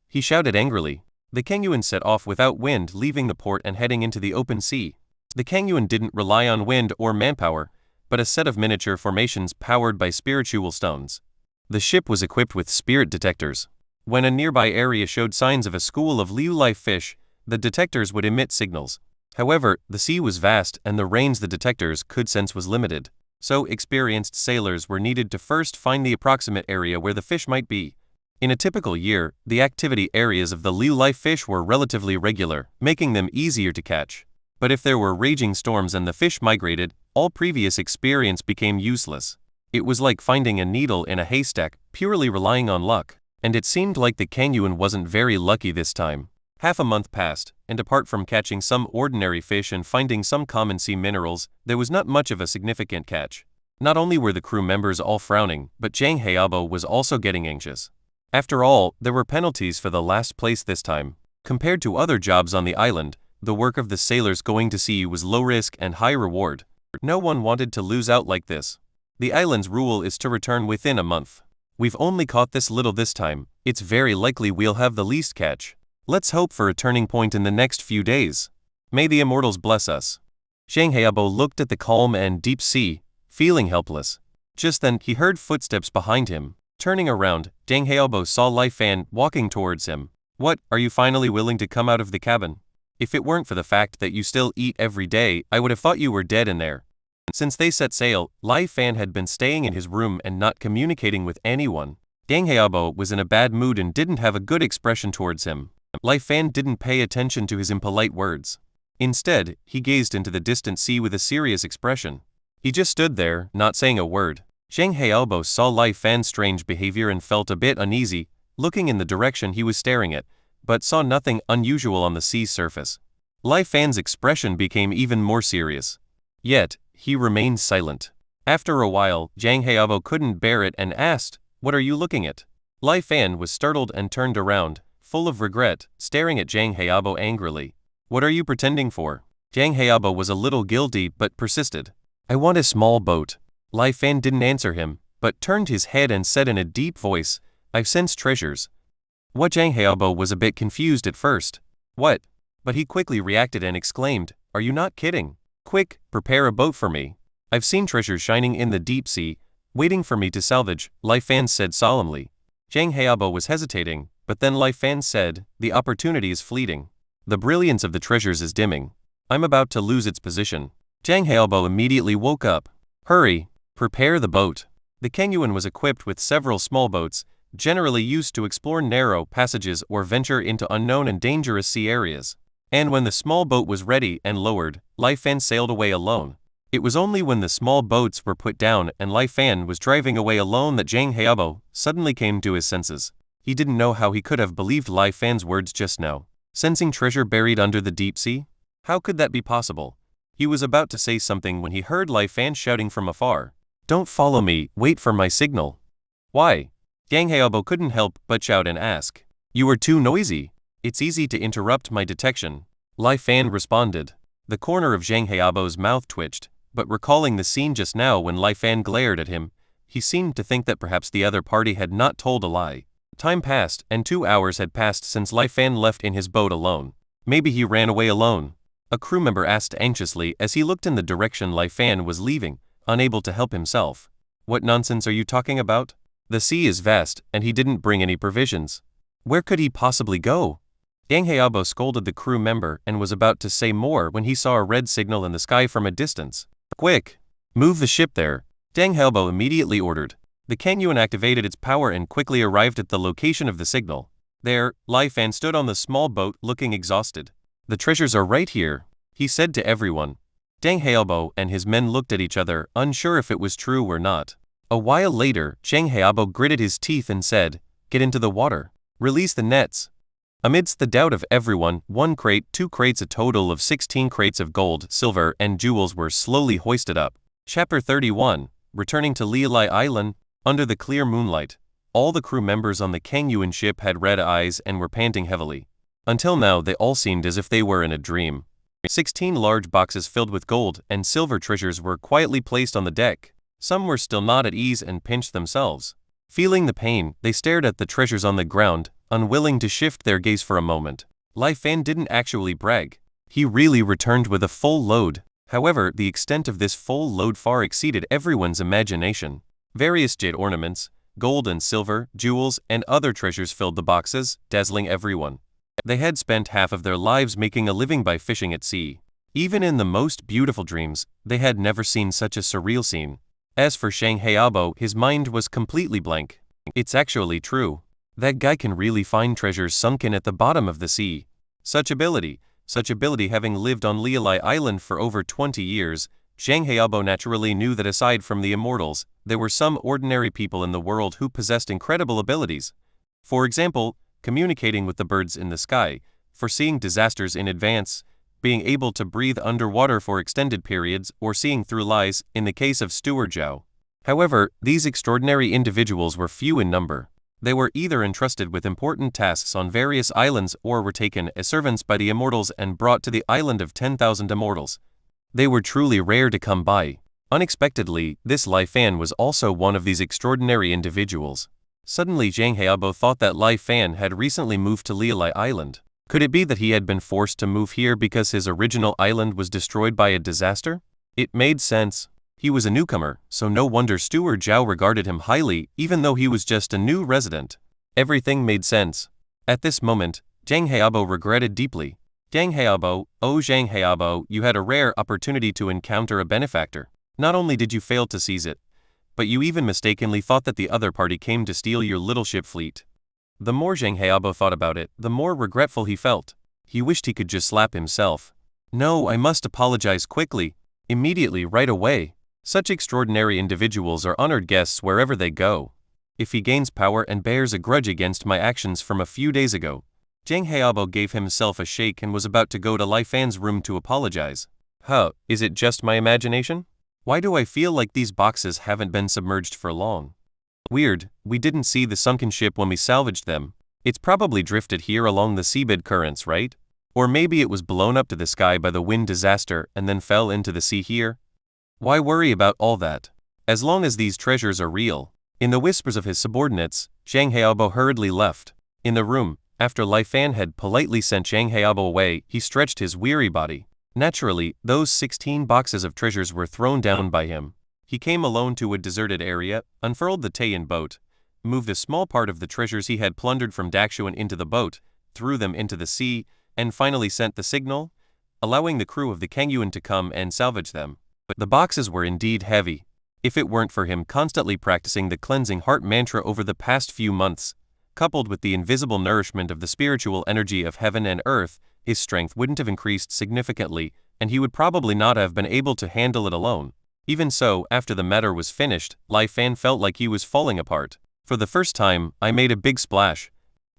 he shouted angrily. The Kangyuan set off without wind, leaving the port and heading into the open sea. The Kangyuan didn't rely on wind or manpower, but a set of miniature formations powered by spiritual stones. The ship was equipped with spirit detectors. When a nearby area showed signs of a school of liu-life fish, the detectors would emit signals. However, the sea was vast and the range the detectors could sense was limited, so experienced sailors were needed to first find the approximate area where the fish might be. In a typical year, the activity areas of the liu-life fish were relatively regular, making them easier to catch. But if there were raging storms and the fish migrated, all previous experience became useless. It was like finding a needle in a haystack, purely relying on luck. And it seemed like the Kangyuan wasn't very lucky this time. Half a month passed, and apart from catching some ordinary fish and finding some common sea minerals, there was not much of a significant catch. Not only were the crew members all frowning, but Zhang Heobo was also getting anxious. After all, there were penalties for the last place this time. Compared to other jobs on the island, the work of the sailors going to sea was low risk and high reward. No one wanted to lose out like this. The island's rule is to return within a month. We've only caught this little this time. It's very likely we'll have the least catch. Let's hope for a turning point in the next few days. May the immortals bless us. Zhang Heobo looked at the calm and deep sea, feeling helpless. Just then, he heard footsteps behind him. Turning around, Zhang Heobo saw Lai Fan walking towards him. "What, are you finally willing to come out of the cabin? If it weren't for the fact that you still eat every day, I would have thought you were dead in there." Since they set sail, Lai Fan had been staying in his room and not communicating with anyone. Zhang Heobo was in a bad mood and didn't have a good expression towards him. Lai Fan didn't pay attention to his impolite words. Instead, he gazed into the distant sea with a serious expression. He just stood there, not saying a word. Zhang Heobo saw Lai Fan's strange behavior and felt a bit uneasy, looking in the direction he was staring at, but saw nothing unusual on the sea's surface. Lai Fan's expression became even more serious. Yet, he remained silent. After a while, Zhang Heobo couldn't bear it and asked, "What are you looking at?" Lai Fan was startled and turned around, full of regret, staring at Zhang Heabo angrily. What are you pretending for? Zhang Heabo was a little guilty but persisted. I want a small boat. Lai Fan didn't answer him, but turned his head and said in a deep voice, I've sensed treasures. What? Zhang Heabo was a bit confused at first. What? But he quickly reacted and exclaimed, Are you not kidding? Quick, prepare a boat for me. I've seen treasures shining in the deep sea, waiting for me to salvage, Lai Fan said solemnly. Zhang Heabo was hesitating, but then Lai Fan said, The opportunity is fleeting. The brilliance of the treasures is dimming. I'm about to lose its position. Zhang Heabo immediately woke up. Hurry, prepare the boat. The Kengyuan was equipped with several small boats, generally used to explore narrow passages or venture into unknown and dangerous sea areas. And when the small boat was ready and lowered, Lai Fan sailed away alone. It was only when the small boats were put down and Lai Fan was driving away alone that Zhang Heabo suddenly came to his senses. He didn't know how he could have believed Lai Fan's words just now. Sensing treasure buried under the deep sea? How could that be possible? He was about to say something when he heard Lai Fan shouting from afar. Don't follow me, wait for my signal. Why? Zhang Heabo couldn't help but shout and ask. You are too noisy. It's easy to interrupt my detection. Lai Fan responded. The corner of Zhang Heabo's mouth twitched, but recalling the scene just now when Lai Fan glared at him, he seemed to think that perhaps the other party had not told a lie. Time passed, and 2 hours had passed since Lai Fan left in his boat alone. Maybe he ran away alone. A crew member asked anxiously as he looked in the direction Lai Fan was leaving, unable to help himself. What nonsense are you talking about? The sea is vast, and he didn't bring any provisions. Where could he possibly go? Zhang Heabo scolded the crew member and was about to say more when he saw a red signal in the sky from a distance. Quick! Move the ship there! Zhang Heabo immediately ordered. The Kengyuan activated its power and quickly arrived at the location of the signal. There, Lai Fan stood on the small boat looking exhausted. The treasures are right here, he said to everyone. Zhang Heabo and his men looked at each other, unsure if it was true or not. A while later, Zhang Heabo gritted his teeth and said, Get into the water. Release the nets. Amidst the doubt of everyone, 1 crate, 2 crates, a total of 16 crates of gold, silver, and jewels were slowly hoisted up. Chapter 31. Returning to Lialai Island. Under the clear moonlight, all the crew members on the Kengyuan ship had red eyes and were panting heavily. Until now they all seemed as if they were in a dream. 16 large boxes filled with gold and silver treasures were quietly placed on the deck. Some were still not at ease and pinched themselves. Feeling the pain, they stared at the treasures on the ground, unwilling to shift their gaze for a moment. Lai Fan didn't actually brag. He really returned with a full load. However, the extent of this full load far exceeded everyone's imagination. Various jade ornaments, gold and silver, jewels, and other treasures filled the boxes, dazzling everyone. They had spent half of their lives making a living by fishing at sea. Even in the most beautiful dreams, they had never seen such a surreal scene. As for Zhang Heabo, his mind was completely blank. It's actually true. That guy can really find treasures sunken at the bottom of the sea. Such ability having lived on Lialai Island for over 20 years, Zhang Heabo naturally knew that aside from the immortals, there were some ordinary people in the world who possessed incredible abilities. For example, communicating with the birds in the sky, foreseeing disasters in advance, being able to breathe underwater for extended periods, or seeing through lies, in the case of Steward Zhao. However, these extraordinary individuals were few in number. They were either entrusted with important tasks on various islands or were taken as servants by the immortals and brought to the island of 10,000 immortals. They were truly rare to come by. Unexpectedly, this Lai Fan was also one of these extraordinary individuals. Suddenly Zhang Heabo thought that Lai Fan had recently moved to Lialai Island. Could it be that he had been forced to move here because his original island was destroyed by a disaster? It made sense. He was a newcomer, so no wonder Steward Zhao regarded him highly even though he was just a new resident. Everything made sense. At this moment, Zhang Heabo regretted deeply. Zhang Heabo, oh Zhang Heabo, you had a rare opportunity to encounter a benefactor. Not only did you fail to seize it, but you even mistakenly thought that the other party came to steal your little ship fleet. The more Zhang Heabo thought about it, the more regretful he felt. He wished he could just slap himself. No, I must apologize quickly, immediately, right away. Such extraordinary individuals are honored guests wherever they go. If he gains power and bears a grudge against my actions from a few days ago. Zhang Heabo gave himself a shake and was about to go to Lai Fan's room to apologize. Huh, is it just my imagination? Why do I feel like these boxes haven't been submerged for long? Weird, we didn't see the sunken ship when we salvaged them. It's probably drifted here along the seabed currents, right? Or maybe it was blown up to the sky by the wind disaster and then fell into the sea here? Why worry about all that? As long as these treasures are real. In the whispers of his subordinates, Zhang Heabo hurriedly left. In the room, after Lai Fan had politely sent Zhang Heabo away, he stretched his weary body. Naturally, those 16 boxes of treasures were thrown down by him. He came alone to a deserted area, unfurled the Taiyan boat, moved a small part of the treasures he had plundered from Dakshuan into the boat, threw them into the sea, and finally sent the signal, allowing the crew of the Kangyuan to come and salvage them. But the boxes were indeed heavy. If it weren't for him constantly practicing the cleansing heart mantra over the past few months, coupled with the invisible nourishment of the spiritual energy of heaven and earth, his strength wouldn't have increased significantly, and he would probably not have been able to handle it alone. Even so, after the matter was finished, Lai Fan felt like he was falling apart. For the first time, I made a big splash.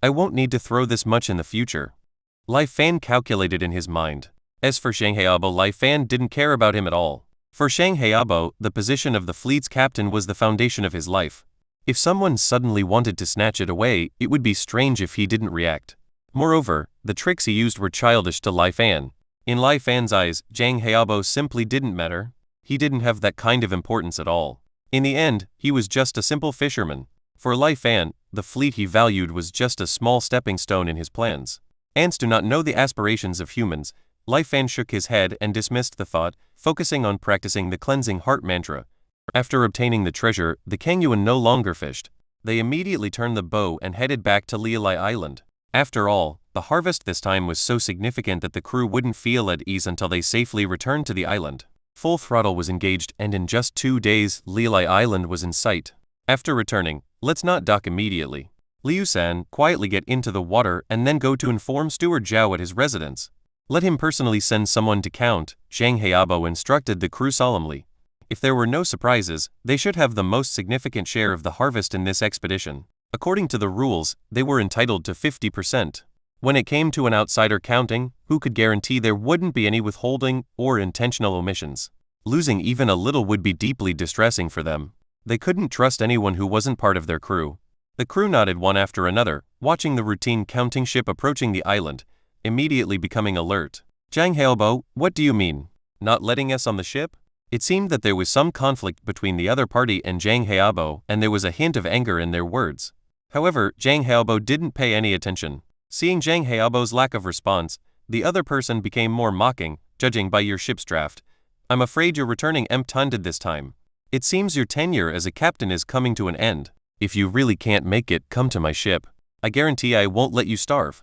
I won't need to throw this much in the future. Lai Fan calculated in his mind. As for Zhang Heabo, Lai Fan didn't care about him at all. For Zhang Heabo, the position of the fleet's captain was the foundation of his life. If someone suddenly wanted to snatch it away, it would be strange if he didn't react. Moreover, the tricks he used were childish to Lai Fan. In Lai Fan's eyes, Zhang Heabo simply didn't matter. He didn't have that kind of importance at all. In the end, he was just a simple fisherman. For Lai Fan, the fleet he valued was just a small stepping stone in his plans. Ants do not know the aspirations of humans. Lai Fan shook his head and dismissed the thought, focusing on practicing the cleansing heart mantra. After obtaining the treasure, the Kangyuan no longer fished. They immediately turned the bow and headed back to Lialai Island. After all, the harvest this time was so significant that the crew wouldn't feel at ease until they safely returned to the island. Full throttle was engaged, and in just 2 days, Lialai Island was in sight. After returning, let's not dock immediately. Liu San, quietly get into the water and then go to inform Steward Zhao at his residence. Let him personally send someone to count, Zhang Heabo instructed the crew solemnly. If there were no surprises, they should have the most significant share of the harvest in this expedition. According to the rules, they were entitled to 50%. When it came to an outsider counting, who could guarantee there wouldn't be any withholding or intentional omissions? Losing even a little would be deeply distressing for them. They couldn't trust anyone who wasn't part of their crew. The crew nodded one after another, watching the routine counting ship approaching the island, immediately becoming alert. Zhang Heabo, what do you mean? Not letting us on the ship? It seemed that there was some conflict between the other party and Zhang Heabo, and there was a hint of anger in their words. However, Zhang Heabo didn't pay any attention. Seeing Zhang Heabo's lack of response, the other person became more mocking, judging by your ship's draft. I'm afraid you're returning empty-handed this time. It seems your tenure as a captain is coming to an end. If you really can't make it, come to my ship. I guarantee I won't let you starve.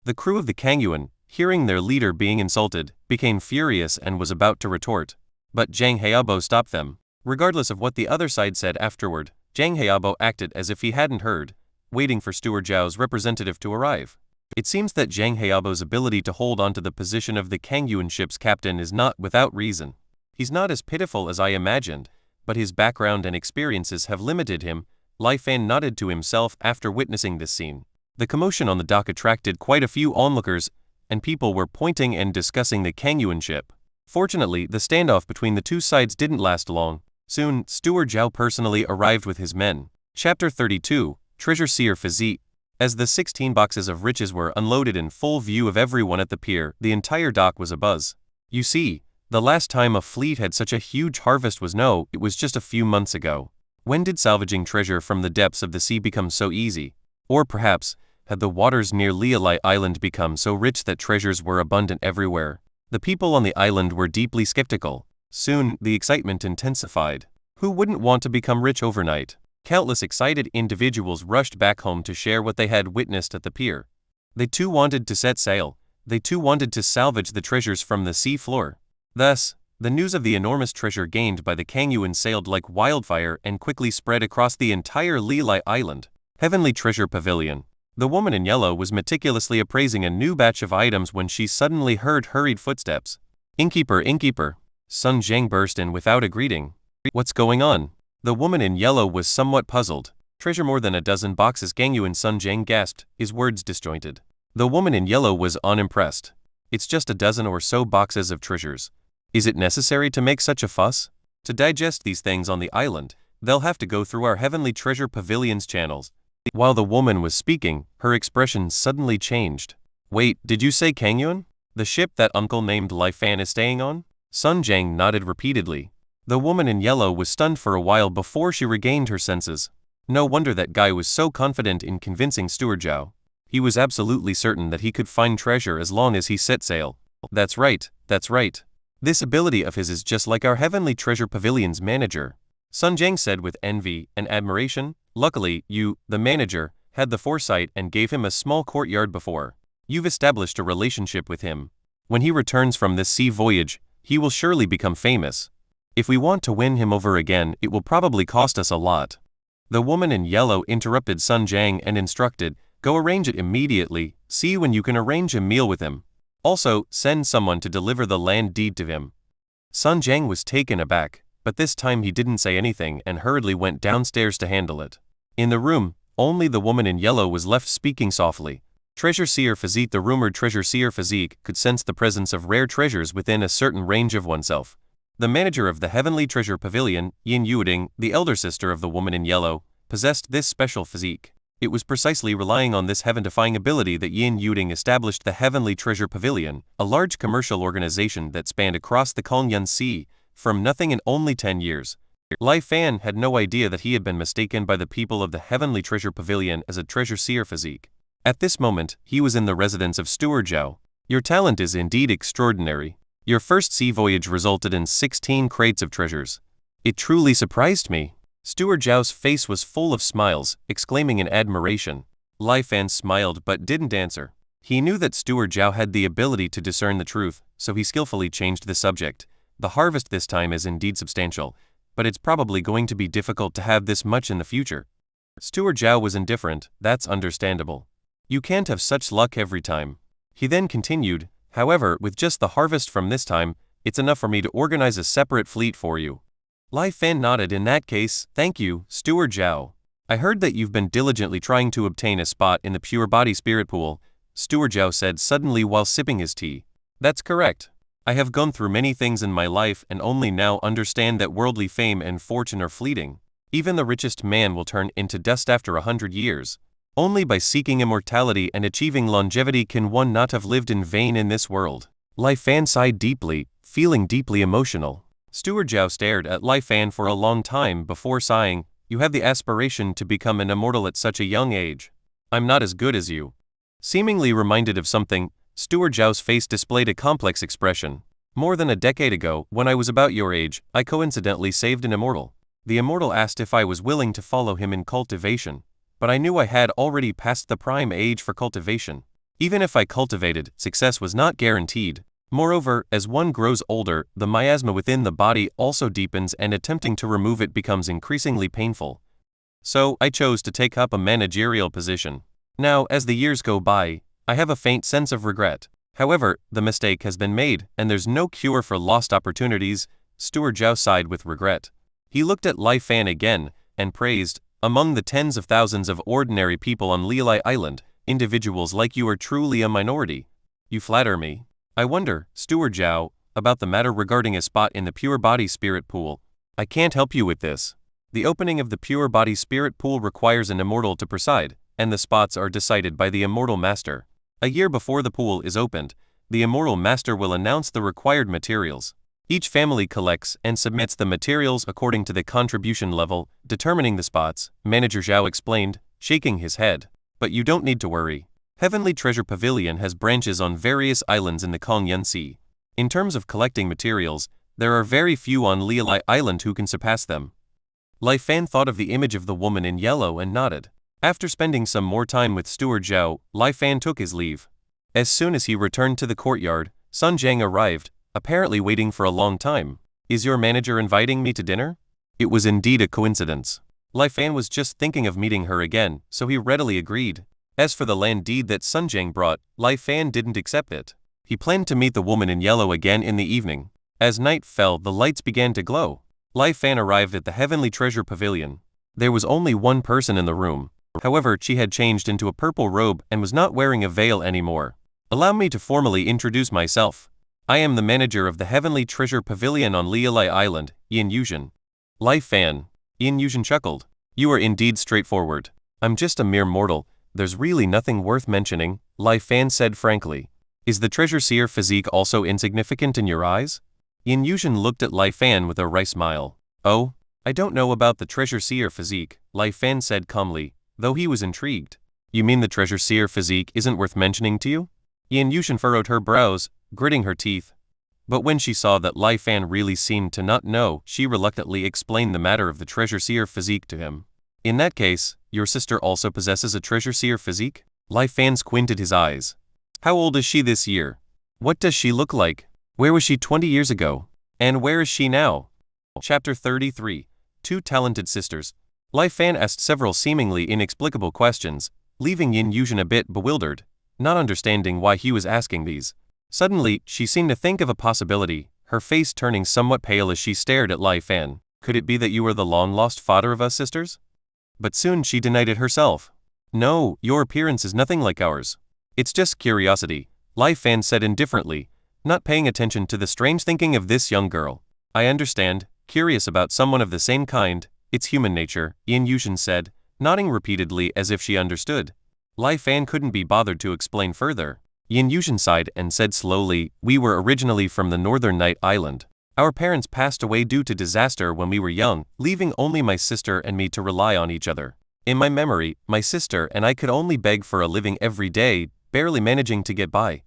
The crew of the Kangyuan, hearing their leader being insulted, became furious and was about to retort. But Zhang Heabo stopped them. Regardless of what the other side said afterward, Zhang Heabo acted as if he hadn't heard, waiting for Steward Zhao's representative to arrive. It seems that Zhang Heabo's ability to hold onto the position of the Kangyuan ship's captain is not without reason. He's not as pitiful as I imagined, but his background and experiences have limited him. Lai Fan nodded to himself after witnessing this scene. The commotion on the dock attracted quite a few onlookers, and people were pointing and discussing the Kangyuan ship. Fortunately, the standoff between the two sides didn't last long. Soon, Steward Zhao personally arrived with his men. Chapter 32, Treasure Seer Physique. As the 16 boxes of riches were unloaded in full view of everyone at the pier, the entire dock was abuzz. You see, the last time a fleet had such a huge harvest it was just a few months ago. When did salvaging treasure from the depths of the sea become so easy? Or perhaps, had the waters near Lialai Island become so rich that treasures were abundant everywhere? The people on the island were deeply skeptical. Soon, the excitement intensified. Who wouldn't want to become rich overnight? Countless excited individuals rushed back home to share what they had witnessed at the pier. They too wanted to set sail. They too wanted to salvage the treasures from the sea floor. Thus, the news of the enormous treasure gained by the Kangyuan sailed like wildfire and quickly spread across the entire Lialai Island. Heavenly Treasure Pavilion. The woman in yellow was meticulously appraising a new batch of items when she suddenly heard hurried footsteps. Innkeeper, innkeeper. Sun Zhang burst in without a greeting. What's going on? The woman in yellow was somewhat puzzled. Treasure more than a dozen boxes, Kangyuan Sun Zhang gasped, his words disjointed. The woman in yellow was unimpressed. It's just a dozen or so boxes of treasures. Is it necessary to make such a fuss? To digest these things on the island, they'll have to go through our Heavenly Treasure Pavilion's channels. While the woman was speaking, her expression suddenly changed. Wait, did you say Kangyun? The ship that uncle named Lai Fan is staying on? Sun Jiang nodded repeatedly. The woman in yellow was stunned for a while before she regained her senses. No wonder that guy was so confident in convincing Steward Zhao. He was absolutely certain that he could find treasure as long as he set sail. That's right, that's right. This ability of his is just like our Heavenly Treasure Pavilion's manager, Sun Jiang said with envy and admiration. Luckily, you, the manager, had the foresight and gave him a small courtyard before. You've established a relationship with him. When he returns from this sea voyage, he will surely become famous. If we want to win him over again, it will probably cost us a lot. The woman in yellow interrupted Sun Jiang and instructed, go arrange it immediately, see when you can arrange a meal with him. Also, send someone to deliver the land deed to him. Sun Jiang was taken aback, but this time he didn't say anything and hurriedly went downstairs to handle it. In the room, only the woman in yellow was left speaking softly. Treasure Seer Physique. The rumored Treasure Seer Physique could sense the presence of rare treasures within a certain range of oneself. The manager of the Heavenly Treasure Pavilion, Yin Yueding, the elder sister of the woman in yellow, possessed this special physique. It was precisely relying on this heaven-defying ability that Yin Yueding established the Heavenly Treasure Pavilion, a large commercial organization that spanned across the Kongyun Sea, from nothing in only 10 years. Lai Fan had no idea that he had been mistaken by the people of the Heavenly Treasure Pavilion as a Treasure Seer Physique. At this moment, he was in the residence of Steward Zhao. Your talent is indeed extraordinary. Your first sea voyage resulted in 16 crates of treasures. It truly surprised me. Steward Zhao's face was full of smiles, exclaiming in admiration. Lai Fan smiled but didn't answer. He knew that Steward Zhao had the ability to discern the truth, so he skillfully changed the subject. The harvest this time is indeed substantial, but it's probably going to be difficult to have this much in the future. Steward Zhao was indifferent. That's understandable. You can't have such luck every time. He then continued, however, with just the harvest from this time, it's enough for me to organize a separate fleet for you. Lai Fan nodded. In that case, thank you, Steward Zhao. I heard that you've been diligently trying to obtain a spot in the pure body spirit pool, Steward Zhao said suddenly while sipping his tea. That's correct. I have gone through many things in my life and only now understand that worldly fame and fortune are fleeting. Even the richest man will turn into dust after 100 years. Only by seeking immortality and achieving longevity can one not have lived in vain in this world. Lai Fan sighed deeply, feeling deeply emotional. Steward Zhao stared at Lai Fan for a long time before sighing, you have the aspiration to become an immortal at such a young age. I'm not as good as you. Seemingly reminded of something, Steward Zhao's face displayed a complex expression. More than a decade ago, when I was about your age, I coincidentally saved an immortal. The immortal asked if I was willing to follow him in cultivation, but I knew I had already passed the prime age for cultivation. Even if I cultivated, success was not guaranteed. Moreover, as one grows older, the miasma within the body also deepens and attempting to remove it becomes increasingly painful. So, I chose to take up a managerial position. Now, as the years go by, I have a faint sense of regret. However, the mistake has been made, and there's no cure for lost opportunities. Steward Zhao sighed with regret. He looked at Lai Fan again, and praised, among the tens of thousands of ordinary people on Lilai Island, individuals like you are truly a minority. You flatter me. I wonder, Steward Zhao, about the matter regarding a spot in the pure body spirit pool. I can't help you with this. The opening of the pure body spirit pool requires an immortal to preside, and the spots are decided by the immortal master. A year before the pool is opened, the immortal master will announce the required materials. Each family collects and submits the materials according to the contribution level, determining the spots, Manager Zhao explained, shaking his head. But you don't need to worry. Heavenly Treasure Pavilion has branches on various islands in the Kongyun Sea. In terms of collecting materials, there are very few on Lilai Island who can surpass them. Lai Fan thought of the image of the woman in yellow and nodded. After spending some more time with Steward Zhao, Lai Fan took his leave. As soon as he returned to the courtyard, Sun Jiang arrived, apparently waiting for a long time. Is your manager inviting me to dinner? It was indeed a coincidence. Lai Fan was just thinking of meeting her again, so he readily agreed. As for the land deed that Sun Jiang brought, Lai Fan didn't accept it. He planned to meet the woman in yellow again in the evening. As night fell, the lights began to glow. Lai Fan arrived at the Heavenly Treasure Pavilion. There was only one person in the room. However, she had changed into a purple robe and was not wearing a veil anymore. Allow me to formally introduce myself. I am the manager of the Heavenly Treasure Pavilion on Lilai Island, Yin Yuezhan. Lai Fan. Yin Yuezhan chuckled. You are indeed straightforward. I'm just a mere mortal, there's really nothing worth mentioning, Lai Fan said frankly. Is the treasure seer physique also insignificant in your eyes? Yin Yuzhen looked at Lai Fan with a wry smile. Oh, I don't know about the treasure seer physique, Lai Fan said calmly, though he was intrigued. You mean the treasure seer physique isn't worth mentioning to you? Yin Yuzhen furrowed her brows, gritting her teeth. But when she saw that Lai Fan really seemed to not know, she reluctantly explained the matter of the treasure seer physique to him. In that case, your sister also possesses a treasure seer physique? Lai Fan squinted his eyes. How old is she this year? What does she look like? Where was she 20 years ago? And where is she now? Chapter 33. Two Talented Sisters. Lai Fan asked several seemingly inexplicable questions, leaving Yin Yuzhen a bit bewildered, not understanding why he was asking these. Suddenly, she seemed to think of a possibility, her face turning somewhat pale as she stared at Lai Fan. Could it be that you are the long-lost father of us sisters? But soon she denied it herself. No, your appearance is nothing like ours. It's just curiosity, Lai Fan said indifferently, not paying attention to the strange thinking of this young girl. I understand, curious about someone of the same kind, it's human nature, Yin Yuzhen said, nodding repeatedly as if she understood. Lai Fan couldn't be bothered to explain further. Yin Yuzhen sighed and said slowly, we were originally from the northern Night Island. Our parents passed away due to disaster when we were young, leaving only my sister and me to rely on each other. In my memory, my sister and I could only beg for a living every day, barely managing to get by.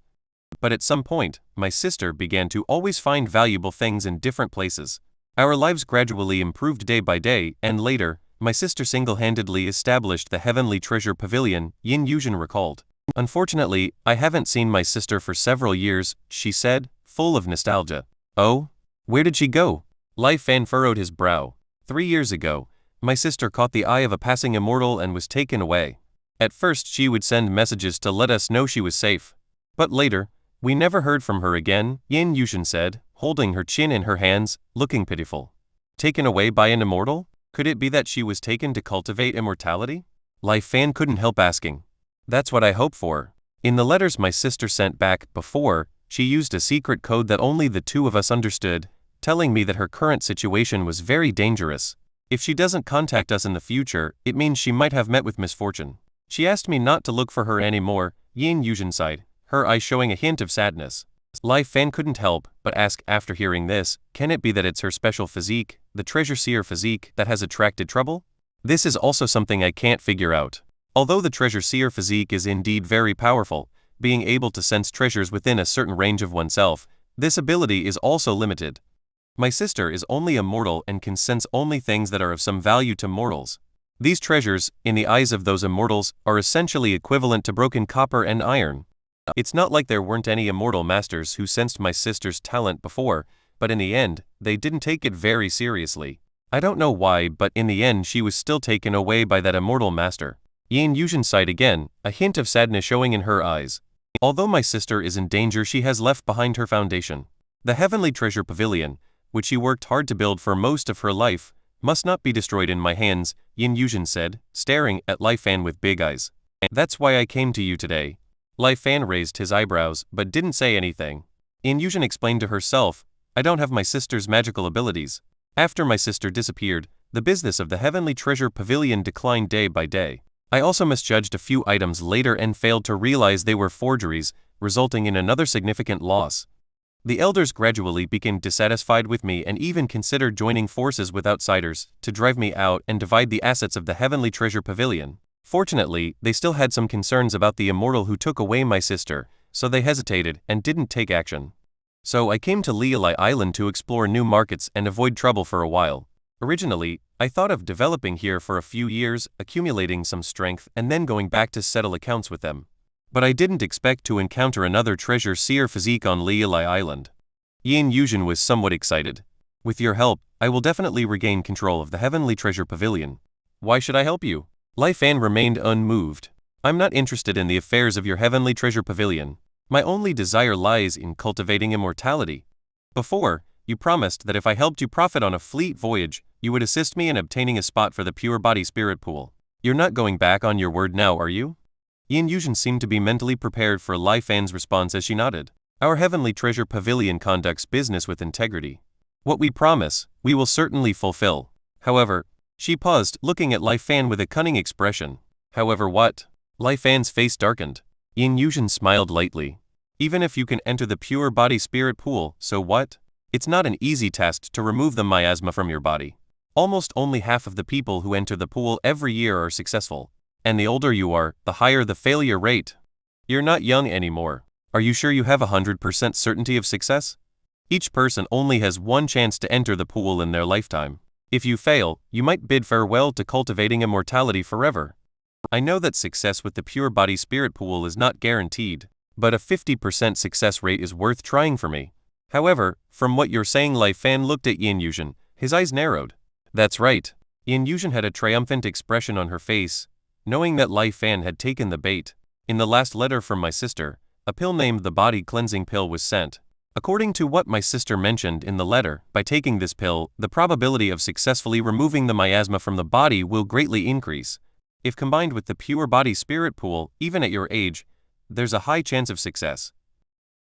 But at some point, my sister began to always find valuable things in different places. Our lives gradually improved day by day, and later, my sister single-handedly established the Heavenly Treasure Pavilion, Yin Yuzhen recalled. Unfortunately, I haven't seen my sister for several years, she said, full of nostalgia. Oh? Where did she go? Lai Fan furrowed his brow. 3 years ago, my sister caught the eye of a passing immortal and was taken away. At first she would send messages to let us know she was safe. But later, we never heard from her again, Yin Yuzhen said, holding her chin in her hands, looking pitiful. Taken away by an immortal? Could it be that she was taken to cultivate immortality? Lai Fan couldn't help asking. That's what I hope for. In the letters my sister sent back before, she used a secret code that only the two of us understood, telling me that her current situation was very dangerous. If she doesn't contact us in the future, it means she might have met with misfortune. She asked me not to look for her anymore, Yin Yuzhen sighed, her eyes showing a hint of sadness. Lai Fan couldn't help but ask after hearing this, can it be that it's her special physique, the treasure seer physique, that has attracted trouble? This is also something I can't figure out. Although the treasure seer physique is indeed very powerful, being able to sense treasures within a certain range of oneself, this ability is also limited. My sister is only a mortal and can sense only things that are of some value to mortals. These treasures, in the eyes of those immortals, are essentially equivalent to broken copper and iron. It's not like there weren't any immortal masters who sensed my sister's talent before, but in the end, they didn't take it very seriously. I don't know why, but in the end she was still taken away by that immortal master. Yin Yuzhen sighed again, a hint of sadness showing in her eyes. Although my sister is in danger, she has left behind her foundation. The Heavenly Treasure Pavilion, which she worked hard to build for most of her life, must not be destroyed in my hands, Yin Yuzhen said, staring at Lai Fan with big eyes. That's why I came to you today. Lai Fan raised his eyebrows, but didn't say anything. Yin Yuzhen explained to herself, I don't have my sister's magical abilities. After my sister disappeared, the business of the Heavenly Treasure Pavilion declined day by day. I also misjudged a few items later and failed to realize they were forgeries, resulting in another significant loss. The elders gradually became dissatisfied with me and even considered joining forces with outsiders to drive me out and divide the assets of the Heavenly Treasure Pavilion. Fortunately, they still had some concerns about the immortal who took away my sister, so they hesitated and didn't take action. So I came to Lialai Island to explore new markets and avoid trouble for a while. Originally, I thought of developing here for a few years, accumulating some strength, and then going back to settle accounts with them. But I didn't expect to encounter another treasure seer physique on Lialai Island. Yin Yuzhen was somewhat excited. With your help, I will definitely regain control of the Heavenly Treasure Pavilion. Why should I help you? Lai Fan remained unmoved. I'm not interested in the affairs of your Heavenly Treasure Pavilion. My only desire lies in cultivating immortality. Before, you promised that if I helped you profit on a fleet voyage, you would assist me in obtaining a spot for the pure body spirit pool. You're not going back on your word now, are you? Yin Yuzhen seemed to be mentally prepared for Lai Fan's response as she nodded. Our Heavenly Treasure Pavilion conducts business with integrity. What we promise, we will certainly fulfill. However, she paused, looking at Lai Fan with a cunning expression. However, what? Lai Fan's face darkened. Yin Yuzhen smiled lightly. Even if you can enter the pure body-spirit pool, so what? It's not an easy task to remove the miasma from your body. Almost only half of the people who enter the pool every year are successful. And the older you are, the higher the failure rate. You're not young anymore. Are you sure you have 100% certainty of success? Each person only has one chance to enter the pool in their lifetime. If you fail, you might bid farewell to cultivating immortality forever. I know that success with the pure body-spirit pool is not guaranteed, but a 50% success rate is worth trying for me. However, from what you're saying, Lai Fan looked at Yin Yuzhen, his eyes narrowed. That's right. Yin Yuzhen had a triumphant expression on her face, knowing that Lai Fan had taken the bait. In the last letter from my sister, a pill named the body cleansing pill was sent. According to what my sister mentioned in the letter, by taking this pill, the probability of successfully removing the miasma from the body will greatly increase. If combined with the pure body-spirit pool, even at your age, there's a high chance of success.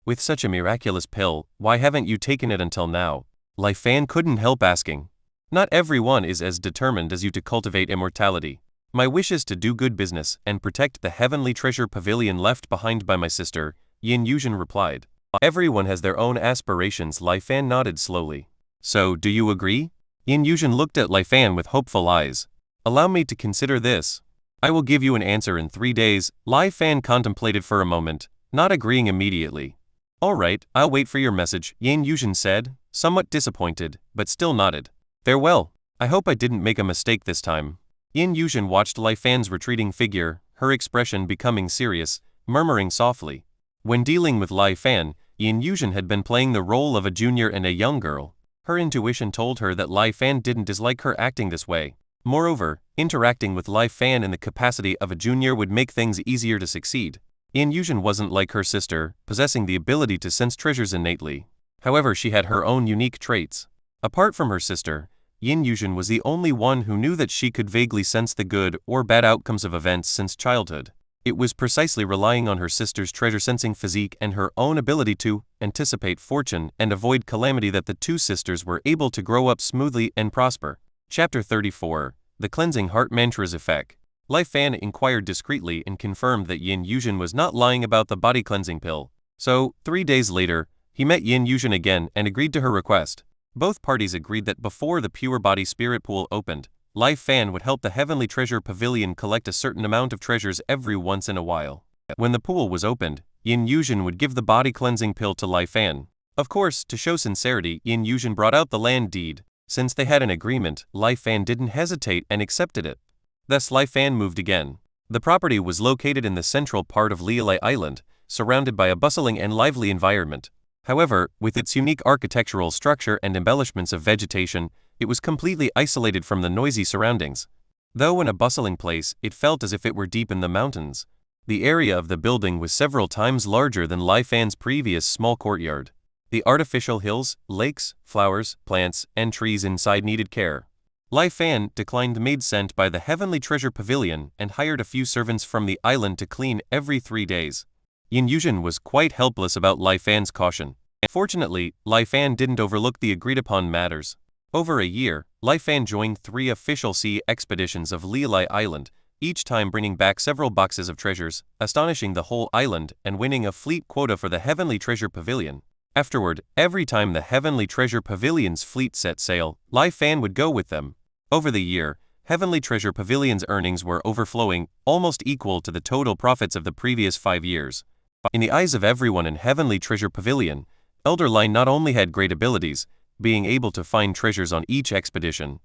With such a miraculous pill, why haven't you taken it until now? Lai Fan couldn't help asking. Not everyone is as determined as you to cultivate immortality. My wish is to do good business and protect the heavenly treasure pavilion left behind by my sister, Yin Yuzhen replied. Everyone has their own aspirations. Lai Fan nodded slowly. So, do you agree? Yin Yuzhen looked at Lai Fan with hopeful eyes. Allow me to consider this. I will give you an answer in 3 days. Lai Fan contemplated for a moment, not agreeing immediately. All right, I'll wait for your message, Yin Yuzhen said, somewhat disappointed, but still nodded. Farewell. I hope I didn't make a mistake this time. Yin Yuzhen watched Lai Fan's retreating figure, her expression becoming serious, murmuring softly. When dealing with Lai Fan, Yin Yuzhen had been playing the role of a junior and a young girl. Her intuition told her that Lai Fan didn't dislike her acting this way. Moreover, interacting with Lai Fan in the capacity of a junior would make things easier to succeed. Yin Yuzhen wasn't like her sister, possessing the ability to sense treasures innately. However, she had her own unique traits. Apart from her sister, Yin Yuzhen was the only one who knew that she could vaguely sense the good or bad outcomes of events since childhood. It was precisely relying on her sister's treasure-sensing physique and her own ability to anticipate fortune and avoid calamity that the two sisters were able to grow up smoothly and prosper. Chapter 34, The Cleansing Heart Mantra's Effect. Lai Fan inquired discreetly and confirmed that Yin Yuzhen was not lying about the body cleansing pill. So, 3 days later, he met Yin Yuzhen again and agreed to her request. Both parties agreed that before the pure body spirit pool opened, Lai Fan would help the Heavenly Treasure Pavilion collect a certain amount of treasures every once in a while. When the pool was opened, Yin Yuzhen would give the body cleansing pill to Lai Fan. Of course, to show sincerity, Yin Yuzhen brought out the land deed. Since they had an agreement, Lai Fan didn't hesitate and accepted it. Thus Lai Fan moved again. The property was located in the central part of Lialai Island, surrounded by a bustling and lively environment. However, with its unique architectural structure and embellishments of vegetation, it was completely isolated from the noisy surroundings. Though in a bustling place, it felt as if it were deep in the mountains. The area of the building was several times larger than Lai Fan's previous small courtyard. The artificial hills, lakes, flowers, plants, and trees inside needed care. Lai Fan declined maid sent by the Heavenly Treasure Pavilion and hired a few servants from the island to clean every 3 days. Yin Yuzhen was quite helpless about Lai Fan's caution. Fortunately, Lai Fan didn't overlook the agreed-upon matters. Over a year, Lai Fan joined 3 official sea expeditions of Lialai Island, each time bringing back several boxes of treasures, astonishing the whole island and winning a fleet quota for the Heavenly Treasure Pavilion. Afterward, every time the Heavenly Treasure Pavilion's fleet set sail, Lai Fan would go with them. Over the year, Heavenly Treasure Pavilion's earnings were overflowing, almost equal to the total profits of the previous 5 years. In the eyes of everyone in Heavenly Treasure Pavilion, Elder Lai not only had great abilities, being able to find treasures on each expedition,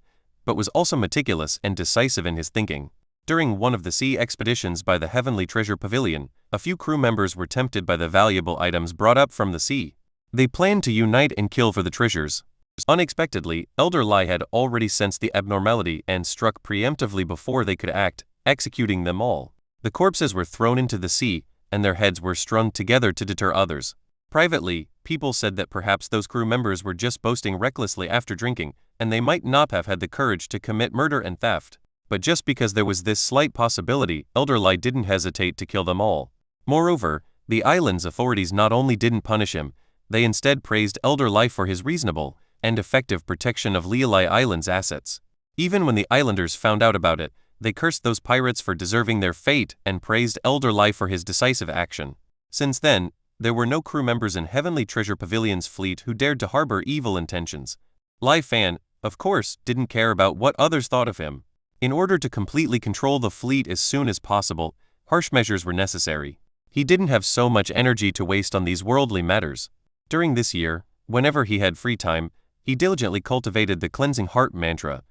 but was also meticulous and decisive in his thinking. During one of the sea expeditions by the Heavenly Treasure Pavilion, a few crew members were tempted by the valuable items brought up from the sea. They planned to unite and kill for the treasures. Unexpectedly, Elder Lai had already sensed the abnormality and struck preemptively before they could act, executing them all. The corpses were thrown into the sea, and their heads were strung together to deter others. Privately, people said that perhaps those crew members were just boasting recklessly after drinking, and they might not have had the courage to commit murder and theft. But just because there was this slight possibility, Elder Lai didn't hesitate to kill them all. Moreover, the island's authorities not only didn't punish him, they instead praised Elder Lai for his reasonable and effective protection of Lialai Island's assets. Even when the islanders found out about it, They cursed those pirates for deserving their fate and praised Elder Lai for his decisive action. Since then, there were no crew members in Heavenly Treasure Pavilion's fleet who dared to harbor evil intentions. Lai Fan, of course, didn't care about what others thought of him. In order to completely control the fleet as soon as possible, harsh measures were necessary. He didn't have so much energy to waste on these worldly matters. During this year, whenever he had free time, he diligently cultivated the cleansing heart mantra.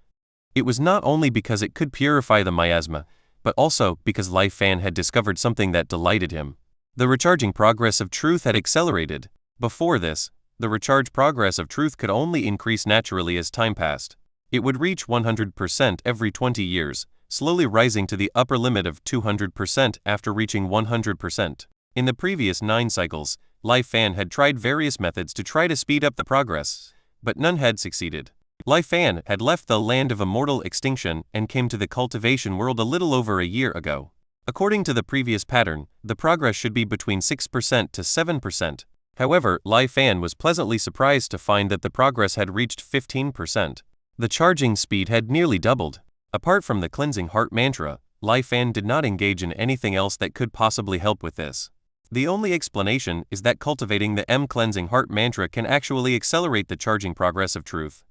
It was not only because it could purify the miasma, but also because Lai Fan had discovered something that delighted him. The recharging progress of truth had accelerated. Before this, the recharge progress of truth could only increase naturally as time passed. It would reach 100% every 20 years, slowly rising to the upper limit of 200% after reaching 100%. In the previous 9 cycles, Lai Fan had tried various methods to try to speed up the progress, but none had succeeded. Lai Fan had left the land of immortal extinction and came to the cultivation world a little over a year ago. According to the previous pattern, the progress should be between 6% to 7%. However, Lai Fan was pleasantly surprised to find that the progress had reached 15%. The charging speed had nearly doubled. Apart from the cleansing heart mantra, Lai Fan did not engage in anything else that could possibly help with this. The only explanation is that cultivating the cleansing heart mantra can actually accelerate the charging progress of truth.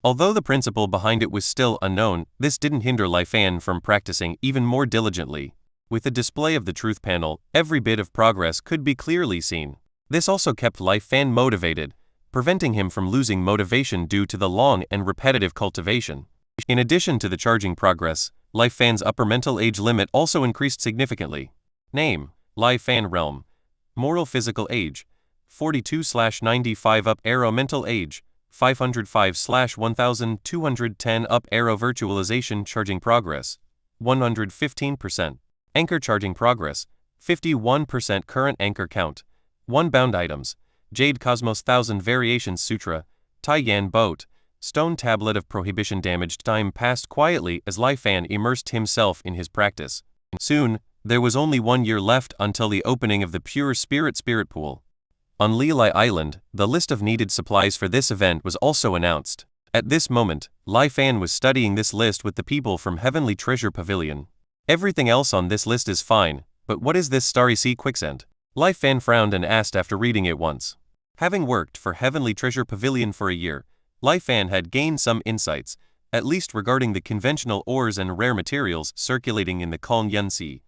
Although the principle behind it was still unknown, this didn't hinder Lai Fan from practicing even more diligently. With the display of the truth panel, every bit of progress could be clearly seen. This also kept Lai Fan motivated, preventing him from losing motivation due to the long and repetitive cultivation. In addition to the charging progress, Lai Fan's upper mental age limit also increased significantly. Name: Lai Fan Realm. Moral physical age: 42/95 up arrow mental age: 505/1210 up arrow virtualization charging progress: 115%. Anchor charging progress: 51% current anchor count. 1 bound items: Jade Cosmos 1000 Variations Sutra, Tai Yan Boat, Stone Tablet of Prohibition. Damaged time passed quietly as Lai Fan immersed himself in his practice. Soon, there was only 1 year left until the opening of the Pure Spirit Pool. On Lilai Island, the list of needed supplies for this event was also announced. At this moment, Lai Fan was studying this list with the people from Heavenly Treasure Pavilion. Everything else on this list is fine, but what is this Starry Sea Quicksand? Lai Fan frowned and asked after reading it once. Having worked for Heavenly Treasure Pavilion for a year, Lai Fan had gained some insights, at least regarding the conventional ores and rare materials circulating in the Kaln Sea.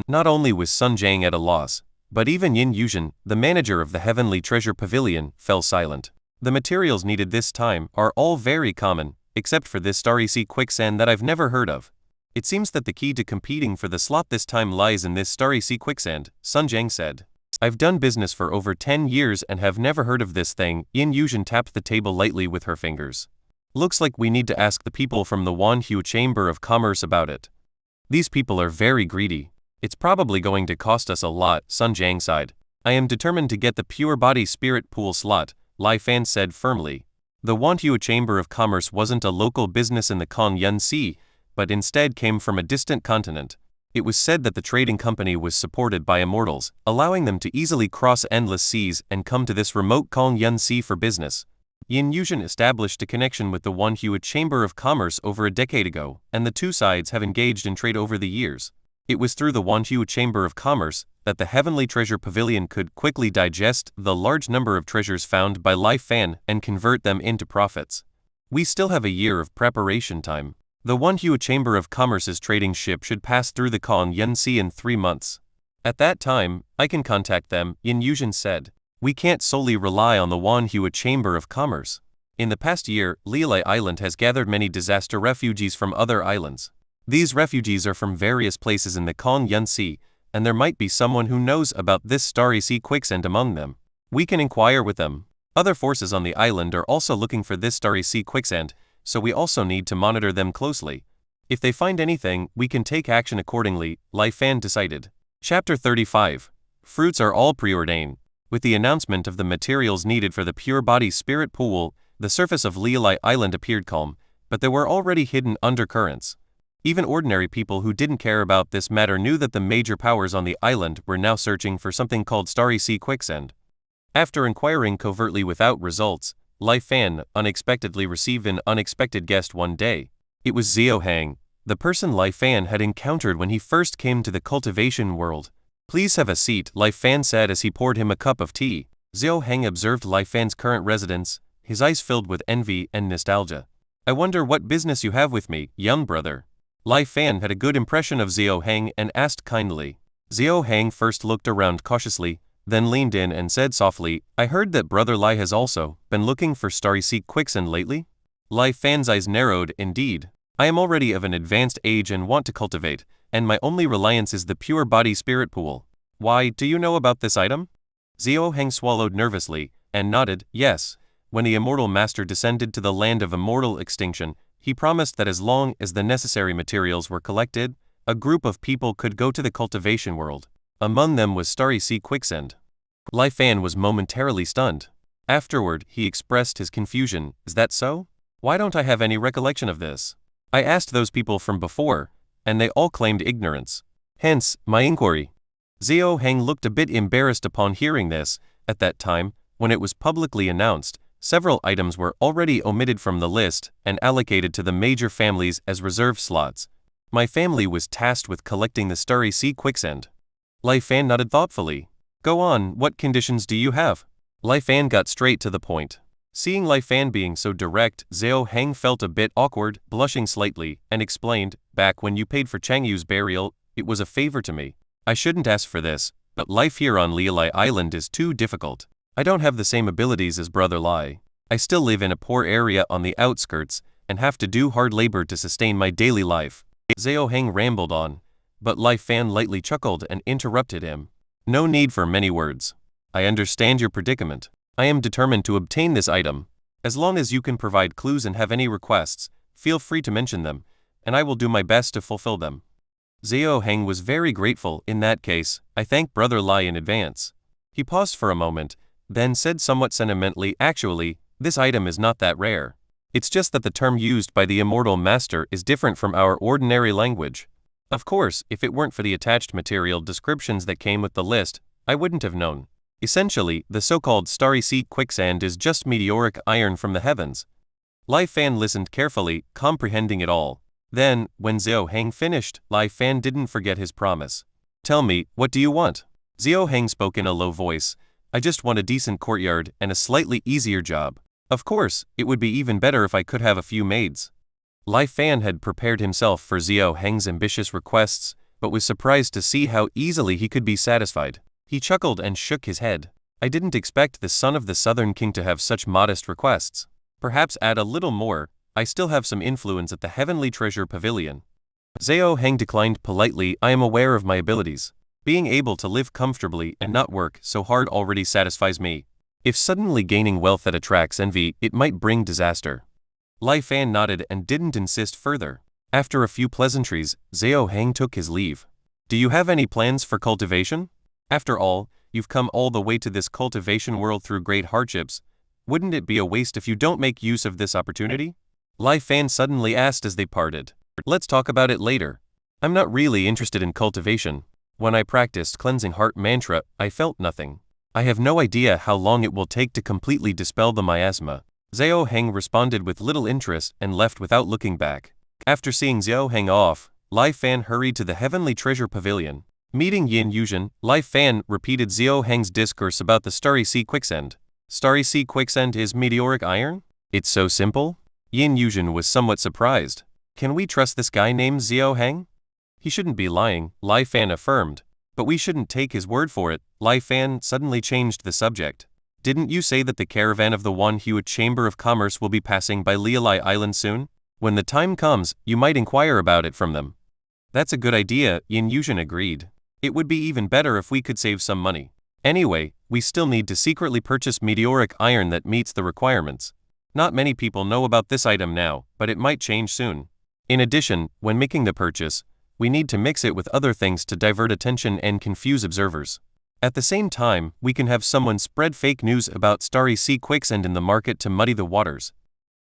Not only was Sun Jiang at a loss, but even Yin Yuzhen, the manager of the Heavenly Treasure Pavilion, fell silent. The materials needed this time are all very common, except for this Starry Sea Quicksand that I've never heard of. It seems that the key to competing for the slot this time lies in this Starry Sea Quicksand, Sun Jiang said. I've done business for over 10 years and have never heard of this thing. Yin Yuzhen tapped the table lightly with her fingers. Looks like we need to ask the people from the Wanhu Chamber of Commerce about it. These people are very greedy. It's probably going to cost us a lot, Sun Jiang sighed. I am determined to get the Pure Body Spirit Pool slot, Lai Fan said firmly. The Wanhu Chamber of Commerce wasn't a local business in the Kaln Sea, but instead came from a distant continent. It was said that the trading company was supported by immortals, allowing them to easily cross endless seas and come to this remote Kaln Sea for business. Yin Yuzhen established a connection with the Wanhu Chamber of Commerce over a decade ago, and the two sides have engaged in trade over the years. It was through the Wanhu Chamber of Commerce that the Heavenly Treasure Pavilion could quickly digest the large number of treasures found by Lai Fan and convert them into profits. We still have a year of preparation time. The Wanhu Chamber of Commerce's trading ship should pass through the Kaln Sea in 3 months. At that time, I can contact them, Yin Yuzhen said. We can't solely rely on the Wanhu Chamber of Commerce. In the past year, Lilai Island has gathered many disaster refugees from other islands. These refugees are from various places in the Kaln Sea, and there might be someone who knows about this Starry Sea Quicksand among them. We can inquire with them. Other forces on the island are also looking for this Starry Sea Quicksand, so we also need to monitor them closely. If they find anything, we can take action accordingly, Lai Fan decided. Chapter 35. Fruits are all preordained. With the announcement of the materials needed for the Pure Body Spirit Pool, the surface of Lilai Island appeared calm, but there were already hidden undercurrents. Even ordinary people who didn't care about this matter knew that the major powers on the island were now searching for something called Starry Sea Quicksand. After inquiring covertly without results, Lai Fan unexpectedly received an unexpected guest one day. It was Xiao Hang, the person Lai Fan had encountered when he first came to the cultivation world. "Please have a seat," Lai Fan said as he poured him a cup of tea. Xiao Heng observed Lai Fan's current residence, his eyes filled with envy and nostalgia. "I wonder what business you have with me, young brother." Lai Fan had a good impression of Xiao Heng and asked kindly. Xiao Heng first looked around cautiously, then leaned in and said softly, "I heard that Brother Lai has also been looking for starry sea quicksand lately?" Lai Fan's eyes narrowed. "Indeed. I am already of an advanced age and want to cultivate, and my only reliance is the pure body spirit pool." "Why, do you know about this item?" Xiao Heng swallowed nervously, and nodded. "Yes. When the immortal master descended to the land of immortal extinction, he promised that as long as the necessary materials were collected, a group of people could go to the cultivation world. Among them was starry sea quicksand." Lai Fan was momentarily stunned. Afterward, he expressed his confusion. "Is that so? Why don't I have any recollection of this? I asked those people from before, and they all claimed ignorance. Hence, my inquiry." Xiao Heng looked a bit embarrassed upon hearing this. At that time, when it was publicly announced, several items were already omitted from the list and allocated to the major families as reserve slots. "My family was tasked with collecting the starry sea quicksand." Lai Fan nodded thoughtfully. "Go on, what conditions do you have?" Lai Fan got straight to the point. Seeing Lai Fan being so direct, Xiao Heng felt a bit awkward, blushing slightly, and explained, "Back when you paid for Chang Yu's burial, it was a favor to me. I shouldn't ask for this, but life here on Lialai Island is too difficult. I don't have the same abilities as Brother Lai. I still live in a poor area on the outskirts, and have to do hard labor to sustain my daily life." Xiao Heng rambled on, but Lai Fan lightly chuckled and interrupted him. "No need for many words. I understand your predicament. I am determined to obtain this item. As long as you can provide clues and have any requests, feel free to mention them, and I will do my best to fulfill them." Xiao Heng was very grateful. "In that case, I thank Brother Lai in advance." He paused for a moment, then said somewhat sentimentally, "Actually, this item is not that rare. It's just that the term used by the immortal master is different from our ordinary language. Of course, if it weren't for the attached material descriptions that came with the list, I wouldn't have known. Essentially, the so-called starry sea quicksand is just meteoric iron from the heavens." Lai Fan listened carefully, comprehending it all. Then, when Xiao Heng finished, Lai Fan didn't forget his promise. "Tell me, what do you want?" Xiao Heng spoke in a low voice. "I just want a decent courtyard and a slightly easier job. Of course, it would be even better if I could have a few maids." Lai Fan had prepared himself for Xiao Heng's ambitious requests, but was surprised to see how easily he could be satisfied. He chuckled and shook his head. "I didn't expect the son of the Southern King to have such modest requests. Perhaps add a little more. I still have some influence at the Heavenly Treasure Pavilion." Xiao Heng declined politely. "I am aware of my abilities. Being able to live comfortably and not work so hard already satisfies me. If suddenly gaining wealth that attracts envy, it might bring disaster." Lai Fan nodded and didn't insist further. After a few pleasantries, Xiao Heng took his leave. "Do you have any plans for cultivation? After all, you've come all the way to this cultivation world through great hardships. Wouldn't it be a waste if you don't make use of this opportunity?" Lai Fan suddenly asked as they parted. "Let's talk about it later. I'm not really interested in cultivation. When I practiced cleansing heart mantra, I felt nothing. I have no idea how long it will take to completely dispel the miasma." Xiao Heng responded with little interest and left without looking back. After seeing Xiao Heng off, Lai Fan hurried to the Heavenly Treasure Pavilion. Meeting Yin Yuzhen, Lai Fan repeated Xiao Heng's discourse about the starry sea quicksand. "Starry sea quicksand is meteoric iron? It's so simple?" Yin Yuzhen was somewhat surprised. "Can we trust this guy named Xiao Heng? He shouldn't be lying," Lai Fan affirmed. "But we shouldn't take his word for it." Lai Fan suddenly changed the subject. "Didn't you say that the caravan of the One-Hued Chamber of Commerce will be passing by Lialai Island soon? When the time comes, you might inquire about it from them." "That's a good idea," Yin Yuzhen agreed. "It would be even better if we could save some money. Anyway, we still need to secretly purchase meteoric iron that meets the requirements. Not many people know about this item now, but it might change soon. In addition, when making the purchase, we need to mix it with other things to divert attention and confuse observers. At the same time, we can have someone spread fake news about starry sea quicksand in the market to muddy the waters."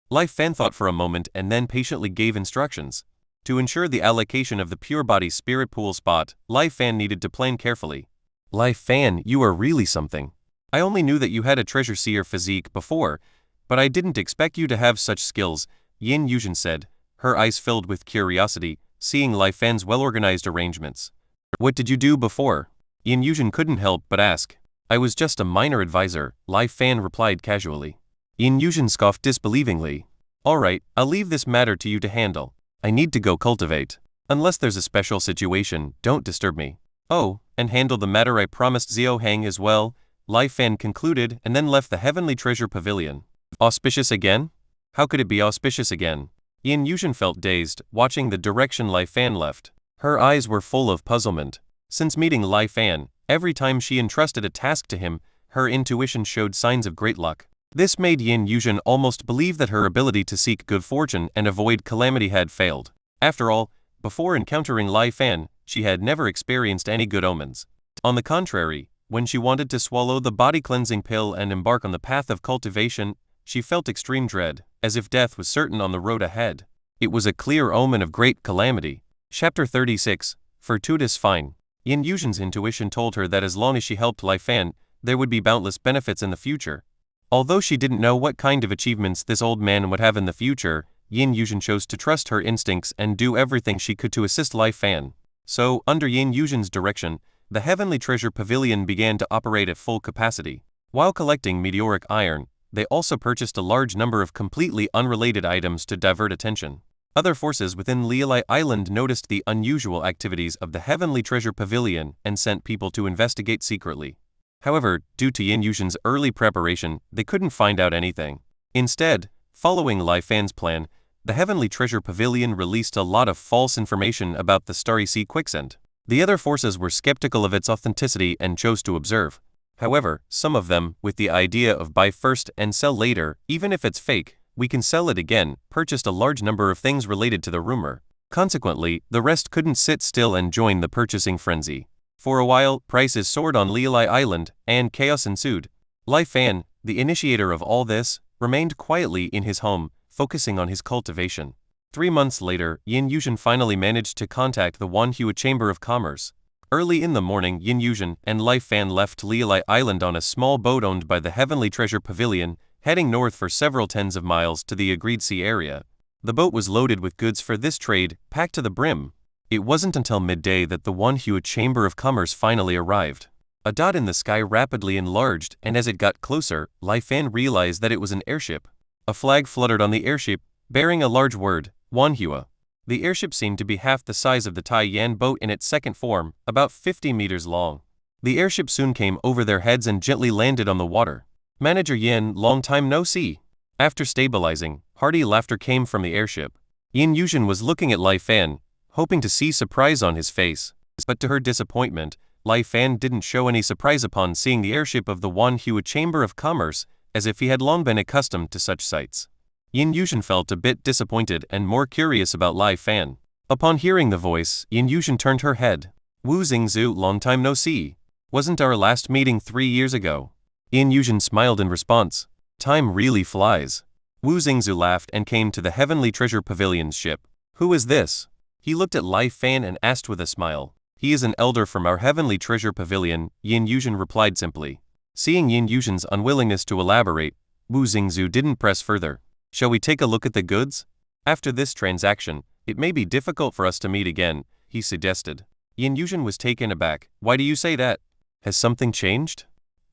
Lai Fan thought for a moment and then patiently gave instructions. To ensure the allocation of the pure body spirit pool spot, Lai Fan needed to plan carefully. "Lai Fan, you are really something. I only knew that you had a treasure seer physique before, but I didn't expect you to have such skills," Yin Yuzhen said, her eyes filled with curiosity. seeing Lai Fan's well-organized arrangements. What did you do before? Yin Yuzhen couldn't help but ask. I was just a minor advisor, Lai Fan replied casually. Yin Yuzhen scoffed disbelievingly. Alright, I'll leave this matter to you to handle. I need to go cultivate. Unless there's a special situation, don't disturb me. Oh, and handle the matter I promised Xiao Hang as well, Lai Fan concluded and then left the Heavenly Treasure Pavilion. Auspicious again? How could it be auspicious again? Yin Yuzhen felt dazed, watching the direction Lai Fan left. Her eyes were full of puzzlement. Since meeting Lai Fan, every time she entrusted a task to him, her intuition showed signs of great luck. This made Yin Yuzhen almost believe that her ability to seek good fortune and avoid calamity had failed. After all, before encountering Lai Fan, she had never experienced any good omens. On the contrary, when she wanted to swallow the body-cleansing pill and embark on the path of cultivation, she felt extreme dread, as if death was certain on the road ahead. It was a clear omen of great calamity. Chapter 36, Fortuitous Fine. Yin Yuzhen's intuition told her that as long as she helped Lai Fan, there would be boundless benefits in the future. Although she didn't know what kind of achievements this old man would have in the future, Yin Yuzhen chose to trust her instincts and do everything she could to assist Lai Fan. So, under Yin Yuzhen's direction, the Heavenly Treasure Pavilion began to operate at full capacity. While collecting meteoric iron, they also purchased a large number of completely unrelated items to divert attention. Other forces within Lialai Island noticed the unusual activities of the Heavenly Treasure Pavilion and sent people to investigate secretly. However, due to Yin Yuzhen's early preparation, they couldn't find out anything. Instead, following Lai Fan's plan, the Heavenly Treasure Pavilion released a lot of false information about the Starry Sea quicksand. The other forces were skeptical of its authenticity and chose to observe. However, some of them, with the idea of buy first and sell later, even if it's fake, we can sell it again, purchased a large number of things related to the rumor. Consequently, the rest couldn't sit still and join the purchasing frenzy. For a while, prices soared on Lialai Island, and chaos ensued. Lai Fan, the initiator of all this, remained quietly in his home, focusing on his cultivation. 3 months later, Yin Yuzhen finally managed to contact the Wanhua Chamber of Commerce. Early in the morning, Yin Yuzhen and Lai Fan left Lialai Island on a small boat owned by the Heavenly Treasure Pavilion, heading north for several tens of miles to the agreed sea area. The boat was loaded with goods for this trade, packed to the brim. It wasn't until midday that the Wanhua Chamber of Commerce finally arrived. A dot in the sky rapidly enlarged, and as it got closer, Lai Fan realized that it was an airship. A flag fluttered on the airship, bearing a large word, Wanhua. The airship seemed to be half the size of the Tai-Yan boat in its second form, about 50 meters long. The airship soon came over their heads and gently landed on the water. Manager Yin, long time no see. After stabilizing, hearty laughter came from the airship. Yin Yuzhen was looking at Lai Fan, hoping to see surprise on his face. But to her disappointment, Lai Fan didn't show any surprise upon seeing the airship of the Wanhua Chamber of Commerce, as if he had long been accustomed to such sights. Yin Yuzhen felt a bit disappointed and more curious about Lai Fan. Upon hearing the voice, Yin Yuzhen turned her head. Wu Xingzu, long time no see. Wasn't our last meeting 3 years ago? Yin Yuzhen smiled in response. Time really flies. Wu Xingzu laughed and came to the Heavenly Treasure Pavilion's ship. Who is this? He looked at Lai Fan and asked with a smile. He is an elder from our Heavenly Treasure Pavilion, Yin Yuzhen replied simply. Seeing Yin Yuzhen's unwillingness to elaborate, Wu Xingzu didn't press further. Shall we take a look at the goods? After this transaction, it may be difficult for us to meet again, he suggested. Yin Yuzhen was taken aback. Why do you say that? Has something changed?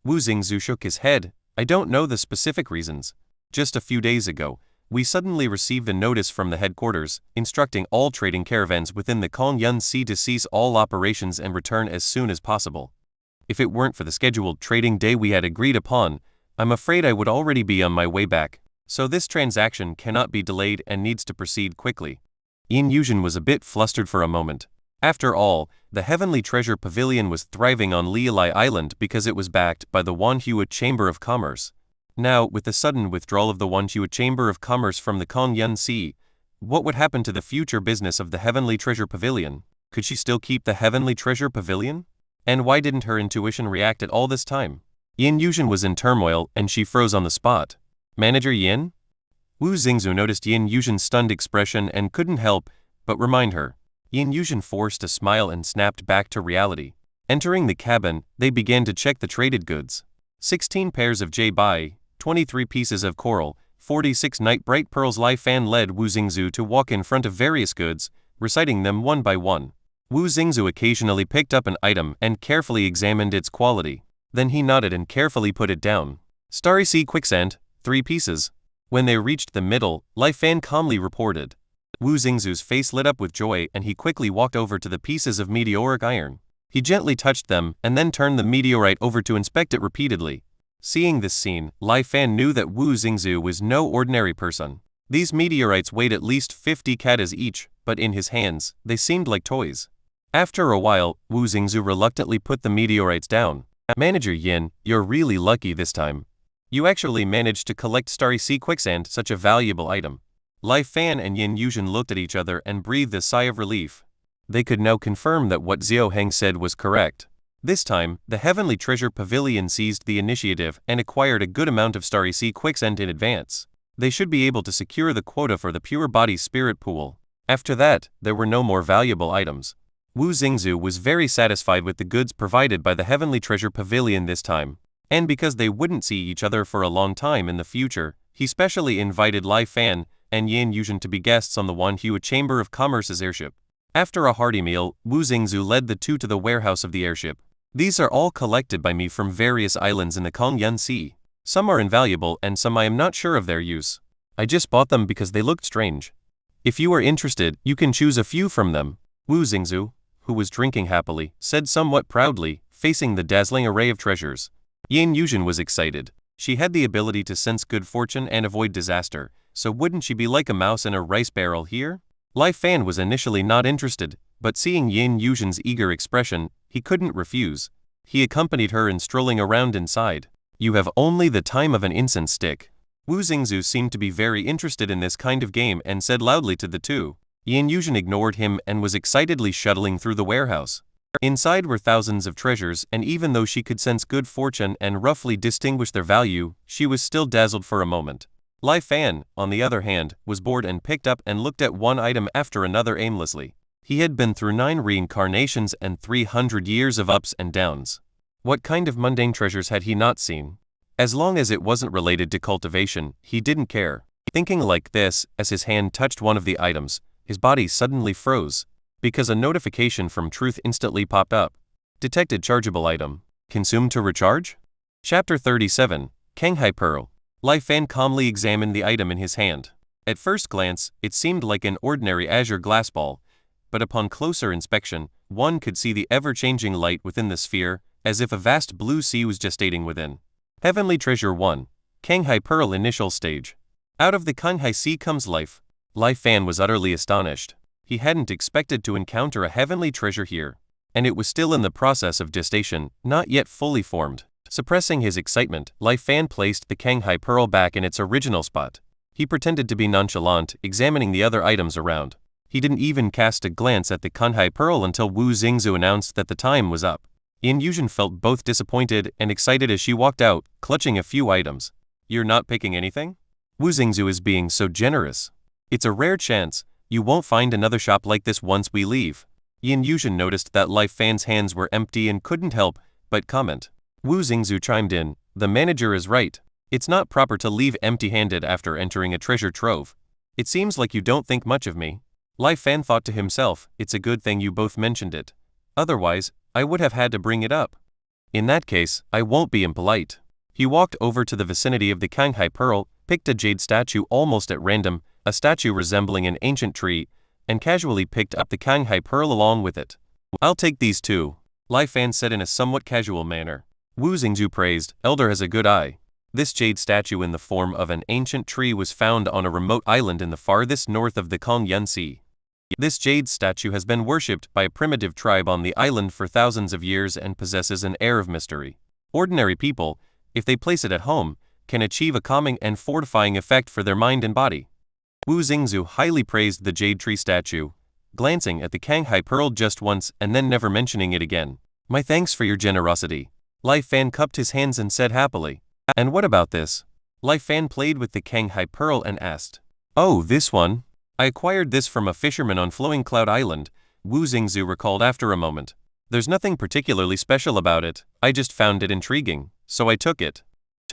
Wu Xingzu shook his head. I don't know the specific reasons. Just a few days ago, we suddenly received a notice from the headquarters, instructing all trading caravans within the Kongyun Sea to cease all operations and return as soon as possible. If it weren't for the scheduled trading day we had agreed upon, I'm afraid I would already be on my way back. So this transaction cannot be delayed and needs to proceed quickly. Yin Yuzhen was a bit flustered for a moment. After all, the Heavenly Treasure Pavilion was thriving on Lialai Island because it was backed by the Wanhua Chamber of Commerce. Now, with the sudden withdrawal of the Wanhua Chamber of Commerce from the Kongyun Sea, what would happen to the future business of the Heavenly Treasure Pavilion? Could she still keep the Heavenly Treasure Pavilion? And why didn't her intuition react at all this time? Yin Yuzhen was in turmoil and she froze on the spot. Manager Yin? Wu Xingzu noticed Yin Yuzhen's stunned expression and couldn't help but remind her. Yin Yuzhen forced a smile and snapped back to reality. Entering the cabin, they began to check the traded goods. 16 pairs of Bai, 23 pieces of coral, 46 night bright pearls. Lai Fan led Wu Xingzu to walk in front of various goods, reciting them one by one. Wu Xingzu occasionally picked up an item and carefully examined its quality. Then he nodded and carefully put it down. Starry Sea Quicksand, 3 pieces. When they reached the middle, Lai Fan calmly reported. Wu Xingzu's face lit up with joy and he quickly walked over to the pieces of meteoric iron. He gently touched them and then turned the meteorite over to inspect it repeatedly. Seeing this scene, Lai Fan knew that Wu Xingzu was no ordinary person. These meteorites weighed at least 50 katas each, but in his hands, they seemed like toys. After a while, Wu Xingzu reluctantly put the meteorites down. Manager Yin, you're really lucky this time. You actually managed to collect Starry Sea Quicksand, such a valuable item. Lai Fan and Yin Yuzhen looked at each other and breathed a sigh of relief. They could now confirm that what Xiao Heng said was correct. This time, the Heavenly Treasure Pavilion seized the initiative and acquired a good amount of Starry Sea Quicksand in advance. They should be able to secure the quota for the Pure Body Spirit Pool. After that, there were no more valuable items. Wu Xingzu was very satisfied with the goods provided by the Heavenly Treasure Pavilion this time. And because they wouldn't see each other for a long time in the future, he specially invited Lai Fan and Yin Yuzhen to be guests on the Wanhua Chamber of Commerce's airship. After a hearty meal, Wu Xingzu led the two to the warehouse of the airship. These are all collected by me from various islands in the Kongyun Sea. Some are invaluable and some I am not sure of their use. I just bought them because they looked strange. If you are interested, you can choose a few from them. Wu Xingzu, who was drinking happily, said somewhat proudly, facing the dazzling array of treasures. Yin Yuzhen was excited. She had the ability to sense good fortune and avoid disaster, so wouldn't she be like a mouse in a rice barrel here? Lai Fan was initially not interested, but seeing Yin Yuzhen's eager expression, he couldn't refuse. He accompanied her in strolling around inside. You have only the time of an incense stick. Wu Xingzu seemed to be very interested in this kind of game and said loudly to the two. Yin Yuzhen ignored him and was excitedly shuttling through the warehouse. Inside were thousands of treasures, and even though she could sense good fortune and roughly distinguish their value, she was still dazzled for a moment. Lai Fan, on the other hand, was bored and picked up and looked at one item after another aimlessly. He had been through 9 reincarnations and 300 years of ups and downs. What kind of mundane treasures had he not seen? As long as it wasn't related to cultivation, he didn't care. Thinking like this, as his hand touched one of the items, his body suddenly froze, because a notification from Truth instantly popped up. Detected chargeable item. Consumed to recharge? Chapter 37, Kanghai Pearl. Lai Fan calmly examined the item in his hand. At first glance, it seemed like an ordinary azure glass ball, but upon closer inspection, one could see the ever-changing light within the sphere, as if a vast blue sea was gestating within. Heavenly Treasure 1, Kanghai Pearl Initial Stage. Out of the Kanghai Sea comes life. Lai Fan was utterly astonished. He hadn't expected to encounter a heavenly treasure here, and it was still in the process of gestation, not yet fully formed. Suppressing his excitement, Lai Fan placed the Kanghai Pearl back in its original spot. He pretended to be nonchalant, examining the other items around. He didn't even cast a glance at the Kanghai Pearl until Wu Xingzu announced that the time was up. Yin Yuzhen felt both disappointed and excited as she walked out, clutching a few items. You're not picking anything? Wu Xingzu is being so generous. It's a rare chance. You won't find another shop like this once we leave. Yin Yuzhen noticed that Lai Fan's hands were empty and couldn't help but comment. Wu Xingzu chimed in, the manager is right. It's not proper to leave empty-handed after entering a treasure trove. It seems like you don't think much of me. Lai Fan thought to himself, it's a good thing you both mentioned it. Otherwise, I would have had to bring it up. In that case, I won't be impolite. He walked over to the vicinity of the Kanghai Pearl, picked a jade statue almost at random, a statue resembling an ancient tree, and casually picked up the Kanghai Pearl along with it. I'll take these too, Lai Fan said in a somewhat casual manner. Wu Xingzu praised, Elder has a good eye. This jade statue in the form of an ancient tree was found on a remote island in the farthest north of the Kongyun Sea. This jade statue has been worshipped by a primitive tribe on the island for thousands of years and possesses an air of mystery. Ordinary people, if they place it at home, can achieve a calming and fortifying effect for their mind and body. Wu Xingzu highly praised the jade tree statue, glancing at the Kanghai Pearl just once and then never mentioning it again. My thanks for your generosity. Lai Fan cupped his hands and said happily. And what about this? Lai Fan played with the Kanghai Pearl and asked. Oh, this one? I acquired this from a fisherman on Flowing Cloud Island, Wu Xingzu recalled after a moment. There's nothing particularly special about it, I just found it intriguing, so I took it.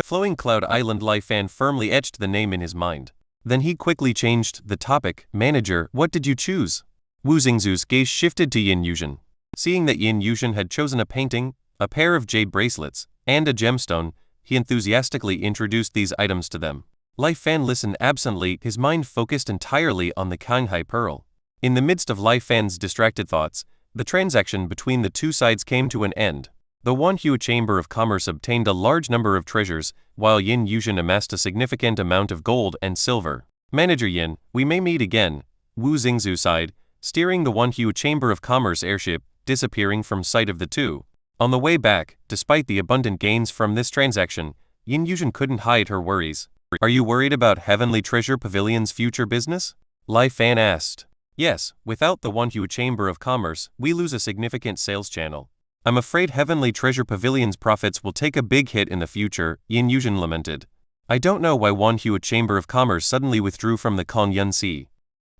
Flowing Cloud Island. Lai Fan firmly etched the name in his mind. Then he quickly changed the topic. Manager, what did you choose? Wu Xingzu's gaze shifted to Yin Yuzhen. Seeing that Yin Yuzhen had chosen a painting, a pair of jade bracelets, and a gemstone, he enthusiastically introduced these items to them. Lai Fan listened absently, his mind focused entirely on the Kanghai Pearl. In the midst of Lai Fan's distracted thoughts, the transaction between the two sides came to an end. The Wanhua Chamber of Commerce obtained a large number of treasures, while Yin Yuzhen amassed a significant amount of gold and silver. Manager Yin, we may meet again, Wu Xingzu sighed, steering the Wanhua Chamber of Commerce airship, disappearing from sight of the two. On the way back, despite the abundant gains from this transaction, Yin Yuzhen couldn't hide her worries. Are you worried about Heavenly Treasure Pavilion's future business? Lai Fan asked. Yes, without the Wanhua Chamber of Commerce, we lose a significant sales channel. I'm afraid Heavenly Treasure Pavilion's profits will take a big hit in the future, Yin Yuzhen lamented. I don't know why Wanhua Chamber of Commerce suddenly withdrew from the Kongyun Sea.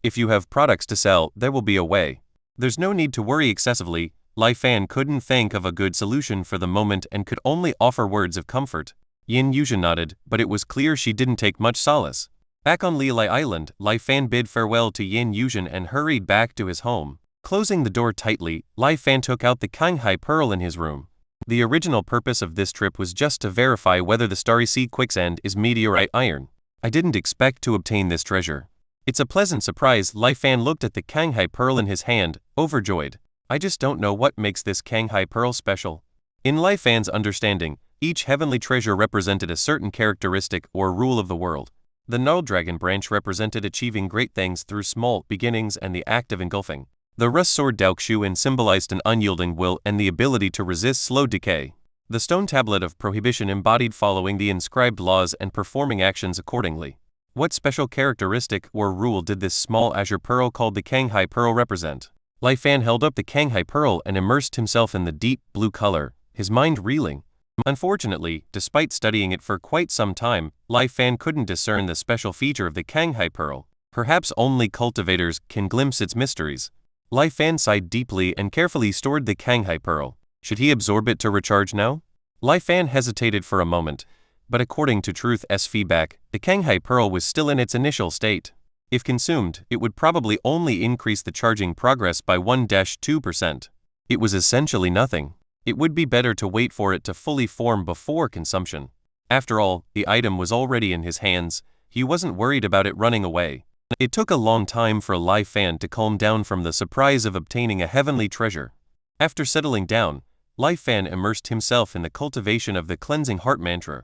If you have products to sell, there will be a way. There's no need to worry excessively. Lai Fan couldn't think of a good solution for the moment and could only offer words of comfort. Yin Yuzhen nodded, but it was clear she didn't take much solace. Back on Lilai Island, Lai Fan bid farewell to Yin Yuzhen and hurried back to his home. Closing the door tightly, Lai Fan took out the Kanghai Pearl in his room. The original purpose of this trip was just to verify whether the Starry Sea quicksand is meteorite iron. I didn't expect to obtain this treasure. It's a pleasant surprise. Lai Fan looked at the Kanghai Pearl in his hand, overjoyed. I just don't know what makes this Kanghai Pearl special. In Lai Fan's understanding, each heavenly treasure represented a certain characteristic or rule of the world. The gnarled dragon branch represented achieving great things through small beginnings and the act of engulfing. The rust sword Daoxuan symbolized an unyielding will and the ability to resist slow decay. The stone tablet of prohibition embodied following the inscribed laws and performing actions accordingly. What special characteristic or rule did this small azure pearl called the Kanghai Pearl represent? Lai Fan held up the Kanghai Pearl and immersed himself in the deep blue color, his mind reeling. Unfortunately, despite studying it for quite some time, Lai Fan couldn't discern the special feature of the Kanghai Pearl. Perhaps only cultivators can glimpse its mysteries. Lai Fan sighed deeply and carefully stored the Kanghai Pearl. Should he absorb it to recharge now? Lai Fan hesitated for a moment, but according to Truth's feedback, the Kanghai Pearl was still in its initial state. If consumed, it would probably only increase the charging progress by 1-2%. It was essentially nothing. It would be better to wait for it to fully form before consumption. After all, the item was already in his hands. He wasn't worried about it running away. It took a long time for Lai Fan to calm down from the surprise of obtaining a heavenly treasure. After settling down, Lai Fan immersed himself in the cultivation of the cleansing heart mantra.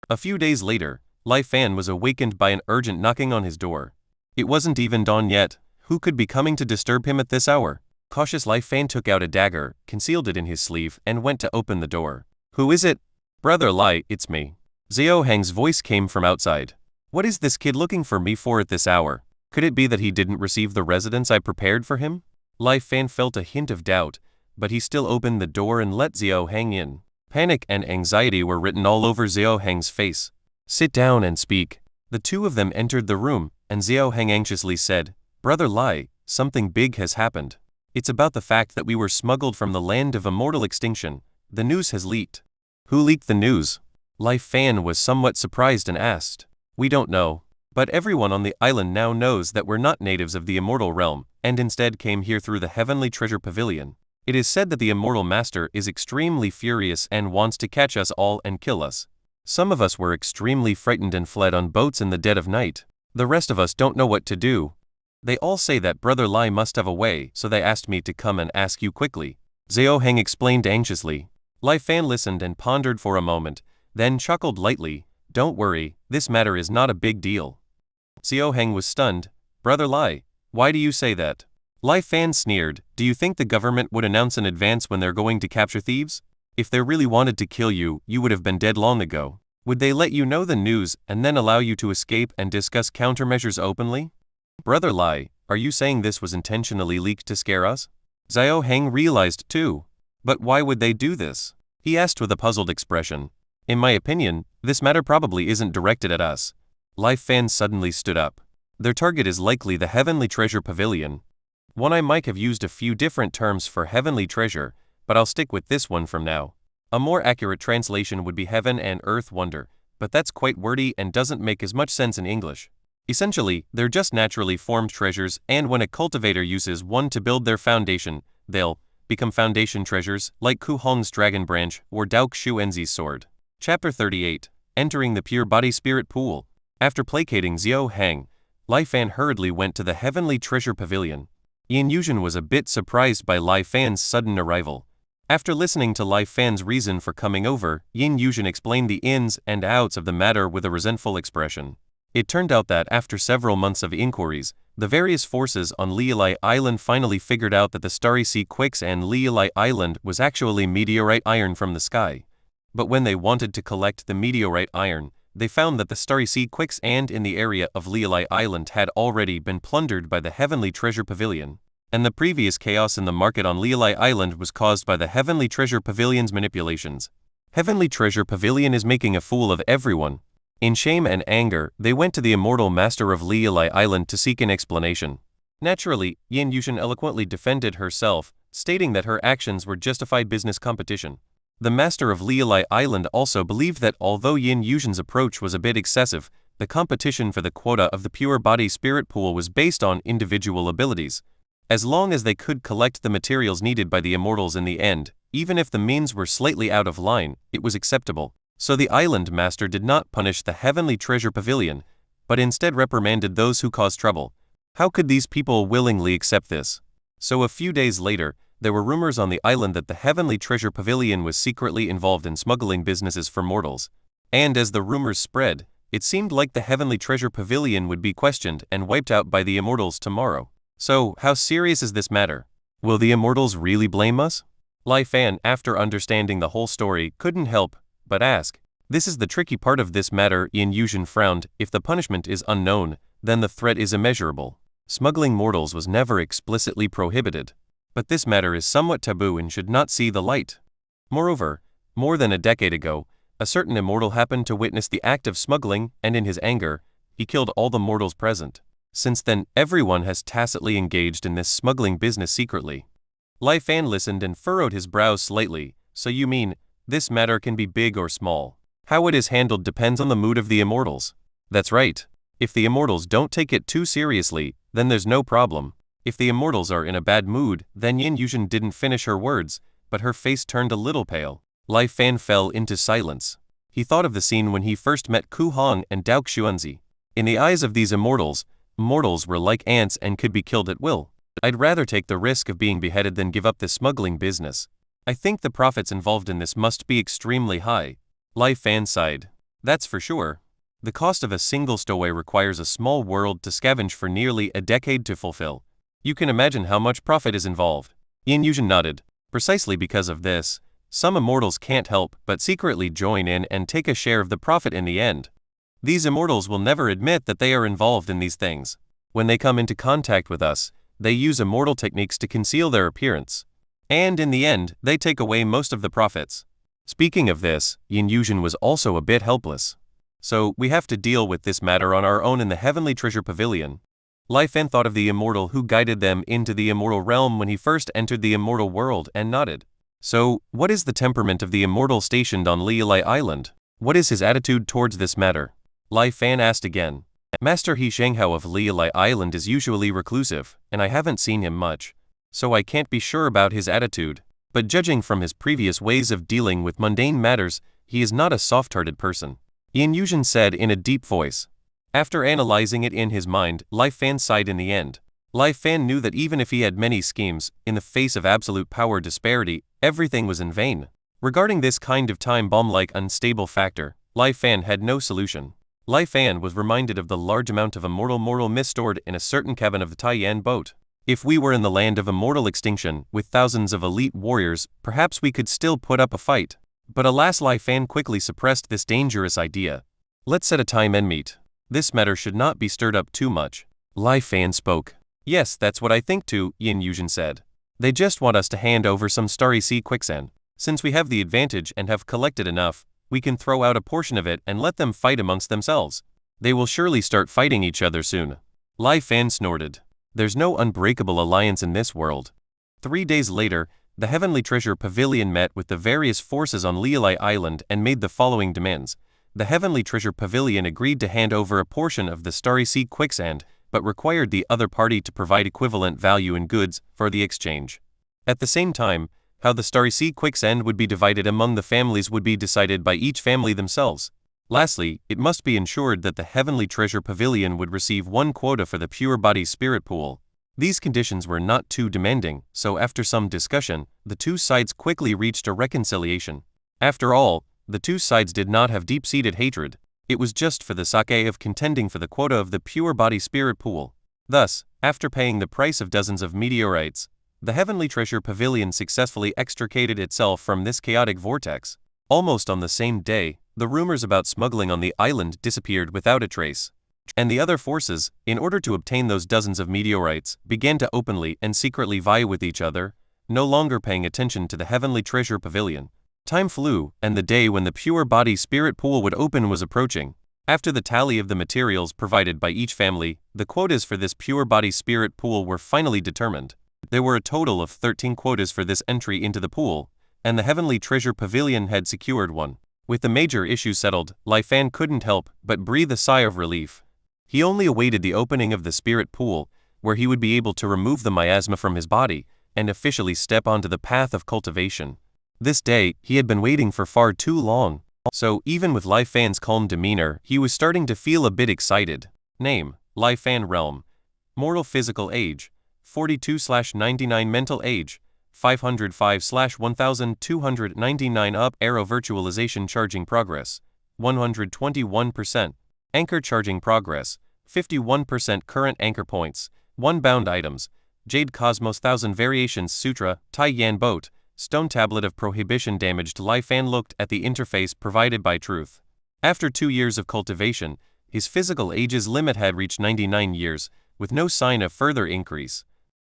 A few days later, Lai Fan was awakened by an urgent knocking on his door. It wasn't even dawn yet. Who could be coming to disturb him at this hour? Cautious Lai Fan took out a dagger, concealed it in his sleeve, and went to open the door. Who is it? Brother Lai, it's me. Xiao Heng's voice came from outside. What is this kid looking for me for at this hour? Could it be that he didn't receive the residence I prepared for him? Lai Fan felt a hint of doubt, but he still opened the door and let Xiao Heng in. Panic and anxiety were written all over Xiao Heng's face. Sit down and speak. The two of them entered the room, and Xiao Heng anxiously said, Brother Lai, something big has happened. It's about the fact that we were smuggled from the land of immortal extinction. The news has leaked. Who leaked the news? Lai Fan was somewhat surprised and asked. We don't know. But everyone on the island now knows that we're not natives of the immortal realm, and instead came here through the Heavenly Treasure Pavilion. It is said that the immortal master is extremely furious and wants to catch us all and kill us. Some of us were extremely frightened and fled on boats in the dead of night. The rest of us don't know what to do. They all say that Brother Lai must have a way, so they asked me to come and ask you quickly. Xiao Heng explained anxiously. Lai Fan listened and pondered for a moment, then chuckled lightly. Don't worry, this matter is not a big deal. Xiao Heng was stunned. Brother Lai, why do you say that? Lai Fan sneered. Do you think the government would announce in advance when they're going to capture thieves? If they really wanted to kill you, you would have been dead long ago. Would they let you know the news and then allow you to escape and discuss countermeasures openly? Brother Lai, are you saying this was intentionally leaked to scare us? Xiao Heng realized too. But why would they do this? He asked with a puzzled expression. In my opinion, this matter probably isn't directed at us. Lai Fan suddenly stood up. Their target is likely the Heavenly Treasure Pavilion. I might have used a few different terms for Heavenly Treasure, but I'll stick with this one from now. A more accurate translation would be Heaven and Earth Wonder, but that's quite wordy and doesn't make as much sense in English. Essentially, they're just naturally formed treasures, and when a cultivator uses one to build their foundation, they'll become foundation treasures, like Ku Hong's dragon branch or Dao Xuanzi's sword. Chapter 38. Entering the Pure Body Spirit Pool. After placating Xiao Hang, Lai Fan hurriedly went to the Heavenly Treasure Pavilion. Yin Yuzhen was a bit surprised by Lai Fan's sudden arrival. After listening to Lai Fan's reason for coming over, Yin Yuzhen explained the ins and outs of the matter with a resentful expression. It turned out that after several months of inquiries, the various forces on Liulai Island finally figured out that the Starry Sea Quicksand Liulai Island was actually meteorite iron from the sky. But when they wanted to collect the meteorite iron, they found that the Starry Sea Quicksand in the area of Liulai Island had already been plundered by the Heavenly Treasure Pavilion, and the previous chaos in the market on Liulai Island was caused by the Heavenly Treasure Pavilion's manipulations. Heavenly Treasure Pavilion is making a fool of everyone. In shame and anger, they went to the immortal master of Liulai Island to seek an explanation. Naturally, Yin Yuzhen eloquently defended herself, stating that her actions were justified business competition. The master of Liulai Island also believed that although Yin Yuzhen's approach was a bit excessive, the competition for the quota of the pure body spirit pool was based on individual abilities. As long as they could collect the materials needed by the immortals in the end, even if the means were slightly out of line, it was acceptable. So the island master did not punish the Heavenly Treasure Pavilion, but instead reprimanded those who caused trouble. How could these people willingly accept this? So a few days later, there were rumors on the island that the Heavenly Treasure Pavilion was secretly involved in smuggling businesses for mortals. And as the rumors spread, it seemed like the Heavenly Treasure Pavilion would be questioned and wiped out by the immortals tomorrow. So, how serious is this matter? Will the immortals really blame us? Lai Fan, after understanding the whole story, couldn't help but ask. This is the tricky part of this matter. Yin Yuzhen frowned. If the punishment is unknown, then the threat is immeasurable. Smuggling mortals was never explicitly prohibited. But this matter is somewhat taboo and should not see the light. Moreover, more than a decade ago, a certain immortal happened to witness the act of smuggling, and in his anger, he killed all the mortals present. Since then, everyone has tacitly engaged in this smuggling business secretly. Lai Fan listened and furrowed his brows slightly. So you mean, this matter can be big or small. How it is handled depends on the mood of the immortals. That's right. If the immortals don't take it too seriously, then there's no problem. If the immortals are in a bad mood, then Yin Yuzhen didn't finish her words, but her face turned a little pale. Lai Fan fell into silence. He thought of the scene when he first met Ku Hong and Dao Xuanzi. In the eyes of these immortals, mortals were like ants and could be killed at will. I'd rather take the risk of being beheaded than give up this smuggling business. I think the profits involved in this must be extremely high. Lai Fan sighed. That's for sure. The cost of a single stowaway requires a small world to scavenge for nearly a decade to fulfill. You can imagine how much profit is involved. Yin Yuzhen nodded. Precisely because of this, some immortals can't help but secretly join in and take a share of the profit in the end. These immortals will never admit that they are involved in these things. When they come into contact with us, they use immortal techniques to conceal their appearance. And in the end, they take away most of the profits. Speaking of this, Yin Yuzhen was also a bit helpless. So, we have to deal with this matter on our own in the Heavenly Treasure Pavilion. Lai Fan thought of the immortal who guided them into the immortal realm when he first entered the immortal world and nodded. So, what is the temperament of the immortal stationed on Liulai Island? What is his attitude towards this matter? Lai Fan asked again. Master He Shanghao of Liulai Island is usually reclusive, and I haven't seen him much. So I can't be sure about his attitude, but judging from his previous ways of dealing with mundane matters, he is not a soft-hearted person. Yin Yuzhen said in a deep voice. After analyzing it in his mind, Lai Fan sighed in the end. Lai Fan knew that even if he had many schemes, in the face of absolute power disparity, everything was in vain. Regarding this kind of time bomb-like unstable factor, Lai Fan had no solution. Lai Fan was reminded of the large amount of immortal mist stored in a certain cabin of the Taiyan boat. If we were in the land of immortal extinction, with thousands of elite warriors, perhaps we could still put up a fight. But alas, Lai Fan quickly suppressed this dangerous idea. Let's set a time and meet. This matter should not be stirred up too much. Lai Fan spoke. Yes, that's what I think too, Yin Yuzhen said. They just want us to hand over some Starry Sea quicksand. Since we have the advantage and have collected enough, we can throw out a portion of it and let them fight amongst themselves. They will surely start fighting each other soon. Lai Fan snorted. There's no unbreakable alliance in this world. 3 days later, the Heavenly Treasure Pavilion met with the various forces on Liulai Island and made the following demands. The Heavenly Treasure Pavilion agreed to hand over a portion of the Starry Sea quicksand, but required the other party to provide equivalent value in goods for the exchange. At the same time, how the Starry Sea quicksand would be divided among the families would be decided by each family themselves. Lastly, it must be ensured that the Heavenly Treasure Pavilion would receive one quota for the pure body spirit pool. These conditions were not too demanding, so after some discussion, the two sides quickly reached a reconciliation. After all, the two sides did not have deep-seated hatred. It was just for the sake of contending for the quota of the pure body spirit pool. Thus, after paying the price of dozens of meteorites, the Heavenly Treasure Pavilion successfully extricated itself from this chaotic vortex. Almost on the same day, the rumors about smuggling on the island disappeared without a trace. And the other forces, in order to obtain those dozens of meteorites, began to openly and secretly vie with each other, no longer paying attention to the Heavenly Treasure Pavilion. Time flew, and the day when the pure body spirit pool would open was approaching. After the tally of the materials provided by each family, the quotas for this pure body spirit pool were finally determined. There were a total of 13 quotas for this entry into the pool, and the Heavenly Treasure Pavilion had secured one. With the major issue settled, Lai Fan couldn't help but breathe a sigh of relief. He only awaited the opening of the spirit pool, where he would be able to remove the miasma from his body and officially step onto the path of cultivation. This day, he had been waiting for far too long. So, even with Lai Fan's calm demeanor, he was starting to feel a bit excited. Name: Lai Fan Realm. Mortal physical age: 42/99. Mental age: 505/1299. Up arrow virtualization charging progress: 121%. Anchor charging progress: 51%. Current anchor points: 1 bound items: Jade Cosmos 1000 Variations Sutra, Tai Yan Boat, Stone Tablet of Prohibition. Damaged. Lai Fan looked at the interface provided by Truth. After 2 years of cultivation, his physical age's limit had reached 99 years, with no sign of further increase.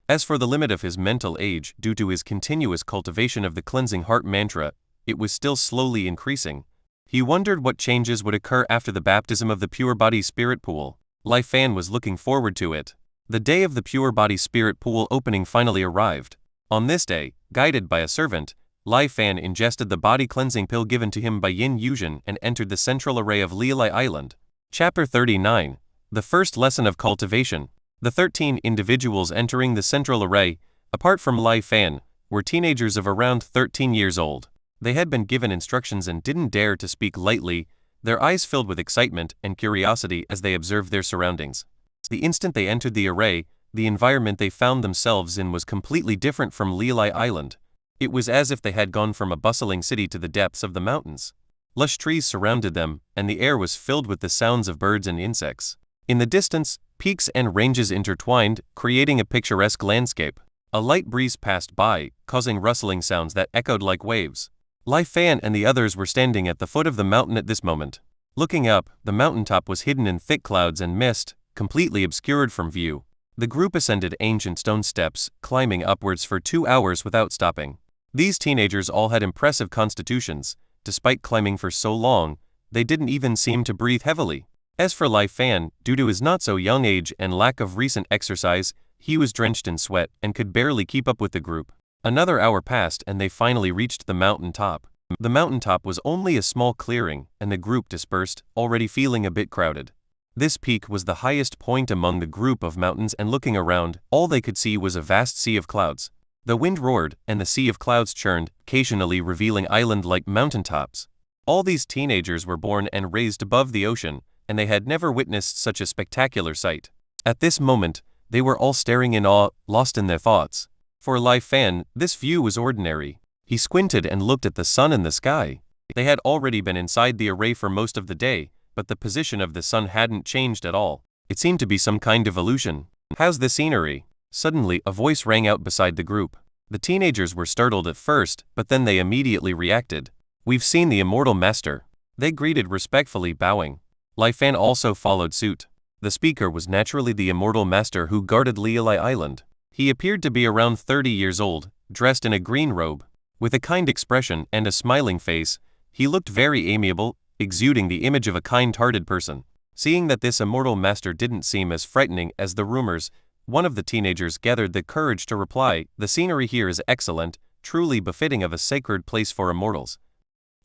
As for the limit of his mental age, due to his continuous cultivation of the cleansing heart mantra, it was still slowly increasing. He wondered what changes would occur after the baptism of the pure body spirit pool. Lai Fan was looking forward to it. The day of the pure body spirit pool opening finally arrived. On this day, guided by a servant, Lai Fan ingested the body cleansing pill given to him by Yin Yuzhen and entered the central array of Lialai Island. Chapter 39. The First Lesson of Cultivation. The 13 individuals entering the central array, apart from Lai Fan, were teenagers of around 13 years old. They had been given instructions and didn't dare to speak lightly, their eyes filled with excitement and curiosity as they observed their surroundings. The instant they entered the array, the environment they found themselves in was completely different from Lialai Island. It was as if they had gone from a bustling city to the depths of the mountains. Lush trees surrounded them, and the air was filled with the sounds of birds and insects. In the distance, peaks and ranges intertwined, creating a picturesque landscape. A light breeze passed by, causing rustling sounds that echoed like waves. Lai Fan and the others were standing at the foot of the mountain at this moment. Looking up, the mountaintop was hidden in thick clouds and mist, completely obscured from view. The group ascended ancient stone steps, climbing upwards for 2 hours without stopping. These teenagers all had impressive constitutions. Despite climbing for so long, they didn't even seem to breathe heavily. As for Lai Fan, due to his not-so-young age and lack of recent exercise, he was drenched in sweat and could barely keep up with the group. Another hour passed and they finally reached the mountain top. The mountaintop was only a small clearing, and the group dispersed, already feeling a bit crowded. This peak was the highest point among the group of mountains, and looking around, all they could see was a vast sea of clouds. The wind roared, and the sea of clouds churned, occasionally revealing island-like mountaintops. All these teenagers were born and raised above the ocean, and they had never witnessed such a spectacular sight. At this moment, they were all staring in awe, lost in their thoughts. For Lai Fan, this view was ordinary. He squinted and looked at the sun and the sky. They had already been inside the array for most of the day, but the position of the sun hadn't changed at all. It seemed to be some kind of illusion. "How's the scenery?" Suddenly, a voice rang out beside the group. The teenagers were startled at first, but then they immediately reacted. "We've seen the immortal master." They greeted respectfully, bowing. Lai Fan also followed suit. The speaker was naturally the immortal master who guarded Lialai Island. He appeared to be around 30 years old, dressed in a green robe. With a kind expression and a smiling face, he looked very amiable, exuding the image of a kind-hearted person. Seeing that this immortal master didn't seem as frightening as the rumors, one of the teenagers gathered the courage to reply, "The scenery here is excellent, truly befitting of a sacred place for immortals.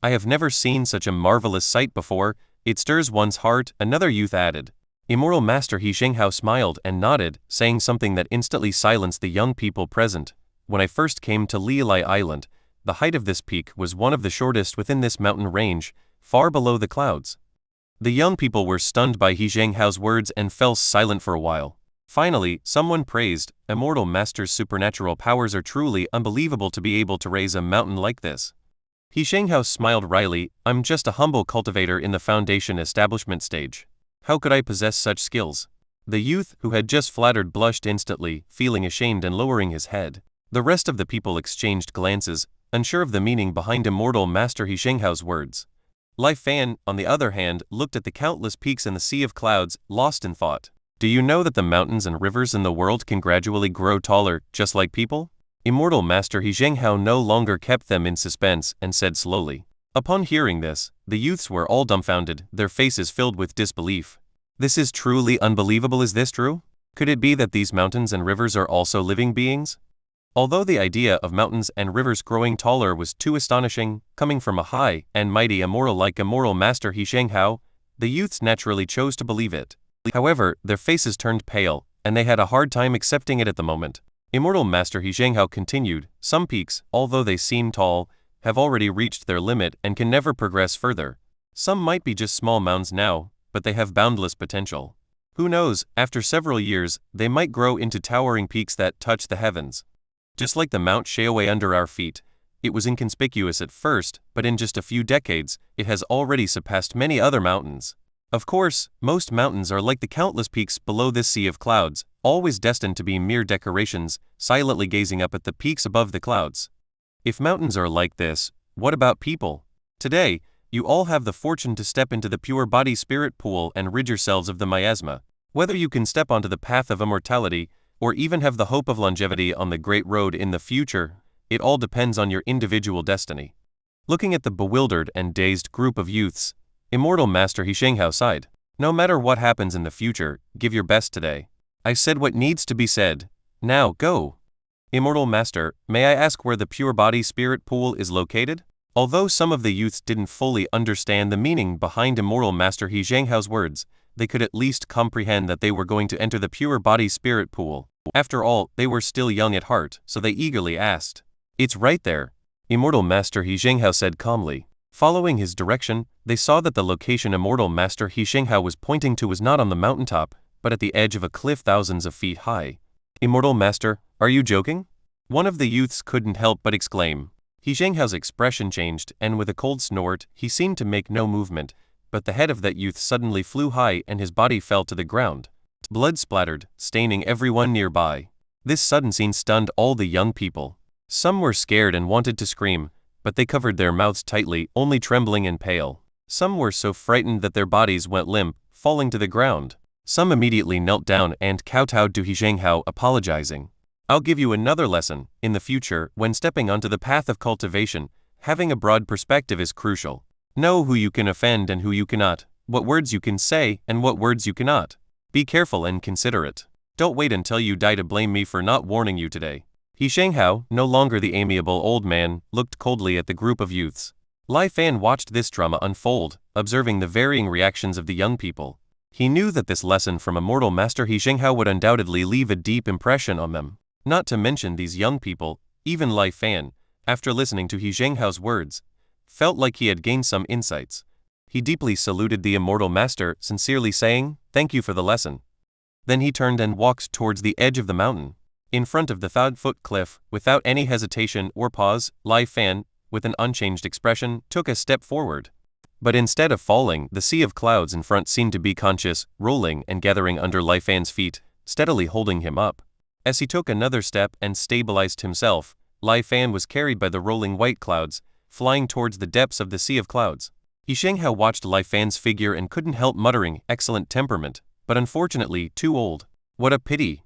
I have never seen such a marvelous sight before, It stirs one's heart, another youth added. Immortal Master He Shenghao smiled and nodded, saying something that instantly silenced the young people present. When I first came to Lialai Island, the height of this peak was one of the shortest within this mountain range, far below the clouds. The young people were stunned by He Shenghao's words and fell silent for a while. Finally, someone praised, Immortal Master's supernatural powers are truly unbelievable to be able to raise a mountain like this. He Shenghao smiled wryly, I'm just a humble cultivator in the foundation establishment stage. How could I possess such skills? The youth, who had just flattered, blushed instantly, feeling ashamed and lowering his head. The rest of the people exchanged glances, unsure of the meaning behind Immortal Master He Shenghao's words. Lai Fan, on the other hand, looked at the countless peaks in the sea of clouds, lost in thought. Do you know that the mountains and rivers in the world can gradually grow taller, just like people? Immortal Master He Shenghao no longer kept them in suspense and said slowly. Upon hearing this, the youths were all dumbfounded, their faces filled with disbelief. This is truly unbelievable. Is this true? Could it be that these mountains and rivers are also living beings? Although the idea of mountains and rivers growing taller was too astonishing, coming from a high and mighty immortal like Immortal Master He Shenghao, the youths naturally chose to believe it. However, their faces turned pale, and they had a hard time accepting it at the moment. Immortal Master He Shenghao continued, some peaks, although they seem tall, have already reached their limit and can never progress further. Some might be just small mounds now, but they have boundless potential. Who knows, after several years, they might grow into towering peaks that touch the heavens. Just like the Mount Shaowei under our feet, it was inconspicuous at first, but in just a few decades, it has already surpassed many other mountains. Of course, most mountains are like the countless peaks below this sea of clouds, always destined to be mere decorations, silently gazing up at the peaks above the clouds. If mountains are like this, what about people? Today, you all have the fortune to step into the pure body spirit pool and rid yourselves of the miasma. Whether you can step onto the path of immortality, or even have the hope of longevity on the great road in the future, it all depends on your individual destiny. Looking at the bewildered and dazed group of youths, Immortal Master He Shenghao sighed. No matter what happens in the future, give your best today. I've said what needs to be said. Now, go. Immortal Master, may I ask where the pure body spirit pool is located? Although some of the youths didn't fully understand the meaning behind Immortal Master He Shenhao's words, they could at least comprehend that they were going to enter the pure body spirit pool. After all, they were still young at heart, so they eagerly asked. It's right there. Immortal Master He Shenghao said calmly. Following his direction, they saw that the location Immortal Master He Shenghao was pointing to was not on the mountaintop, but at the edge of a cliff thousands of feet high. Immortal Master, are you joking? One of the youths couldn't help but exclaim. He Shenghao's expression changed, and with a cold snort, he seemed to make no movement, but the head of that youth suddenly flew high and his body fell to the ground. Blood splattered, staining everyone nearby. This sudden scene stunned all the young people. Some were scared and wanted to scream, but they covered their mouths tightly, only trembling and pale. Some were so frightened that their bodies went limp, falling to the ground. Some immediately knelt down and kowtowed to He Shenghao, apologizing. I'll give you another lesson. In the future, when stepping onto the path of cultivation, having a broad perspective is crucial. Know who you can offend and who you cannot, what words you can say and what words you cannot. Be careful and considerate. Don't wait until you die to blame me for not warning you today. He Shenghao, no longer the amiable old man, looked coldly at the group of youths. Lai Fan watched this drama unfold, observing the varying reactions of the young people. He knew that this lesson from Immortal Master He Shenghao would undoubtedly leave a deep impression on them. Not to mention these young people, even Lai Fan, after listening to He Shenhao's words, felt like he had gained some insights. He deeply saluted the Immortal Master, sincerely saying, "Thank you for the lesson." Then he turned and walked towards the edge of the mountain. In front of the 1,000-foot cliff, without any hesitation or pause, Lai Fan, with an unchanged expression, took a step forward. But instead of falling, the sea of clouds in front seemed to be conscious, rolling and gathering under Lai Fan's feet, steadily holding him up. As he took another step and stabilized himself, Lai Fan was carried by the rolling white clouds, flying towards the depths of the sea of clouds. He Shenghao watched Lai Fan's figure and couldn't help muttering, excellent temperament, but unfortunately too old. What a pity.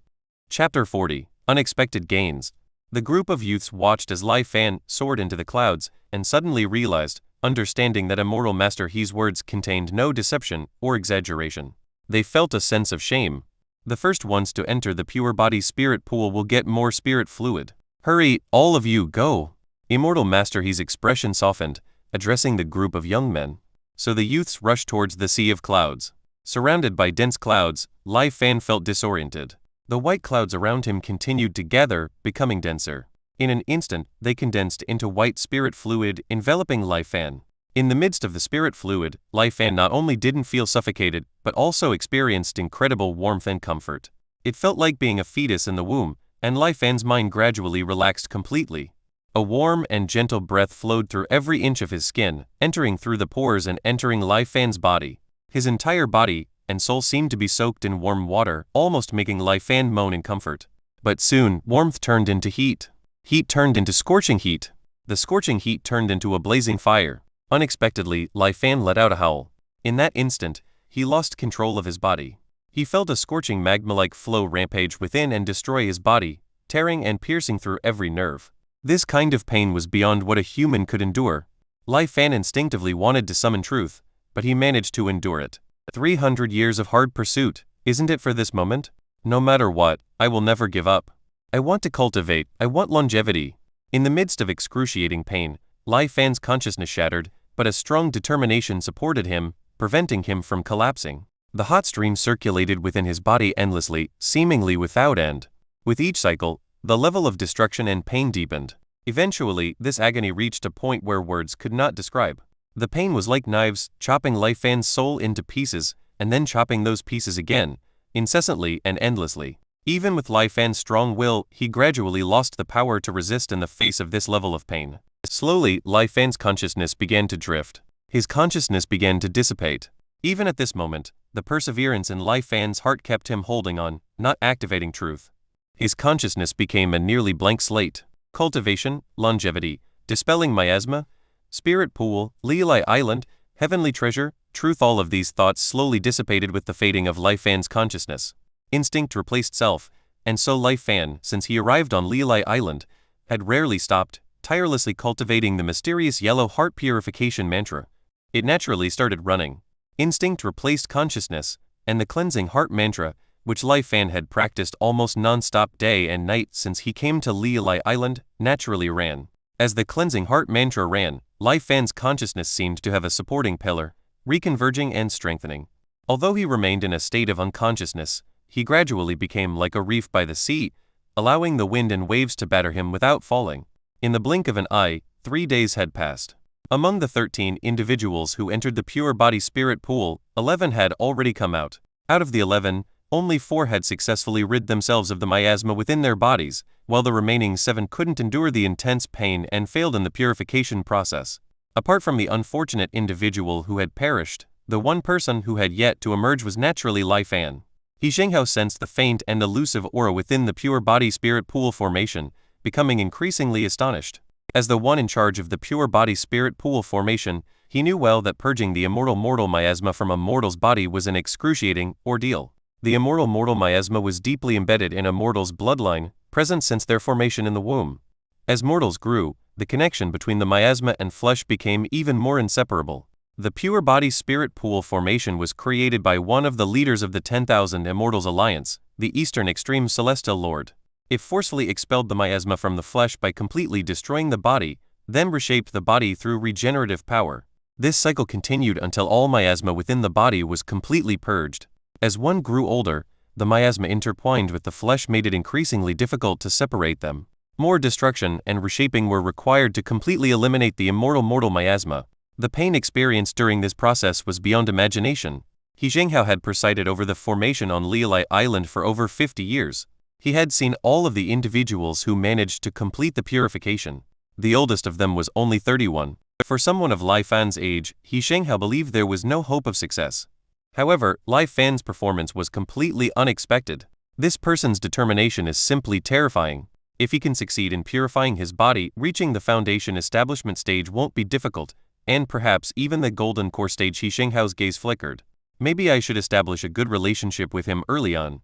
Chapter 40. Unexpected Gains. The group of youths watched as Lai Fan soared into the clouds, and suddenly realized, understanding that Immortal Master He's words contained no deception or exaggeration. They felt a sense of shame. The first ones to enter the pure body spirit pool will get more spirit fluid. Hurry, all of you, go. Immortal Master He's expression softened, addressing the group of young men. so the youths rushed towards the sea of clouds. Surrounded by dense clouds, Lai Fan felt disoriented. The white clouds around him continued to gather, becoming denser. In an instant, they condensed into white spirit fluid, enveloping Lai Fan. In the midst of the spirit fluid, Lai Fan not only didn't feel suffocated, but also experienced incredible warmth and comfort. It felt like being a fetus in the womb, and Lai Fan's mind gradually relaxed completely. A warm and gentle breath flowed through every inch of his skin, entering through the pores and entering Lai Fan's body. His entire body and soul seemed to be soaked in warm water, almost making Lai Fan moan in comfort. But soon, warmth turned into heat. Heat turned into scorching heat. The scorching heat turned into a blazing fire. Unexpectedly, Lai Fan let out a howl. In that instant, he lost control of his body. He felt a scorching magma-like flow rampage within and destroy his body, tearing and piercing through every nerve. This kind of pain was beyond what a human could endure. Lai Fan instinctively wanted to summon truth, but he managed to endure it. 300 years of hard pursuit, isn't it for this moment? No matter what, I will never give up. I want to cultivate, I want longevity. In the midst of excruciating pain, Lai Fan's consciousness shattered, but a strong determination supported him, preventing him from collapsing. The hot stream circulated within his body endlessly, seemingly without end. With each cycle, the level of destruction and pain deepened. Eventually, this agony reached a point where words could not describe. The pain was like knives, chopping Lai Fan's soul into pieces, and then chopping those pieces again, incessantly and endlessly. Even with Lai Fan's strong will, he gradually lost the power to resist in the face of this level of pain. Slowly, Lai Fan's consciousness began to drift. His consciousness began to dissipate. Even at this moment, the perseverance in Lai Fan's heart kept him holding on, not activating truth. His consciousness became a nearly blank slate. Cultivation, longevity, dispelling miasma, spirit pool, Lilai Island, heavenly treasure, truth. All of these thoughts slowly dissipated with the fading of Lai Fan's consciousness. Instinct replaced self, and so Lai Fan, since he arrived on Lilai Island, had rarely stopped, tirelessly cultivating the mysterious yellow heart purification mantra. It naturally started running. Instinct replaced consciousness, and the cleansing heart mantra, which Lai Fan had practiced almost non-stop day and night since he came to Lilai Island, naturally ran. As the cleansing heart mantra ran, Lai Fan's consciousness seemed to have a supporting pillar, reconverging and strengthening. Although he remained in a state of unconsciousness, he gradually became like a reef by the sea, allowing the wind and waves to batter him without falling. In the blink of an eye, 3 days had passed. Among the 13 individuals who entered the pure body spirit pool, 11 had already come out. Out of the 11, only 4 had successfully rid themselves of the miasma within their bodies, while the remaining 7 couldn't endure the intense pain and failed in the purification process. Apart from the unfortunate individual who had perished, the one person who had yet to emerge was naturally Lai Fan. He Zhenghao sensed the faint and elusive aura within the pure body spirit pool formation, becoming increasingly astonished. As the one in charge of the pure body spirit pool formation, he knew well that purging the immortal mortal miasma from a mortal's body was an excruciating ordeal. The immortal mortal miasma was deeply embedded in a mortal's bloodline, present since their formation in the womb. As mortals grew, the connection between the miasma and flesh became even more inseparable. The pure body spirit pool formation was created by one of the leaders of the 10,000 Immortals Alliance, the Eastern Extreme Celestial Lord. It forcefully expelled the miasma from the flesh by completely destroying the body, then reshaped the body through regenerative power. This cycle continued until all miasma within the body was completely purged. As one grew older, the miasma intertwined with the flesh made it increasingly difficult to separate them. More destruction and reshaping were required to completely eliminate the immortal mortal miasma. The pain experienced during this process was beyond imagination. He Zhenghao had presided over the formation on Lilai Island for over 50 years. He had seen all of the individuals who managed to complete the purification. The oldest of them was only 31. For someone of Lai Fan's age, He Zhenghao believed there was no hope of success. However, Lai Fan's performance was completely unexpected. This person's determination is simply terrifying. If he can succeed in purifying his body, reaching the foundation establishment stage won't be difficult, and perhaps even the golden core stage. He Zhenghao's gaze flickered. Maybe I should establish a good relationship with him early on.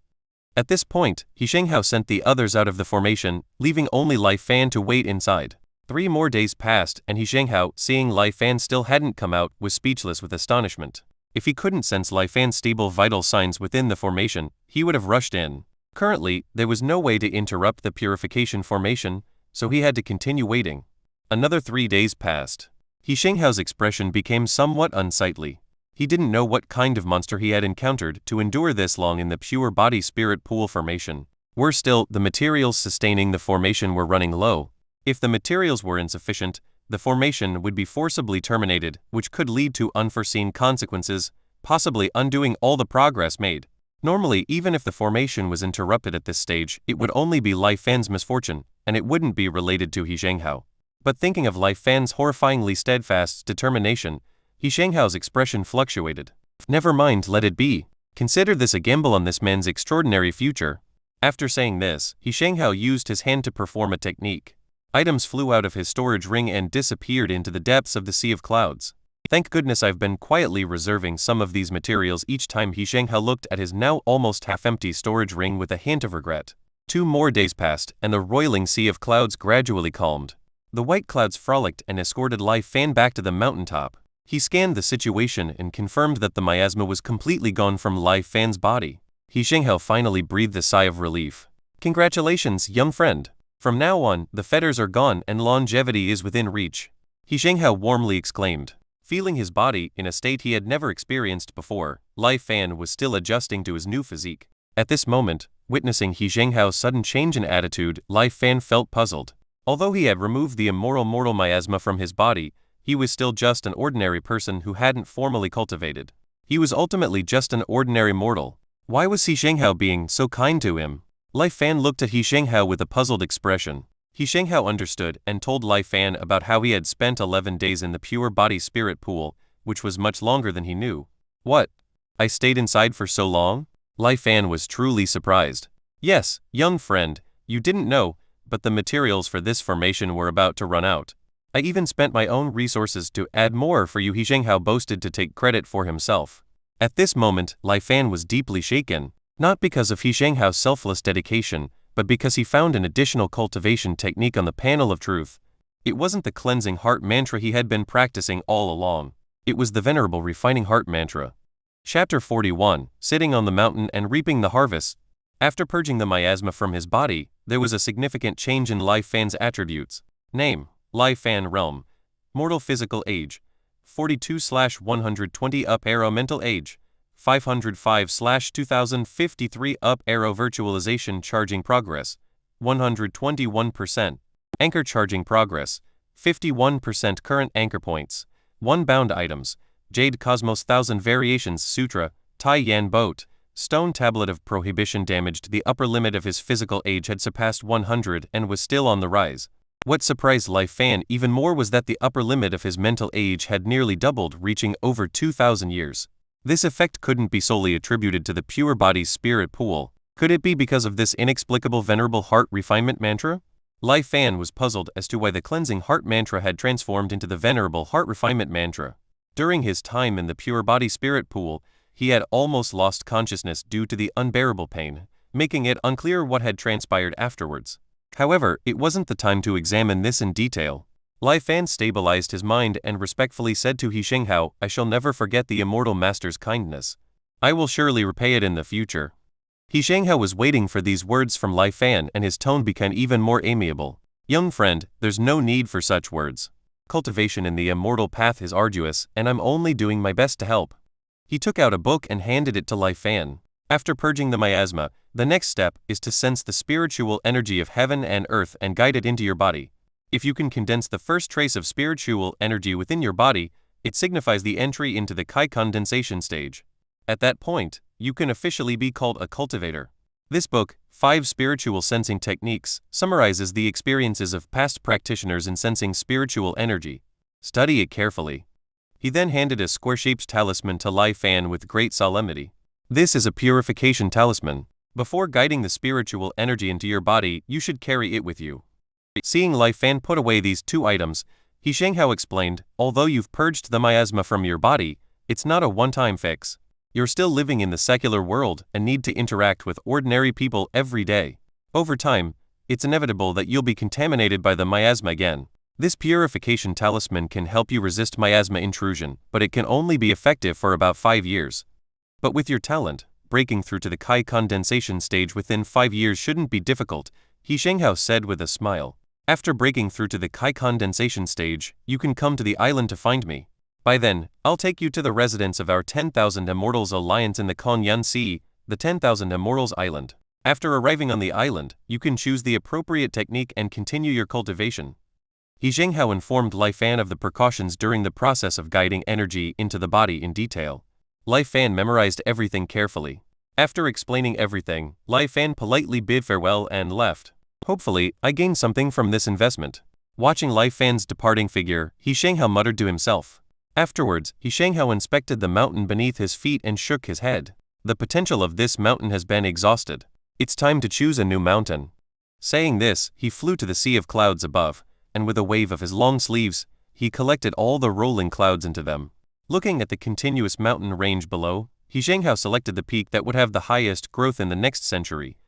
At this point, He Zhenghao sent the others out of the formation, leaving only Lai Fan to wait inside. 3 more days passed, and He Zhenghao, seeing Lai Fan still hadn't come out, was speechless with astonishment. If he couldn't sense Lai Fan's stable vital signs within the formation, he would have rushed in. Currently, there was no way to interrupt the purification formation, so he had to continue waiting. Another 3 days passed. He Shenghao's expression became somewhat unsightly. He didn't know what kind of monster he had encountered to endure this long in the pure body-spirit pool formation. Worse still, the materials sustaining the formation were running low. If the materials were insufficient, the formation would be forcibly terminated, which could lead to unforeseen consequences, possibly undoing all the progress made. Normally, even if the formation was interrupted at this stage, it would only be Lai Fan's misfortune, and it wouldn't be related to He Shenghao. But thinking of Lai Fan's horrifyingly steadfast determination, He Shenghao's expression fluctuated. Never mind, let it be. Consider this a gamble on this man's extraordinary future. After saying this, He Shenghao used his hand to perform a technique. Items flew out of his storage ring and disappeared into the depths of the sea of clouds. Thank goodness I've been quietly reserving some of these materials each time He Shenghao looked at his now almost half-empty storage ring with a hint of regret. 2 more days passed, and the roiling sea of clouds gradually calmed. The white clouds frolicked and escorted Lai Fan back to the mountaintop. He scanned the situation and confirmed that the miasma was completely gone from Lai Fan's body. He Shenghao finally breathed a sigh of relief. Congratulations, young friend. From now on, the fetters are gone and longevity is within reach. He Shenghao warmly exclaimed. Feeling his body in a state he had never experienced before, Lai Fan was still adjusting to his new physique. At this moment, witnessing He Shenghao's sudden change in attitude, Lai Fan felt puzzled. Although he had removed the immoral mortal miasma from his body, he was still just an ordinary person who hadn't formally cultivated. He was ultimately just an ordinary mortal. Why was He Shenghao being so kind to him? Lai Fan looked at He Shenghao with a puzzled expression. He Shenghao understood and told Lai Fan about how he had spent 11 days in the pure body-spirit pool, which was much longer than he knew. What? I stayed inside for so long? Lai Fan was truly surprised. Yes, young friend, you didn't know, but the materials for this formation were about to run out. I even spent my own resources to add more for you, He Shenghao boasted to take credit for himself. At this moment, Lai Fan was deeply shaken, not because of He Shenghao's selfless dedication, but because he found an additional cultivation technique on the panel of truth. It wasn't the cleansing heart mantra he had been practicing all along. It was the venerable refining heart mantra. Chapter 41, Sitting on the Mountain and Reaping the Harvest. After purging the miasma from his body, there was a significant change in Lai Fan's attributes. Name, Lai Fan Realm. Mortal physical age, 42/120 up arrow mental age, 505/2053 up arrow virtualization charging progress, 121%. Anchor charging progress, 51% current anchor points, 1 bound items, Jade Cosmos 1000 Variations Sutra, Tai Yan Boat, Stone Tablet of Prohibition damaged. The upper limit of his physical age had surpassed 100 and was still on the rise. What surprised Lai Fan even more was that the upper limit of his mental age had nearly doubled, reaching over 2,000 years. This effect couldn't be solely attributed to the pure body's spirit pool. Could it be because of this inexplicable venerable heart refinement mantra? Lai Fan was puzzled as to why the cleansing heart mantra had transformed into the venerable heart refinement mantra. During his time in the pure body spirit pool, he had almost lost consciousness due to the unbearable pain, making it unclear what had transpired afterwards. However, it wasn't the time to examine this in detail. Lai Fan stabilized his mind and respectfully said to He Shenghao, I shall never forget the immortal master's kindness. I will surely repay it in the future. He Shenghao was waiting for these words from Lai Fan, and his tone became even more amiable. Young friend, there's no need for such words. Cultivation in the immortal path is arduous, and I'm only doing my best to help. He took out a book and handed it to Lai Fan. After purging the miasma, the next step is to sense the spiritual energy of heaven and earth and guide it into your body. If you can condense the first trace of spiritual energy within your body, it signifies the entry into the Kai condensation stage. At that point, you can officially be called a cultivator. This book, 5 Spiritual Sensing Techniques, summarizes the experiences of past practitioners in sensing spiritual energy. Study it carefully. He then handed a square-shaped talisman to Lai Fan with great solemnity. This is a purification talisman. Before guiding the spiritual energy into your body, you should carry it with you. Seeing Lai Fan put away these 2 items, He Shenghao explained, although you've purged the miasma from your body, it's not a one-time fix. You're still living in the secular world and need to interact with ordinary people every day. Over time, it's inevitable that you'll be contaminated by the miasma again. This purification talisman can help you resist miasma intrusion, but it can only be effective for about 5 years. But with your talent, breaking through to the Kai condensation stage within 5 years shouldn't be difficult, He Shenghao said with a smile. After breaking through to the Kai condensation stage, you can come to the island to find me. By then, I'll take you to the residence of our 10,000 Immortals Alliance in the Konyan Sea, the 10,000 Immortals Island. After arriving on the island, you can choose the appropriate technique and continue your cultivation. He Zhenghao informed Lai Fan of the precautions during the process of guiding energy into the body in detail. Lai Fan memorized everything carefully. After explaining everything, Lai Fan politely bid farewell and left. Hopefully, I gained something from this investment. Watching Lai Fan's departing figure, He Zhenghao muttered to himself. Afterwards, He Zhenghao inspected the mountain beneath his feet and shook his head. The potential of this mountain has been exhausted. It's time to choose a new mountain. Saying this, he flew to the sea of clouds above, and with a wave of his long sleeves, he collected all the rolling clouds into them. Looking at the continuous mountain range below, He Zhenghao selected the peak that would have the highest growth in the next century.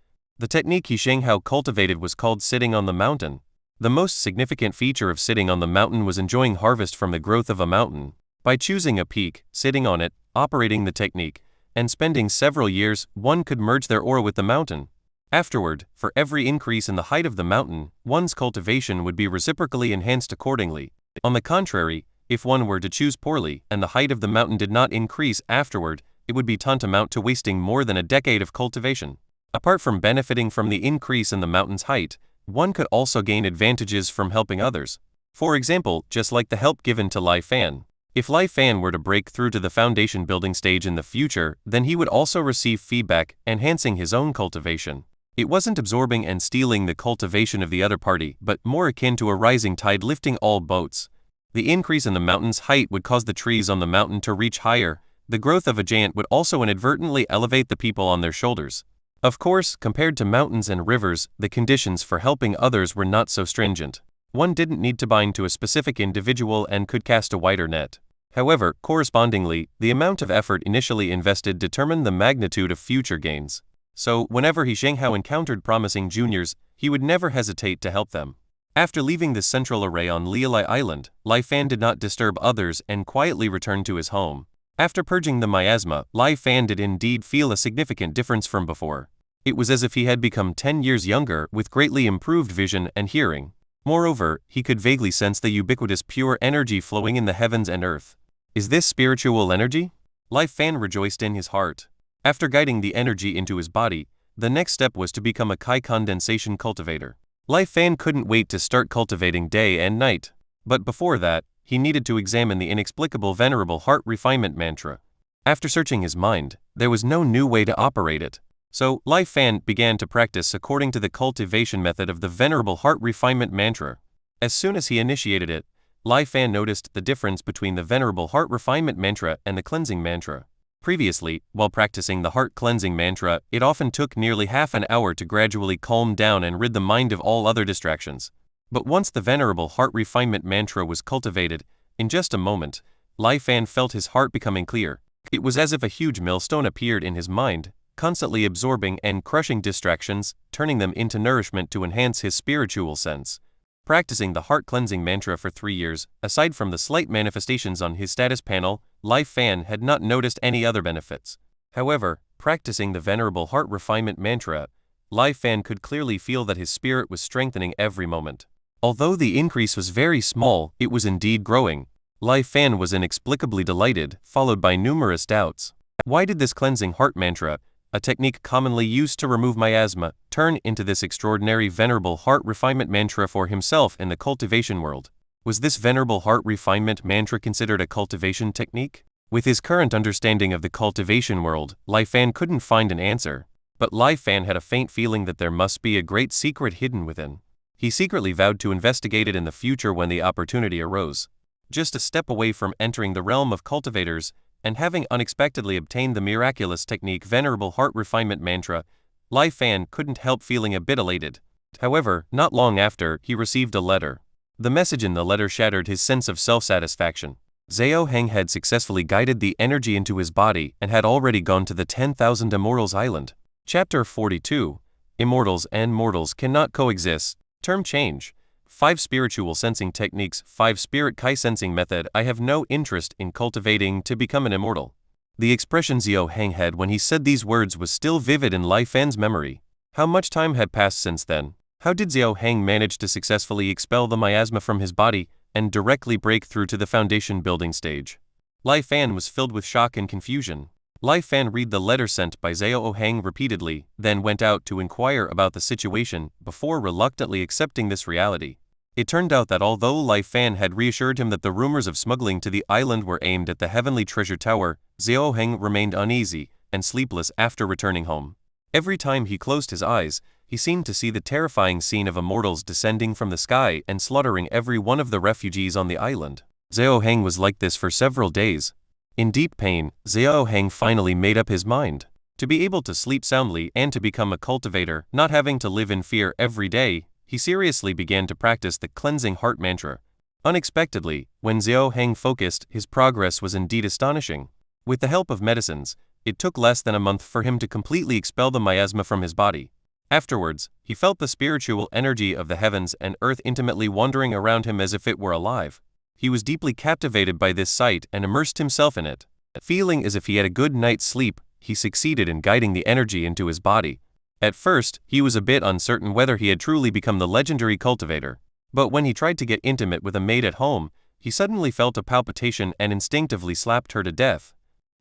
The technique He Zhenghao cultivated was called sitting on the mountain. The most significant feature of sitting on the mountain was enjoying harvest from the growth of a mountain. By choosing a peak, sitting on it, operating the technique, and spending several years, one could merge their aura with the mountain. Afterward, for every increase in the height of the mountain, one's cultivation would be reciprocally enhanced accordingly. On the contrary, if one were to choose poorly and the height of the mountain did not increase afterward, it would be tantamount to wasting more than a decade of cultivation. Apart from benefiting from the increase in the mountain's height, one could also gain advantages from helping others. For example, just like the help given to Lai Fan. If Lai Fan were to break through to the foundation building stage in the future, then he would also receive feedback, enhancing his own cultivation. It wasn't absorbing and stealing the cultivation of the other party, but more akin to a rising tide lifting all boats. The increase in the mountain's height would cause the trees on the mountain to reach higher. The growth of a giant would also inadvertently elevate the people on their shoulders. Of course, compared to mountains and rivers, the conditions for helping others were not so stringent. One didn't need to bind to a specific individual and could cast a wider net. However, correspondingly, the amount of effort initially invested determined the magnitude of future gains. So, whenever He Zhenghao encountered promising juniors, he would never hesitate to help them. After leaving the central array on Lialai Island, Lai Fan did not disturb others and quietly returned to his home. After purging the miasma, Lai Fan did indeed feel a significant difference from before. It was as if he had become 10 years younger with greatly improved vision and hearing. Moreover, he could vaguely sense the ubiquitous pure energy flowing in the heavens and earth. Is this spiritual energy? Lai Fan rejoiced in his heart. After guiding the energy into his body, the next step was to become a Kai condensation cultivator. Lai Fan couldn't wait to start cultivating day and night. But before that, he needed to examine the inexplicable venerable heart refinement mantra. After searching his mind, there was no new way to operate it. So, Lai Fan began to practice according to the cultivation method of the venerable heart refinement mantra. As soon as he initiated it, Lai Fan noticed the difference between the venerable heart refinement mantra and the cleansing mantra. Previously, while practicing the heart cleansing mantra, it often took nearly half an hour to gradually calm down and rid the mind of all other distractions. But once the venerable heart refinement mantra was cultivated, in just a moment, Lai Fan felt his heart becoming clear. It was as if a huge millstone appeared in his mind, constantly absorbing and crushing distractions, turning them into nourishment to enhance his spiritual sense. Practicing the heart cleansing mantra for 3 years, aside from the slight manifestations on his status panel, Lai Fan had not noticed any other benefits. However, practicing the venerable heart refinement mantra, Lai Fan could clearly feel that his spirit was strengthening every moment. Although the increase was very small, it was indeed growing. Lai Fan was inexplicably delighted, followed by numerous doubts. Why did this cleansing heart mantra, a technique commonly used to remove miasma, turn into this extraordinary venerable heart refinement mantra for himself in the cultivation world? Was this venerable heart refinement mantra considered a cultivation technique? With his current understanding of the cultivation world, Lai Fan couldn't find an answer. But Lai Fan had a faint feeling that there must be a great secret hidden within. He secretly vowed to investigate it in the future when the opportunity arose. Just a step away from entering the realm of cultivators, and having unexpectedly obtained the miraculous technique venerable heart refinement mantra, Lai Fan couldn't help feeling a bit elated. However, not long after, he received a letter. The message in the letter shattered his sense of self-satisfaction. Zhao Heng had successfully guided the energy into his body and had already gone to the 10,000 Immortals Island. Chapter 42. Immortals and mortals cannot coexist. Term change. 5 spiritual sensing techniques. 5 spirit Kai sensing method. I have no interest in cultivating to become an immortal. The expression Zhao Heng had when he said these words was still vivid in Lai Fan's memory. How much time had passed since then? How did Xiao Heng manage to successfully expel the miasma from his body and directly break through to the foundation building stage? Lai Fan was filled with shock and confusion. Lai Fan read the letter sent by Xiao Heng repeatedly, then went out to inquire about the situation before reluctantly accepting this reality. It turned out that although Lai Fan had reassured him that the rumors of smuggling to the island were aimed at the heavenly treasure tower, Xiao Heng remained uneasy and sleepless after returning home. Every time he closed his eyes, he seemed to see the terrifying scene of immortals descending from the sky and slaughtering every one of the refugees on the island. Xiao Heng was like this for several days. In deep pain, Xiao Heng finally made up his mind. To be able to sleep soundly and to become a cultivator, not having to live in fear every day, he seriously began to practice the cleansing heart mantra. Unexpectedly, when Xiao Heng focused, his progress was indeed astonishing. With the help of medicines, it took less than a month for him to completely expel the miasma from his body. Afterwards, he felt the spiritual energy of the heavens and earth intimately wandering around him as if it were alive. He was deeply captivated by this sight and immersed himself in it. Feeling as if he had a good night's sleep, he succeeded in guiding the energy into his body. At first, he was a bit uncertain whether he had truly become the legendary cultivator. But when he tried to get intimate with a maid at home, he suddenly felt a palpitation and instinctively slapped her to death.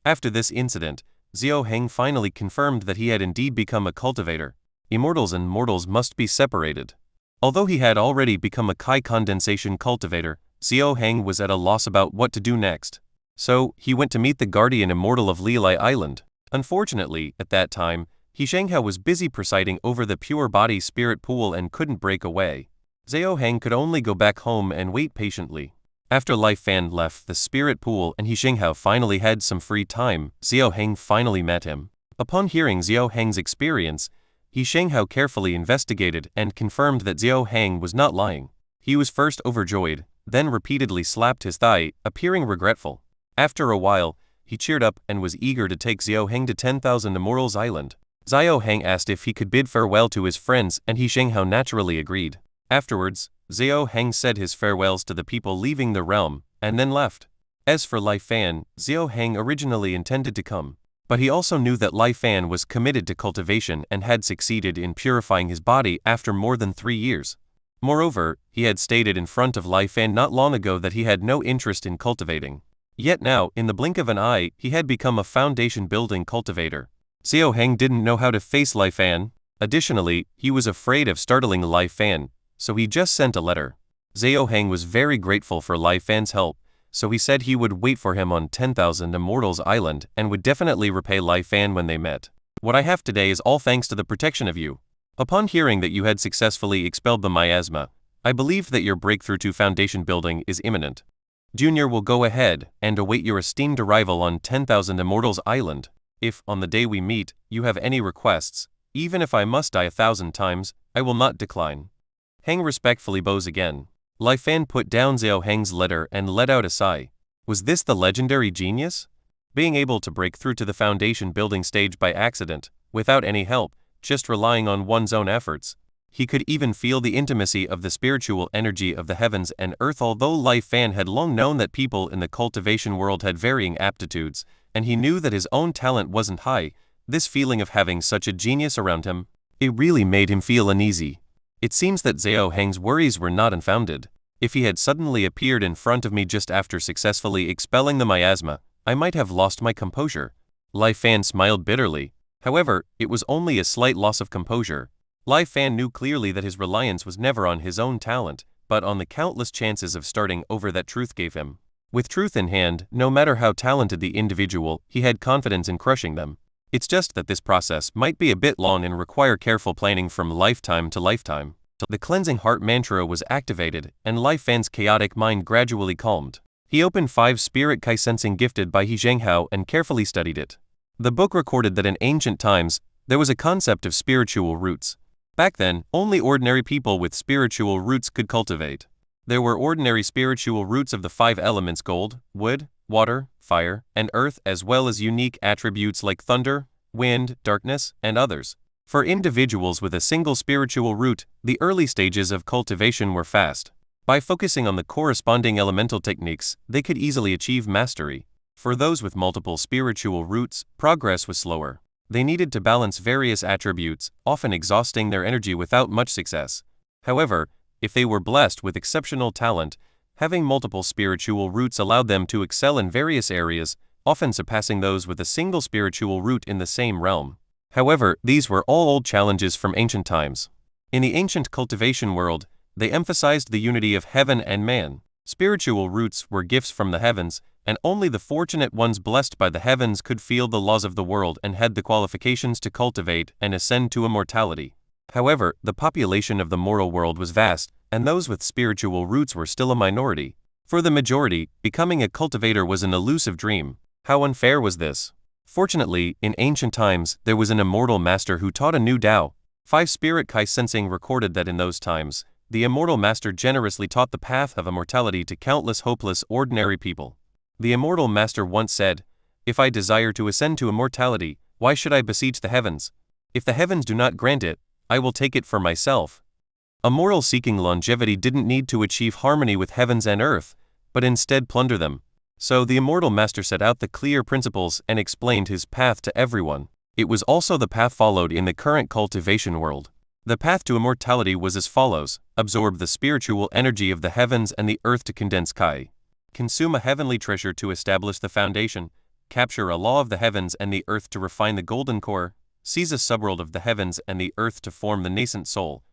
After this incident, Xiao Heng finally confirmed that he had indeed become a cultivator. Immortals and mortals must be separated. Although he had already become a Kai condensation cultivator, Xiao Heng was at a loss about what to do next. So, he went to meet the guardian immortal of Lilai Island. Unfortunately, at that time, He Shenghao was busy presiding over the pure body spirit pool and couldn't break away. Xiao Heng could only go back home and wait patiently. After Lai Fan left the spirit pool and He Shenghao finally had some free time, Xiao Heng finally met him. Upon hearing Xiao Heng's experience, He Shenghao carefully investigated and confirmed that Xiao Heng was not lying. He was first overjoyed, then repeatedly slapped his thigh, appearing regretful. After a while, he cheered up and was eager to take Xiao Heng to 10,000 Immortals Island. Xiao Heng asked if he could bid farewell to his friends and He Shenghao naturally agreed. Afterwards, Xiao Heng said his farewells to the people leaving the realm, and then left. As for Lai Fan, Xiao Heng originally intended to come. But he also knew that Lai Fan was committed to cultivation and had succeeded in purifying his body after more than 3 years. Moreover, he had stated in front of Lai Fan not long ago that he had no interest in cultivating. Yet now, in the blink of an eye, he had become a foundation-building cultivator. Xiao Heng didn't know how to face Lai Fan. Additionally, he was afraid of startling Lai Fan, so he just sent a letter. Xiao Heng was very grateful for Lai Fan's help, so he said he would wait for him on 10,000 Immortals Island and would definitely repay Lai Fan when they met. What I have today is all thanks to the protection of you. Upon hearing that you had successfully expelled the miasma, I believe that your breakthrough to foundation building is imminent. Junior will go ahead and await your esteemed arrival on 10,000 Immortals Island. If, on the day we meet, you have any requests, even if I must die 1,000 times, I will not decline. Heng respectfully bows again. Lai Fan put down Xiao Heng's letter and let out a sigh. Was this the legendary genius? Being able to break through to the foundation building stage by accident, without any help, just relying on one's own efforts. He could even feel the intimacy of the spiritual energy of the heavens and earth. Although Lai Fan had long known that people in the cultivation world had varying aptitudes, and he knew that his own talent wasn't high, this feeling of having such a genius around him, it really made him feel uneasy. It seems that Xiao Heng's worries were not unfounded. If he had suddenly appeared in front of me just after successfully expelling the miasma, I might have lost my composure. Lai Fan smiled bitterly. However, it was only a slight loss of composure. Lai Fan knew clearly that his reliance was never on his own talent, but on the countless chances of starting over that truth gave him. With truth in hand, no matter how talented the individual, he had confidence in crushing them. It's just that this process might be a bit long and require careful planning from lifetime to lifetime. The cleansing heart mantra was activated, and Lai Fan's chaotic mind gradually calmed. He opened 5 spirit Kai sensing gifted by He Shenghao and carefully studied it. The book recorded that in ancient times, there was a concept of spiritual roots. Back then, only ordinary people with spiritual roots could cultivate. There were ordinary spiritual roots of the 5 elements: gold, wood, water, fire, and earth, as well as unique attributes like thunder, wind, darkness, and others. For individuals with a single spiritual root, the early stages of cultivation were fast. By focusing on the corresponding elemental techniques, they could easily achieve mastery. For those with multiple spiritual roots, progress was slower. They needed to balance various attributes, often exhausting their energy without much success. However, if they were blessed with exceptional talent, having multiple spiritual roots allowed them to excel in various areas, often surpassing those with a single spiritual root in the same realm. However, these were all old challenges from ancient times. In the ancient cultivation world, they emphasized the unity of heaven and man. Spiritual roots were gifts from the heavens, and only the fortunate ones blessed by the heavens could feel the laws of the world and had the qualifications to cultivate and ascend to immortality. However, the population of the moral world was vast, and those with spiritual roots were still a minority. For the majority, becoming a cultivator was an elusive dream. How unfair was this? Fortunately, in ancient times, there was an immortal master who taught a new Tao. 5 Spirit Kai Sensing recorded that in those times, the immortal master generously taught the path of immortality to countless hopeless, ordinary people. The immortal master once said, "If I desire to ascend to immortality, why should I beseech the heavens? If the heavens do not grant it, I will take it for myself." A moral seeking longevity didn't need to achieve harmony with heavens and earth, but instead plunder them. So the immortal master set out the clear principles and explained his path to everyone. It was also the path followed in the current cultivation world. The path to immortality was as follows: absorb the spiritual energy of the heavens and the earth to condense Kai. Consume a heavenly treasure to establish the foundation. Capture a law of the heavens and the earth to refine the golden core. Seize a subworld of the heavens and the earth to form the nascent soul.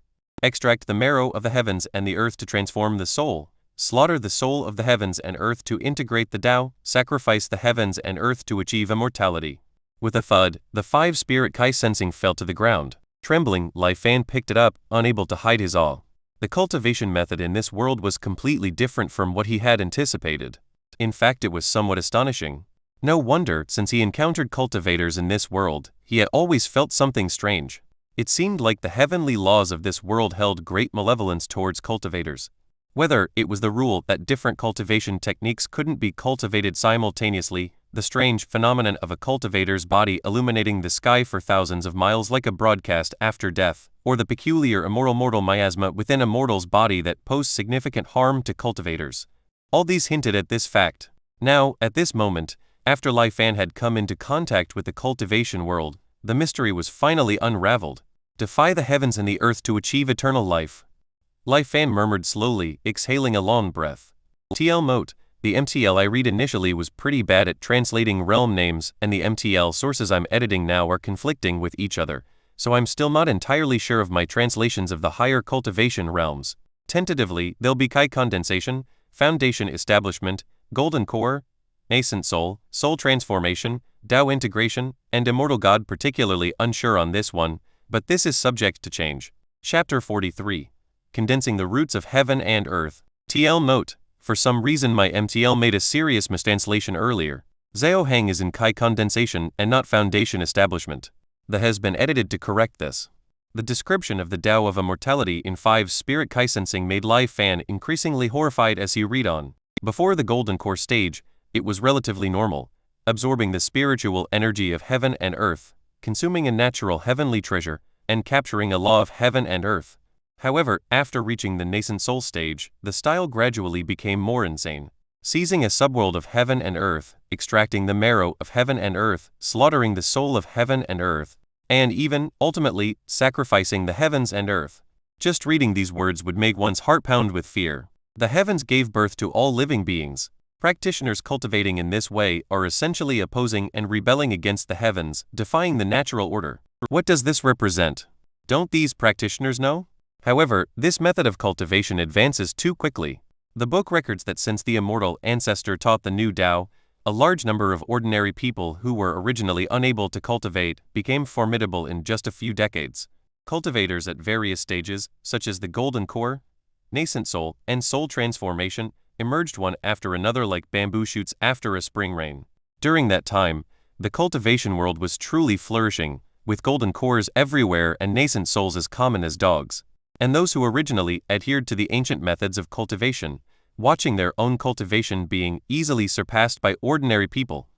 Extract the marrow of the heavens and the earth to transform the soul. Slaughter the soul of the heavens and earth to integrate the Tao. Sacrifice the heavens and earth to achieve immortality. With a thud, the 5 Spirit Kai Sensing fell to the ground. Trembling, Lai Fan picked it up, unable to hide his awe. The cultivation method in this world was completely different from what he had anticipated. In fact, it was somewhat astonishing. No wonder, since he encountered cultivators in this world, he had always felt something strange. It seemed like the heavenly laws of this world held great malevolence towards cultivators. Whether it was the rule that different cultivation techniques couldn't be cultivated simultaneously, the strange phenomenon of a cultivator's body illuminating the sky for thousands of miles like a broadcast after death, or the peculiar immoral mortal miasma within a mortal's body that posed significant harm to cultivators. All these hinted at this fact. Now, at this moment, after Lai Fan had come into contact with the cultivation world, the mystery was finally unraveled. Defy the heavens and the earth to achieve eternal life. Lai Fan murmured slowly, exhaling a long breath. TL Mote. The MTL I read initially was pretty bad at translating realm names, and the MTL sources I'm editing now are conflicting with each other, so I'm still not entirely sure of my translations of the higher cultivation realms. Tentatively, they'll be Kai Condensation, Foundation Establishment, Golden Core, Nascent Soul, Soul Transformation, Tao Integration, and Immortal God. Particularly unsure on this one, but this is subject to change. Chapter 43. Condensing the Roots of Heaven and Earth. TL Note. For some reason my MTL made a serious mistranslation earlier. Zhao Heng is in Kai Condensation and not Foundation Establishment. The has been edited to correct this. The description of the Tao of Immortality in 5 Spirit Kai Sensing made Lai Fan increasingly horrified as he read on. Before the Golden Core stage, it was relatively normal, absorbing the spiritual energy of heaven and earth, consuming a natural heavenly treasure, and capturing a law of heaven and earth. However, after reaching the nascent soul stage, the style gradually became more insane. Seizing a subworld of heaven and earth, extracting the marrow of heaven and earth, slaughtering the soul of heaven and earth, and even, ultimately, sacrificing the heavens and earth. Just reading these words would make one's heart pound with fear. The heavens gave birth to all living beings. Practitioners cultivating in this way are essentially opposing and rebelling against the heavens, defying the natural order. What does this represent? Don't these practitioners know? However, this method of cultivation advances too quickly. The book records that since the immortal ancestor taught the new Tao, a large number of ordinary people who were originally unable to cultivate became formidable in just a few decades. Cultivators at various stages, such as the Golden Core, Nascent Soul, and Soul Transformation, emerged one after another like bamboo shoots after a spring rain. During that time, the cultivation world was truly flourishing, with Golden Cores everywhere and Nascent Souls as common as dogs. And those who originally adhered to the ancient methods of cultivation, watching their own cultivation being easily surpassed by ordinary people.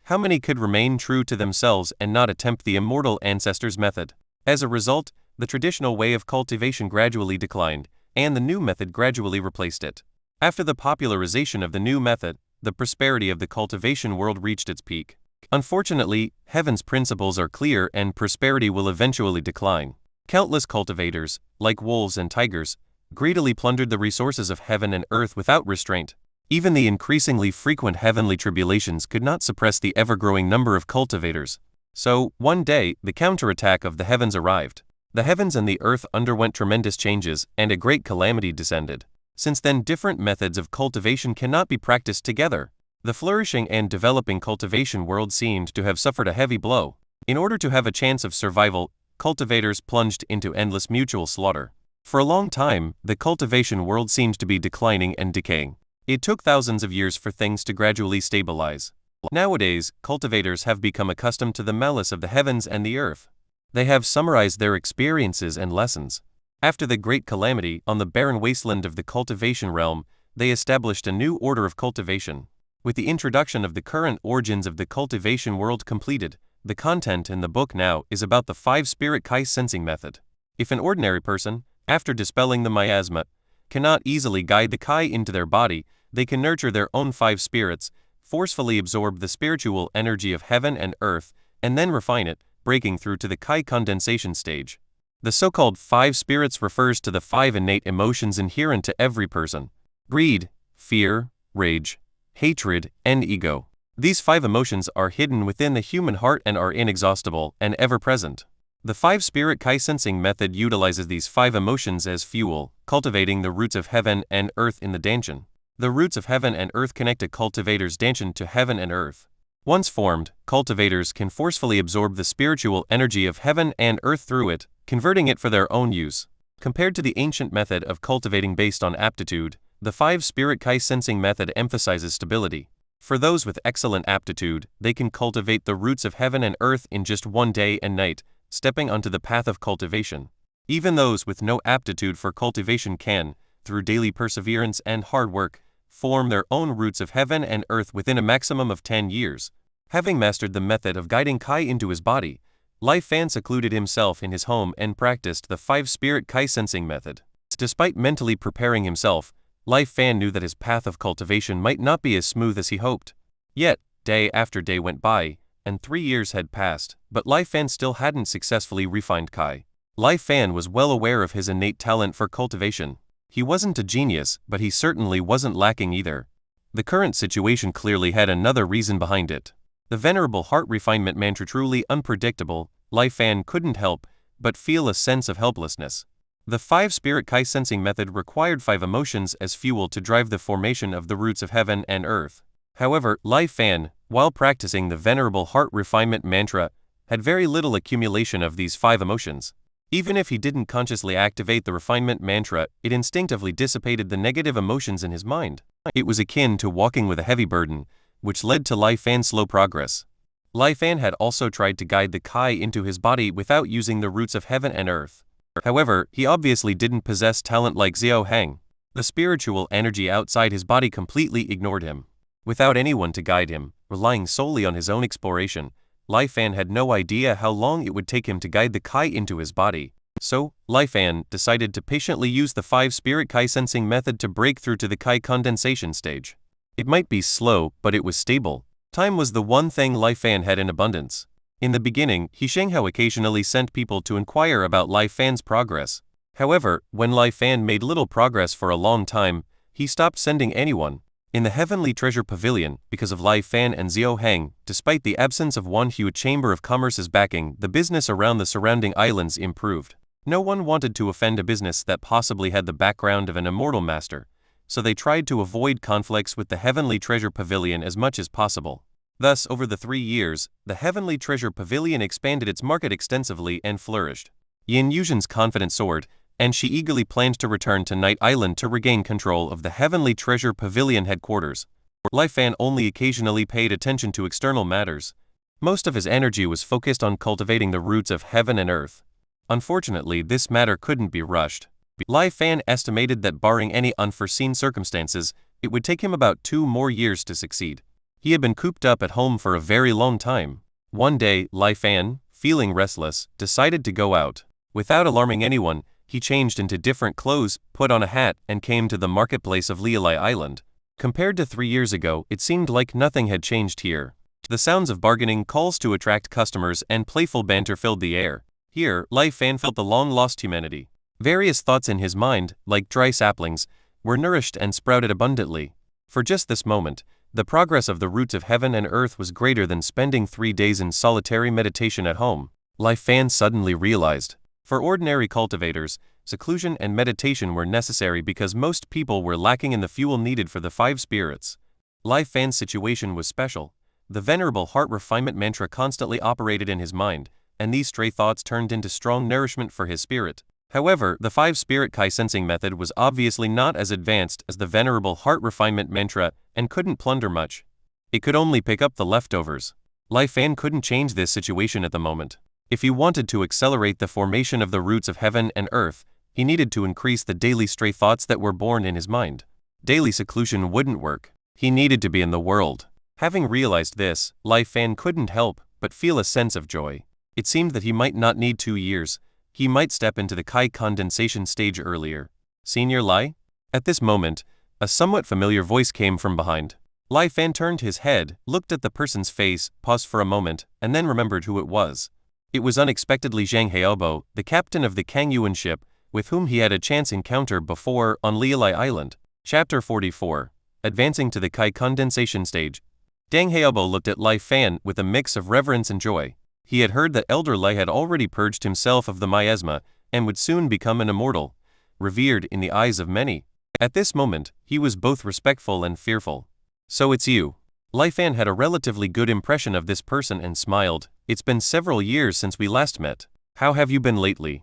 How many could remain true to themselves and not attempt the immortal ancestors' method? As a result, the traditional way of cultivation gradually declined, and the new method gradually replaced it. After the popularization of the new method, the prosperity of the cultivation world reached its peak. Unfortunately, heaven's principles are clear and prosperity will eventually decline. Countless cultivators, like wolves and tigers, greedily plundered the resources of heaven and earth without restraint. Even the increasingly frequent heavenly tribulations could not suppress the ever-growing number of cultivators. So, one day, the counterattack of the heavens arrived. The heavens and the earth underwent tremendous changes, and a great calamity descended. Since then, different methods of cultivation cannot be practiced together. The flourishing and developing cultivation world seemed to have suffered a heavy blow. In order to have a chance of survival, cultivators plunged into endless mutual slaughter. For a long time, the cultivation world seemed to be declining and decaying. It took thousands of years for things to gradually stabilize. Nowadays, cultivators have become accustomed to the malice of the heavens and the earth. They have summarized their experiences and lessons. After the great calamity on the barren wasteland of the cultivation realm, they established a new order of cultivation. With the introduction of the current origins of the cultivation world completed, the content in the book now is about the 5-spirit Kai sensing method. If an ordinary person, after dispelling the miasma, cannot easily guide the Kai into their body, they can nurture their own 5 spirits, forcefully absorb the spiritual energy of heaven and earth, and then refine it, breaking through to the Kai condensation stage. The so-called 5 spirits refers to the 5 innate emotions inherent to every person: greed, fear, rage, hatred, and ego. These 5 emotions are hidden within the human heart and are inexhaustible and ever-present. The 5-spirit Kai sensing method utilizes these 5 emotions as fuel, cultivating the roots of heaven and earth in the Danshan. The roots of heaven and earth connect a cultivator's Danshan to heaven and earth. Once formed, cultivators can forcefully absorb the spiritual energy of heaven and earth through it, converting it for their own use. Compared to the ancient method of cultivating based on aptitude, the 5-spirit Kai sensing method emphasizes stability. For those with excellent aptitude, they can cultivate the roots of heaven and earth in just one day and night, stepping onto the path of cultivation. Even those with no aptitude for cultivation can, through daily perseverance and hard work, form their own roots of heaven and earth within a maximum of 10 years. Having mastered the method of guiding Kai into his body, Lai Fan secluded himself in his home and practiced the 5-spirit Kai sensing method. Despite mentally preparing himself, Lai Fan knew that his path of cultivation might not be as smooth as he hoped. Yet, day after day went by, and 3 years had passed, but Lai Fan still hadn't successfully refined Kai. Lai Fan was well aware of his innate talent for cultivation. He wasn't a genius, but he certainly wasn't lacking either. The current situation clearly had another reason behind it. The venerable heart refinement mantra truly unpredictable, Lai Fan couldn't help but feel a sense of helplessness. The 5-spirit Kai sensing method required 5 emotions as fuel to drive the formation of the roots of heaven and earth. However, Lai Fan, while practicing the venerable heart refinement mantra, had very little accumulation of these 5 emotions. Even if he didn't consciously activate the refinement mantra, it instinctively dissipated the negative emotions in his mind. It was akin to walking with a heavy burden, which led to Lai Fan's slow progress. Lai Fan had also tried to guide the Kai into his body without using the roots of heaven and earth. However, he obviously didn't possess talent like Xiao Hang. The spiritual energy outside his body completely ignored him. Without anyone to guide him, relying solely on his own exploration, Lai Fan had no idea how long it would take him to guide the Kai into his body. So, Lai Fan decided to patiently use the 5-spirit Kai sensing method to break through to the Kai condensation stage. It might be slow, but it was stable. Time was the one thing Lai Fan had in abundance. In the beginning, He Shenghao occasionally sent people to inquire about Lai Fan's progress. However, when Lai Fan made little progress for a long time, he stopped sending anyone. In the Heavenly Treasure Pavilion, because of Lai Fan and Xiao Hang, despite the absence of Wanhua Chamber of Commerce's backing, the business around the surrounding islands improved. No one wanted to offend a business that possibly had the background of an immortal master, so they tried to avoid conflicts with the Heavenly Treasure Pavilion as much as possible. Thus, over the 3 years, the Heavenly Treasure Pavilion expanded its market extensively and flourished. Yin Yuzhen's confidence soared, and she eagerly planned to return to Night Island to regain control of the Heavenly Treasure Pavilion headquarters. Lai Fan only occasionally paid attention to external matters. Most of his energy was focused on cultivating the roots of heaven and earth. Unfortunately, this matter couldn't be rushed. Lai Fan estimated that barring any unforeseen circumstances, it would take him about 2 more years to succeed. He had been cooped up at home for a very long time. One day, Lai Fan, feeling restless, decided to go out. Without alarming anyone, he changed into different clothes, put on a hat, and came to the marketplace of Lialai Island. Compared to 3 years ago, it seemed like nothing had changed here. The sounds of bargaining, calls to attract customers, and playful banter filled the air. Here, Lai Fan felt the long-lost humanity. Various thoughts in his mind, like dry saplings, were nourished and sprouted abundantly. For just this moment, the progress of the roots of heaven and earth was greater than spending 3 days in solitary meditation at home. Lai Fan suddenly realized. For ordinary cultivators, seclusion and meditation were necessary because most people were lacking in the fuel needed for the 5 spirits. Lai Fan's situation was special. The venerable heart refinement mantra constantly operated in his mind, and these stray thoughts turned into strong nourishment for his spirit. However, the 5-spirit Kai sensing method was obviously not as advanced as the venerable heart refinement mantra and couldn't plunder much. It could only pick up the leftovers. Lai Fan couldn't change this situation at the moment. If he wanted to accelerate the formation of the roots of heaven and earth, he needed to increase the daily stray thoughts that were born in his mind. Daily seclusion wouldn't work. He needed to be in the world. Having realized this, Lai Fan couldn't help but feel a sense of joy. It seemed that he might not need 2 years. He might step into the Kai condensation stage earlier. Senior Lai? At this moment, a somewhat familiar voice came from behind. Lai Fan turned his head, looked at the person's face, paused for a moment, and then remembered who it was. It was unexpectedly Zhang Heobo, the captain of the Kangyuan ship, with whom he had a chance encounter before on Lialai Island. Chapter 44. Advancing to the Kai condensation stage. Zhang Heobo looked at Lai Fan with a mix of reverence and joy. He had heard that Elder Lai had already purged himself of the miasma and would soon become an immortal, revered in the eyes of many. At this moment, he was both respectful and fearful. So it's you. Lai Fan had a relatively good impression of this person and smiled. It's been several years since we last met. How have you been lately?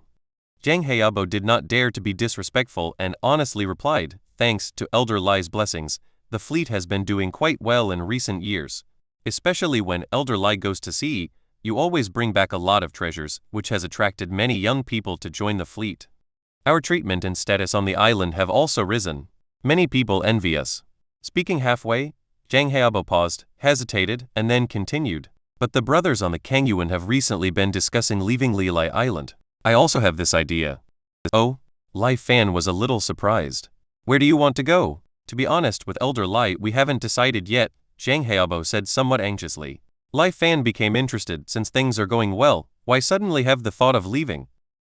Zhang Heobo did not dare to be disrespectful and honestly replied, thanks to Elder Lai's blessings, the fleet has been doing quite well in recent years. Especially when Elder Lai goes to sea, you always bring back a lot of treasures, which has attracted many young people to join the fleet. Our treatment and status on the island have also risen. Many people envy us. Speaking halfway, Zhang Heobo paused, hesitated, and then continued. But the brothers on the Kangyuan have recently been discussing leaving Lialai Island. I also have this idea. Oh? Lai Fan was a little surprised. Where do you want to go? To be honest with Elder Lai, we haven't decided yet, Zhang Heobo said somewhat anxiously. Lai Fan became interested. Since things are going well, why suddenly have the thought of leaving?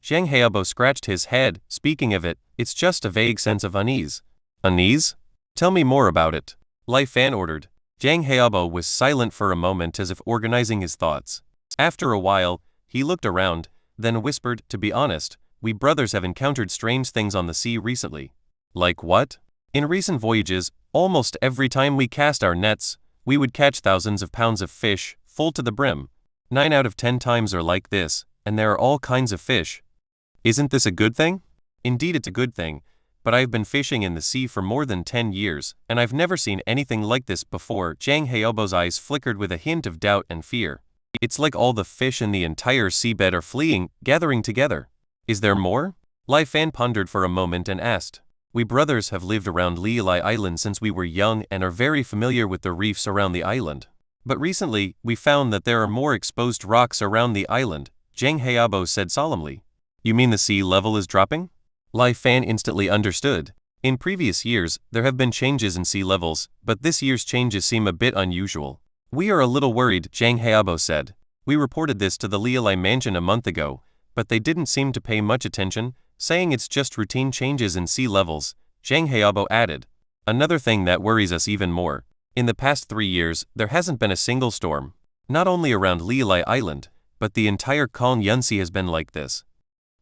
Zhang Heobo scratched his head. Speaking of it, it's just a vague sense of unease. Unease? Tell me more about it. Lai Fan ordered. Zhang Heobo was silent for a moment as if organizing his thoughts. After a while, he looked around, then whispered, to be honest, we brothers have encountered strange things on the sea recently. Like what? In recent voyages, almost every time we cast our nets, we would catch thousands of pounds of fish, full to the brim. 9 out of 10 times are like this, and there are all kinds of fish. Isn't this a good thing? Indeed it's a good thing, but I've been fishing in the sea for more than 10 years, and I've never seen anything like this before. Zhang Heobo's eyes flickered with a hint of doubt and fear. It's like all the fish in the entire seabed are fleeing, gathering together. Is there more? Lai Fan pondered for a moment and asked. We brothers have lived around Lialai Island since we were young and are very familiar with the reefs around the island. But recently, we found that there are more exposed rocks around the island, Zhang Heobo said solemnly. You mean the sea level is dropping? Lai Fan instantly understood. In previous years, there have been changes in sea levels, but this year's changes seem a bit unusual. We are a little worried, Zhang Heobo said. We reported this to the Lialai mansion a month ago, but they didn't seem to pay much attention, saying it's just routine changes in sea levels, Zhang Heobo added. Another thing that worries us even more. In the past 3 years, there hasn't been a single storm. Not only around Lialai Island, but the entire Kangyuan Sea has been like this.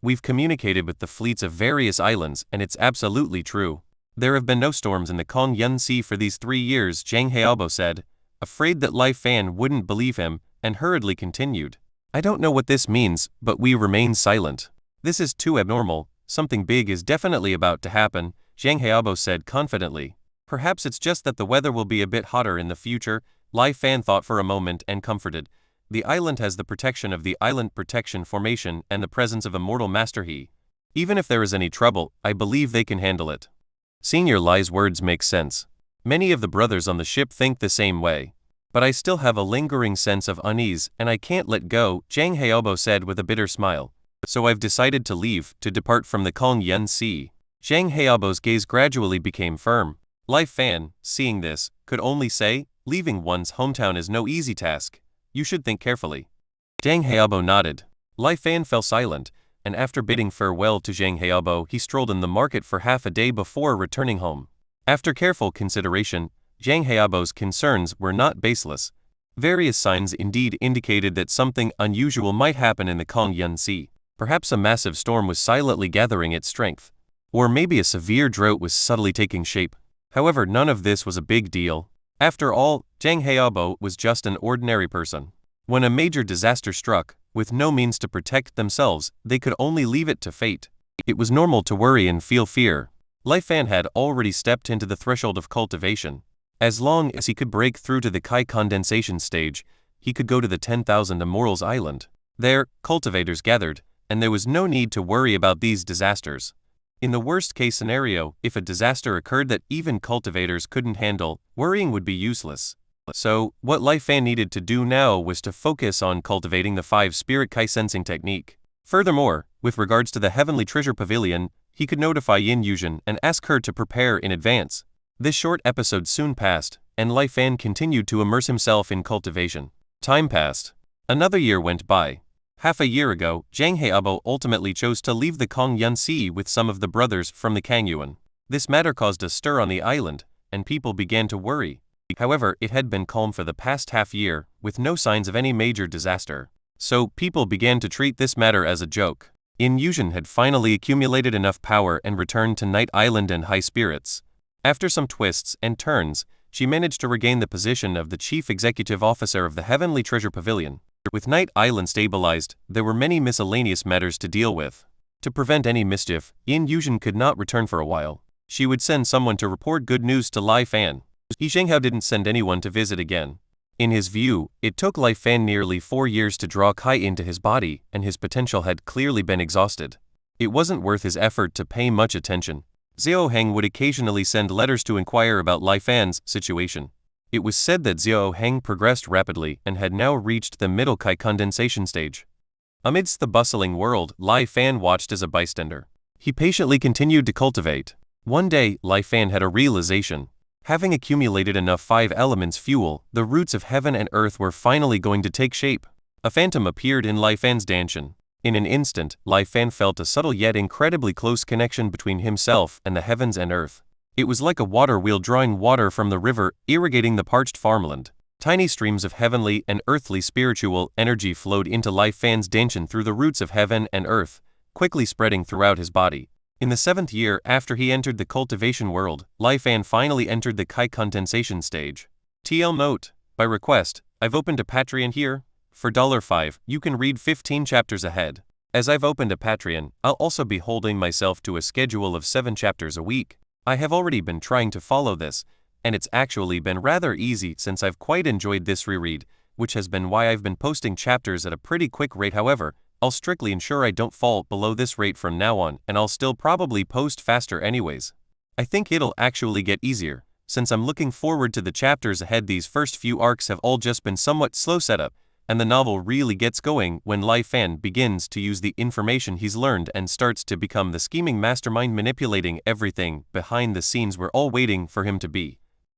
We've communicated with the fleets of various islands, and it's absolutely true. There have been no storms in the Kangyuan Sea for these 3 years, Zhang Heobo said, afraid that Lai Fan wouldn't believe him, and hurriedly continued. I don't know what this means, but we remain silent. This is too abnormal. Something big is definitely about to happen, Zhang Heobo said confidently. Perhaps it's just that the weather will be a bit hotter in the future, Lai Fan thought for a moment and comforted. The island has the protection of the Island Protection Formation and the presence of Immortal Master He. Even if there is any trouble, I believe they can handle it. Senior Lai's words make sense. Many of the brothers on the ship think the same way. But I still have a lingering sense of unease and I can't let go, Zhang Heobo said with a bitter smile. So I've decided to leave, to depart from the Kangyuan Sea. Zhang Heobo's gaze gradually became firm. Lai Fan, seeing this, could only say, Leaving one's hometown is no easy task. You should think carefully. Zhang Heabo nodded. Lai Fan fell silent, and after bidding farewell to Zhang Heabo, he strolled in the market for half a day before returning home. After careful consideration, Zhang Heabo's concerns were not baseless. Various signs indeed indicated that something unusual might happen in the Kongyun Sea. Perhaps a massive storm was silently gathering its strength. Or maybe a severe drought was subtly taking shape. However, none of this was a big deal. After all, Zhang Heabo was just an ordinary person. When a major disaster struck, with no means to protect themselves, they could only leave it to fate. It was normal to worry and feel fear. Lai Fan had already stepped into the threshold of cultivation. As long as he could break through to the Kai condensation stage, he could go to the 10,000 Immortals Island. There, cultivators gathered, and there was no need to worry about these disasters. In the worst-case scenario, if a disaster occurred that even cultivators couldn't handle, worrying would be useless. So, what Lai Fan needed to do now was to focus on cultivating the 5 spirit Kai sensing technique. Furthermore, with regards to the Heavenly Treasure Pavilion, he could notify Yin Yuzhen and ask her to prepare in advance. This short episode soon passed, and Lai Fan continued to immerse himself in cultivation. Time passed. Another year went by. Half a year ago, Zhang Heabo ultimately chose to leave the Kongyun Sea with some of the brothers from the Kangyuan. This matter caused a stir on the island, and people began to worry. However, it had been calm for the past half year, with no signs of any major disaster. So, people began to treat this matter as a joke. Yin Yuzhen had finally accumulated enough power and returned to Night Island and high spirits. After some twists and turns, she managed to regain the position of the Chief Executive Officer of the Heavenly Treasure Pavilion. With Night Island stabilized, there were many miscellaneous matters to deal with. To prevent any mischief, Yin Yuzhen could not return for a while. She would send someone to report good news to Lai Fan. He Zhenghao didn't send anyone to visit again. In his view, it took Lai Fan nearly 4 years to draw Kai into his body, and his potential had clearly been exhausted. It wasn't worth his effort to pay much attention. Xiao Heng would occasionally send letters to inquire about Lai Fan's situation. It was said that Xiao Heng progressed rapidly and had now reached the middle Kai condensation stage. Amidst the bustling world, Lai Fan watched as a bystander. He patiently continued to cultivate. One day, Lai Fan had a realization. Having accumulated enough 5 elements fuel, the roots of heaven and earth were finally going to take shape. A phantom appeared in Lai Fan's dantian. In an instant, Lai Fan felt a subtle yet incredibly close connection between himself and the heavens and earth. It was like a water wheel drawing water from the river, irrigating the parched farmland. Tiny streams of heavenly and earthly spiritual energy flowed into Lai Fan's dantian through the roots of heaven and earth, quickly spreading throughout his body. In the 7th year after he entered the cultivation world, Lai Fan finally entered the Kai condensation stage. TL note, by request, I've opened a Patreon here. For $5, you can read 15 chapters ahead. As I've opened a Patreon, I'll also be holding myself to a schedule of 7 chapters a week. I have already been trying to follow this, and it's actually been rather easy since I've quite enjoyed this reread, which has been why I've been posting chapters at a pretty quick rate. However, I'll strictly ensure I don't fall below this rate from now on, and I'll still probably post faster anyways. I think it'll actually get easier, since I'm looking forward to the chapters ahead. These first few arcs have all just been somewhat slow setup, and the novel really gets going when Lai Fan begins to use the information he's learned and starts to become the scheming mastermind manipulating everything behind the scenes we're all waiting for him to be.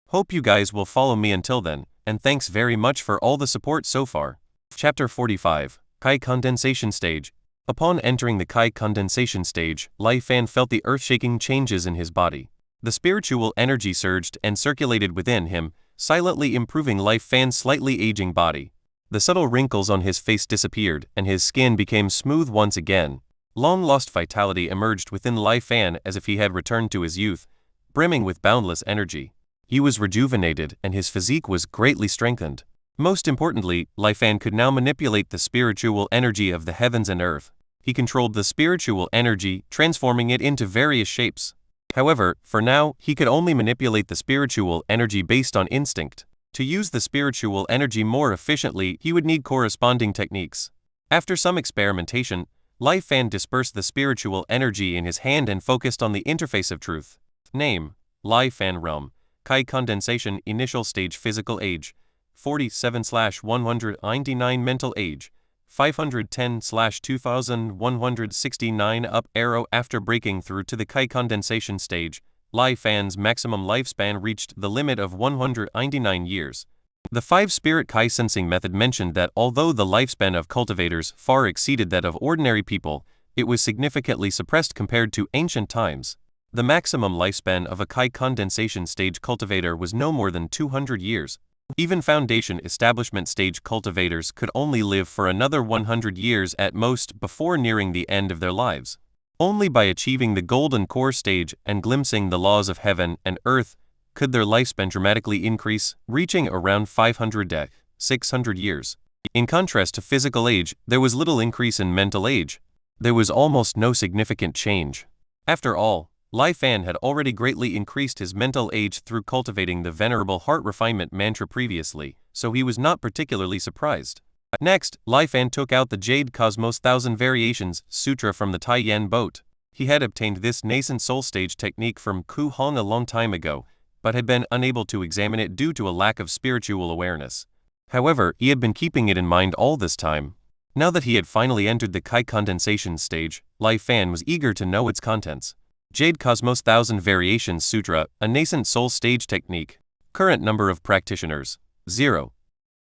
Hope you guys will follow me until then, and thanks very much for all the support so far. Chapter 45, Kai Condensation Stage. Upon entering the Kai Condensation Stage, Lai Fan felt the earth-shaking changes in his body. The spiritual energy surged and circulated within him, silently improving Lai Fan's slightly aging body. The subtle wrinkles on his face disappeared, and his skin became smooth once again. Long-lost vitality emerged within Lai Fan as if he had returned to his youth, brimming with boundless energy. He was rejuvenated, and his physique was greatly strengthened. Most importantly, Lai Fan could now manipulate the spiritual energy of the heavens and earth. He controlled the spiritual energy, transforming it into various shapes. However, for now, he could only manipulate the spiritual energy based on instinct. To use the spiritual energy more efficiently, he would need corresponding techniques. After some experimentation, Lai Fan dispersed the spiritual energy in his hand and focused on the interface of truth. Name: Lai Fan. Realm: Kai Condensation. Initial stage: Physical age: 47/199. Mental age: 510/2169. Up arrow. After breaking through to the Kai Condensation stage, Lai Fan's maximum lifespan reached the limit of 199 years. The 5-spirit Kai sensing method mentioned that although the lifespan of cultivators far exceeded that of ordinary people, it was significantly suppressed compared to ancient times. The maximum lifespan of a Kai condensation stage cultivator was no more than 200 years. Even foundation establishment stage cultivators could only live for another 100 years at most before nearing the end of their lives. Only by achieving the golden core stage and glimpsing the laws of heaven and earth could their lifespan dramatically increase, reaching around 600 years. In contrast to physical age, there was little increase in mental age. There was almost no significant change. After all, Lai Fan had already greatly increased his mental age through cultivating the venerable heart refinement mantra previously, so he was not particularly surprised. Next, Lai Fan took out the Jade Cosmos Thousand Variations Sutra from the Tai Yan boat. He had obtained this nascent soul stage technique from Ku Hong a long time ago, but had been unable to examine it due to a lack of spiritual awareness. However, he had been keeping it in mind all this time. Now that he had finally entered the Kai condensation stage, Lai Fan was eager to know its contents. Jade Cosmos Thousand Variations Sutra, a nascent soul stage technique. Current number of practitioners, 0.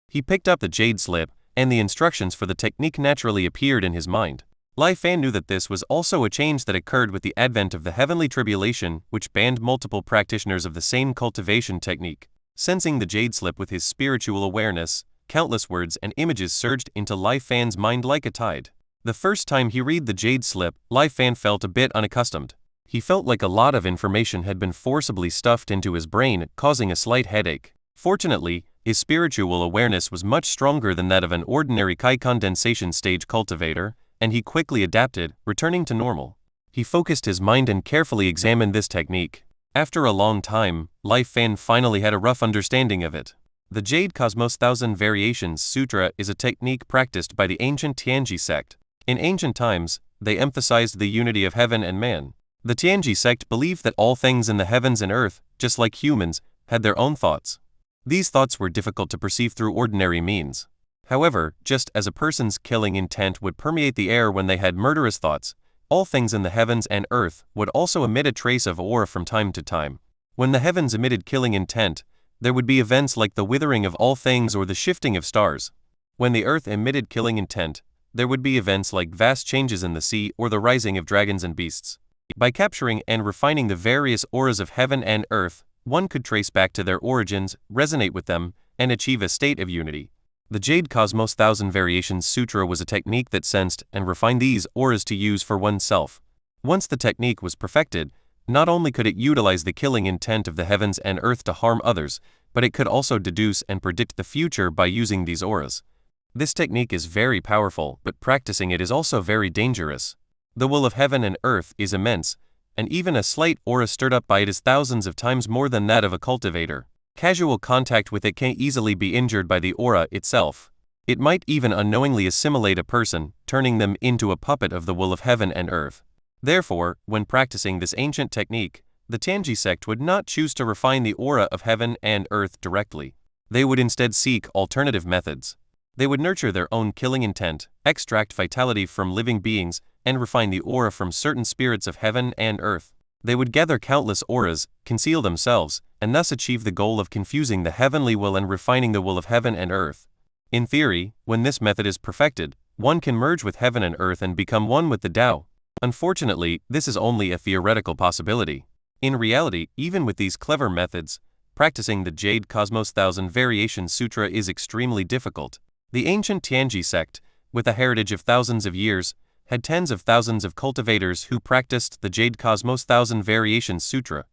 He picked up the jade slip, and the instructions for the technique naturally appeared in his mind. Lai Fan knew that this was also a change that occurred with the advent of the heavenly tribulation, which banned multiple practitioners of the same cultivation technique. Sensing the jade slip with his spiritual awareness, countless words and images surged into Lai Fan's mind like a tide. The first time he read the jade slip, Lai Fan felt a bit unaccustomed. He felt like a lot of information had been forcibly stuffed into his brain, causing a slight headache. Fortunately, his spiritual awareness was much stronger than that of an ordinary Kai condensation stage cultivator, and he quickly adapted, returning to normal. He focused his mind and carefully examined this technique. After a long time, Lai Fan finally had a rough understanding of it. The Jade Cosmos Thousand Variations Sutra is a technique practiced by the ancient Tianji sect. In ancient times, they emphasized the unity of heaven and man. The Tianji sect believed that all things in the heavens and earth, just like humans, had their own thoughts. These thoughts were difficult to perceive through ordinary means. However, just as a person's killing intent would permeate the air when they had murderous thoughts, all things in the heavens and earth would also emit a trace of aura from time to time. When the heavens emitted killing intent, there would be events like the withering of all things or the shifting of stars. When the earth emitted killing intent, there would be events like vast changes in the sea or the rising of dragons and beasts. By capturing and refining the various auras of heaven and earth, one could trace back to their origins, resonate with them, and achieve a state of unity. The Jade Cosmos Thousand Variations Sutra was a technique that sensed and refined these auras to use for oneself. Once the technique was perfected, not only could it utilize the killing intent of the heavens and earth to harm others, but it could also deduce and predict the future by using these auras. This technique is very powerful, but practicing it is also very dangerous. The will of heaven and earth is immense, and even a slight aura stirred up by it is thousands of times more than that of a cultivator. Casual contact with it can easily be injured by the aura itself. It might even unknowingly assimilate a person, turning them into a puppet of the will of heaven and earth. Therefore, when practicing this ancient technique, the Tianji sect would not choose to refine the aura of heaven and earth directly. They would instead seek alternative methods. They would nurture their own killing intent, extract vitality from living beings, and refine the aura from certain spirits of heaven and earth. They would gather countless auras, conceal themselves, and thus achieve the goal of confusing the heavenly will and refining the will of heaven and earth. In theory, when this method is perfected, one can merge with heaven and earth and become one with the Tao. Unfortunately, this is only a theoretical possibility. In reality, even with these clever methods, practicing the Jade Cosmos Thousand Variations Sutra is extremely difficult. The ancient Tianji sect, with a heritage of thousands of years, had tens of thousands of cultivators who practiced the Jade Cosmos Thousand Variations Sutra.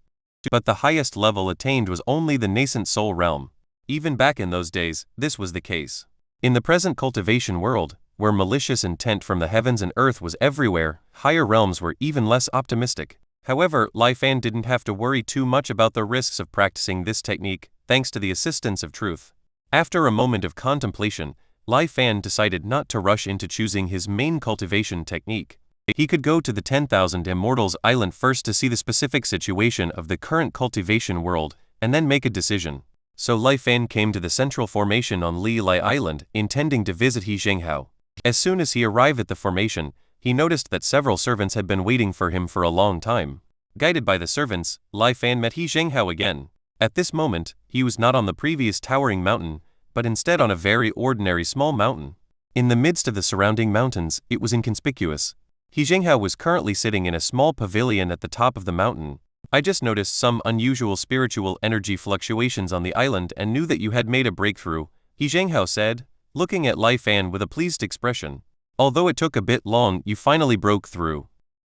But the highest level attained was only the nascent soul realm. Even back in those days, this was the case. In the present cultivation world, where malicious intent from the heavens and earth was everywhere, higher realms were even less optimistic. However, Lai Fan didn't have to worry too much about the risks of practicing this technique, thanks to the assistance of truth. After a moment of contemplation, Lai Fan decided not to rush into choosing his main cultivation technique. He could go to the 10,000 Immortals Island first to see the specific situation of the current cultivation world, and then make a decision. So Lai Fan came to the central formation on Li Lai Island, intending to visit He Zhenghao. As soon as he arrived at the formation, he noticed that several servants had been waiting for him for a long time. Guided by the servants, Lai Fan met He Zhenghao again. At this moment, he was not on the previous towering mountain, but instead on a very ordinary small mountain. In the midst of the surrounding mountains, it was inconspicuous. He Zhenghao was currently sitting in a small pavilion at the top of the mountain. I just noticed some unusual spiritual energy fluctuations on the island and knew that you had made a breakthrough, He Zhenghao said, looking at Lai Fan with a pleased expression. Although it took a bit long, you finally broke through.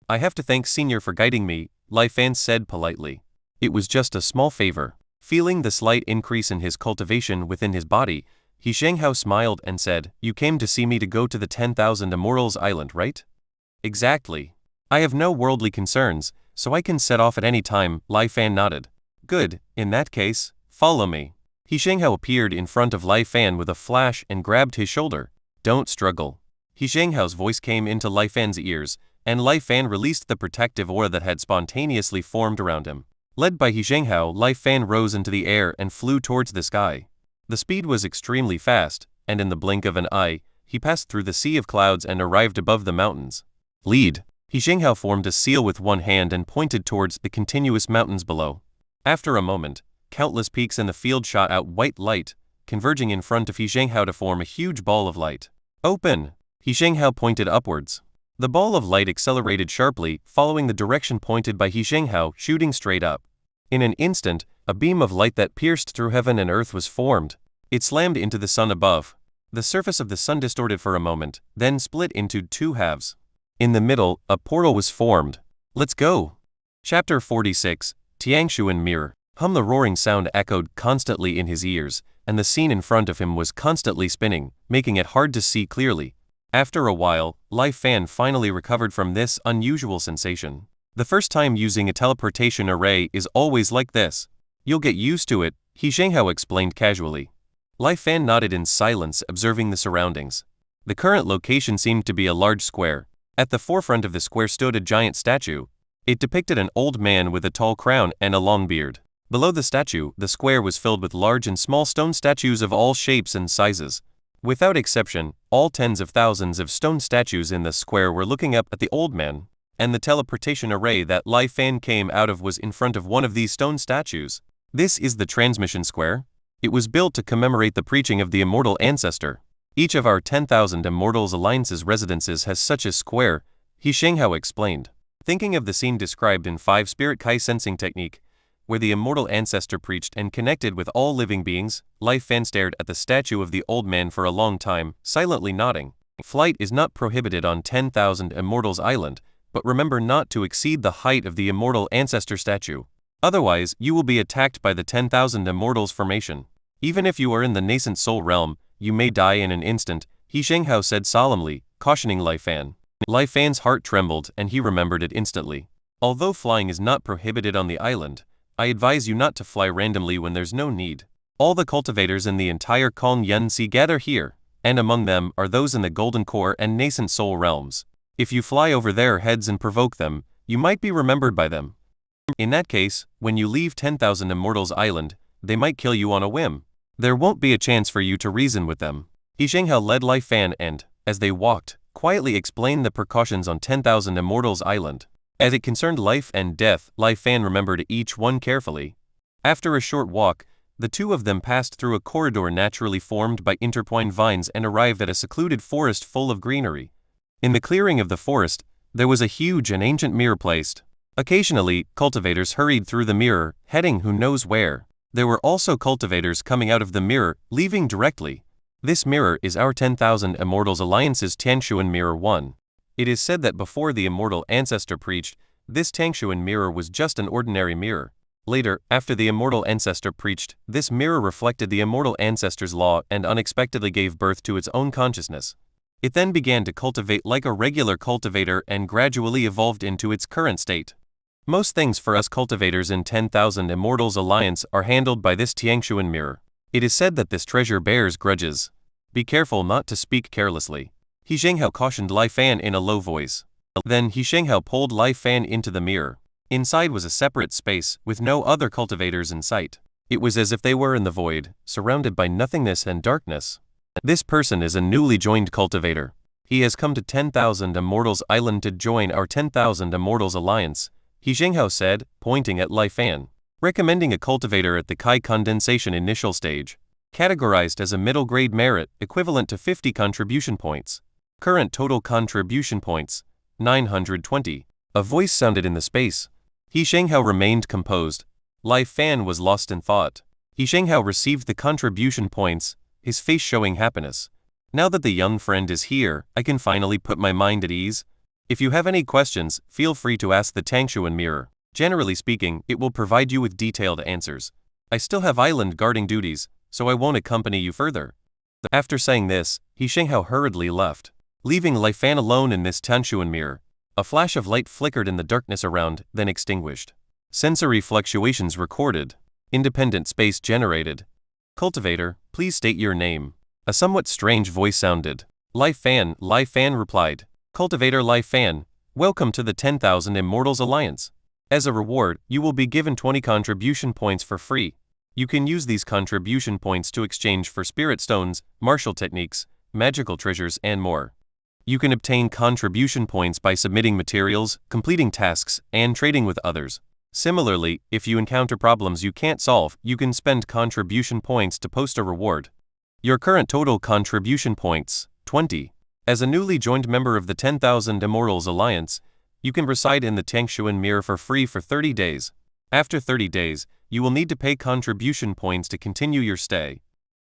I have to thank Senior for guiding me, Lai Fan said politely. It was just a small favor. Feeling the slight increase in his cultivation within his body, He Zhenghao smiled and said, You came to see me to go to the 10,000 Immortals Island, right? Exactly. I have no worldly concerns, so I can set off at any time, Lai Fan nodded. Good, in that case, follow me. He Zhenghao appeared in front of Lai Fan with a flash and grabbed his shoulder. Don't struggle. He Zhenghao's voice came into Lai Fan's ears, and Lai Fan released the protective aura that had spontaneously formed around him. Led by He Zhenghao, Lai Fan rose into the air and flew towards the sky. The speed was extremely fast, and in the blink of an eye, he passed through the sea of clouds and arrived above the mountains. Lead. He Zhenghao formed a seal with one hand and pointed towards the continuous mountains below. After a moment, countless peaks in the field shot out white light, converging in front of He Zhenghao to form a huge ball of light. Open! He Zhenghao pointed upwards. The ball of light accelerated sharply, following the direction pointed by He Zhenghao, shooting straight up. In an instant, a beam of light that pierced through heaven and earth was formed. It slammed into the sun above. The surface of the sun distorted for a moment, then split into two halves. In the middle, a portal was formed. Let's go! Chapter 46, Tiangshuan Mirror. The roaring sound echoed constantly in his ears, and the scene in front of him was constantly spinning, making it hard to see clearly. After a while, Lai Fan finally recovered from this unusual sensation. The first time using a teleportation array is always like this. You'll get used to it, He Zhenghao explained casually. Lai Fan nodded in silence, observing the surroundings. The current location seemed to be a large square. At the forefront of the square stood a giant statue. It depicted an old man with a tall crown and a long beard. Below the statue, the square was filled with large and small stone statues of all shapes and sizes. Without exception, all tens of thousands of stone statues in the square were looking up at the old man, and the teleportation array that Lai Fan came out of was in front of one of these stone statues. This is the transmission square. It was built to commemorate the preaching of the immortal ancestor. Each of our 10,000 Immortals Alliance's residences has such a square, He Zhenghao explained. Thinking of the scene described in 5 Spirit Kai sensing technique, where the immortal ancestor preached and connected with all living beings, Lai Fan stared at the statue of the old man for a long time, silently nodding. Flight is not prohibited on 10,000 Immortals Island, but remember not to exceed the height of the immortal ancestor statue. Otherwise, you will be attacked by the 10,000 Immortals formation. Even if you are in the nascent soul realm, you may die in an instant, He Zhenghao said solemnly, cautioning Lai Fan. Lai Fan's heart trembled and he remembered it instantly. Although flying is not prohibited on the island, I advise you not to fly randomly when there's no need. All the cultivators in the entire Kong Yun Sea gather here, and among them are those in the Golden Core and Nascent Soul realms. If you fly over their heads and provoke them, you might be remembered by them. In that case, when you leave 10,000 Immortals Island, they might kill you on a whim. There won't be a chance for you to reason with them. He Zhenghao led Lai Fan and, as they walked, quietly explained the precautions on 10,000 Immortals Island. As it concerned life and death, Lai Fan remembered each one carefully. After a short walk, the two of them passed through a corridor naturally formed by intertwined vines and arrived at a secluded forest full of greenery. In the clearing of the forest, there was a huge and ancient mirror placed. Occasionally, cultivators hurried through the mirror, heading who knows where. There were also cultivators coming out of the mirror, leaving directly. This mirror is our 10,000 Immortals Alliance's Tiangshuan Mirror 1. It is said that before the immortal ancestor preached, this Tiangshuan mirror was just an ordinary mirror. Later, after the immortal ancestor preached, this mirror reflected the immortal ancestor's law and unexpectedly gave birth to its own consciousness. It then began to cultivate like a regular cultivator and gradually evolved into its current state. Most things for us cultivators in 10,000 Immortals Alliance are handled by this Tiangshuan mirror. It is said that this treasure bears grudges. Be careful not to speak carelessly. He Zhenghao cautioned Lai Fan in a low voice. Then He Zhenghao pulled Lai Fan into the mirror. Inside was a separate space, with no other cultivators in sight. It was as if they were in the void, surrounded by nothingness and darkness. This person is a newly joined cultivator. He has come to 10,000 Immortals Island to join our 10,000 Immortals Alliance, He Zhenghao said, pointing at Lai Fan. Recommending a cultivator at the Kai condensation initial stage. Categorized as a middle grade merit, equivalent to 50 contribution points. Current total contribution points, 920. A voice sounded in the space. He Shenghao remained composed. Lai Fan was lost in thought. He Shenghao received the contribution points, his face showing happiness. Now that the young friend is here, I can finally put my mind at ease. If you have any questions, feel free to ask the Tangshuan mirror. Generally speaking, it will provide you with detailed answers. I still have island guarding duties, so I won't accompany you further. After saying this, He Shenghao hurriedly left, leaving Lai Fan alone in this Tangshuan mirror. A flash of light flickered in the darkness around, then extinguished. Sensory fluctuations recorded. Independent space generated. Cultivator, please state your name. A somewhat strange voice sounded. Lai Fan replied. Cultivator Lai Fan, welcome to the 10,000 Immortals Alliance. As a reward, you will be given 20 contribution points for free. You can use these contribution points to exchange for spirit stones, martial techniques, magical treasures, and more. You can obtain contribution points by submitting materials, completing tasks, and trading with others. Similarly, if you encounter problems you can't solve, you can spend contribution points to post a reward. Your current total contribution points, 20. As a newly joined member of the 10,000 Immortals Alliance, you can reside in the Tangshuan mirror for free for 30 days. After 30 days, you will need to pay contribution points to continue your stay.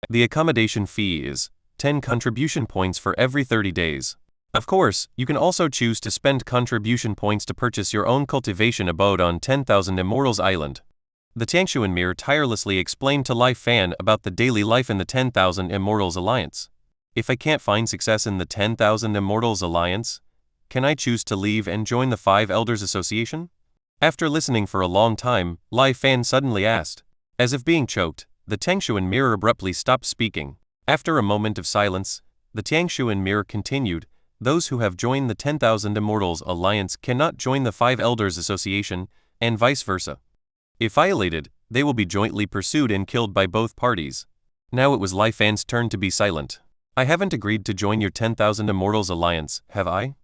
The accommodation fee is 10 contribution points for every 30 days. Of course, you can also choose to spend contribution points to purchase your own cultivation abode on 10,000 Immortals Island. The Tangshuan mirror tirelessly explained to Lai Fan about the daily life in the 10,000 Immortals Alliance. If I can't find success in the 10,000 Immortals Alliance, can I choose to leave and join the Five Elders Association? After listening for a long time, Lai Fan suddenly asked. As if being choked, the Tangshuan mirror abruptly stopped speaking. After a moment of silence, the Tangshuan mirror continued. Those who have joined the 10,000 Immortals Alliance cannot join the Five Elders Association, and vice versa. If violated, they will be jointly pursued and killed by both parties. Now it was Lai Fan's turn to be silent. I haven't agreed to join your 10,000 Immortals Alliance, have I?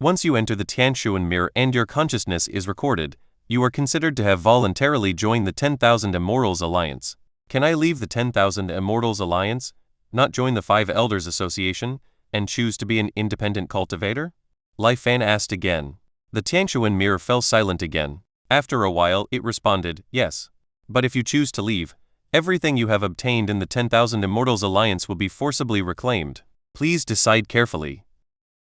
Once you enter the Tangshuan mirror and your consciousness is recorded, you are considered to have voluntarily joined the 10,000 Immortals Alliance. Can I leave the 10,000 Immortals Alliance, not join the Five Elders Association, and choose to be an independent cultivator? Lai Fan asked again. The Tangshuan mirror fell silent again. After a while, it responded, yes. But if you choose to leave, everything you have obtained in the 10,000 Immortals Alliance will be forcibly reclaimed. Please decide carefully.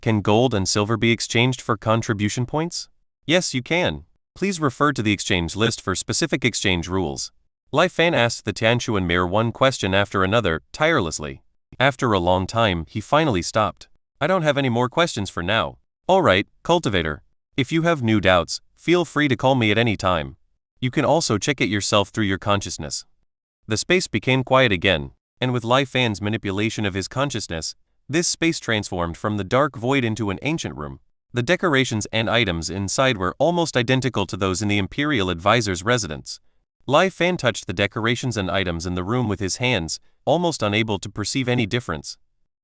Can gold and silver be exchanged for contribution points? Yes, you can. Please refer to the exchange list for specific exchange rules. Lai Fan asked the Tangshuan mirror one question after another, tirelessly. After a long time, he finally stopped. I don't have any more questions for now. Alright, cultivator. If you have new doubts, feel free to call me at any time. You can also check it yourself through your consciousness. The space became quiet again, and with Lai Fan's manipulation of his consciousness, this space transformed from the dark void into an ancient room. The decorations and items inside were almost identical to those in the Imperial Advisor's residence. Lai Fan touched the decorations and items in the room with his hands, almost unable to perceive any difference.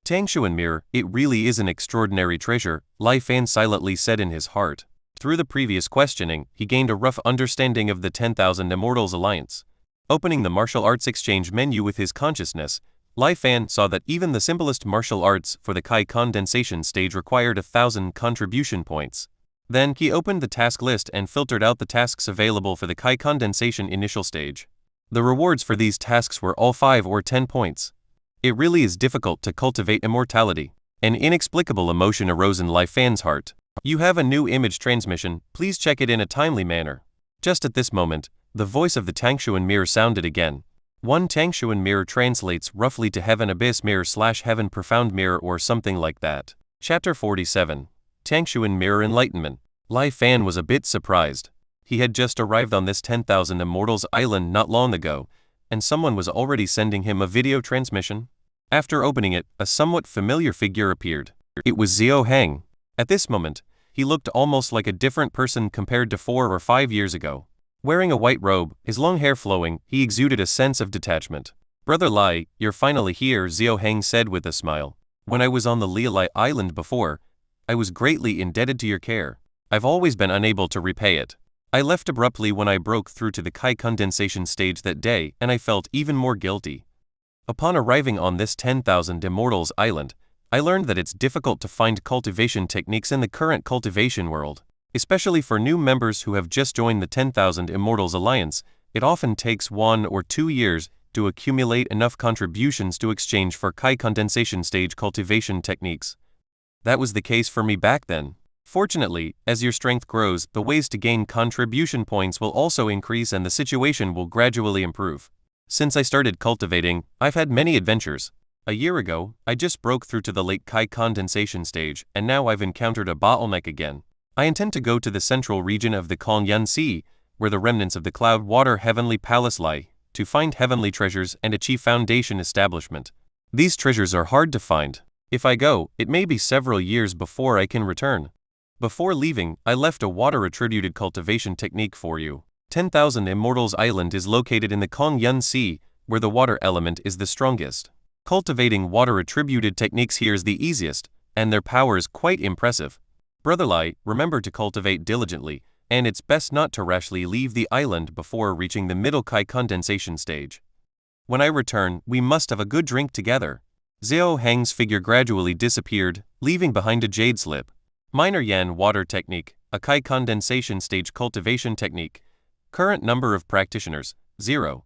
Tangshuan mirror, it really is an extraordinary treasure, Lai Fan silently said in his heart. Through the previous questioning, he gained a rough understanding of the 10,000 Immortals Alliance. Opening the martial arts exchange menu with his consciousness, Lai Fan saw that even the simplest martial arts for the Kai condensation stage required 1,000 contribution points. Then he opened the task list and filtered out the tasks available for the Kai condensation initial stage. The rewards for these tasks were all 5 or 10 points. It really is difficult to cultivate immortality. An inexplicable emotion arose in Lai Fan's heart. You have a new image transmission, please check it in a timely manner. Just at this moment, the voice of the Tangshuan mirror sounded again. One Tangshuan mirror translates roughly to Heaven Abyss Mirror / Heaven Profound Mirror or something like that. Chapter 47. Tangshuan Mirror Enlightenment. Lai Fan was a bit surprised. He had just arrived on this 10,000 Immortals Island not long ago, and someone was already sending him a video transmission. After opening it, a somewhat familiar figure appeared. It was Xiao Heng. At this moment, he looked almost like a different person compared to 4 or 5 years ago. Wearing a white robe, his long hair flowing, he exuded a sense of detachment. Brother Lai, you're finally here, Xiao Heng said with a smile. When I was on the Lialai Island before, I was greatly indebted to your care. I've always been unable to repay it. I left abruptly when I broke through to the Kai condensation stage that day, and I felt even more guilty. Upon arriving on this 10,000 Immortals island, I learned that it's difficult to find cultivation techniques in the current cultivation world. Especially for new members who have just joined the 10,000 Immortals Alliance, it often takes 1 or 2 years to accumulate enough contributions to exchange for Kai condensation stage cultivation techniques. That was the case for me back then. Fortunately, as your strength grows, the ways to gain contribution points will also increase and the situation will gradually improve. Since I started cultivating, I've had many adventures. A year ago, I just broke through to the late Kai condensation stage, and now I've encountered a bottleneck again. I intend to go to the central region of the Kongyun Sea, where the remnants of the Cloud Water Heavenly Palace lie, to find heavenly treasures and achieve foundation establishment. These treasures are hard to find. If I go, it may be several years before I can return. Before leaving, I left a water-attributed cultivation technique for you. 10,000 Immortals Island is located in the Kongyun Sea, where the water element is the strongest. Cultivating water-attributed techniques here is the easiest, and their power is quite impressive. Brother Lai, remember to cultivate diligently, and it's best not to rashly leave the island before reaching the middle Kai condensation stage. When I return, we must have a good drink together. Xiao Hang's figure gradually disappeared, leaving behind a jade slip. Minor Yan Water Technique, a Kai condensation stage cultivation technique. Current number of practitioners, 0.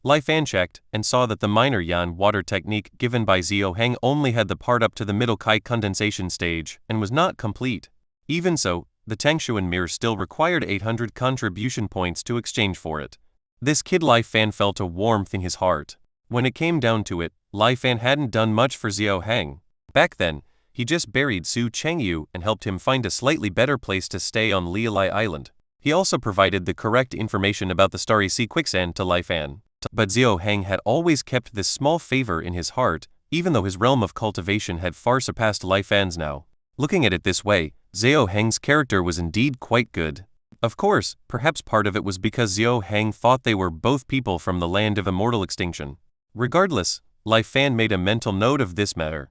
Lai Fan checked and saw that the Minor Yan Water Technique given by Xiao Hang only had the part up to the middle Kai condensation stage and was not complete. Even so, the Tangshuan mirror still required 800 contribution points to exchange for it. This kid Lai Fan felt a warmth in his heart. When it came down to it, Lai Fan hadn't done much for Xiao Hang. Back then, he just buried Su Chengyu and helped him find a slightly better place to stay on Lialai Island. He also provided the correct information about the Starry Sea quicksand to Lai Fan. But Xiao Hang had always kept this small favor in his heart, even though his realm of cultivation had far surpassed Lai Fan's now. Looking at it this way, Xiao Hang's character was indeed quite good. Of course, perhaps part of it was because Xiao Hang thought they were both people from the land of immortal extinction. Regardless, Lai Fan made a mental note of this matter.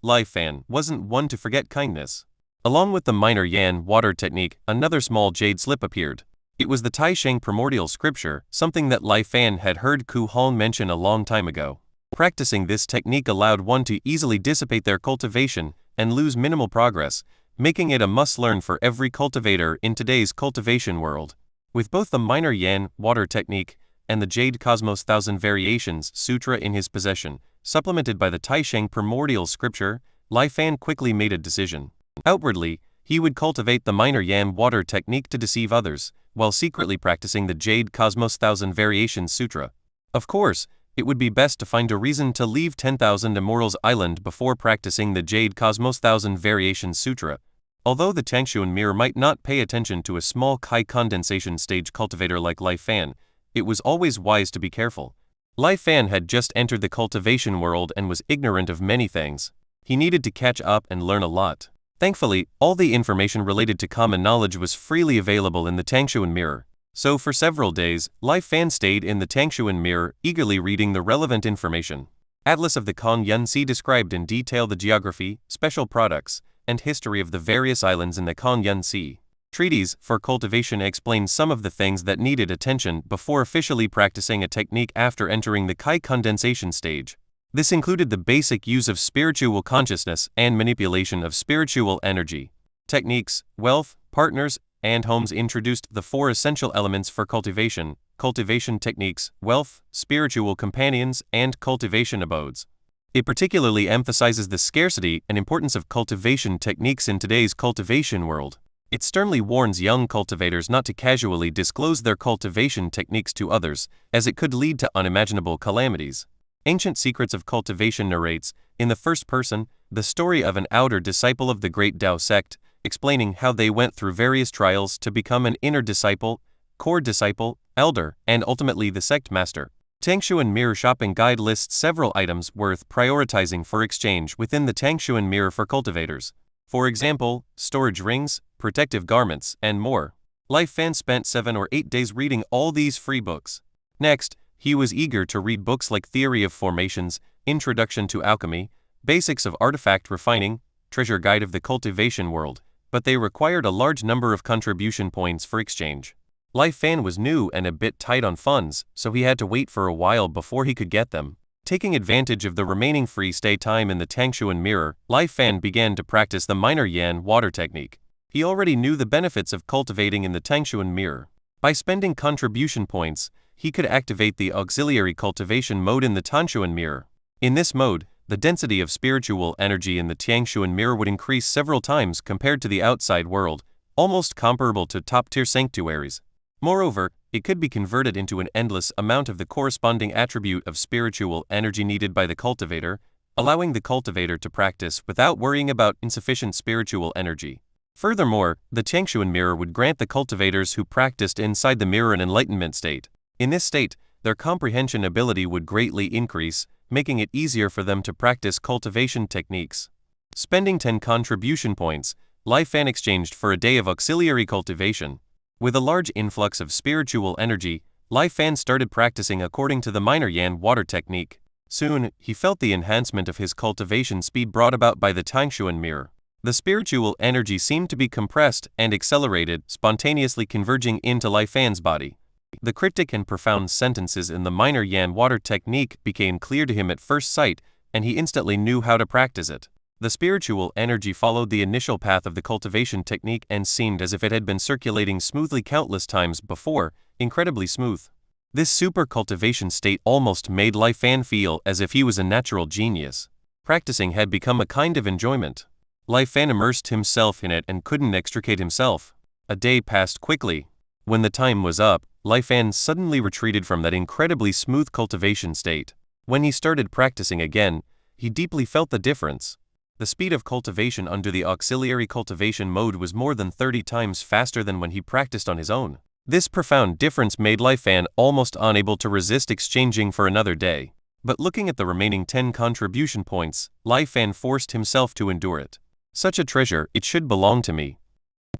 Lai Fan, wasn't one to forget kindness. Along with the Minor Yan Water Technique, another small jade slip appeared. It was the Taisheng primordial scripture, something that Lai Fan had heard Ku Hong mention a long time ago. Practicing this technique allowed one to easily dissipate their cultivation and lose minimal progress, making it a must-learn for every cultivator in today's cultivation world. With both the Minor Yan Water Technique and the Jade Cosmos Thousand Variations Sutra in his possession, supplemented by the Taisheng primordial scripture, Lai Fan quickly made a decision. Outwardly, he would cultivate the Minor Yan Water Technique to deceive others, while secretly practicing the Jade Cosmos Thousand Variations Sutra. Of course, it would be best to find a reason to leave 10,000 Immortals Island before practicing the Jade Cosmos Thousand Variations Sutra. Although the Tangshuan mirror might not pay attention to a small Kai condensation stage cultivator like Lai Fan, it was always wise to be careful. Lai Fan had just entered the cultivation world and was ignorant of many things. He needed to catch up and learn a lot. Thankfully, all the information related to common knowledge was freely available in the Tangshuan mirror. So for several days, Lai Fan stayed in the Tangshuan mirror, eagerly reading the relevant information. Atlas of the Kongyun Sea described in detail the geography, special products, and history of the various islands in the Kongyun Sea. Treatise for cultivation explained some of the things that needed attention before officially practicing a technique after entering the Kai condensation stage. This included the basic use of spiritual consciousness and manipulation of spiritual energy. Techniques, wealth, partners, and homes introduced the 4 essential elements for cultivation: cultivation techniques, wealth, spiritual companions, and cultivation abodes. It particularly emphasizes the scarcity and importance of cultivation techniques in today's cultivation world. It sternly warns young cultivators not to casually disclose their cultivation techniques to others, as it could lead to unimaginable calamities. Ancient Secrets of Cultivation narrates, in the first person, the story of an outer disciple of the Great Tao sect, explaining how they went through various trials to become an inner disciple, core disciple, elder, and ultimately the sect master. Tangshuan Mirror Shopping Guide lists several items worth prioritizing for exchange within the Tangshuan Mirror for cultivators. For example, storage rings, protective garments, and more. Lai Fan spent 7 or 8 days reading all these free books. Next, he was eager to read books like Theory of Formations, Introduction to Alchemy, Basics of Artifact Refining, Treasure Guide of the Cultivation World, but they required a large number of contribution points for exchange. Lai Fan was new and a bit tight on funds, so he had to wait for a while before he could get them. Taking advantage of the remaining free stay time in the Tangshuan mirror, Lai Fan began to practice the minor yan water technique. He already knew the benefits of cultivating in the Tangshuan mirror. By spending contribution points, he could activate the auxiliary cultivation mode in the Tangshuan mirror. In this mode, the density of spiritual energy in the Tangshuan mirror would increase several times compared to the outside world, almost comparable to top-tier sanctuaries. Moreover, it could be converted into an endless amount of the corresponding attribute of spiritual energy needed by the cultivator, allowing the cultivator to practice without worrying about insufficient spiritual energy. Furthermore, the Tangshuan mirror would grant the cultivators who practiced inside the mirror an enlightenment state. In this state, their comprehension ability would greatly increase, making it easier for them to practice cultivation techniques. Spending 10 contribution points, Lai Fan exchanged for a day of auxiliary cultivation. With a large influx of spiritual energy, Lai Fan started practicing according to the minor yan water technique. Soon, he felt the enhancement of his cultivation speed brought about by the Tangshuan mirror. The spiritual energy seemed to be compressed and accelerated, spontaneously converging into Lai Fan's body. The cryptic and profound sentences in the minor yan water technique became clear to him at first sight, and he instantly knew how to practice it. The spiritual energy followed the initial path of the cultivation technique and seemed as if it had been circulating smoothly countless times before, incredibly smooth. This super cultivation state almost made Lai Fan feel as if he was a natural genius. Practicing had become a kind of enjoyment. Lai Fan immersed himself in it and couldn't extricate himself. A day passed quickly. When the time was up, Lai Fan suddenly retreated from that incredibly smooth cultivation state. When he started practicing again, he deeply felt the difference. The speed of cultivation under the auxiliary cultivation mode was more than 30 times faster than when he practiced on his own. This profound difference made Lai Fan almost unable to resist exchanging for another day. But looking at the remaining 10 contribution points, Lai Fan forced himself to endure it. Such a treasure, it should belong to me.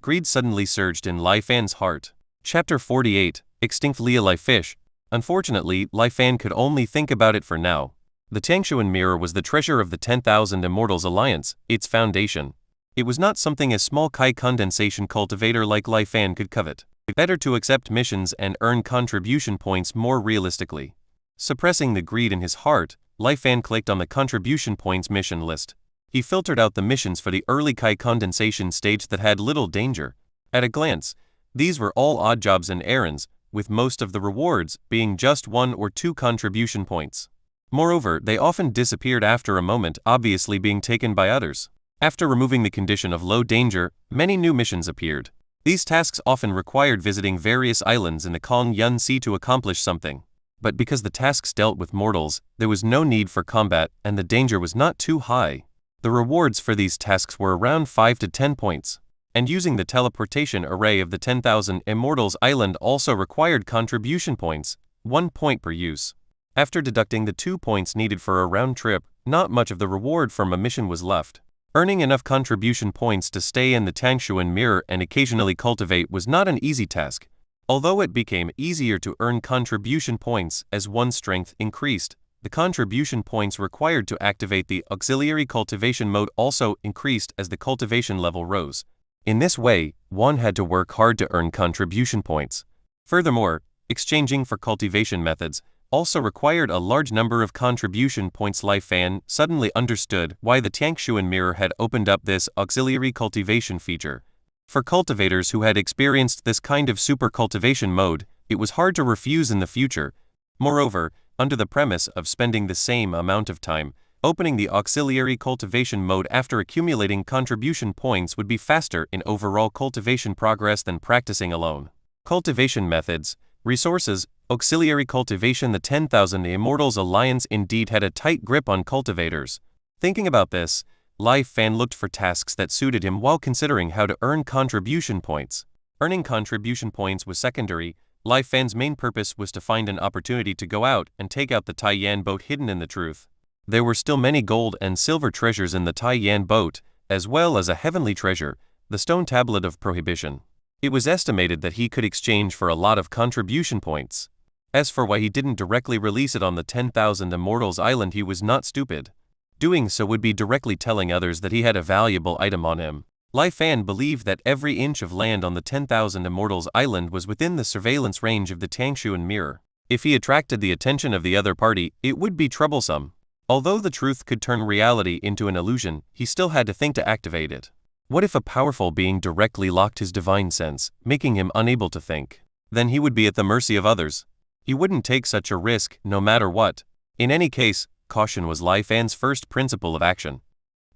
Greed suddenly surged in Lai Fan's heart. Chapter 48, Extinct Lialai Fish. Unfortunately, Lai Fan could only think about it for now. The Tangshuan mirror was the treasure of the 10,000 Immortals Alliance, its foundation. It was not something a small Kai condensation cultivator like Lai Fan could covet. Better to accept missions and earn contribution points more realistically. Suppressing the greed in his heart, Lai Fan clicked on the contribution points mission list. He filtered out the missions for the early Kai condensation stage that had little danger. At a glance, these were all odd jobs and errands, with most of the rewards being just 1 or 2 contribution points. Moreover, they often disappeared after a moment, obviously being taken by others. After removing the condition of low danger, many new missions appeared. These tasks often required visiting various islands in the Kong Yun Sea to accomplish something. But because the tasks dealt with mortals, there was no need for combat and the danger was not too high. The rewards for these tasks were around 5 to 10 points. And using the teleportation array of the 10,000 Immortals Island also required contribution points, 1 point per use. After deducting the 2 points needed for a round trip, not much of the reward from a mission was left. Earning enough contribution points to stay in the Tangshuan mirror and occasionally cultivate was not an easy task. Although it became easier to earn contribution points as one's strength increased, the contribution points required to activate the auxiliary cultivation mode also increased as the cultivation level rose. In this way, one had to work hard to earn contribution points. Furthermore, exchanging for cultivation methods also required a large number of contribution points. Lai Fan suddenly understood why the Tangshuan mirror had opened up this auxiliary cultivation feature. For cultivators who had experienced this kind of super cultivation mode, it was hard to refuse in the future. Moreover, under the premise of spending the same amount of time, opening the auxiliary cultivation mode after accumulating contribution points would be faster in overall cultivation progress than practicing alone. Cultivation methods, resources, auxiliary cultivation. The 10,000 Immortals Alliance indeed had a tight grip on cultivators. Thinking about this, Lai Fan looked for tasks that suited him while considering how to earn contribution points. Earning contribution points was secondary. Lai Fan's main purpose was to find an opportunity to go out and take out the Taiyan boat hidden in the truth. There were still many gold and silver treasures in the Taiyan boat, as well as a heavenly treasure, the stone tablet of prohibition. It was estimated that he could exchange for a lot of contribution points. As for why he didn't directly release it on the 10,000 Immortals Island, he was not stupid. Doing so would be directly telling others that he had a valuable item on him. Lai Fan believed that every inch of land on the 10,000 Immortals Island was within the surveillance range of the Tangshuan mirror. If he attracted the attention of the other party, it would be troublesome. Although the truth could turn reality into an illusion, he still had to think to activate it. What if a powerful being directly locked his divine sense, making him unable to think? Then he would be at the mercy of others. He wouldn't take such a risk, no matter what. In any case, caution was Lai Fan's first principle of action.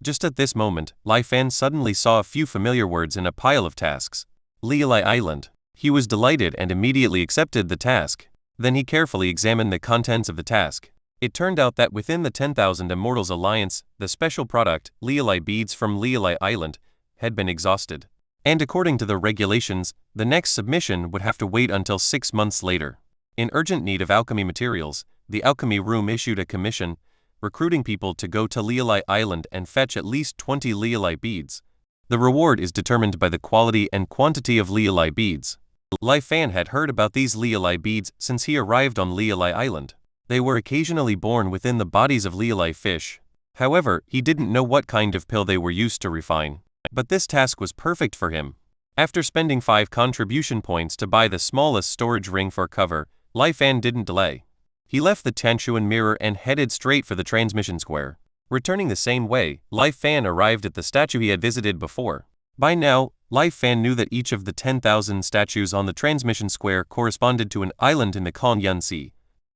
Just at this moment, Lai Fan suddenly saw a few familiar words in a pile of tasks. Lialai Island. He was delighted and immediately accepted the task. Then he carefully examined the contents of the task. It turned out that within the 10,000 Immortals Alliance, the special product, Lialai beads from Lialai Island, had been exhausted. And according to the regulations, the next submission would have to wait until 6 months later. In urgent need of alchemy materials, the alchemy room issued a commission, recruiting people to go to Lialai Island and fetch at least 20 Lialai beads. The reward is determined by the quality and quantity of Lialai beads. Lai Fan had heard about these Lialai beads since he arrived on Lialai Island. They were occasionally born within the bodies of Lialai fish. However, he didn't know what kind of pill they were used to refine. But this task was perfect for him. After spending 5 contribution points to buy the smallest storage ring for cover, Lai Fan didn't delay. He left the Tanshuan mirror and headed straight for the transmission square. Returning the same way, Lai Fan arrived at the statue he had visited before. By now, Lai Fan knew that each of the 10,000 statues on the transmission square corresponded to an island in the Kangyun Sea.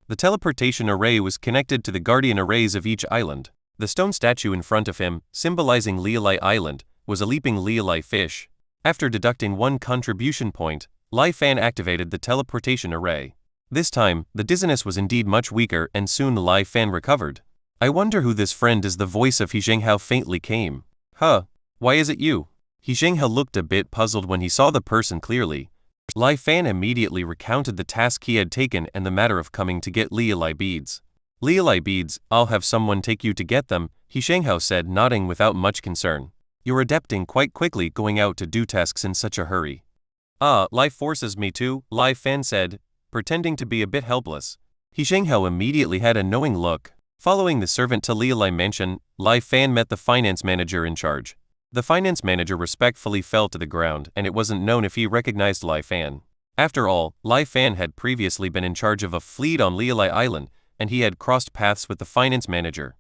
The teleportation array was connected to the guardian arrays of each island. The stone statue in front of him, symbolizing Lialai Island, was a leaping Lialai fish. After deducting 1 contribution point, Lai Fan activated the teleportation array. This time, the dizziness was indeed much weaker and soon Lai Fan recovered. I wonder who this friend is. The voice of He Zhenghao faintly came. Huh, why is it you? He Zhenghao looked a bit puzzled when he saw the person clearly. Lai Fan immediately recounted the task he had taken and the matter of coming to get Lialai beads. Lialai beads, I'll have someone take you to get them, He Zhenghao said, nodding without much concern. You're adapting quite quickly, going out to do tasks in such a hurry. Life forces me to, Lai Fan said, pretending to be a bit helpless. He Zhenghao immediately had a knowing look. Following the servant to Lialai Mansion, Lai Fan met the finance manager in charge. The finance manager respectfully fell to the ground, and it wasn't known if he recognized Lai Fan. After all, Lai Fan had previously been in charge of a fleet on Lialai Island, and he had crossed paths with the finance manager.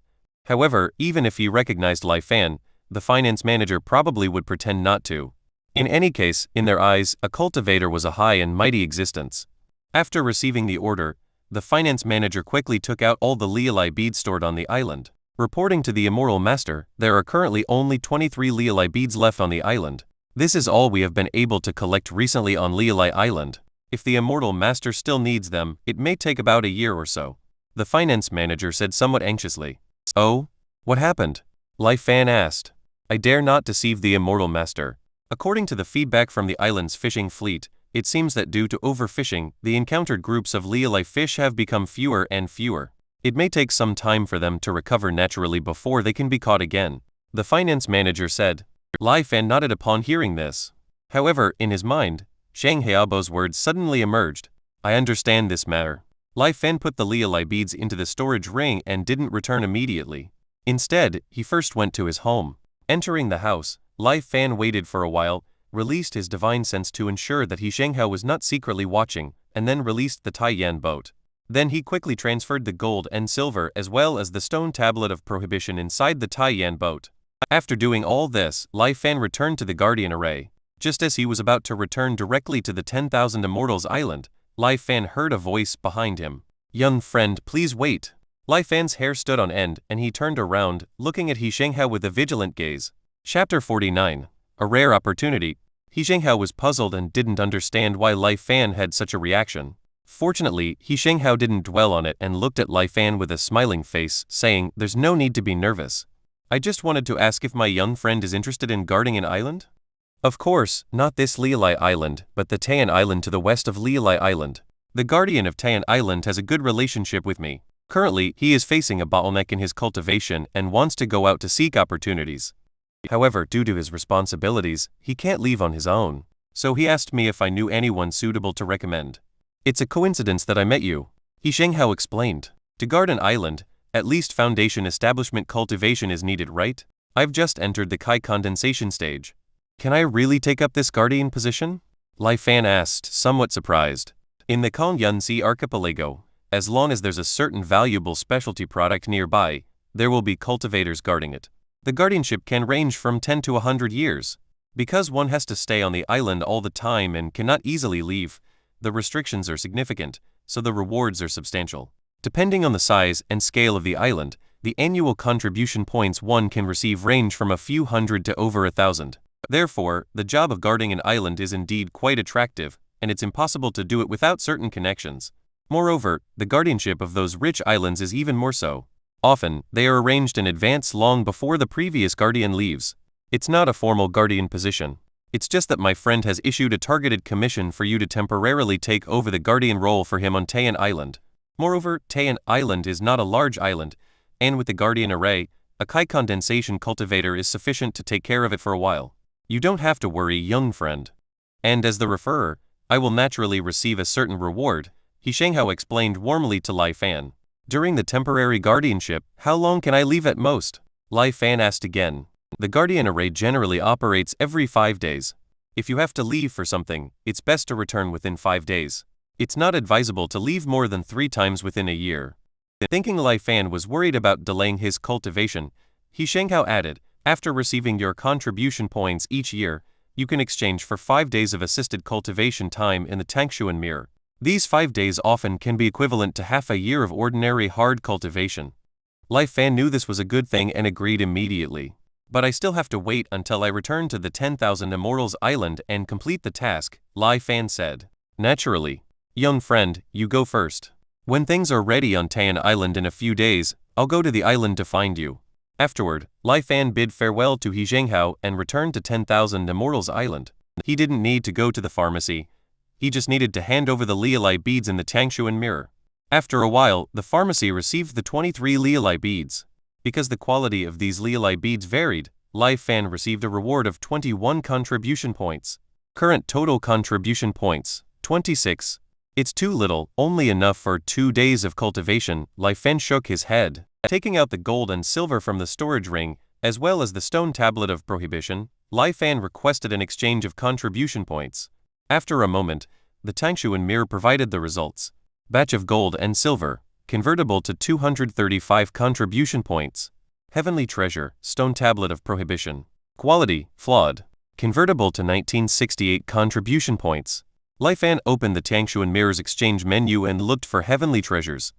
However, even if he recognized Lai Fan, the finance manager probably would pretend not to. In any case, in their eyes, a cultivator was a high and mighty existence. After receiving the order, the finance manager quickly took out all the Lialai beads stored on the island. Reporting to the Immortal Master, there are currently only 23 Lialai beads left on the island. This is all we have been able to collect recently on Lialai Island. If the Immortal Master still needs them, it may take about a year or so. The finance manager said somewhat anxiously. Oh? What happened? Lai Fan asked. I dare not deceive the Immortal Master. According to the feedback from the island's fishing fleet, it seems that due to overfishing, the encountered groups of Lialai fish have become fewer and fewer. It may take some time for them to recover naturally before they can be caught again, the finance manager said. Lai Fan nodded upon hearing this. However, in his mind, Shang Heabo's words suddenly emerged. I understand this matter. Lai Fan put the Lialai beads into the storage ring and didn't return immediately. Instead, he first went to his home. Entering the house, Lai Fan waited for a while, released his divine sense to ensure that He Zhenghao was not secretly watching, and then released the Taiyan boat. Then he quickly transferred the gold and silver as well as the stone tablet of prohibition inside the Taiyan boat. After doing all this, Lai Fan returned to the guardian array. Just as he was about to return directly to the 10,000 Immortals Island, Lai Fan heard a voice behind him. Young friend, please wait. Lai Fan's hair stood on end and he turned around, looking at He Zhenghao with a vigilant gaze. Chapter 49. A rare opportunity. He Zhenghao was puzzled and didn't understand why Lai Fan had such a reaction. Fortunately, He Zhenghao didn't dwell on it and looked at Lai Fan with a smiling face, saying, There's no need to be nervous. I just wanted to ask if my young friend is interested in guarding an island? Of course, not this Lialai Island, but the Taiyan Island to the west of Lialai Island. The guardian of Taiyan Island has a good relationship with me. Currently, he is facing a bottleneck in his cultivation and wants to go out to seek opportunities. However, due to his responsibilities, he can't leave on his own. So he asked me if I knew anyone suitable to recommend. It's a coincidence that I met you, He Zhenghao explained. To guard an island, at least foundation establishment cultivation is needed, right? I've just entered the Kai condensation stage. Can I really take up this guardian position? Lai Fan asked, somewhat surprised. In the Kongyunsi archipelago, as long as there's a certain valuable specialty product nearby, there will be cultivators guarding it. The guardianship can range from 10 to 100 years. Because one has to stay on the island all the time and cannot easily leave, the restrictions are significant, so the rewards are substantial. Depending on the size and scale of the island, the annual contribution points one can receive range from a few hundred to over 1,000. Therefore, the job of guarding an island is indeed quite attractive, and it's impossible to do it without certain connections. Moreover, the guardianship of those rich islands is even more so. Often, they are arranged in advance long before the previous guardian leaves. It's not a formal guardian position. It's just that my friend has issued a targeted commission for you to temporarily take over the guardian role for him on Tayan Island. Moreover, Tayan Island is not a large island, and with the guardian array, a Kai condensation cultivator is sufficient to take care of it for a while. You don't have to worry, young friend. And as the referrer, I will naturally receive a certain reward, He Shanghao explained warmly to Lai Fan. During the temporary guardianship, how long can I leave at most? Lai Fan asked again. The guardian array generally operates every 5 days. If you have to leave for something, it's best to return within 5 days. It's not advisable to leave more than 3 times within a year. Thinking Lai Fan was worried about delaying his cultivation, He Shanghao added, after receiving your contribution points each year, you can exchange for 5 days of assisted cultivation time in the Tangshuan mirror. These 5 days often can be equivalent to half a year of ordinary hard cultivation. Lai Fan knew this was a good thing and agreed immediately. But I still have to wait until I return to the 10,000 Immortals Island and complete the task, Lai Fan said. Naturally. Young friend, you go first. When things are ready on Tayan Island in a few days, I'll go to the island to find you. Afterward, Lai Fan bid farewell to He Zhenghao and returned to 10,000 Immortals Island. He didn't need to go to the pharmacy. He just needed to hand over the Lialai beads in the Tangshuan mirror. After a while, the pharmacy received the 23 Lialai beads. Because the quality of these Lialai beads varied, Lai Fan received a reward of 21 contribution points. Current total contribution points, 26. It's too little, only enough for 2 days of cultivation. Lai Fan shook his head. Taking out the gold and silver from the storage ring, as well as the stone tablet of prohibition, Lai Fan requested an exchange of contribution points. After a moment, the Tangshuan mirror provided the results. Batch of gold and silver, convertible to 235 contribution points. Heavenly treasure, stone tablet of prohibition. Quality, flawed. Convertible to 1968 contribution points. Lai Fan opened the Tangshuan mirror's exchange menu and looked for heavenly treasures.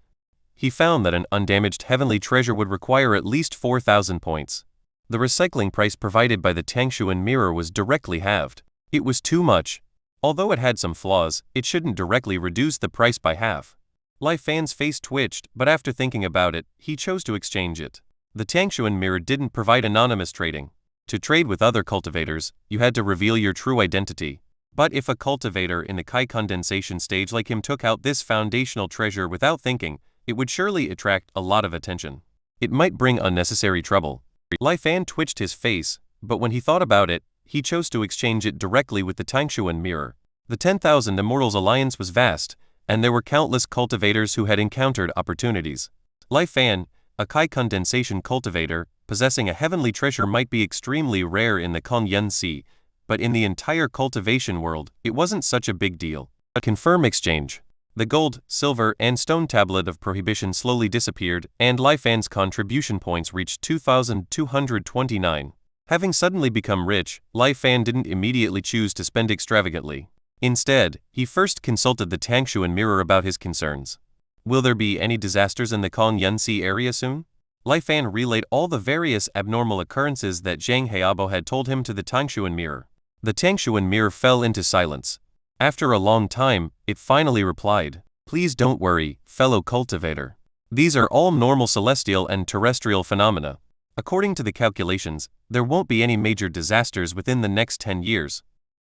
He found that an undamaged heavenly treasure would require at least 4,000 points. The recycling price provided by the Tangshuan mirror was directly halved. It was too much. Although it had some flaws, it shouldn't directly reduce the price by half. Lai Fan's face twitched, but after thinking about it, he chose to exchange it. The Tangshuan mirror didn't provide anonymous trading. To trade with other cultivators, you had to reveal your true identity. But if a cultivator in the Kai condensation stage like him took out this foundational treasure without thinking, it would surely attract a lot of attention. It might bring unnecessary trouble. Lai Fan twitched his face, but when he thought about it, he chose to exchange it directly with the Tangshuan mirror. The 10,000 Immortals Alliance was vast, and there were countless cultivators who had encountered opportunities. Lai Fan, a Kai condensation cultivator, possessing a heavenly treasure might be extremely rare in the Kongyunsi, but in the entire cultivation world, it wasn't such a big deal. A confirm exchange. The gold, silver, and stone tablet of prohibition slowly disappeared, and Lai Fan's contribution points reached 2,229. Having suddenly become rich, Lai Fan didn't immediately choose to spend extravagantly. Instead, he first consulted the Tangshuan mirror about his concerns. Will there be any disasters in the Kongyunsi area soon? Lai Fan relayed all the various abnormal occurrences that Zhang Heabo had told him to the Tangshuan mirror. The Tangshuan mirror fell into silence. After a long time, it finally replied, "Please don't worry, fellow cultivator. These are all normal celestial and terrestrial phenomena. According to the calculations, there won't be any major disasters within the next 10 years.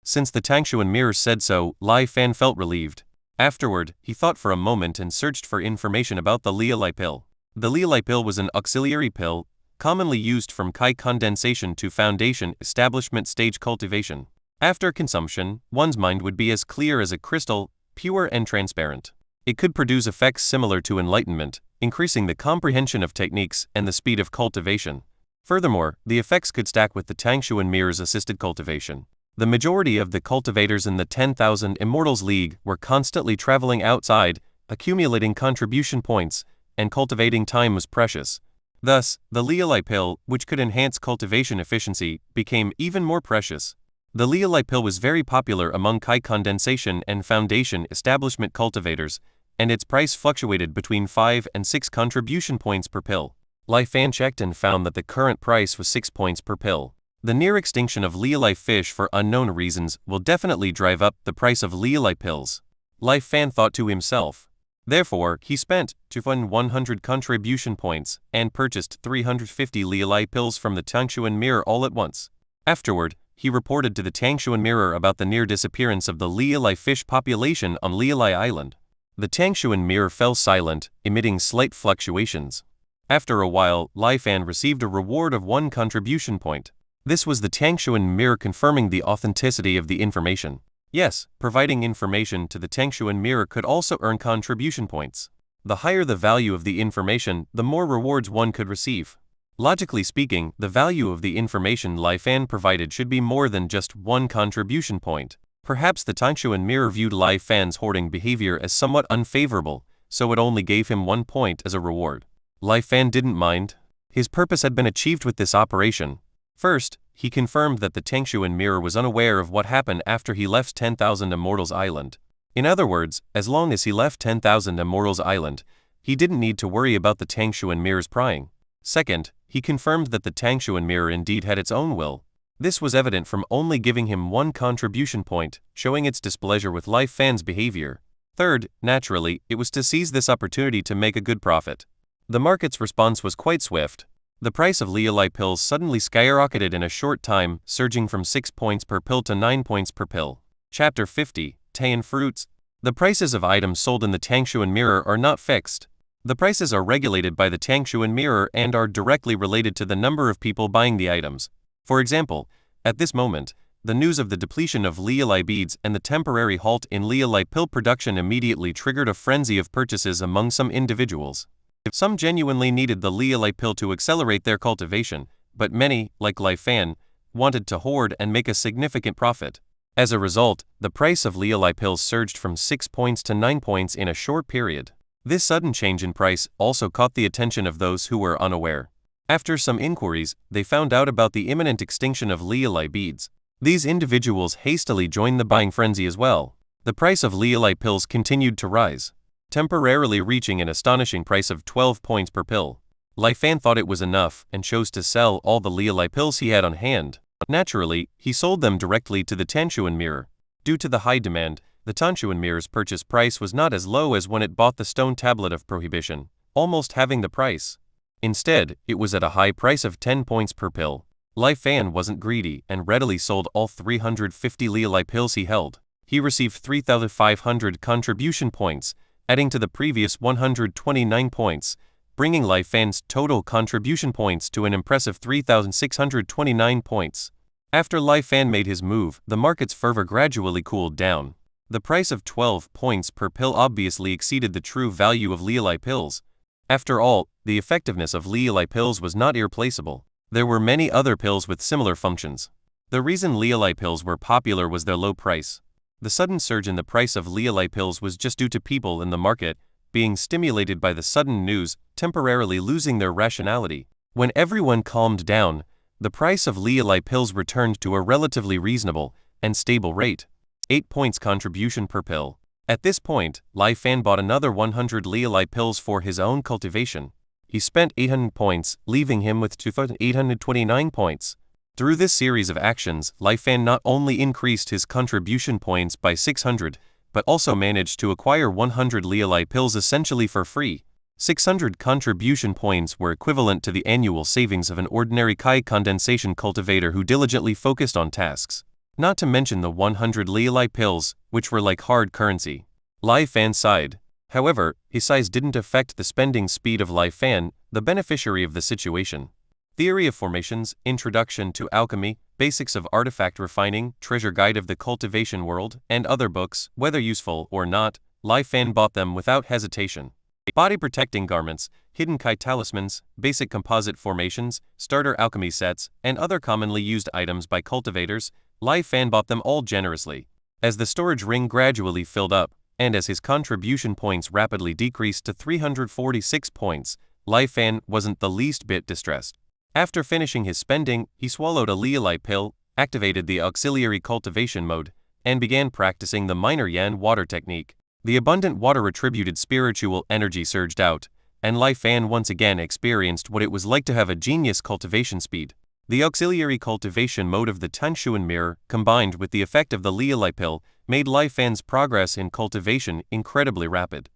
Since the Tangshuan mirror said so, Lai Fan felt relieved. Afterward, he thought for a moment and searched for information about the Lialai pill. The Lialai pill was an auxiliary pill, commonly used from Kai condensation to foundation establishment stage cultivation. After consumption, one's mind would be as clear as a crystal, pure and transparent. It could produce effects similar to enlightenment, increasing the comprehension of techniques and the speed of cultivation. Furthermore, the effects could stack with the Tangshuan mirror's assisted cultivation. The majority of the cultivators in the 10,000 Immortals League were constantly traveling outside, accumulating contribution points, and cultivating time was precious. Thus, the Leolai pill, which could enhance cultivation efficiency, became even more precious. The Leolai pill was very popular among Kai condensation and foundation establishment cultivators, and its price fluctuated between 5 and 6 contribution points per pill. Lai Fan checked and found that the current price was 6 points per pill. The near extinction of Leolai fish for unknown reasons will definitely drive up the price of Leolai pills. Lai Fan thought to himself. Therefore, he spent 100 contribution points and purchased 350 Leolai pills from the Tangshuan Mirror all at once. Afterward, he reported to the Tangshuan Mirror about the near disappearance of the Leolai fish population on Leolai Island. The Tangshuan Mirror fell silent, emitting slight fluctuations. After a while, Lai Fan received a reward of 1 contribution point. This was the Tangshuan Mirror confirming the authenticity of the information. Yes, providing information to the Tangshuan Mirror could also earn contribution points. The higher the value of the information, the more rewards one could receive. Logically speaking, the value of the information Lai Fan provided should be more than just 1 contribution point. Perhaps the Tangshuan Mirror viewed Lai Fan's hoarding behavior as somewhat unfavorable, so it only gave him 1 point as a reward. Lai Fan didn't mind. His purpose had been achieved with this operation. First, he confirmed that the Tangshuan Mirror was unaware of what happened after he left 10,000 Immortals Island. In other words, as long as he left 10,000 Immortals Island, he didn't need to worry about the Tangshuan Mirror's prying. Second, he confirmed that the Tangshuan Mirror indeed had its own will. This was evident from only giving him 1 contribution point, showing its displeasure with Lai Fan's behavior. Third, naturally, it was to seize this opportunity to make a good profit. The market's response was quite swift. The price of Leolai pills suddenly skyrocketed in a short time, surging from 6 points per pill to 9 points per pill. Chapter 50, Tea and Fruits. The prices of items sold in the Tangshuan Mirror are not fixed. The prices are regulated by the Tangshuan Mirror and are directly related to the number of people buying the items. For example, at this moment, the news of the depletion of Leolai beads and the temporary halt in Leolai pill production immediately triggered a frenzy of purchases among some individuals. Some genuinely needed the Leolai pill to accelerate their cultivation, but many, like Lai Fan, wanted to hoard and make a significant profit. As a result, the price of Leolai pills surged from 6 points to 9 points in a short period. This sudden change in price also caught the attention of those who were unaware. After some inquiries, they found out about the imminent extinction of Leolai beads. These individuals hastily joined the buying frenzy as well. The price of Leolai pills continued to rise, temporarily reaching an astonishing price of 12 points per pill. Lai Fan thought it was enough and chose to sell all the Leolai pills he had on hand. Naturally, he sold them directly to the Tangshuan Mirror. Due to the high demand, the Tangshuan Mirror's purchase price was not as low as when it bought the stone tablet of prohibition, almost halving the price. Instead, it was at a high price of 10 points per pill. Lai Fan wasn't greedy and readily sold all 350 Leolai pills he held. He received 3,500 contribution points, adding to the previous 129 points, bringing Lai Fan's total contribution points to an impressive 3,629 points. After Lai Fan made his move, the market's fervor gradually cooled down. The price of 12 points per pill obviously exceeded the true value of Leolai pills. After all, the effectiveness of Leolai pills was not irreplaceable. There were many other pills with similar functions. The reason Leolai pills were popular was their low price. The sudden surge in the price of Leolai pills was just due to people in the market being stimulated by the sudden news, temporarily losing their rationality. When everyone calmed down, the price of Leolai pills returned to a relatively reasonable and stable rate. 8 points contribution per pill. At this point, Lai Fan bought another 100 Leolai pills for his own cultivation. He spent 800 points, leaving him with 2,829 points. Through this series of actions, Lai Fan not only increased his contribution points by 600, but also managed to acquire 100 Leolai pills essentially for free. 600 contribution points were equivalent to the annual savings of an ordinary Kai condensation cultivator who diligently focused on tasks. Not to mention the 100 Leolai pills, which were like hard currency. Lai Fan sighed. However, his sighs didn't affect the spending speed of Lai Fan, the beneficiary of the situation. Theory of Formations, Introduction to Alchemy, Basics of Artifact Refining, Treasure Guide of the Cultivation World, and other books, whether useful or not, Lai Fan bought them without hesitation. Body-protecting garments, hidden Kai talismans, basic composite formations, starter alchemy sets, and other commonly used items by cultivators, Lai Fan bought them all generously. As the storage ring gradually filled up, and as his contribution points rapidly decreased to 346 points, Lai Fan wasn't the least bit distressed. After finishing his spending, he swallowed a Lialai pill, activated the auxiliary cultivation mode, and began practicing the minor yan water technique. The abundant water-attributed spiritual energy surged out, and Lai Fan once again experienced what it was like to have a genius cultivation speed. The auxiliary cultivation mode of the Tanshuan mirror, combined with the effect of the Lialai pill, made Lai Fan's progress in cultivation incredibly rapid.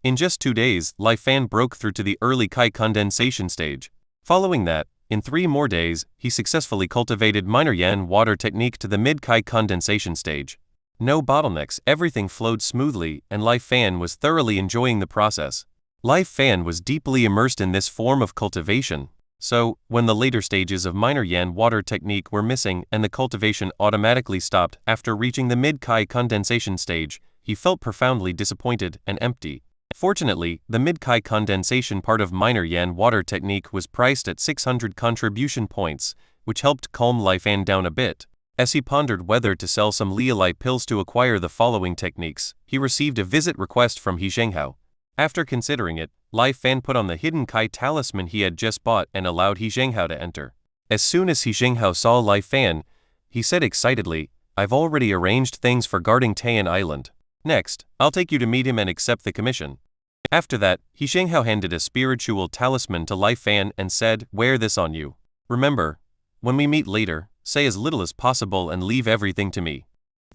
In just 2 days, Lai Fan broke through to the early Kai condensation stage. Following that, in 3 more days, he successfully cultivated minor yan water technique to the mid-Kai condensation stage. No bottlenecks, everything flowed smoothly, and Lai Fan was thoroughly enjoying the process. Lai Fan was deeply immersed in this form of cultivation. So, when the later stages of minor yan water technique were missing and the cultivation automatically stopped after reaching the mid-Kai condensation stage, he felt profoundly disappointed and empty. Fortunately, the mid-Kai condensation part of minor yan water technique was priced at 600 contribution points, which helped calm Lai Fan down a bit. As he pondered whether to sell some Lialai pills to acquire the following techniques, he received a visit request from He Zhenghao. After considering it, Lai Fan put on the hidden Kai talisman he had just bought and allowed He Zhenghao to enter. As soon as He Zhenghao saw Lai Fan, he said excitedly, "I've already arranged things for guarding Taiyan Island. Next, I'll take you to meet him and accept the commission." After that, He Zhenghao handed a spiritual talisman to Lai Fan and said, "Wear this on you. Remember, when we meet later, say as little as possible and leave everything to me."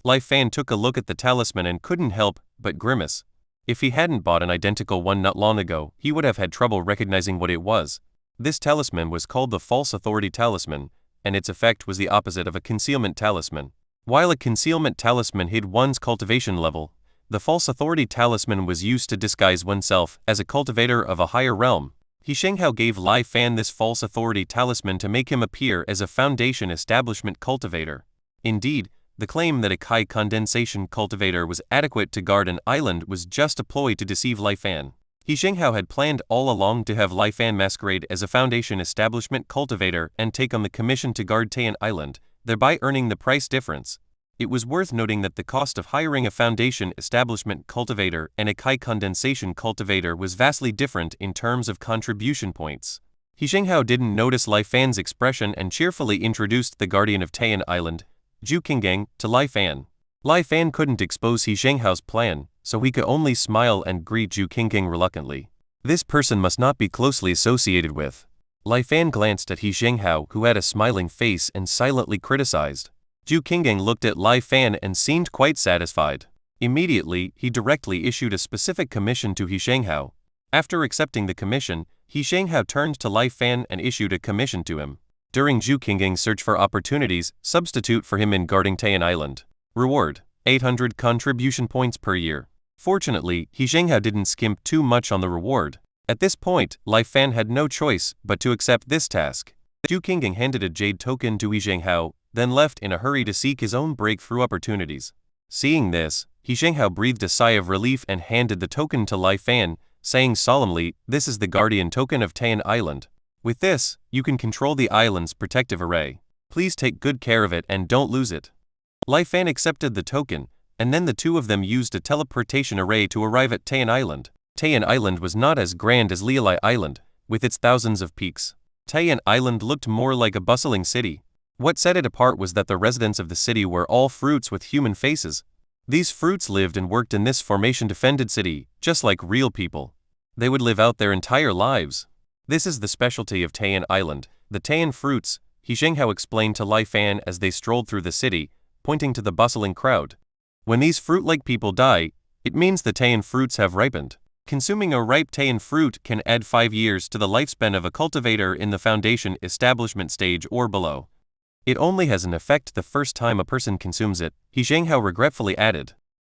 Lai Fan took a look at the talisman and couldn't help but grimace. If he hadn't bought an identical one not long ago, he would have had trouble recognizing what it was. This talisman was called the False Authority Talisman, and its effect was the opposite of a concealment talisman. While a concealment talisman hid one's cultivation level, the False Authority Talisman was used to disguise oneself as a cultivator of a higher realm. He Zhenghao gave Lai Fan this False Authority Talisman to make him appear as a foundation establishment cultivator. Indeed, the claim that a Kai condensation cultivator was adequate to guard an island was just a ploy to deceive Lai Fan. He Zhenghao had planned all along to have Lai Fan masquerade as a foundation establishment cultivator and take on the commission to guard Taiyan Island, thereby earning the price difference. It was worth noting that the cost of hiring a foundation establishment cultivator and a Kai condensation cultivator was vastly different in terms of contribution points. He Zhenghao didn't notice Lai Fan's expression and cheerfully introduced the guardian of Taiyan Island, Zhu Qinggang, to Lai Fan. Lai Fan couldn't expose He Zhenghao's plan, so he could only smile and greet Zhu Qinggang reluctantly. This person must not be closely associated with. Lai Fan glanced at He Zhenghao, who had a smiling face, and silently criticized. Zhu Qinggang looked at Lai Fan and seemed quite satisfied. Immediately, he directly issued a specific commission to He Zhenghao. After accepting the commission, He Zhenghao turned to Lai Fan and issued a commission to him. During Zhu Qinggang's search for opportunities, substitute for him in guarding Taiyan Island. Reward: 800 contribution points per year. Fortunately, He Zhenghao didn't skimp too much on the reward. At this point, Lai Fan had no choice but to accept this task. Zhu Qinggang handed a jade token to He Zhenghao, then left in a hurry to seek his own breakthrough opportunities. Seeing this, He Zhenghao breathed a sigh of relief and handed the token to Lai Fan, saying solemnly, "This is the guardian token of Taiyan Island. With this, you can control the island's protective array. Please take good care of it and don't lose it." Lai Fan accepted the token, and then the two of them used a teleportation array to arrive at Taiyan Island. Taiyan Island was not as grand as Lialai Island, with its thousands of peaks. Taiyan Island looked more like a bustling city. What set it apart was that the residents of the city were all fruits with human faces. These fruits lived and worked in this formation-defended city, just like real people. They would live out their entire lives. This is the specialty of Taiyan Island, the Taiyan fruits, He Zhenghao explained to Lai Fan as they strolled through the city, pointing to the bustling crowd. When these fruit-like people die, it means the Taiyan fruits have ripened. Consuming a ripe Taiyan fruit can add 5 years to the lifespan of a cultivator in the foundation establishment stage or below. It only has an effect the first time a person consumes it, He Zhenghao regretfully added.